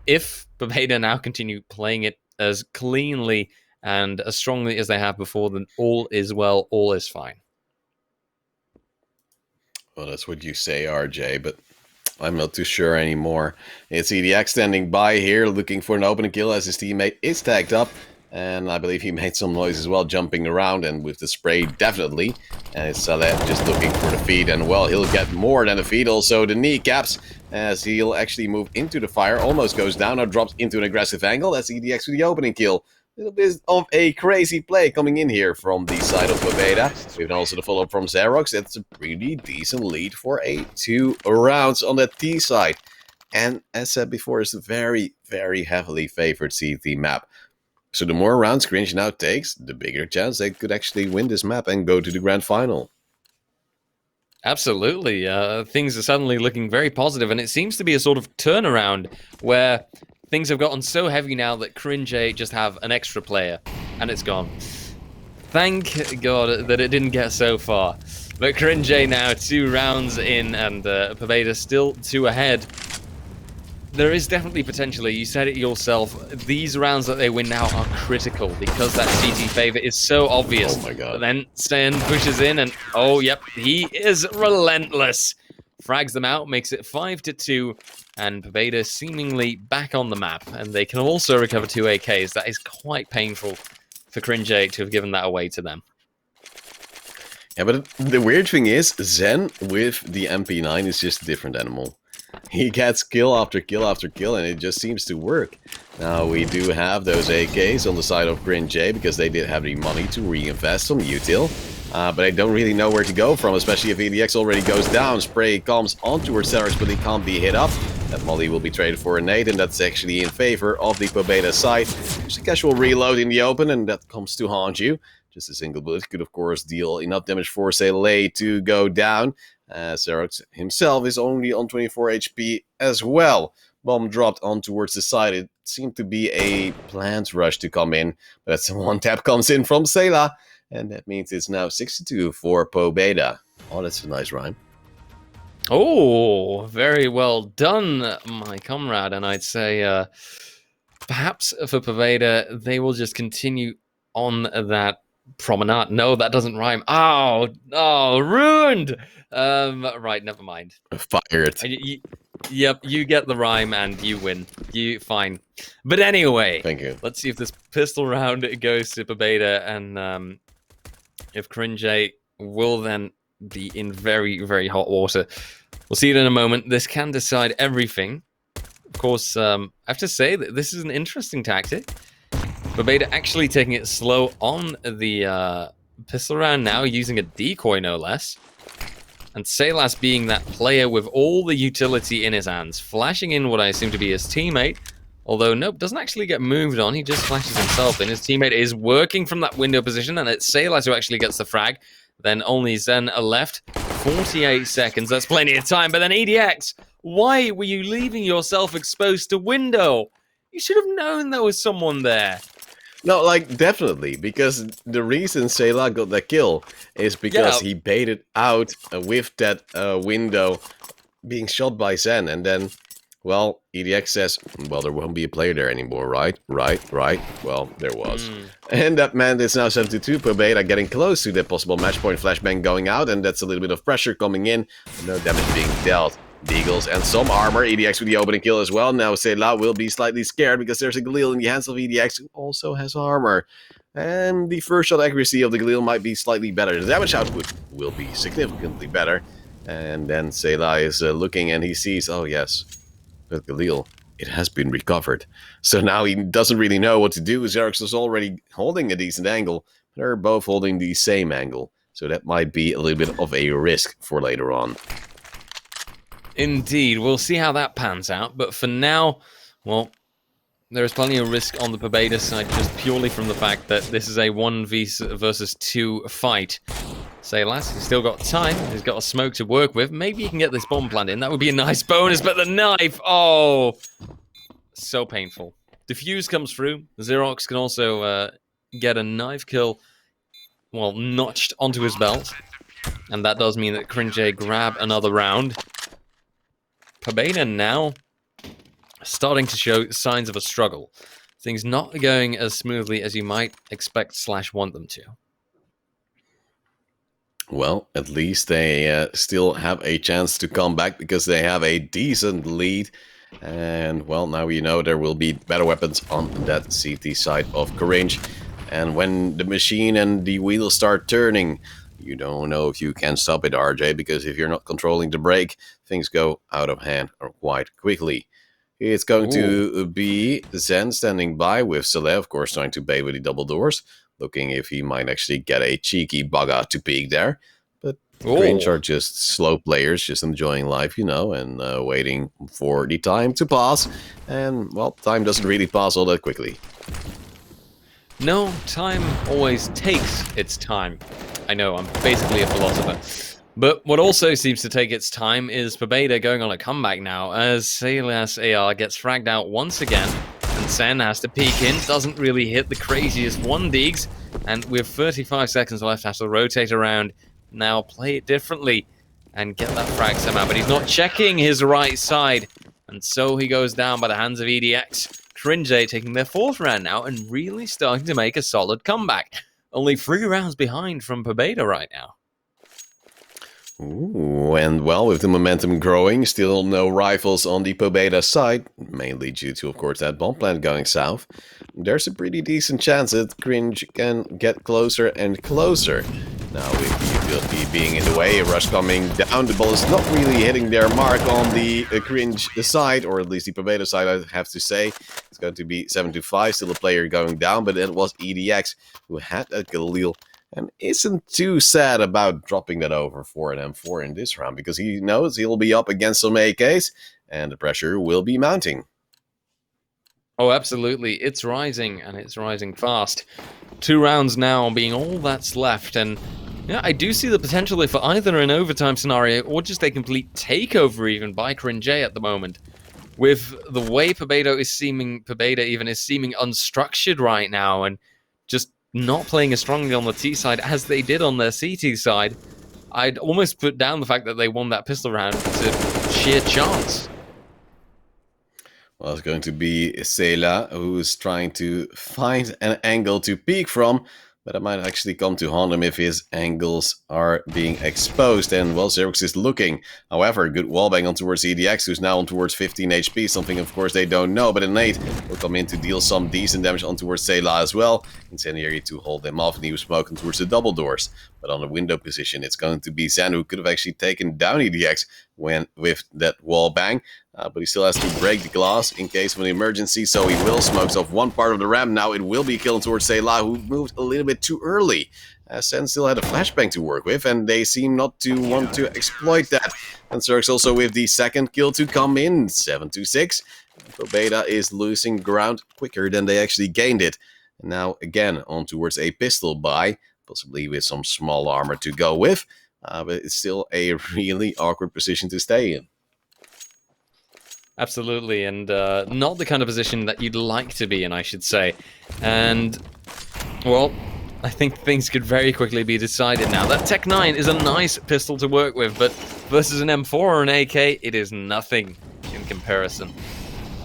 B: If Pobeda now continue playing it as cleanly and as strongly as they have before, then all is well, all is fine.
A: Well, that's what you say, RJ, but I'm not too sure anymore. It's EDX standing by here, looking for an opening kill as his teammate is tagged up. And I believe he made some noise as well, jumping around, and with the spray, definitely. And it's Saleh just looking for the feed, and well, he'll get more than the feed, also the kneecaps, as he'll actually move into the fire, almost goes down, or drops into an aggressive angle. That's EDX with the opening kill. A little bit of a crazy play coming in here from the side of Pobeda. We've also the follow-up from Xerox. It's a pretty decent lead for a 2 rounds on the T side. And as said before, it's a very, very heavily favored CT map. So the more rounds Cringe now takes, the bigger chance they could actually win this map and go to the grand final.
B: Absolutely. Things are suddenly looking very positive, and it seems to be a sort of turnaround where things have gotten so heavy now that Cringe just have an extra player, and it's gone. Thank God that it didn't get so far. But Cringe now 2 rounds in, and Pobeda still 2 ahead. There is definitely potentially, you said it yourself, these rounds that they win now are critical because that CT favor is so obvious.
A: Oh my God.
B: But then Sen pushes in and, oh, yep, he is relentless. Frags them out, makes it 5-2, and Pobeda seemingly back on the map. And they can also recover 2 AKs. That is quite painful for Cringe to have given that away to them.
A: Yeah, but the weird thing is, Zen with the MP9 is just a different animal. He gets kill after kill after kill, and it just seems to work. Now, we do have those AKs on the side of Cringe because they did have the money to reinvest some util. But I don't really know where to go from, especially if EDX already goes down. Spray comes on towards Xerox, but he can't be hit up. That molly will be traded for a nade, and that's actually in favor of the Pobeda side. There's a casual reload in the open, and that comes to haunt you. Just a single bullet could, of course, deal enough damage for Saleh to go down. Xerox himself is only on 24 HP as well. Bomb dropped on towards the side. It seemed to be a planned rush to come in, but that's one tap comes in from Sela, and that means it's now 6-2 for Pobeda. Oh, that's a nice rhyme.
B: Oh, very well done, my comrade. And I'd say perhaps for Pobeda, they will just continue on that promenade. No, that doesn't rhyme. Oh, ruined. Right, never mind.
A: Fired.
B: Yep, you get the rhyme and you win. Fine. But anyway,
A: Thank you.
B: Let's see if this pistol round goes to Pobeda, and if Cringe will then be in very, very hot water. We'll see it in a moment. This can decide everything. Of course, I have to say that this is an interesting tactic. Pobeda actually taking it slow on the pistol round now, using a decoy no less. And Salas being that player with all the utility in his hands, flashing in what I assume to be his teammate. Although, nope, doesn't actually get moved on. He just flashes himself in. His teammate is working from that window position, and it's Salas who actually gets the frag. Then only Zen are left. 48 seconds, that's plenty of time. But then EDX, why were you leaving yourself exposed to window? You should have known there was someone there.
A: No, like, definitely, because the reason Sela got that kill is because he baited out with that window being shot by Zen, and then, well, EDX says, well, there won't be a player there anymore, right? Right. Well, there was. And that meant it's now 7-2, Pobeda getting close to that possible match point, flashbang going out, and that's a little bit of pressure coming in, no damage being dealt. Deagles and some armor. EDX with the opening kill as well. Now Sela will be slightly scared because there's a Galil in the hands of EDX who also has armor. And the first shot accuracy of the Galil might be slightly better. The damage output will be significantly better. And then Sela is looking and he sees, oh yes, but Galil, it has been recovered. So now he doesn't really know what to do. Xerox is already holding a decent angle. They're both holding the same angle. So that might be a little bit of a risk for later on.
B: Indeed, we'll see how that pans out, but for now, well, there is plenty of risk on the Pobeda side just purely from the fact that this is a 1v2 fight. Salas, he's still got time, he's got a smoke to work with, maybe he can get this bomb plant in, that would be a nice bonus, but the knife, oh, so painful. Diffuse comes through, Xerox can also get a knife kill, well, notched onto his belt, and that does mean that Cringe grab another round. Pobeda now starting to show signs of a struggle. Things not going as smoothly as you might expect / want them to.
A: Well, at least they still have a chance to come back because they have a decent lead. And, well, now we know there will be better weapons on that CT side of Coringe. And when the machine and the wheels start turning, you don't know if you can stop it, RJ, because if you're not controlling the brake, things go out of hand quite quickly. It's going to be Zen standing by with Saleh, of course, trying to bait with the double doors, looking if he might actually get a cheeky bug out to peek there. But Cringe are just slow players, just enjoying life, you know, and waiting for the time to pass. And, well, time doesn't really pass all that quickly.
B: No, time always takes its time. I know, I'm basically a philosopher. But what also seems to take its time is Pobeda going on a comeback now, as Saylas AR gets fragged out once again, and Sen has to peek in, doesn't really hit the craziest 1-digs, and with 35 seconds left has to rotate around, now play it differently, and get that frag somehow, but he's not checking his right side, and so he goes down by the hands of EDX. Cringe taking their 4th round now, and really starting to make a solid comeback. Only 3 rounds behind from Pobeda right now.
A: Ooh, and well, with the momentum growing, still no rifles on the Pobeda side, mainly due to, of course, that bomb plant going south. There's a pretty decent chance that Cringe can get closer and closer. Now, with the utility being in the way, a rush coming down, the ball is not really hitting their mark on the Cringe side, or at least the Pobeda side, I have to say. It's going to be 7-5, still a player going down, but it was EDX who had that Galil. And isn't too sad about dropping that over for an M4 in this round, because he knows he'll be up against some AKs, and the pressure will be mounting.
B: Oh, absolutely. It's rising, and it's rising fast. 2 rounds now being all that's left, and yeah, I do see the potential for either an overtime scenario or just a complete takeover even by Cringe at the moment. With the way Pobeda is seeming unstructured right now, and just not playing as strongly on the T side as they did on their CT side, I'd almost put down the fact that they won that pistol round to sheer chance.
A: Well, it's going to be Sela, who's trying to find an angle to peek from, but it might actually come to haunt him if his angles are being exposed. And, well, Xerox is looking. However, good wallbang on towards EDX, who's now on towards 15 HP, something, of course, they don't know. But Innate will come in to deal some decent damage on towards Sela as well. Incendiary to hold him off, and he was smoking towards the double doors. But on the window position, it's going to be Zan, who could have actually taken down EDX with that wallbang. But he still has to break the glass in case of an emergency, so he will smokes off one part of the ramp. Now it will be killed towards Sela, who moved a little bit too early. Sen still had a flashbang to work with, and they seem not to want to exploit that. And Zerx also with the 2nd kill to come in, 7-6. Pobeda is losing ground quicker than they actually gained it. And now again on towards a pistol buy, possibly with some small armor to go with. But it's still a really awkward position to stay in.
B: Absolutely, and not the kind of position that you'd like to be in, I should say. And, well, I think things could very quickly be decided now. That Tech 9 is a nice pistol to work with, but versus an M4 or an AK, it is nothing in comparison.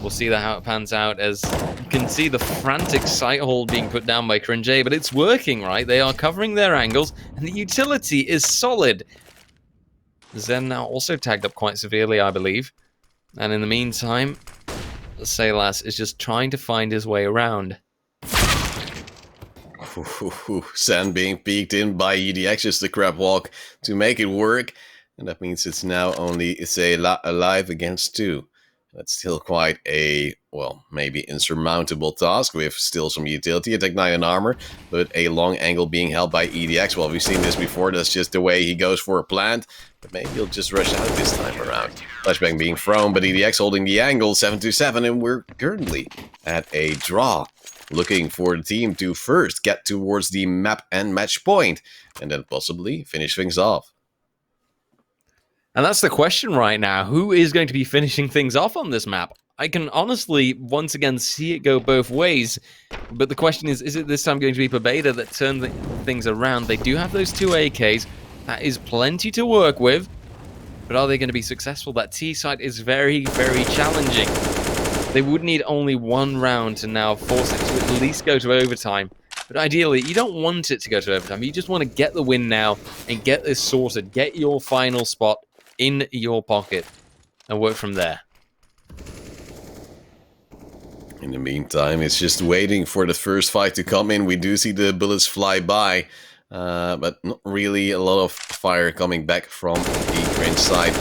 B: We'll see how it pans out, as you can see the frantic sight hold being put down by Cringe, but it's working, right? They are covering their angles, and the utility is solid. Zen now also tagged up quite severely, I believe. And in the meantime, Saylas is just trying to find his way around.
A: Sen being peeked in by EDX, just the crab walk to make it work. And that means it's now only Sayla alive against 2. That's still quite a, well, maybe insurmountable task with still some utility, attack 9 and armor, but a long angle being held by EDX. Well, we've seen this before, that's just the way he goes for a plant, but maybe he'll just rush out this time around. Flashbang being thrown, but EDX holding the angle, 7-7, and we're currently at a draw. Looking for the team to first get towards the map and match point, and then possibly finish things off.
B: And that's the question right now. Who is going to be finishing things off on this map? I can honestly, once again, see it go both ways. But the question is it this time going to be Pobeda that turn things around? They do have those 2 AKs. That is plenty to work with. But are they going to be successful? That T side is very, very challenging. They would need only 1 round to now force it to at least go to overtime. But ideally, you don't want it to go to overtime. You just want to get the win now and get this sorted. Get your final spot in your pocket and work from there.
A: In the meantime, it's just waiting for the first fight to come in. We do see the bullets fly by, but not really a lot of fire coming back from the Grinch side.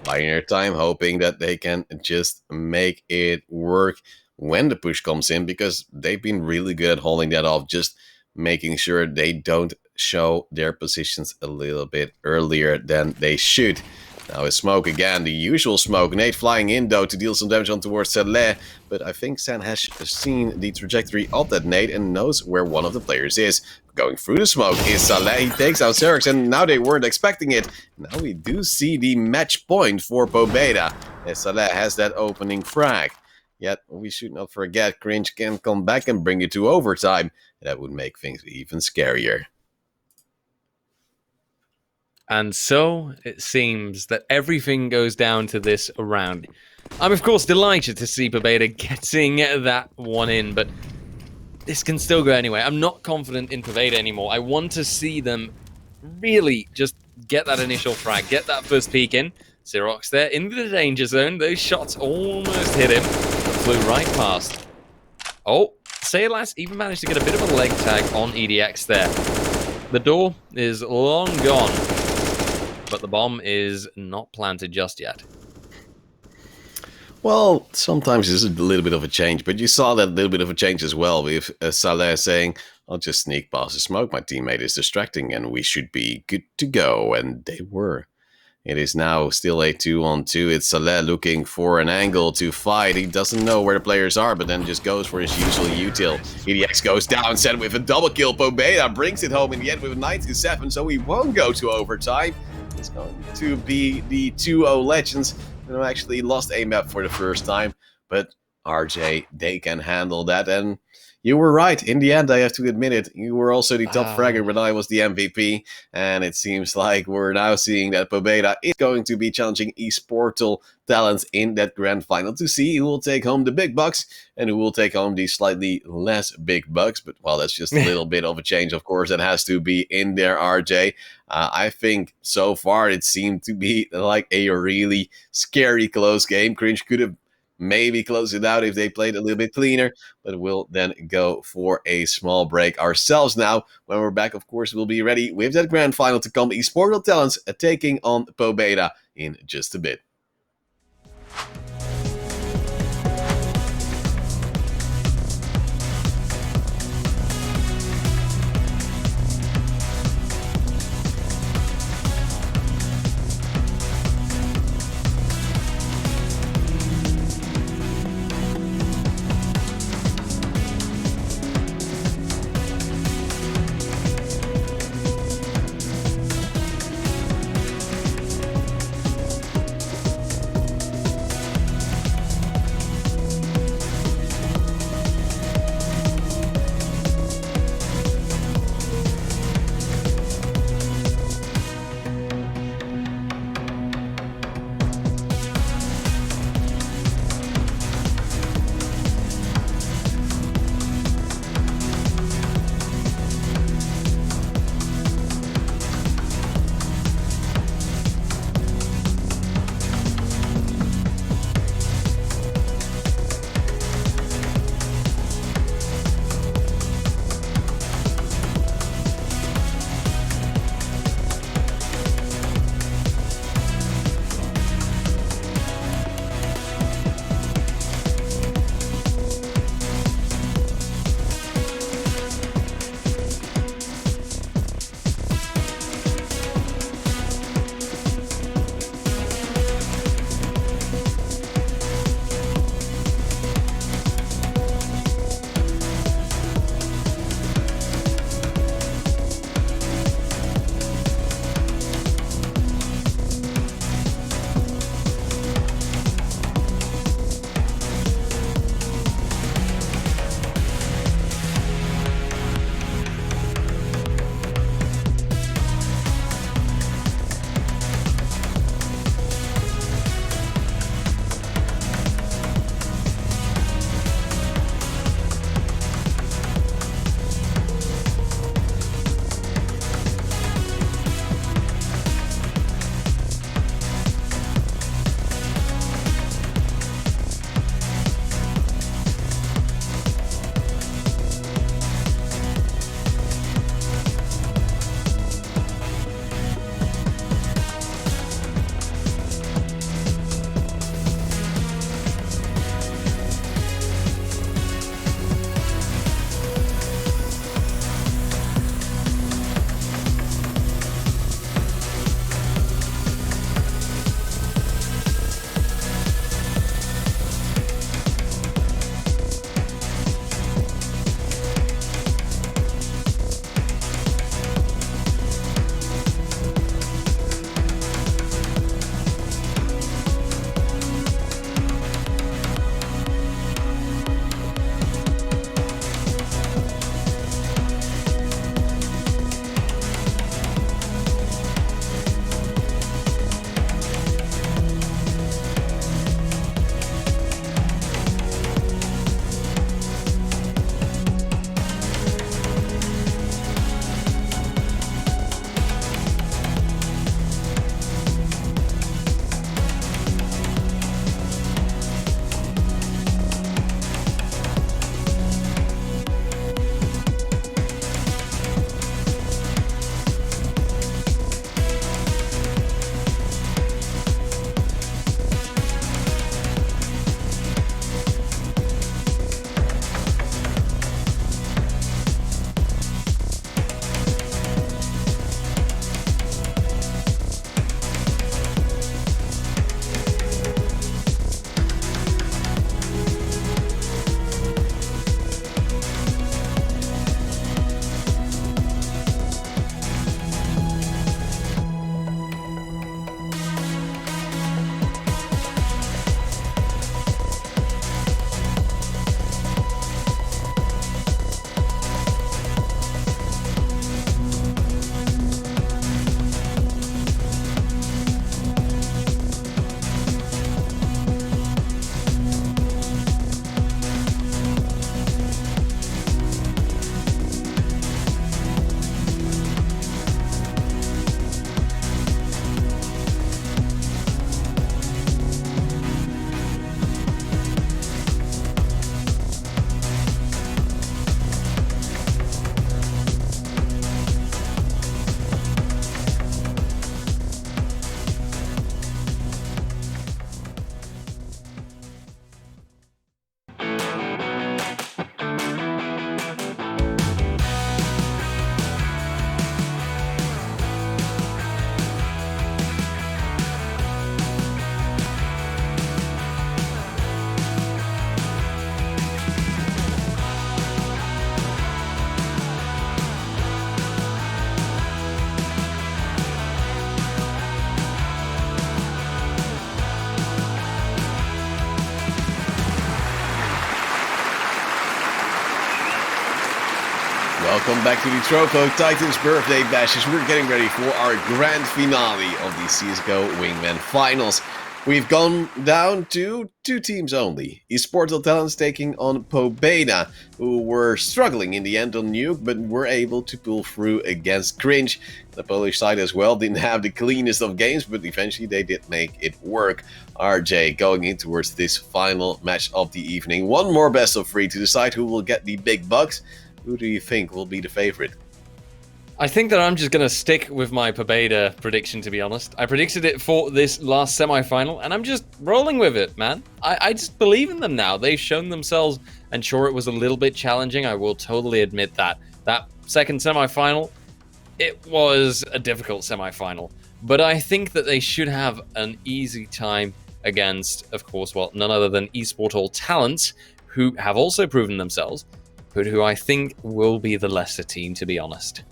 A: Buying their time, hoping that they can just make it work when the push comes in, because they've been really good at holding that off, just making sure they don't show their positions a little bit earlier than they should. Now it's Smoke again, the usual Smoke. Nate flying in though to deal some damage on towards Saleh, but I think San has seen the trajectory of that nade and knows where one of the players is. Going through the smoke is Saleh. He takes out Xerx, and now they weren't expecting it. Now we do see the match point for Pobeda, as Saleh has that opening frag. Yet we should not forget, Cringe can come back and bring it to overtime. That would make things even scarier.
B: And so it seems that everything goes down to this round. I'm of course delighted to see Pobeda getting that one in, but this can still go anyway. I'm not confident in Pobeda anymore. I want to see them really just get that initial frag, get that first peek in. Xerox there in the danger zone. Those shots almost hit him, but flew right past. Oh, Saylas even managed to get a bit of a leg tag on EDX there. The door is long gone, but the bomb is not planted just yet.
A: Well, sometimes it's a little bit of a change, but you saw that little bit of a change as well with Saleh saying, I'll just sneak past the smoke, my teammate is distracting and we should be good to go, and they were. It is now still a 2-on-2. It's Saleh looking for an angle to fight. He doesn't know where the players are, but then just goes for his usual util. EDX goes down, set with a double kill. Pobeda brings it home in the end with a 9-7, so he won't go to overtime. It's going to be the 2-0 Legends, who actually lost a map for the first time. But RJ, they can handle that, and you were right. In the end, I have to admit it. You were also the top fragger, but I was the MVP. And it seems like we're now seeing that Pobeda is going to be challenging eSportal talents in that grand final to see who will take home the big bucks and who will take home the slightly less big bucks. But, well, that's just a little bit of a change, of course, that has to be in there, RJ. I think so far it seemed to be like a really scary close game. Cringe could have maybe close it out if they played a little bit cleaner, but we'll then go for a small break ourselves now. When we're back, of course, we'll be ready with that grand final to come. eSportal Talents taking on Pobeda in just a bit. Welcome back to the Trovo Titans Birthday Bash as we're getting ready for our grand finale of the CSGO Wingman Finals. We've gone down to 2 teams only. Esportal Talents taking on Pobeda, who were struggling in the end on Nuke, but were able to pull through against Cringe. The Polish side as well didn't have the cleanest of games, but eventually they did make it work. RJ going in towards this final match of the evening. One more best of 3 to decide who will get the big bucks. Who do you think will be the favorite?
B: I think that I'm just going to stick with my Pobeda prediction, to be honest. I predicted it for this last semi-final, and I'm just rolling with it, man. I just believe in them now. They've shown themselves, and sure, it was a little bit challenging. I will totally admit that. That second semi-final, it was a difficult semi-final. But I think that they should have an easy time against, of course, well, none other than Esportal Talents, who have also proven themselves, but who I think will be the lesser team, to be honest.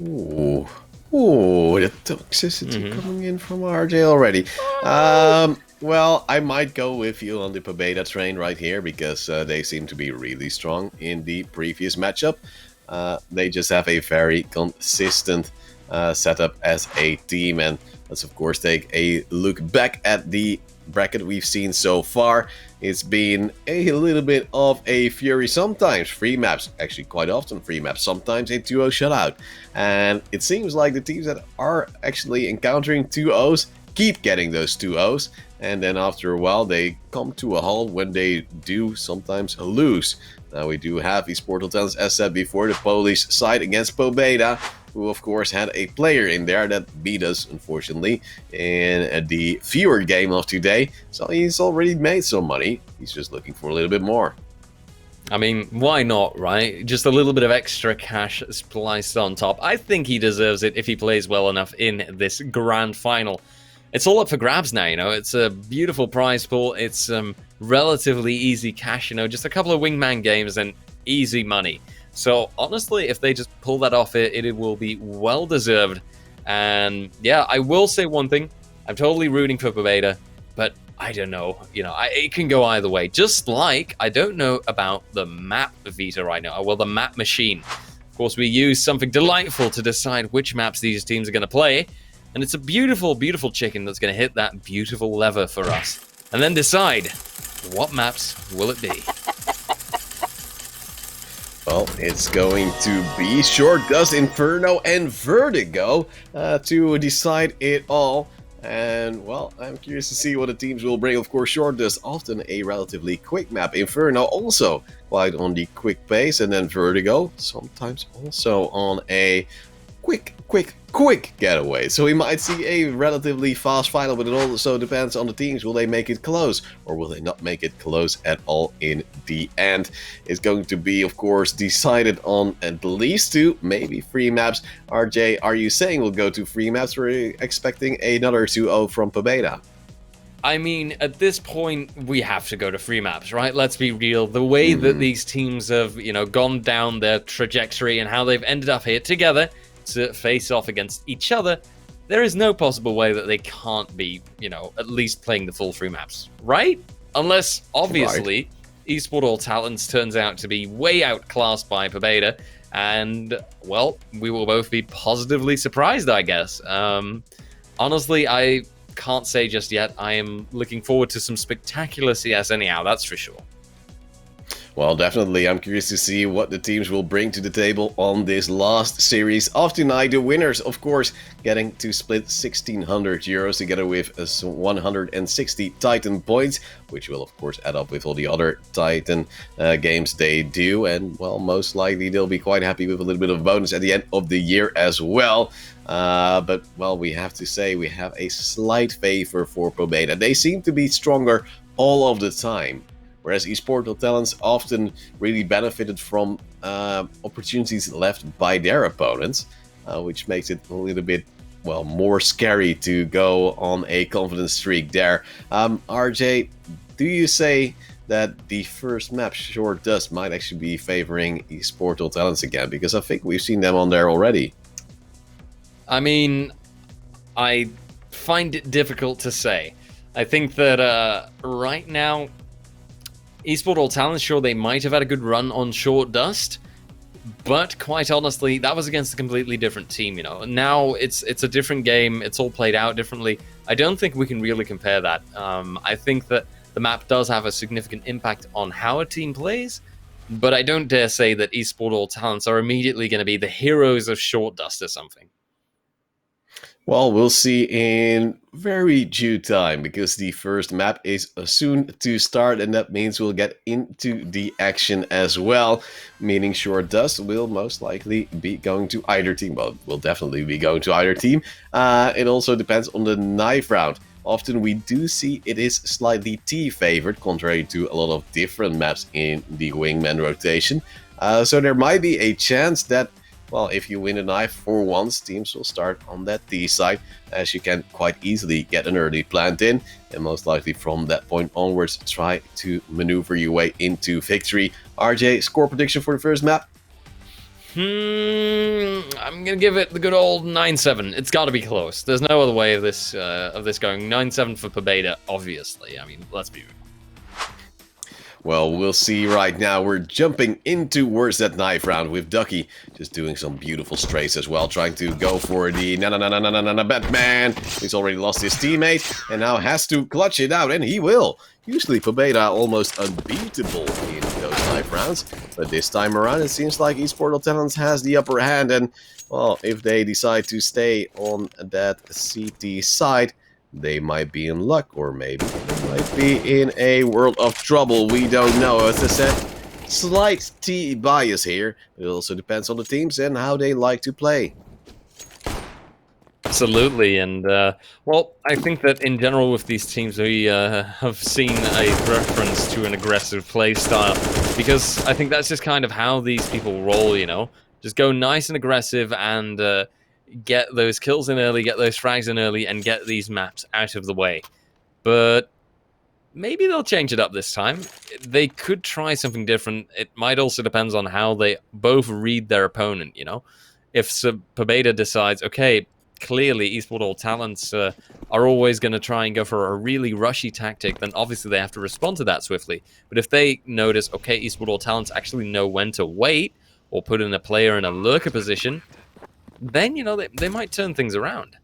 A: Ooh, the toxicity coming in from RJ already. Well, I might go with you on the Pobeda train right here because they seem to be really strong in the previous matchup. They just have a very consistent setup as a team, and let's of course take a look back at the bracket we've seen so far. It's been a little bit of a fury, sometimes free maps, actually quite often free maps, sometimes a 2-0 shutout. And it seems like the teams that are actually encountering 2-0s keep getting those 2-0s, and then after a while they come to a halt when they do sometimes lose. Now we do have Esportal Talents, as said before, the Polish side against Pobeda, who of course had a player in there that beat us, unfortunately, in the viewer game of today. So he's already made some money. He's just looking for a little bit more.
B: I mean, why not, right? Just a little bit of extra cash spliced on top. I think he deserves it if he plays well enough in this grand final. It's all up for grabs now, you know. It's a beautiful prize pool. It's relatively easy cash, you know, just a couple of Wingman games and easy money. So honestly, if they just pull that off, it will be well deserved. And yeah, I will say one thing: I'm totally rooting for Pobeda, but I don't know. You know, it can go either way. Just like I don't know about the map Vita right now. Well, the map machine. Of course, we use something delightful to decide which maps these teams are going to play, and it's a beautiful, beautiful chicken that's going to hit that beautiful lever for us, and then decide what maps will it be.
A: Well, it's going to be Short Dust, Inferno, and Vertigo to decide it all. And, well, I'm curious to see what the teams will bring. Of course, Short Dust, often a relatively quick map. Inferno also quite on the quick pace. And then Vertigo, sometimes also on a quick getaway. So we might see a relatively fast final, but it also depends on the teams. Will they make it close, or will they not make it close at all in the end? It's going to be, of course, decided on at least 2, maybe 3 maps. RJ, are you saying we'll go to 3 maps, or are you expecting another 2-0 from Pobeda?
B: I mean, at this point, we have to go to 3 maps, right? Let's be real. The way that these teams have, you know, gone down their trajectory and how they've ended up here together to face off against each other, there is no possible way that they can't be, you know, at least playing the full 3 maps, right? Unless, obviously, Esportal Talents turns out to be way outclassed by Pobeda, and, well, we will both be positively surprised, I guess. Honestly, I can't say just yet. I am looking forward to some spectacular CS anyhow, that's for sure.
A: Well, definitely. I'm curious to see what the teams will bring to the table on this last series of tonight. The winners, of course, getting to split 1,600 euros together with 160 Titan points, which will, of course, add up with all the other Titan games they do. And, well, most likely they'll be quite happy with a little bit of bonus at the end of the year as well. But, well, we have to say we have a slight favor for Pobeda. They seem to be stronger all of the time, whereas Esportal Talents often really benefited from opportunities left by their opponents, which makes it a little bit, well, more scary to go on a confident streak there. RJ, do you say that the first map, Short Dust, might actually be favoring Esportal Talents again? Because I think we've seen them on there already.
B: I mean, I find it difficult to say. I think that right now, Esportal Talents, sure, they might have had a good run on Short Dust, But quite honestly, that was against a completely different team, you know. Now it's a different game. It's all played out differently. I don't think we can really compare that. I think that the map does have a significant impact on how a team plays, but I don't dare say that eSport All Talents are immediately going to be the heroes of Short Dust or something.
A: Well, we'll see in very due time, because the first map is soon to start, and that means we'll get into the action as well, meaning Short Dust will most likely be going to either team. Well, we'll definitely be going to either team. It also depends on the knife round. Often we do see it is slightly T-favored, contrary to a lot of different maps in the Wingman rotation. So there might be a chance that, well, if you win a knife for once, teams will start on that T side, as you can quite easily get an early plant in, and most likely from that point onwards try to maneuver your way into victory. RJ, score prediction for the first map?
B: I'm gonna give it the good old 9-7. It's got to be close. There's no other way of this going. 9-7 for Pobeda, obviously. I mean, let's be real.
A: Well, we'll see right now. We're jumping in towards that knife round with Ducky just doing some beautiful strays as well, trying to go for the na Batman. He's already lost his teammate and now has to clutch it out, and he will. Usually Pobeda almost unbeatable in those knife rounds, but this time around it seems like eSport All Talents has the upper hand, and well, if they decide to stay on that CT side, they might be in luck, or maybe they might be in a world of trouble. We don't know. As I said, slight T bias here. It also depends on the teams and how they like to play.
B: Absolutely, and well, I think that in general with these teams we have seen a preference to an aggressive play style, because I think that's just kind of how these people roll, you know? Just go nice and aggressive and get those kills in early, get those frags in early, and get these maps out of the way. But maybe they'll change it up this time. They could try something different. It might also depend on how they both read their opponent, you know? If Pobeda decides, okay, clearly eSport All Talents are always going to try and go for a really rushy tactic, then obviously they have to respond to that swiftly. But if they notice, okay, eSport All Talents actually know when to wait, or put in a player in a lurker position, then, you know, they might turn things around.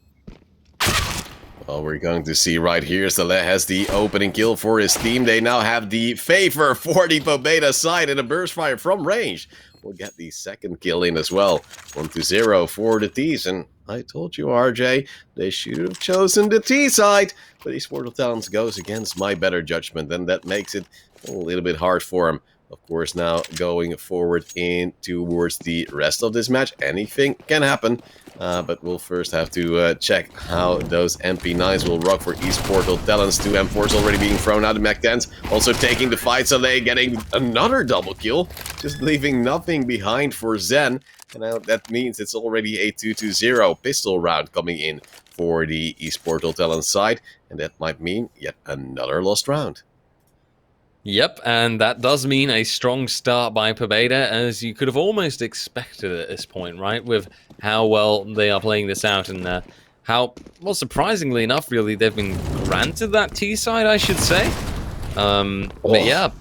A: Well, we're going to see right here, Saleh has the opening kill for his team. They now have the favor for the Pobeda side, and a burst fire from range will get the second kill in as well. 1-0 for the T's, and I told you, RJ, they should have chosen the T side, but eSport All Talents goes against my better judgment, and that makes it a little bit hard for him. Of course, now going forward in towards the rest of this match, anything can happen. But we'll first have to check how those MP9s will rock for eSport All Talents. 2 M4s already being thrown out of Mech 10s. Also taking the fight, Saleh getting another double kill, just leaving nothing behind for Zen. And now that means it's already a 2-0 pistol round coming in for the eSport All Talents side. And that might mean yet another lost round.
B: Yep, and that does mean a strong start by Pobeda, as you could have almost expected at this point, right? With how well they are playing this out, and how, well, surprisingly enough, really, they've been granted that T side, I should say. But yeah,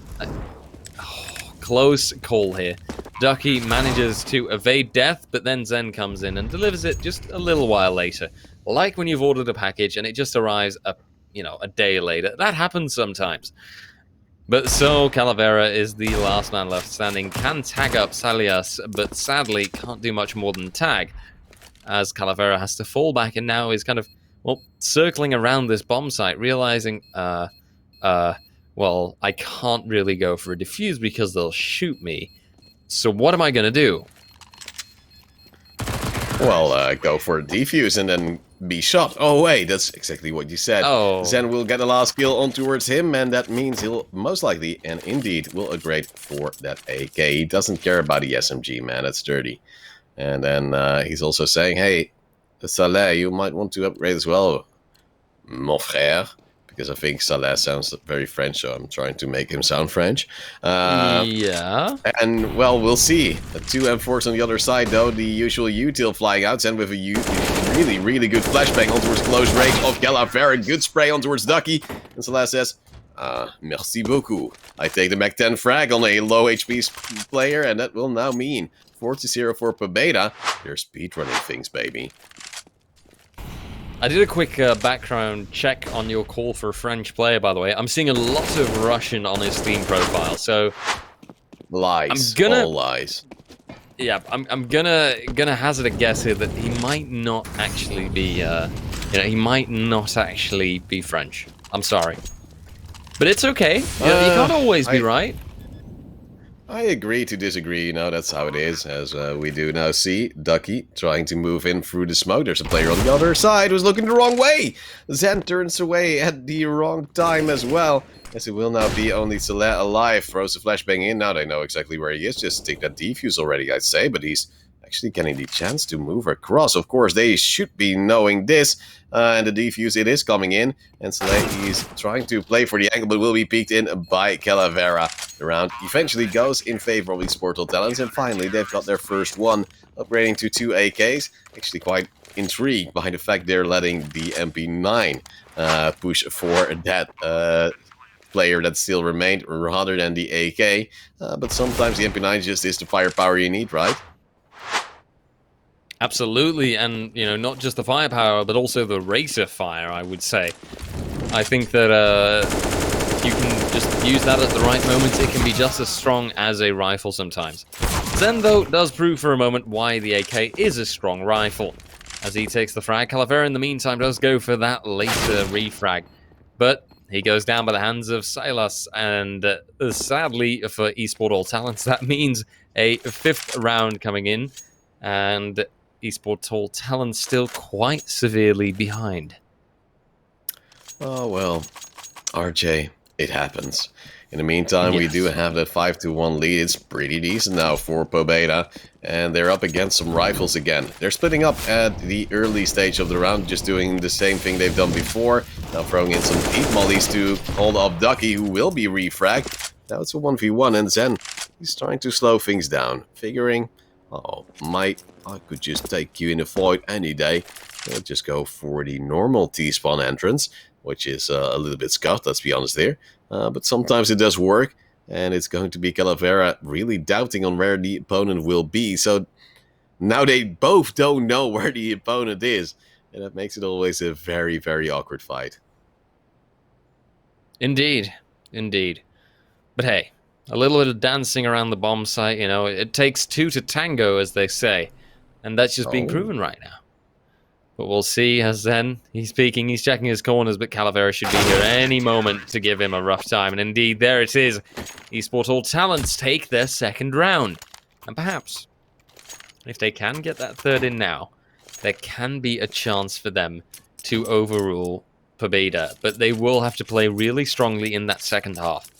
B: close call here. Ducky manages to evade death, but then Zen comes in and delivers it just a little while later. Like when you've ordered a package and it just arrives a day later. That happens sometimes. But so, Calavera is the last man left standing, can tag up Salias, but sadly can't do much more than tag, as Calavera has to fall back and now is kind of, well, circling around this bomb site, realizing, well, I can't really go for a defuse because they'll shoot me. So what am I going to do?
A: Well, go for a defuse and then be shot. Oh, wait, that's exactly what you said.
B: Oh.
A: Zen will get a last kill on towards him, and that means he'll most likely, and indeed, will upgrade for that AK. He doesn't care about the SMG, man. That's dirty. And then he's also saying, hey, Saleh, you might want to upgrade as well, mon frère. Because I think Saleh sounds very French, so I'm trying to make him sound French.
B: Yeah.
A: And, well, we'll see. 2 M4s on the other side, though. The usual util flying out. Zen with a really, really good flashbang on towards close range of Calavera. Good spray on towards Ducky. And Saleh says, merci beaucoup. I take the Mech 10 frag on a low HP player, and that will now mean 4-0 for Pobeda. They're speedrunning things, baby.
B: I did a quick background check on your call for a French player, by the way. I'm seeing a lot of Russian on his Steam profile, so...
A: Lies. All lies.
B: Yeah, I'm gonna hazard a guess here that he might not actually be, he might not actually be French. I'm sorry. But it's okay. You can't always be right.
A: I agree to disagree, that's how it is, as we do now see Ducky trying to move in through the smoke. There's a player on the other side who's looking the wrong way! Zen turns away at the wrong time as well, as it will now be only Saleh alive. Throws the flashbang in, now they know exactly where he is, just stick that defuse already, I'd say, but he's actually getting the chance to move across. Of course, they should be knowing this, and the defuse, it is coming in, and Saleh is trying to play for the angle, but will be peeked in by Calavera. The round eventually goes in favor of these Trovo Talents, and finally they've got their first one, upgrading to 2 AKs. Actually quite intrigued by the fact they're letting the MP9 push for that player that still remained rather than the AK, but sometimes the MP9 just is the firepower you need, right?
B: Absolutely, and not just the firepower, but also the racer fire, I would say. I think that if you can just use that at the right moment, it can be just as strong as a rifle sometimes. Zen, though, does prove for a moment why the AK is a strong rifle. As he takes the frag, Calavera in the meantime does go for that later refrag. But he goes down by the hands of Silas, and sadly for Esport All Talents, that means a 5th round coming in, and Esport All Talents still quite severely behind.
A: Oh well, RJ, it happens. In the meantime, we do have that 5-1 lead. It's pretty decent now for Pobeda, and they're up against some rifles again. They're splitting up at the early stage of the round, just doing the same thing they've done before. Now throwing in some deep mollies to hold off Ducky, who will be refragged. Now it's a 1v1, and Zen, he's trying to slow things down, figuring, oh, mate, I could just take you in a fight any day. I'll just go for the normal T-spawn entrance, which is a little bit scuffed, let's be honest there. But sometimes it does work, and it's going to be Calavera really doubting on where the opponent will be. So now they both don't know where the opponent is, and that makes it always a very, very awkward fight.
B: Indeed, indeed. But hey, a little bit of dancing around the bomb site, it takes 2 to tango, as they say. And that's just being proven right now. But we'll see as Zen, he's peeking, he's checking his corners, but Calavera should be here any moment to give him a rough time. And indeed, there it is. Esport All Talents take their 2nd round. And perhaps, if they can get that 3rd in now, there can be a chance for them to overrule Pobeda. But they will have to play really strongly in that 2nd half.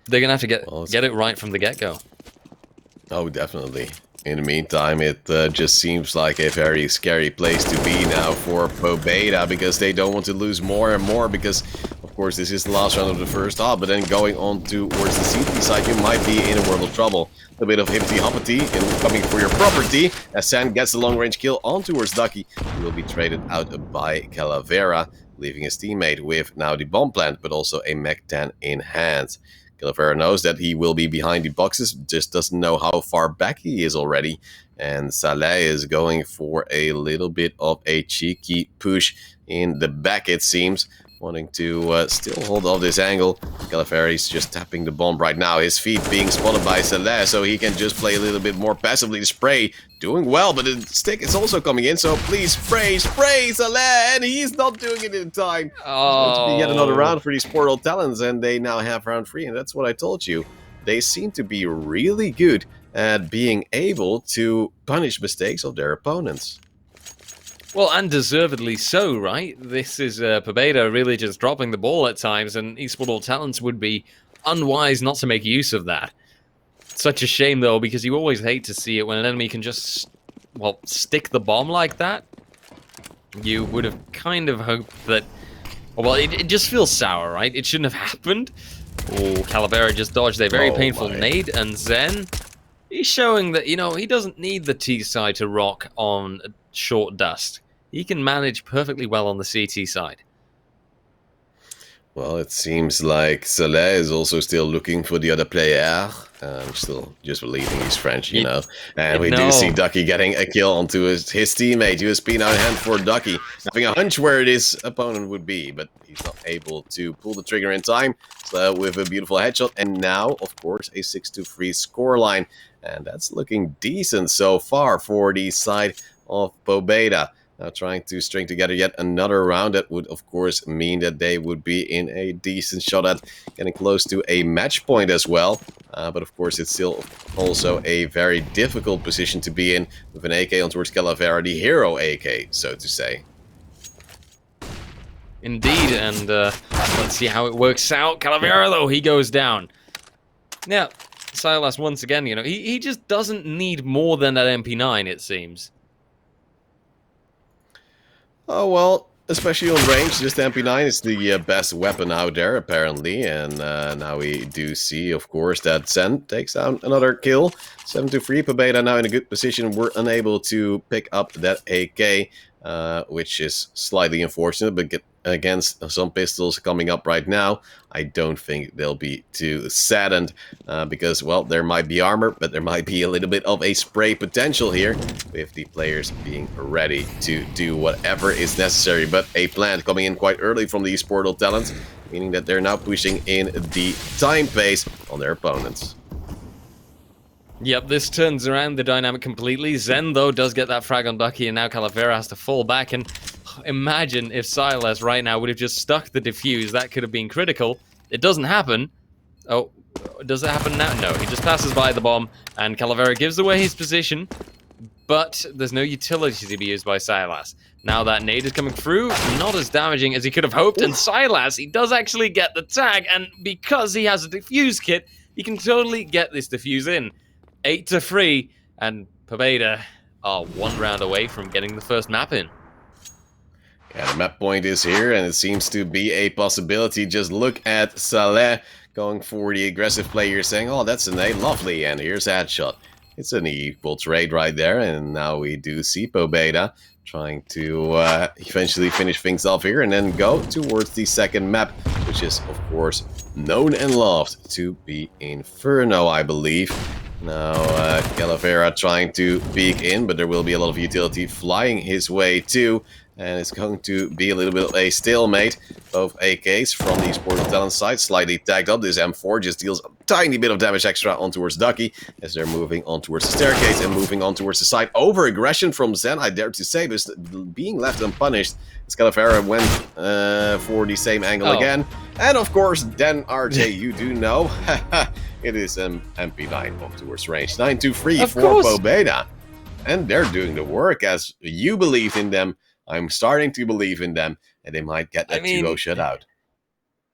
B: They're going to have to get it right from the get-go.
A: Oh, definitely. In the meantime, it just seems like a very scary place to be now for Pobeda, because they don't want to lose more and more, because, of course, this is the last round of the first half, but then going on towards the CT side, you might be in a world of trouble. A bit of hippity-hoppity coming for your property, as San gets the long-range kill on towards Ducky, who will be traded out by Calavera, leaving his teammate with now the bomb plant, but also a Mech 10 in hand. Calavera knows that he will be behind the boxes, just doesn't know how far back he is already. And Saleh is going for a little bit of a cheeky push in the back, it seems. Wanting to still hold off this angle. Calavera is just tapping the bomb right now. His feet being spotted by Saleh, so he can just play a little bit more passively. The spray doing well, but the stick is also coming in. So please spray Saleh, and he's not doing it in time.
B: Oh.
A: It's going to be yet another round for these Trovo Talents, and they now have round 3, and that's what I told you. They seem to be really good at being able to punish mistakes of their opponents.
B: Well, and deservedly so, right? This is Pobeda really just dropping the ball at times, and Esport All Talents would be unwise not to make use of that. Such a shame, though, because you always hate to see it when an enemy can just, well, stick the bomb like that. You would have kind of hoped that... Well, it just feels sour, right? It shouldn't have happened. Oh, Calavera just dodged a very painful nade, and Zen... He's showing that, he doesn't need the T side to rock on short dust. He can manage perfectly well on the CT side.
A: Well, it seems like Saleh is also still looking for the other player. Still just believing he's French, you know. And we do see
B: No.
A: Ducky getting a kill onto his teammate. USP now in hand for Ducky, having a hunch where his opponent would be, but he's not able to pull the trigger in time. So with a beautiful headshot, and now, of course, a 6-3 scoreline. And that's looking decent so far for the side of Pobeda. Now trying to string together yet another round that would of course mean that they would be in a decent shot at getting close to a match point as well. But of course it's still also a very difficult position to be in with an AK on towards Calavera, the hero AK, so to say.
B: Indeed, and let's see how it works out. Calavera, though, he goes down. Now, Silas, once again, you know, he just doesn't need more than that MP9, it seems.
A: Oh, well, especially on range, just the MP9 is the best weapon out there, apparently. And now we do see, of course, that Zen takes down another kill. 7-3, Pobeda now in a good position. We're unable to pick up that AK, which is slightly unfortunate, but against some pistols coming up right now, I don't think they'll be too saddened because, well, there might be armor, but there might be a little bit of a spray potential here with the players being ready to do whatever is necessary. But a plant coming in quite early from these Portal talents, meaning that they're now pushing in the time pace on their opponents.
B: Yep, this turns around the dynamic completely. Zen, though, does get that frag on Ducky, and now Calavera has to fall back. And imagine if Silas right now would have just stuck the defuse. That could have been critical. It doesn't happen. Oh, does it happen now? No, he just passes by the bomb, and Calavera gives away his position. But there's no utility to be used by Silas. Now that nade is coming through, not as damaging as he could have hoped. And Silas, he does actually get the tag, and because he has a defuse kit, he can totally get this defuse in. 8-3, and Pobeda are one round away from getting the first map in.
A: Yeah, the map point is here, and it seems to be a possibility. Just look at Saleh going for the aggressive player, saying, oh, that's an A, lovely, and here's a headshot. It's an equal trade right there, and now we do see Pobeda trying to eventually finish things off here and then go towards the second map, which is, of course, known and loved to be Inferno, I believe. Now, Calavera trying to peek in, but there will be a lot of utility flying his way too. And it's going to be a little bit of a stalemate. Both AKs from these Portal Talent side slightly tagged up. This M4 just deals a tiny bit of damage extra on towards Ducky as they're moving on towards the staircase and moving on towards the side. Over aggression from Zen, I dare to say, but being left unpunished. Calavera went for the same angle again. And of course, then RJ, you do know, it is an MP9 off towards range. 9-3 for Pobeda. And they're doing the work as you believe in them. I'm starting to believe in them, and they might get that 2-0 shutout.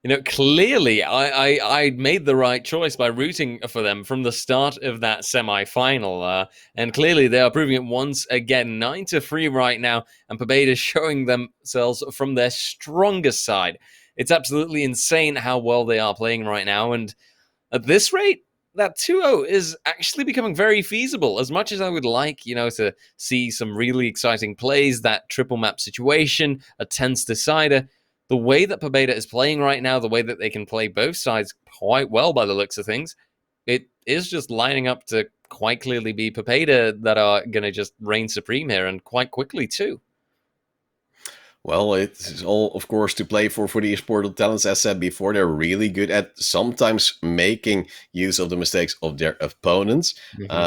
B: You know, clearly, I made the right choice by rooting for them from the start of that semi-final. And clearly, they are proving it once again. 9-3 right now, and Pobeda showing themselves from their strongest side. It's absolutely insane how well they are playing right now, and at this rate, that 2-0 is actually becoming very feasible. As much as I would like, you know, to see some really exciting plays, that triple map situation, a tense decider, the way that Pobeda is playing right now, the way that they can play both sides quite well by the looks of things, it is just lining up to quite clearly be Pobeda that are going to just reign supreme here, and quite quickly too.
A: Well, it's all, of course, to play for these Portal talents. As said before, they're really good at sometimes making use of the mistakes of their opponents.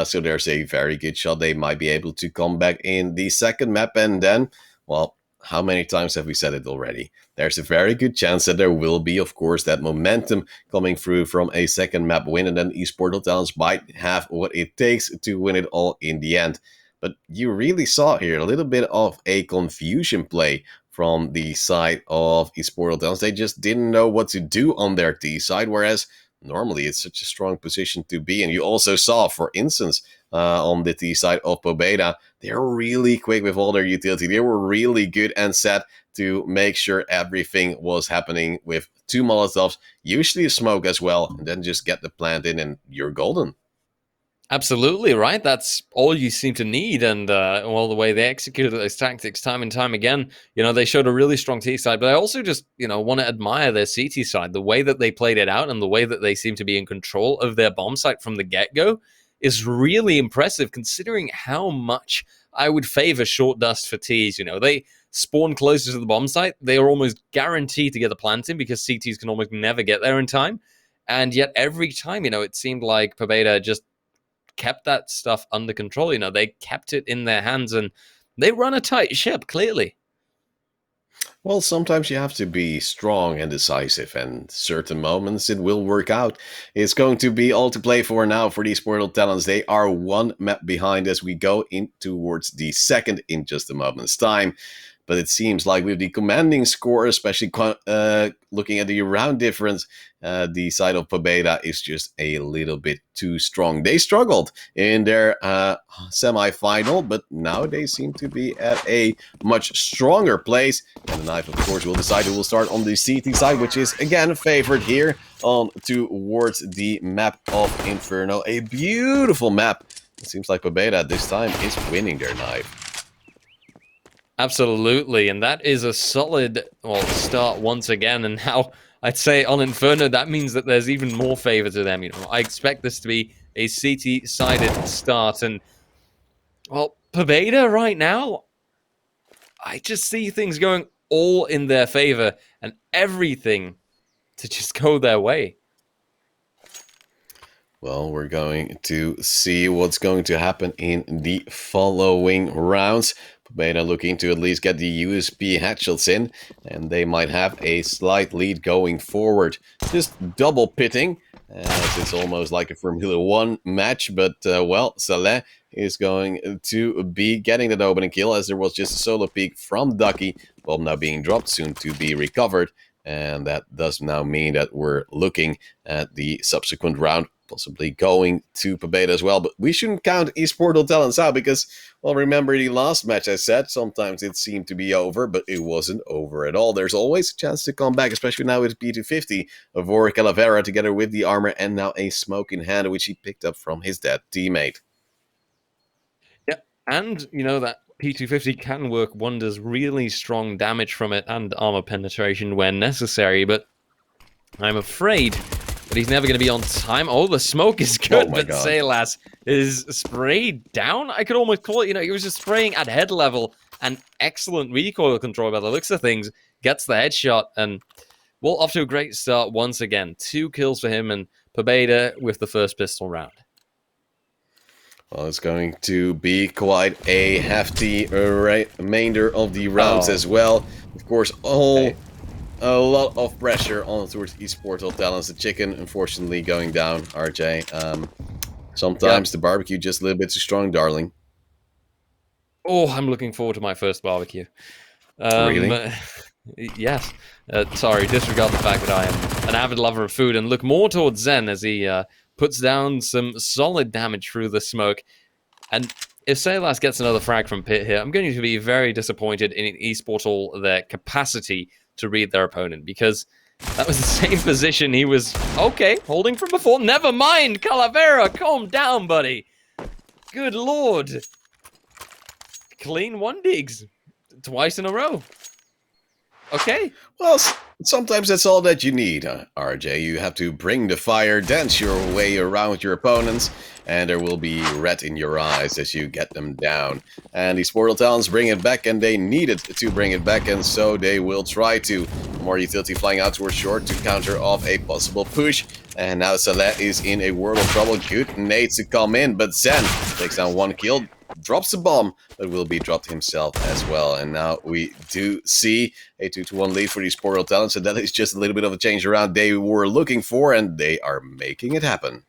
A: So there's a very good shot they might be able to come back in the second map. And then, well, how many times have we said it already? There's a very good chance that there will be, of course, that momentum coming through from a second map win. And then these Portal talents might have what it takes to win it all in the end. But you really saw here a little bit of a confusion play from the side of these Portal Talents. They just didn't know what to do on their T side, whereas normally it's such a strong position to be in. You also saw, for instance, on the T side of Pobeda, they're really quick with all their utility. They were really good and set to make sure everything was happening with 2 Molotovs, usually a smoke as well, and then just get the plant in and you're golden.
B: Absolutely, right? That's all you seem to need. And, well, the way they executed those tactics time and time again, they showed a really strong T side. But I also just, want to admire their CT side. The way that they played it out and the way that they seem to be in control of their bomb site from the get-go is really impressive, considering how much I would favor short dust for Ts. They spawn closer to the bomb site. They are almost guaranteed to get the plant in because CTs can almost never get there in time. And yet every time, it seemed like Pobeda just kept that stuff under control. They kept it in their hands and they run a tight ship, clearly.
A: Well, sometimes you have to be strong and decisive, and certain moments it will work out. It's going to be all to play for now for these Trovo Talents. They are one map behind as we go in towards the second in just a moment's time. But it seems like with the commanding score, especially looking at the round difference, the side of Pobeda is just a little bit too strong. They struggled in their semi-final, but now they seem to be at a much stronger place. And the knife, of course, will decide who will start on the CT side, which is again favored here on towards the map of Inferno. A beautiful map. It seems like Pobeda this time is winning their knife.
B: Absolutely, and that is a solid start once again. And now I'd say on Inferno, that means that there's even more favor to them. I expect this to be a CT-sided start, and Pobeda right now, I just see things going all in their favor and everything to just go their way.
A: Well, we're going to see what's going to happen in the following rounds. Pobeda looking to at least get the USP headshots in, and they might have a slight lead going forward. Just double pitting, as it's almost like a Formula 1 match, but well, Saleh is going to be getting that opening kill, as there was just a solo peek from Ducky. Bomb now being dropped, soon to be recovered, and that does now mean that we're looking at the subsequent round possibly going to Pobeda as well. But we shouldn't count eSportal Talents out because, well, remember the last match I said, sometimes it seemed to be over, but it wasn't over at all. There's always a chance to come back, especially now with P250 of Calavera together with the armor and now a smoke in hand, which he picked up from his dead teammate.
B: Yeah, and that P250 can work wonders, really strong damage from it and armor penetration when necessary, but I'm afraid but he's never going to be on time. Oh, the smoke is good, but Saylas is sprayed down. I could almost call it, he was just spraying at head level and excellent recoil control by the looks of things. Gets the headshot and, well, off to a great start once again. 2 kills for him and Pobeda with the first pistol round.
A: Well, it's going to be quite a hefty remainder of the rounds as well. Of course, a lot of pressure on towards eSportal Talents. The chicken, unfortunately, going down, RJ. Sometimes the barbecue just a little bit too strong, darling.
B: Oh, I'm looking forward to my first barbecue.
A: Really?
B: Yes. Sorry, disregard the fact that I am an avid lover of food and look more towards Zen as he puts down some solid damage through the smoke. And if Saylas gets another frag from Pit here, I'm going to be very disappointed in eSportal, their capacity to read their opponent, because that was the same position he was, holding from before. Never mind, Calavera, calm down, buddy. Good lord. Clean 1 digs. Twice in a row. Okay.
A: Well, sometimes that's all that you need, RJ. You have to bring the fire, dance your way around your opponents, and there will be red in your eyes as you get them down. And these Portal Talents bring it back, and they needed to bring it back, and so they will try to. More utility flying out towards short to counter off a possible push. And now Saleh is in a world of trouble. Good nades to come in, but Zen takes down 1 kill. Drops a bomb, but will be dropped himself as well. And now we do see a 2-1 lead for these Portal Talents, so that is just a little bit of a change around they were looking for, and they are making it happen.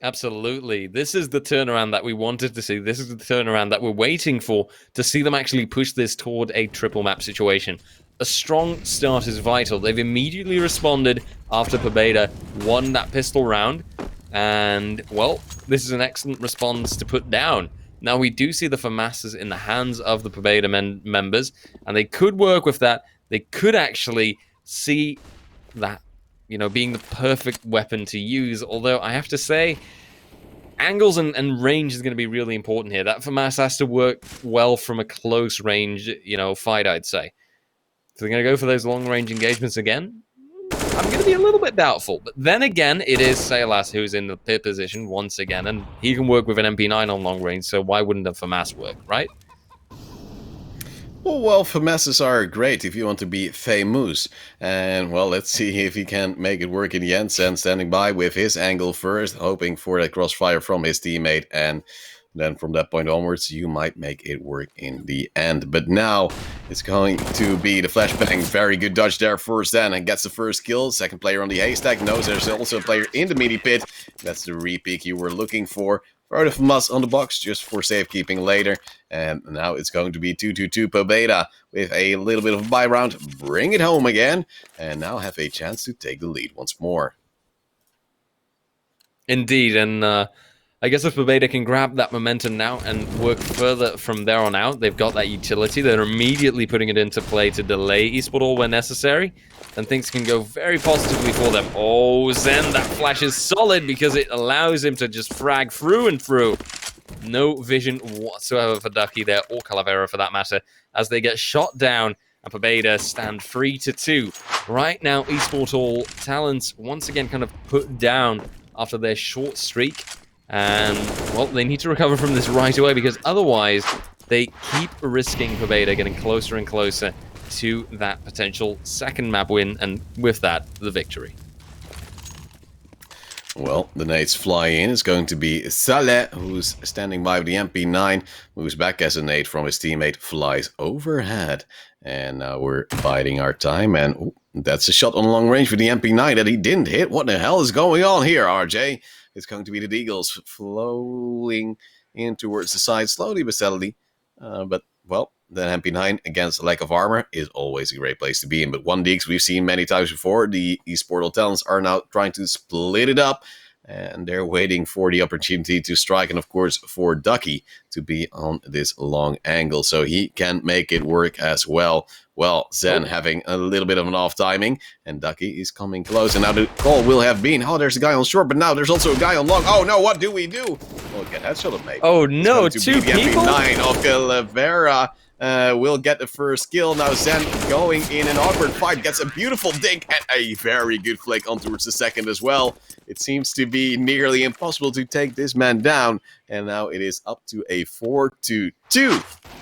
B: Absolutely. This is the turnaround that we wanted to see. This is the turnaround that we're waiting for, to see them actually push this toward a triple map situation. A strong start is vital. They've immediately responded after Pobeda won that pistol round. And, well, this is an excellent response to put down. Now, we do see the FAMASs in the hands of the Pobeda members, and they could work with that. They could actually see that, being the perfect weapon to use. Although, I have to say, angles and range is going to be really important here. That FAMAS has to work well from a close range, fight, I'd say. So they're going to go for those long-range engagements again. I'm going to be a little bit doubtful. But then again, it is Salas who's in the pit position once again, and he can work with an MP9 on long range, so why wouldn't a FAMAS work, right?
A: Well, FAMASs are great if you want to be famous. And, well, let's see if he can make it work in the end. Zen standing by with his angle first, hoping for that crossfire from his teammate. And then from that point onwards, you might make it work in the end. But now it's going to be the flashbang. Very good dodge there for Zen and gets the first kill. Second player on the haystack knows there's also a player in the mini pit. That's the re-peek you were looking for. Throw the FAMAS on the box just for safekeeping later. And now it's going to be 2-2-2 Pobeda with a little bit of a buy round. Bring it home again. And now have a chance to take the lead once more.
B: Indeed, and I guess if Pobeda can grab that momentum now and work further from there on out, they've got that utility. They're immediately putting it into play to delay eSport where necessary, and things can go very positively for them. Oh, Zen, that flash is solid because it allows him to just frag through and through. No vision whatsoever for Ducky there, or Calavera for that matter, as they get shot down, and Pobeda stand 3-2. Right now, eSport Talents once again kind of put down after their short streak. And, well, they need to recover from this right away because otherwise they keep risking Pobeda getting closer and closer to that potential second map win, and with that, the victory.
A: Well, the nades fly in. It's going to be Saleh, who's standing by with the MP9, moves back as a nade from his teammate, flies overhead. And now we're biding our time, and ooh, that's a shot on long range for the MP9 that he didn't hit. What the hell is going on here, RJ? It's going to be the Deagles flowing in towards the side slowly but steadily. But, well, the MP9 against a lack of armor is always a great place to be in. But one Deags we've seen many times before. The eSport Talents are now trying to split it up. And they're waiting for the opportunity to strike. And, of course, for Ducky to be on this long angle. So he can make it work as well. Well, Zen having a little bit of an off timing. And Ducky is coming close. And now the call will have been, oh, there's a guy on short. But now there's also a guy on long. Oh, no, what do we do? Well, get that shot of maybe.
B: Oh, no, two people?
A: MP9 of Calavera. Will get the first kill. Now Zen going in an awkward fight. Gets a beautiful dink and a very good flick on towards the second as well. It seems to be nearly impossible to take this man down. And now it is up to a 4-2-2.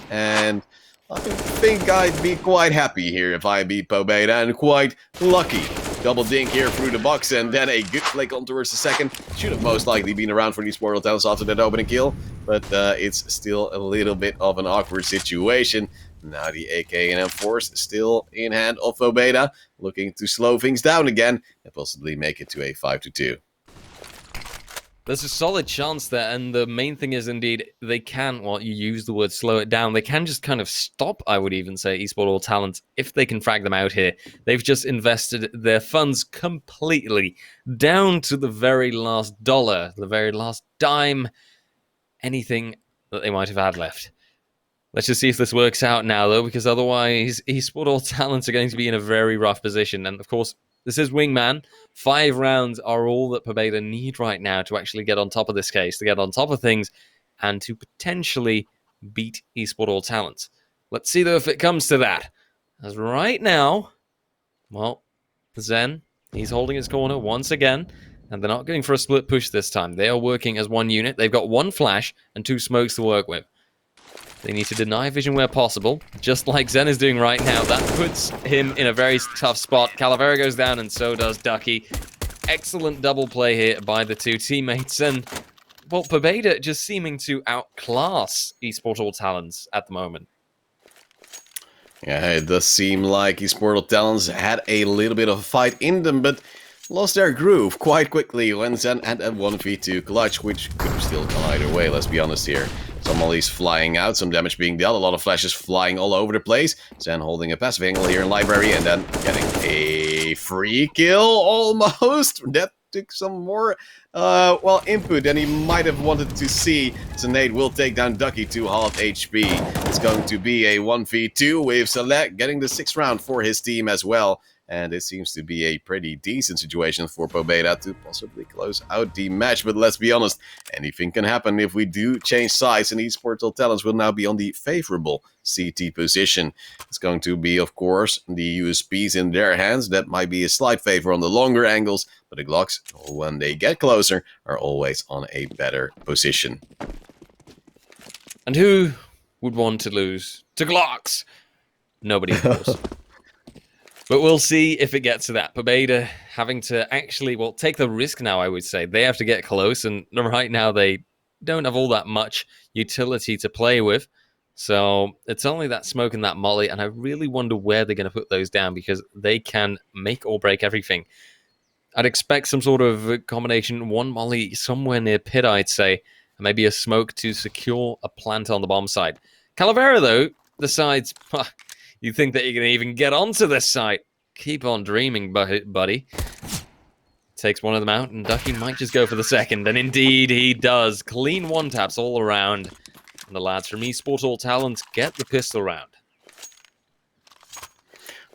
A: And I think I'd be quite happy here if I beat Pobeda, and quite lucky. Double dink here through the box, and then a good flick on towards the second. Should have most likely been around for these World Talents after that opening kill, but it's still a little bit of an awkward situation. Now the AK&M Force still in hand of Pobeda, looking to slow things down again and possibly make it to a 5-2.
B: There's a solid chance there, and the main thing is indeed they can, well, you use the word slow it down, they can just kind of stop, I would even say, eSport Talents if they can frag them out here. They've just invested their funds completely down to the very last dollar, the very last dime, anything that they might have had left. Let's just see if this works out now, though, because otherwise eSport Talents are going to be in a very rough position, and of course, this is Wingman. 5 rounds are all that Pobeda need right now to actually get on top of this case, to get on top of things, and to potentially beat eSport Talents. Let's see, though, if it comes to that. As right now, well, Zen, he's holding his corner once again, and they're not going for a split push this time. They are working as one unit. They've got 1 flash and 2 smokes to work with. They need to deny vision where possible, just like Zen is doing right now. That puts him in a very tough spot. Calavera goes down, and so does Ducky. Excellent double play here by the two teammates, and, well, Pobeda just seeming to outclass eSport Talents at the moment.
A: Yeah, it does seem like eSport Talents had a little bit of a fight in them, but lost their groove quite quickly when Zen had a 1v2 clutch, which could have still gone either way, let's be honest here. Some mollies flying out, some damage being dealt, a lot of flashes flying all over the place. Zen holding a passive angle here in library, and then getting a free kill, almost. That took some more, input than he might have wanted to see. Nade will take down Ducky to half HP. It's going to be a 1v2 with Saleh getting the 6th round for his team as well. and it seems to be a pretty decent situation for Pobeda to possibly close out the match. But let's be honest, anything can happen if we do change sides, and eSportal Talents will now be on the favorable CT position. It's going to be, of course, the USPs in their hands. That might be a slight favor on the longer angles, but the Glocks, when they get closer, are always on a better position.
B: And who would want to lose to Glocks? Nobody, of course. But we'll see if it gets to that. Pobeda having to actually, well, take the risk now, I would say. They have to get close, and right now they don't have all that much utility to play with. So it's only that smoke and that molly, and I really wonder where they're going to put those down, because they can make or break everything. I'd expect some sort of combination, one molly somewhere near pit, I'd say, and maybe a smoke to secure a plant on the bomb side. Calavera, though, decides, you think that you're going to even get onto this site? Keep on dreaming, buddy. Takes one of them out, and Ducky might just go for the second, and indeed he does. Clean one-taps all around, and the lads from eSportal Talents get the pistol round.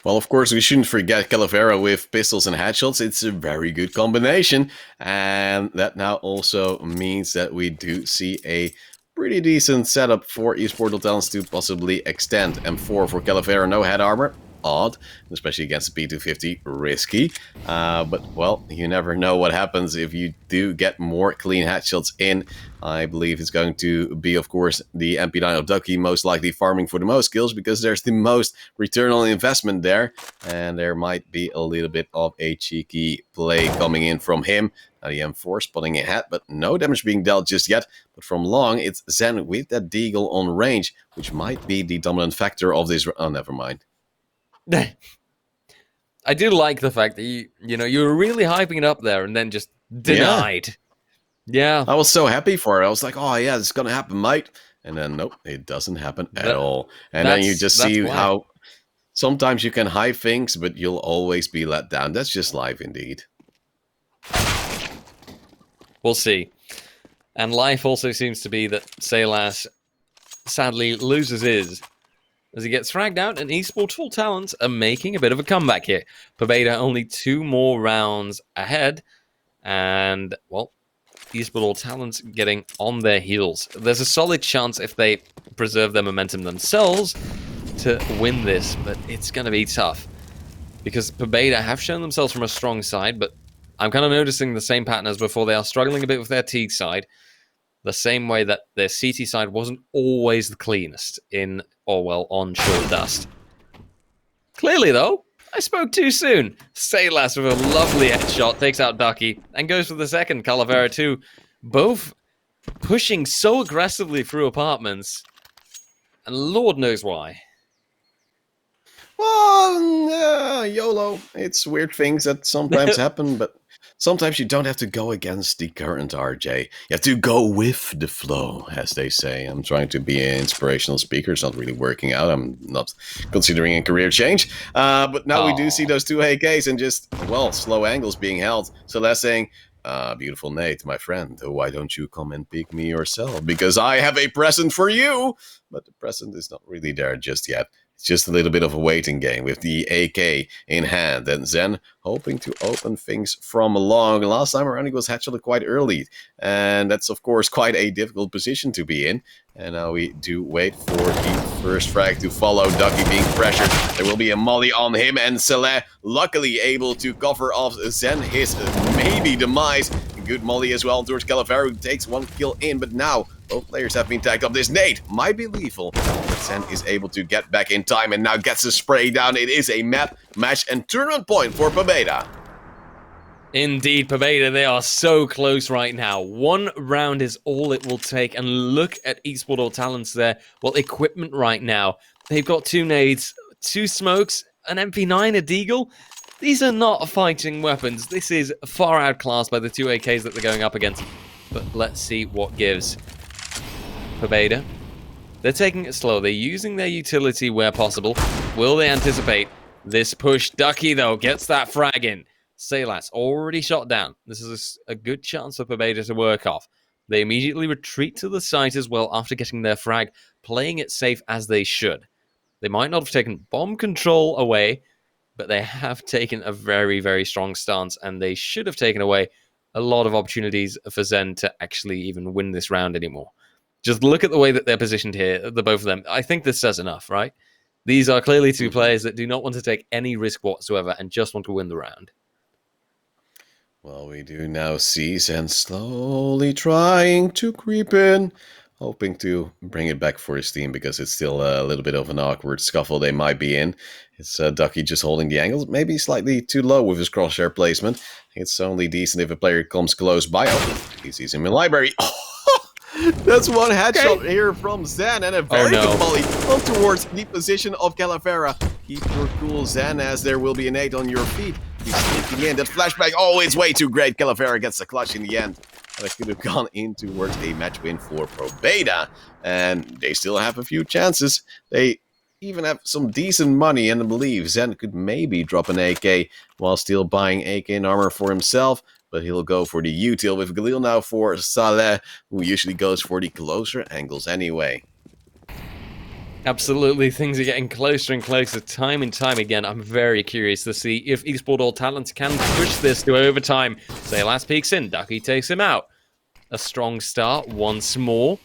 A: Well, of course, we shouldn't forget Calavera with pistols and headshots. It's a very good combination, and that now also means that we do see a pretty decent setup for eSportal Talents to possibly extend. M4 for Calavera, no head armor. Odd, especially against the P250, risky. But, well, you never know what happens if you do get more clean headshots in. I believe it's going to be, of course, the MP9 of Ducky most likely farming for the most kills, because there's the most return on investment there. And there might be a little bit of a cheeky play coming in from him. Now the M4 spotting ahead, but no damage being dealt just yet. But from long, it's Zen with that Deagle on range, which might be the dominant factor of this. Oh, never mind.
B: I do like the fact that you were really hyping it up there and then just denied. Yeah.
A: I was so happy for it. I was like, oh yeah, it's gonna happen, mate. And then nope, it doesn't happen at all. And then you just see how sometimes you can hype things, but you'll always be let down. That's just life indeed.
B: We'll see. And life also seems to be that Saylas sadly loses his as he gets fragged out, and eSportal Talents are making a bit of a comeback here. Pobeda only 2 more rounds ahead, and, well, eSportal Talents getting on their heels. There's a solid chance, if they preserve their momentum themselves, to win this, but it's going to be tough. Because Pobeda have shown themselves from a strong side, but I'm kind of noticing the same pattern as before. They are struggling a bit with their T side, the same way that their CT side wasn't always the cleanest in, or well, on short dust. Clearly, though, I spoke too soon. Saylas with a lovely headshot takes out Ducky and goes for the second. Calavera too. Both pushing so aggressively through apartments, and Lord knows why.
A: Well, YOLO. It's weird things that sometimes happen, but sometimes you don't have to go against the current, RJ. You have to go with the flow, as they say. I'm trying to be an inspirational speaker. It's not really working out. I'm not considering a career change. But now we do see those 2 AKs and just, well, slow angles being held. So that's saying, beautiful Nate, my friend, why don't you come and pick me yourself? Because I have a present for you. But the present is not really there just yet. It's just a little bit of a waiting game with the AK in hand, and Zen hoping to open things from long. Last time around, he was headshotted quite early, and that's, of course, quite a difficult position to be in. And now we do wait for the first frag to follow. Ducky being pressured. There will be a molly on him, and Saleh luckily able to cover off Zen his maybe demise. Good molly as well towards Calavera, who takes 1 kill in, but now both players have been tagged up. This nade might be lethal, but Zen is able to get back in time and now gets a spray down. It is a map, match, and tournament point for Pobeda.
B: Indeed, Pobeda, they are so close right now. 1 round is all it will take, and look at eSportal Talents there. Well, equipment right now. They've got 2 nades, 2 smokes, an MP9, a Deagle. These are not fighting weapons. This is far outclassed by the 2 AKs that they're going up against. But let's see what gives. Pobeda, they're taking it slow. They're using their utility where possible. Will they anticipate this push? Ducky, though, gets that frag in. Saylas already shot down. This is a good chance for Pobeda to work off. They immediately retreat to the site as well after getting their frag, playing it safe as they should. They might not have taken bomb control away, but they have taken a very, very strong stance, and they should have taken away a lot of opportunities for Zen to actually even win this round anymore. Just look at the way that they're positioned here, the both of them. I think this says enough, right? These are clearly two players that do not want to take any risk whatsoever and just want to win the round.
A: Well, we do now see Zen slowly trying to creep in, hoping to bring it back for his team, because it's still a little bit of an awkward scuffle they might be in. It's Ducky just holding the angles, maybe slightly too low with his crosshair placement. It's only decent if a player comes close by. Oh, he sees him in library. That's one headshot here from Zen, and a very good volley on towards the position of Calavera. Keep your cool, Zen, as there will be an 8 on your feet. He's sneaking in. That flashback, oh, it's way too great. Calavera gets the clutch in the end. But it could have gone in towards a match win for Pro Beta. And they still have a few chances. They even have some decent money, and I believe Zen could maybe drop an AK while still buying AK and armor for himself. But he'll go for the util with Galil now for Saleh, who usually goes for the closer angles anyway.
B: Absolutely, things are getting closer and closer time and time again. I'm very curious to see if Esport All Talents can push this to overtime. Saylas peeks in, Ducky takes him out. A strong start once more,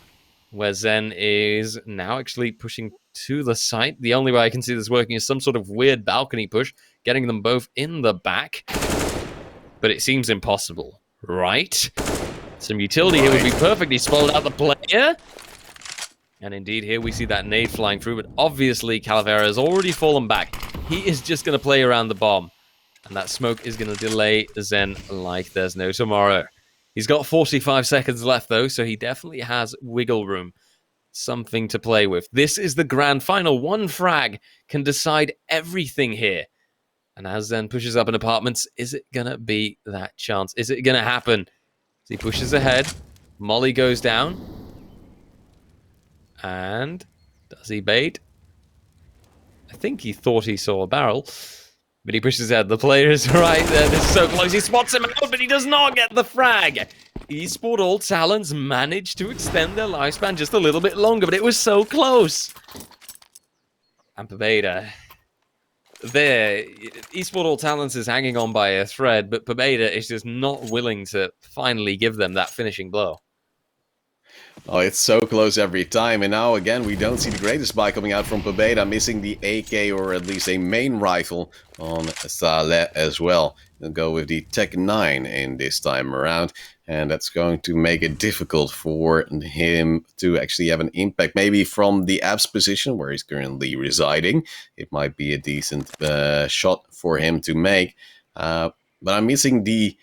B: where Zen is now actually pushing to the site. The only way I can see this working is some sort of weird balcony push, getting them both in the back. But it seems impossible, right? Some utility here would be perfectly spelled out the player. And indeed, here we see that nade flying through, but obviously Calavera has already fallen back. He is just going to play around the bomb. And that smoke is going to delay Zen like there's no tomorrow. He's got 45 seconds left, though, so he definitely has wiggle room. Something to play with. This is the grand final. One frag can decide everything here. And as Zen pushes up in apartments, is it going to be that chance? Is it going to happen? As he pushes ahead, Molly goes down. And does he bait? I think he thought he saw a barrel, but he pushes ahead. The player is right there. This is so close. He spots him out, but he does not get the frag. Esport All Talents managed to extend their lifespan just a little bit longer, but it was so close. And Pobeda. There, Esport All Talents is hanging on by a thread, but Pobeda is just not willing to finally give them that finishing blow.
A: Oh, it's so close every time, and now again we don't see the greatest buy coming out from Pobeda, missing the AK or at least a main rifle on Saleh as well. He'll go with the Tech 9 in this time around, and that's going to make it difficult for him to actually have an impact. Maybe from the Abs position where he's currently residing, it might be a decent shot for him to make, but I'm missing the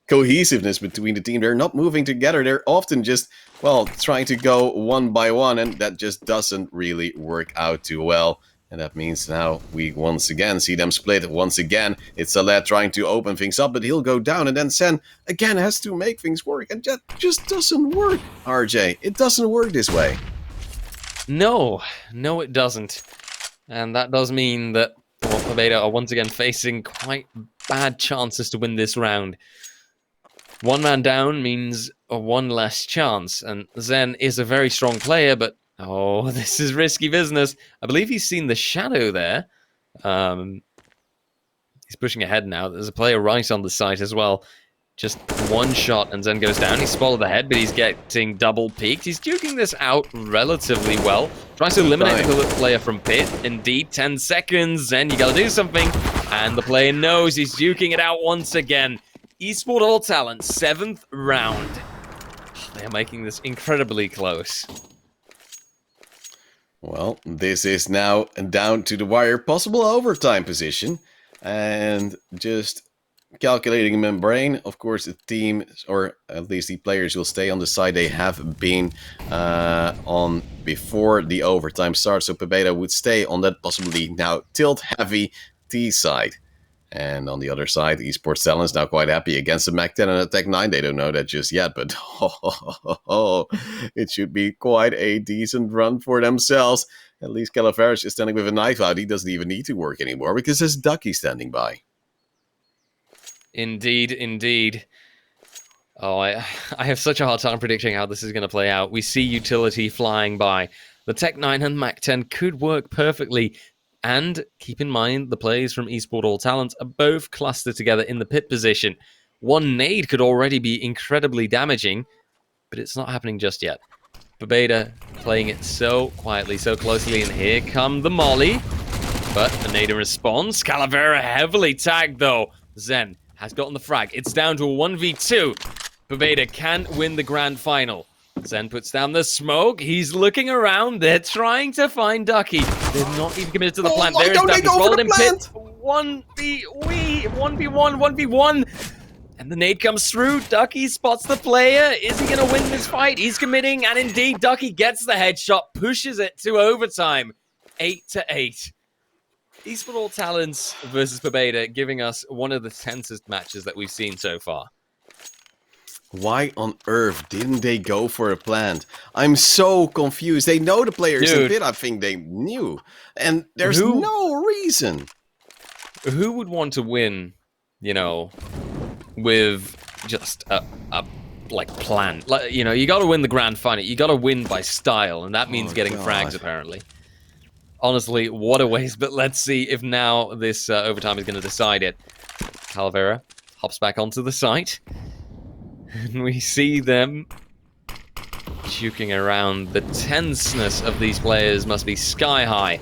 A: cohesiveness between the team. They're not moving together. They're often just, well, trying to go one by one, and that just doesn't really work out too well. And that means now we once again see them split once again. It's Saleh trying to open things up, but he'll go down, and then Sen again has to make things work, and that just doesn't work, RJ. It doesn't work this way.
B: No, it doesn't. And that does mean that Pobeda are once again facing quite bad chances to win this round. One man down means a one less chance, and Zen is a very strong player, but oh, this is risky business. I believe he's seen the shadow there. He's pushing ahead now. There's a player right on the site as well. Just one shot, and Zen goes down. He's spotted the head, but he's getting double peaked. He's duking this out relatively well. Tries to eliminate the player from pit. Indeed, 10 seconds. Zen, you gotta do something. And the player knows he's duking it out once again. Esport All Talents, 7th round. They're making this incredibly close.
A: Well, this is now down to the wire possible overtime position. And just calculating in my brain, of course, the team, or at least the players, will stay on the side they have been on before the overtime starts. So Pobeda would stay on that possibly now tilt-heavy T side. And on the other side, Esports Talent's now quite happy against the Mac 10 and a Tech 9. They don't know that just yet, but it should be quite a decent run for themselves. At least Calavera is standing with a knife out. He doesn't even need to work anymore because there's Ducky standing by.
B: Indeed. Oh, I have such a hard time predicting how this is going to play out. We see utility flying by. The Tech 9 and Mac 10 could work perfectly. And keep in mind, the players from Esport All Talents are both clustered together in the pit position. One nade could already be incredibly damaging, but it's not happening just yet. Babeda playing it so quietly, so closely, and here come the molly. But a nade in response. Calavera heavily tagged, though. Zen has gotten the frag. It's down to a 1v2. Babeda can win the grand final. Zen puts down the smoke. He's looking around. They're trying to find Ducky. They're not even committed to the plant. There is Ducky. Followed in pit. 1v1, 1v1. And the nade comes through. Ducky spots the player. Is he going to win this fight? He's committing. And indeed, Ducky gets the headshot. Pushes it to overtime. 8-8. Esport All Talents versus Babeda, giving us one of the tensest matches that we've seen so far.
A: Why on earth didn't they go for a plant? I'm so confused. They know the players a bit. I think they knew. And there's no reason.
B: Who would want to win, you know, with just a plan? Like, you know, you got to win the grand final. You got to win by style, and that means getting frags, apparently. Honestly, what a waste. But let's see if now this overtime is going to decide it. Calavera hops back onto the site. And we see them juking around. The tenseness of these players must be sky high.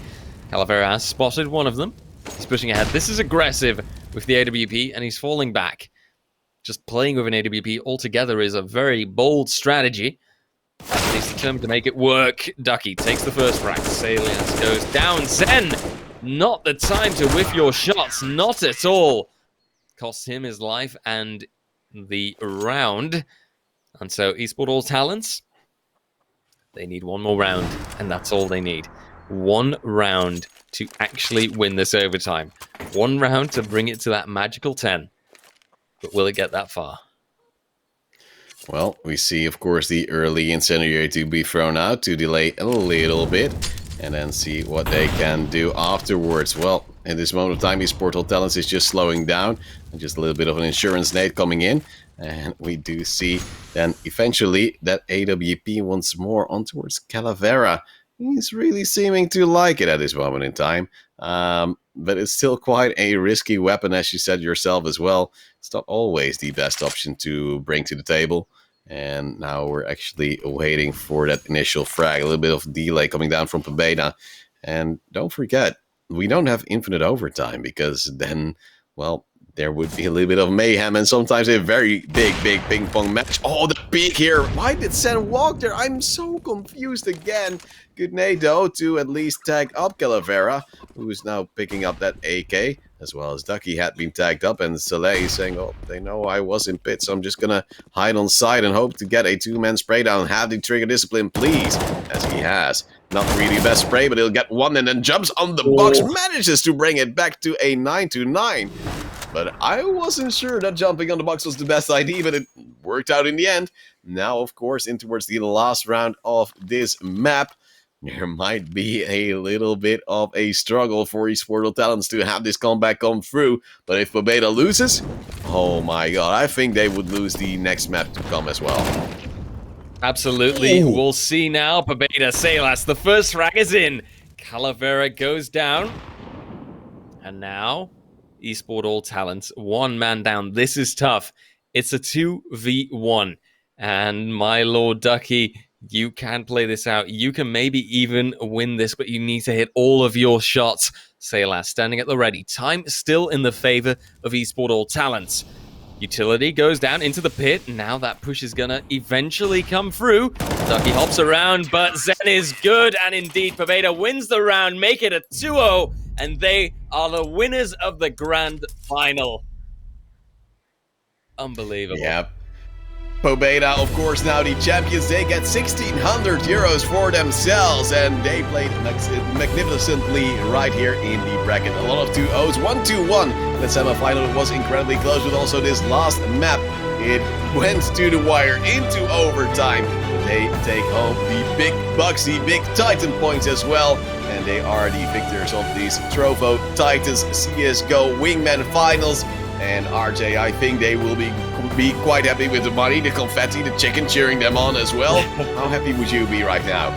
B: Calavera has spotted one of them. He's pushing ahead. This is aggressive with the AWP, and he's falling back. Just playing with an AWP altogether is a very bold strategy. And he's determined to make it work. Ducky takes the first frag. Salience goes down. Zen! Not the time to whiff your shots. Not at all. Costs him his life and the round. And so Esport All Talents, they need one more round, and that's all they need. One round to actually win this overtime. One round to bring it to that magical 10. But will it get that far?
A: Well, we see, of course, the early incendiary to be thrown out to delay a little bit, and then see what they can do afterwards. Well, in this moment of time, Esport All Talents is just slowing down, and just a little bit of an insurance nade coming in, and we do see then eventually that AWP once more on towards Calavera. He's really seeming to like it at this moment in time, but it's still quite a risky weapon, as you said yourself as well. It's not always the best option to bring to the table. And now we're actually waiting for that initial frag. A little bit of delay coming down from Babeda. And don't forget, we don't have infinite overtime, because then, well, there would be a little bit of mayhem and sometimes a very big ping pong match. Oh, the peek here. Why did Sen walk there? I'm so confused again. Good nade, though, to at least tag up Calavera, who is now picking up that AK, as well as Ducky had been tagged up, and Soleil saying, oh, they know I was in pit, so I'm just gonna hide on side and hope to get a two-man spray down. Have the trigger discipline, please, as he has. Not really the best spray, but he'll get one and then jumps on the box, manages to bring it back to a 9-9. But I wasn't sure that jumping on the box was the best idea, but it worked out in the end. Now, of course, in towards the last round of this map, there might be a little bit of a struggle for Esport All Talents to have this comeback come through. But if Babeda loses, oh my god, I think they would lose the next map to come as well.
B: Absolutely. Ooh. We'll see now. Babeda, Salas, the first frag is in. Calavera goes down. And now, Esport All Talents, one man down. This is tough. It's a 2v1. And my lord Ducky, you can play this out. You can maybe even win this, but you need to hit all of your shots. Salas standing at the ready. Time still in the favor of Esport All Talents. Utility goes down into the pit. Now that push is gonna eventually come through. Ducky hops around, but Zen is good. And indeed, Babeda wins the round, make it a 2-0. And they are the winners of the grand final. Unbelievable.
A: Yep. Babeda, of course, now the champions. They get 1,600 euros for themselves, and they played magnificently right here in the bracket. A lot of 2-0s, 1-2-1. The semifinal was incredibly close, but also this last map, it went to the wire into overtime. They take home the big bucks, the big Titan points as well, and they are the victors of these Trovo Titans CSGO Wingman finals. And RJ, I think they will be quite happy with the money, the confetti, the chicken cheering them on as well. How happy would you be right now?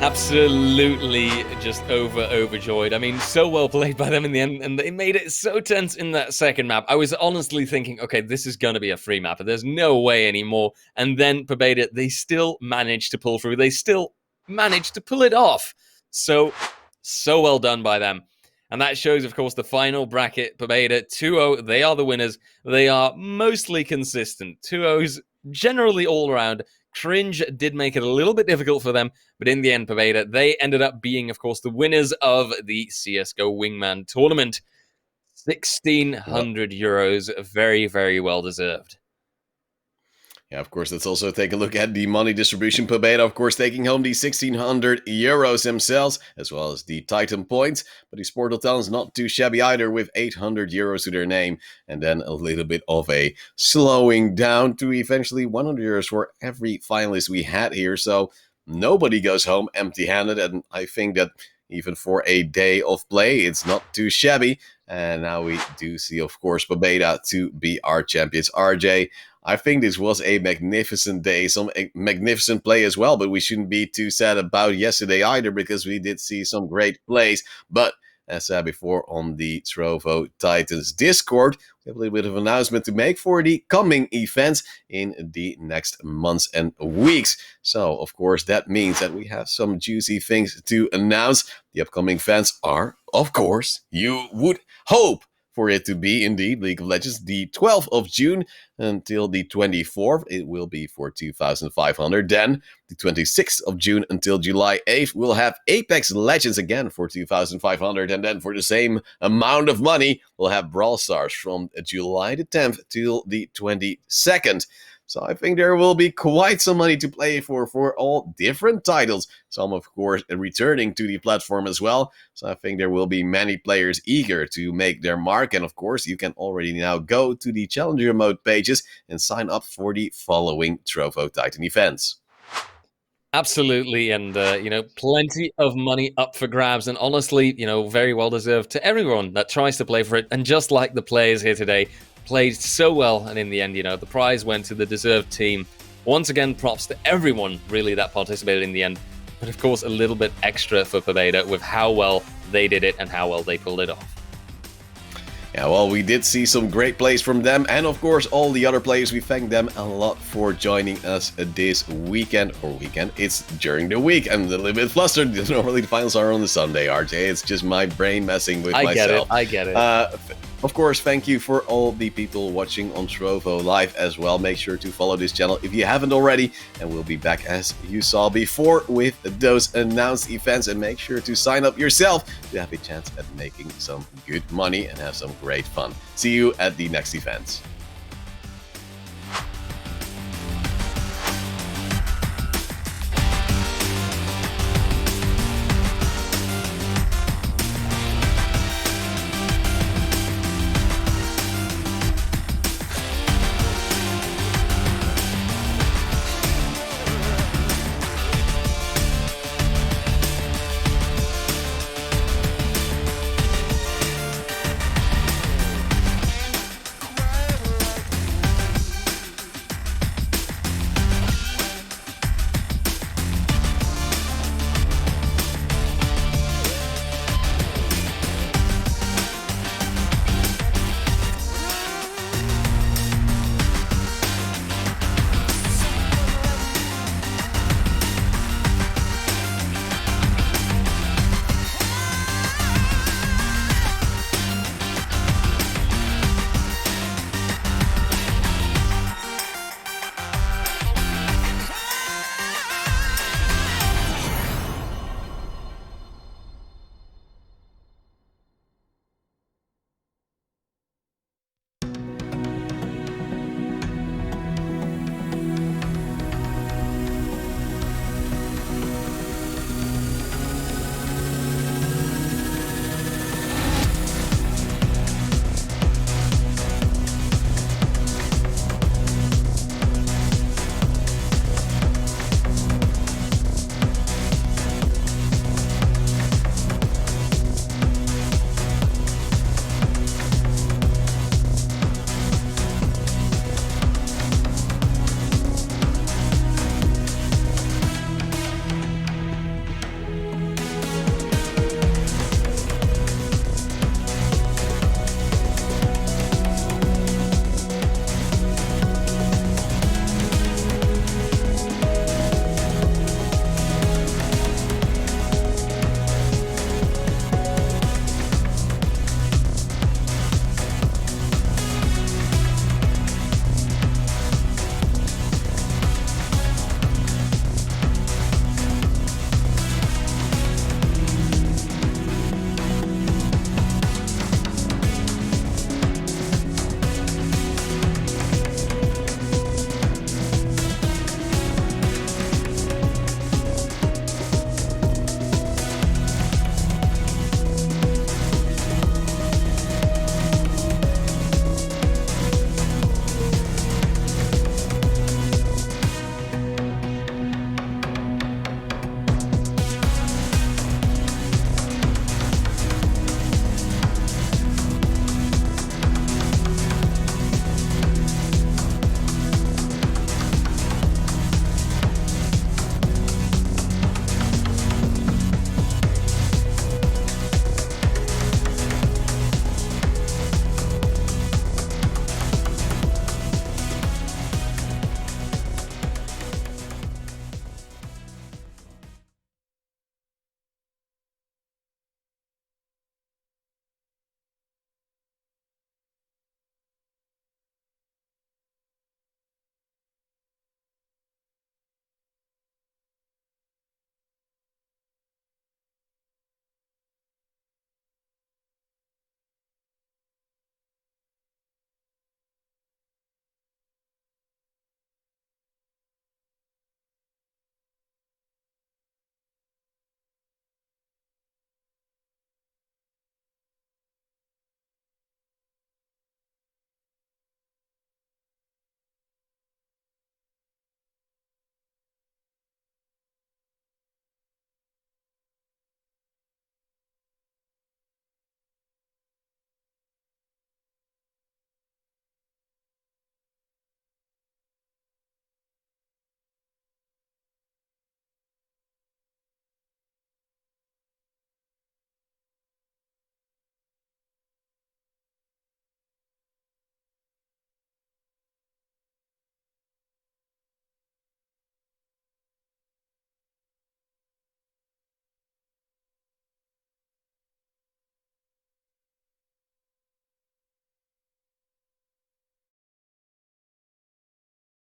B: Absolutely just overjoyed. I mean, so well played by them in the end, and they made it so tense in that second map. I was honestly thinking, okay, this is going to be a free map. There's no way anymore. And then Pobeda, they still managed to pull through. They still managed to pull it off. So well done by them. And that shows, of course, the final bracket. Pobeda 2-0, they are the winners. They are mostly consistent. 2-0s generally all around. Cringe did make it a little bit difficult for them, but in the end, Pobeda, they ended up being, of course, the winners of the CSGO Wingman tournament.
A: Well,
B: €1,600, very well deserved.
A: yeah, of course, let's also take a look at the money distribution. Pobeda, of course, taking home the €1,600 themselves, as well as the Titan points. But the Trovo Titans not too shabby either, with €800 to their name. And then a little bit of a slowing down to eventually €100 for every finalist we had here. So nobody goes home empty-handed. And I think that even for a day of play, it's not too shabby. And now we do see, of course, Pobeda to be our champions. RJ, I think this was a magnificent day, some magnificent play as well, but we shouldn't be too sad about yesterday either, because we did see some great plays. But as said before on the Trovo Titans Discord, we have a little bit of an announcement to make for the coming events in the next months and weeks. So, of course, that means that we have some juicy things to announce. The upcoming events are, of course, you would hope for it to be indeed League of Legends, the 12th of June until the 24th. It will be for 2,500. Then the 26th of June until July 8th, we'll have Apex Legends again for 2,500. And then for the same amount of money, we'll have Brawl Stars from July the 10th till the 22nd. So I think there will be quite some money to play for all different titles. Some, of course, returning to the platform as well. So I think there will be many players eager to make their mark. And of course, you can already now go to the Challenger mode pages and sign up for the following Trovo Titan events.
B: Absolutely, and plenty of money up for grabs, and honestly, very well deserved to everyone that tries to play for it. And just like the players here today, played so well, and in the end, the prize went to the deserved team. Once again, props to everyone really that participated in the end. But of course, a little bit extra for Pobeda with how well they did it and how well they pulled it off.
A: Yeah, well, we did see some great plays from them, and of course all the other players. We thank them a lot for joining us this weekend. It's during the week. I'm a little bit flustered. Normally the finals are on the Sunday, RJ. It's just my brain messing with myself.
B: I get it.
A: Of course, thank you for all the people watching on Trovo Live as well. Make sure to follow this channel if you haven't already, and we'll be back as you saw before with those announced events. And make sure to sign up yourself to have a chance at making some good money and have some great fun. See you at the next events.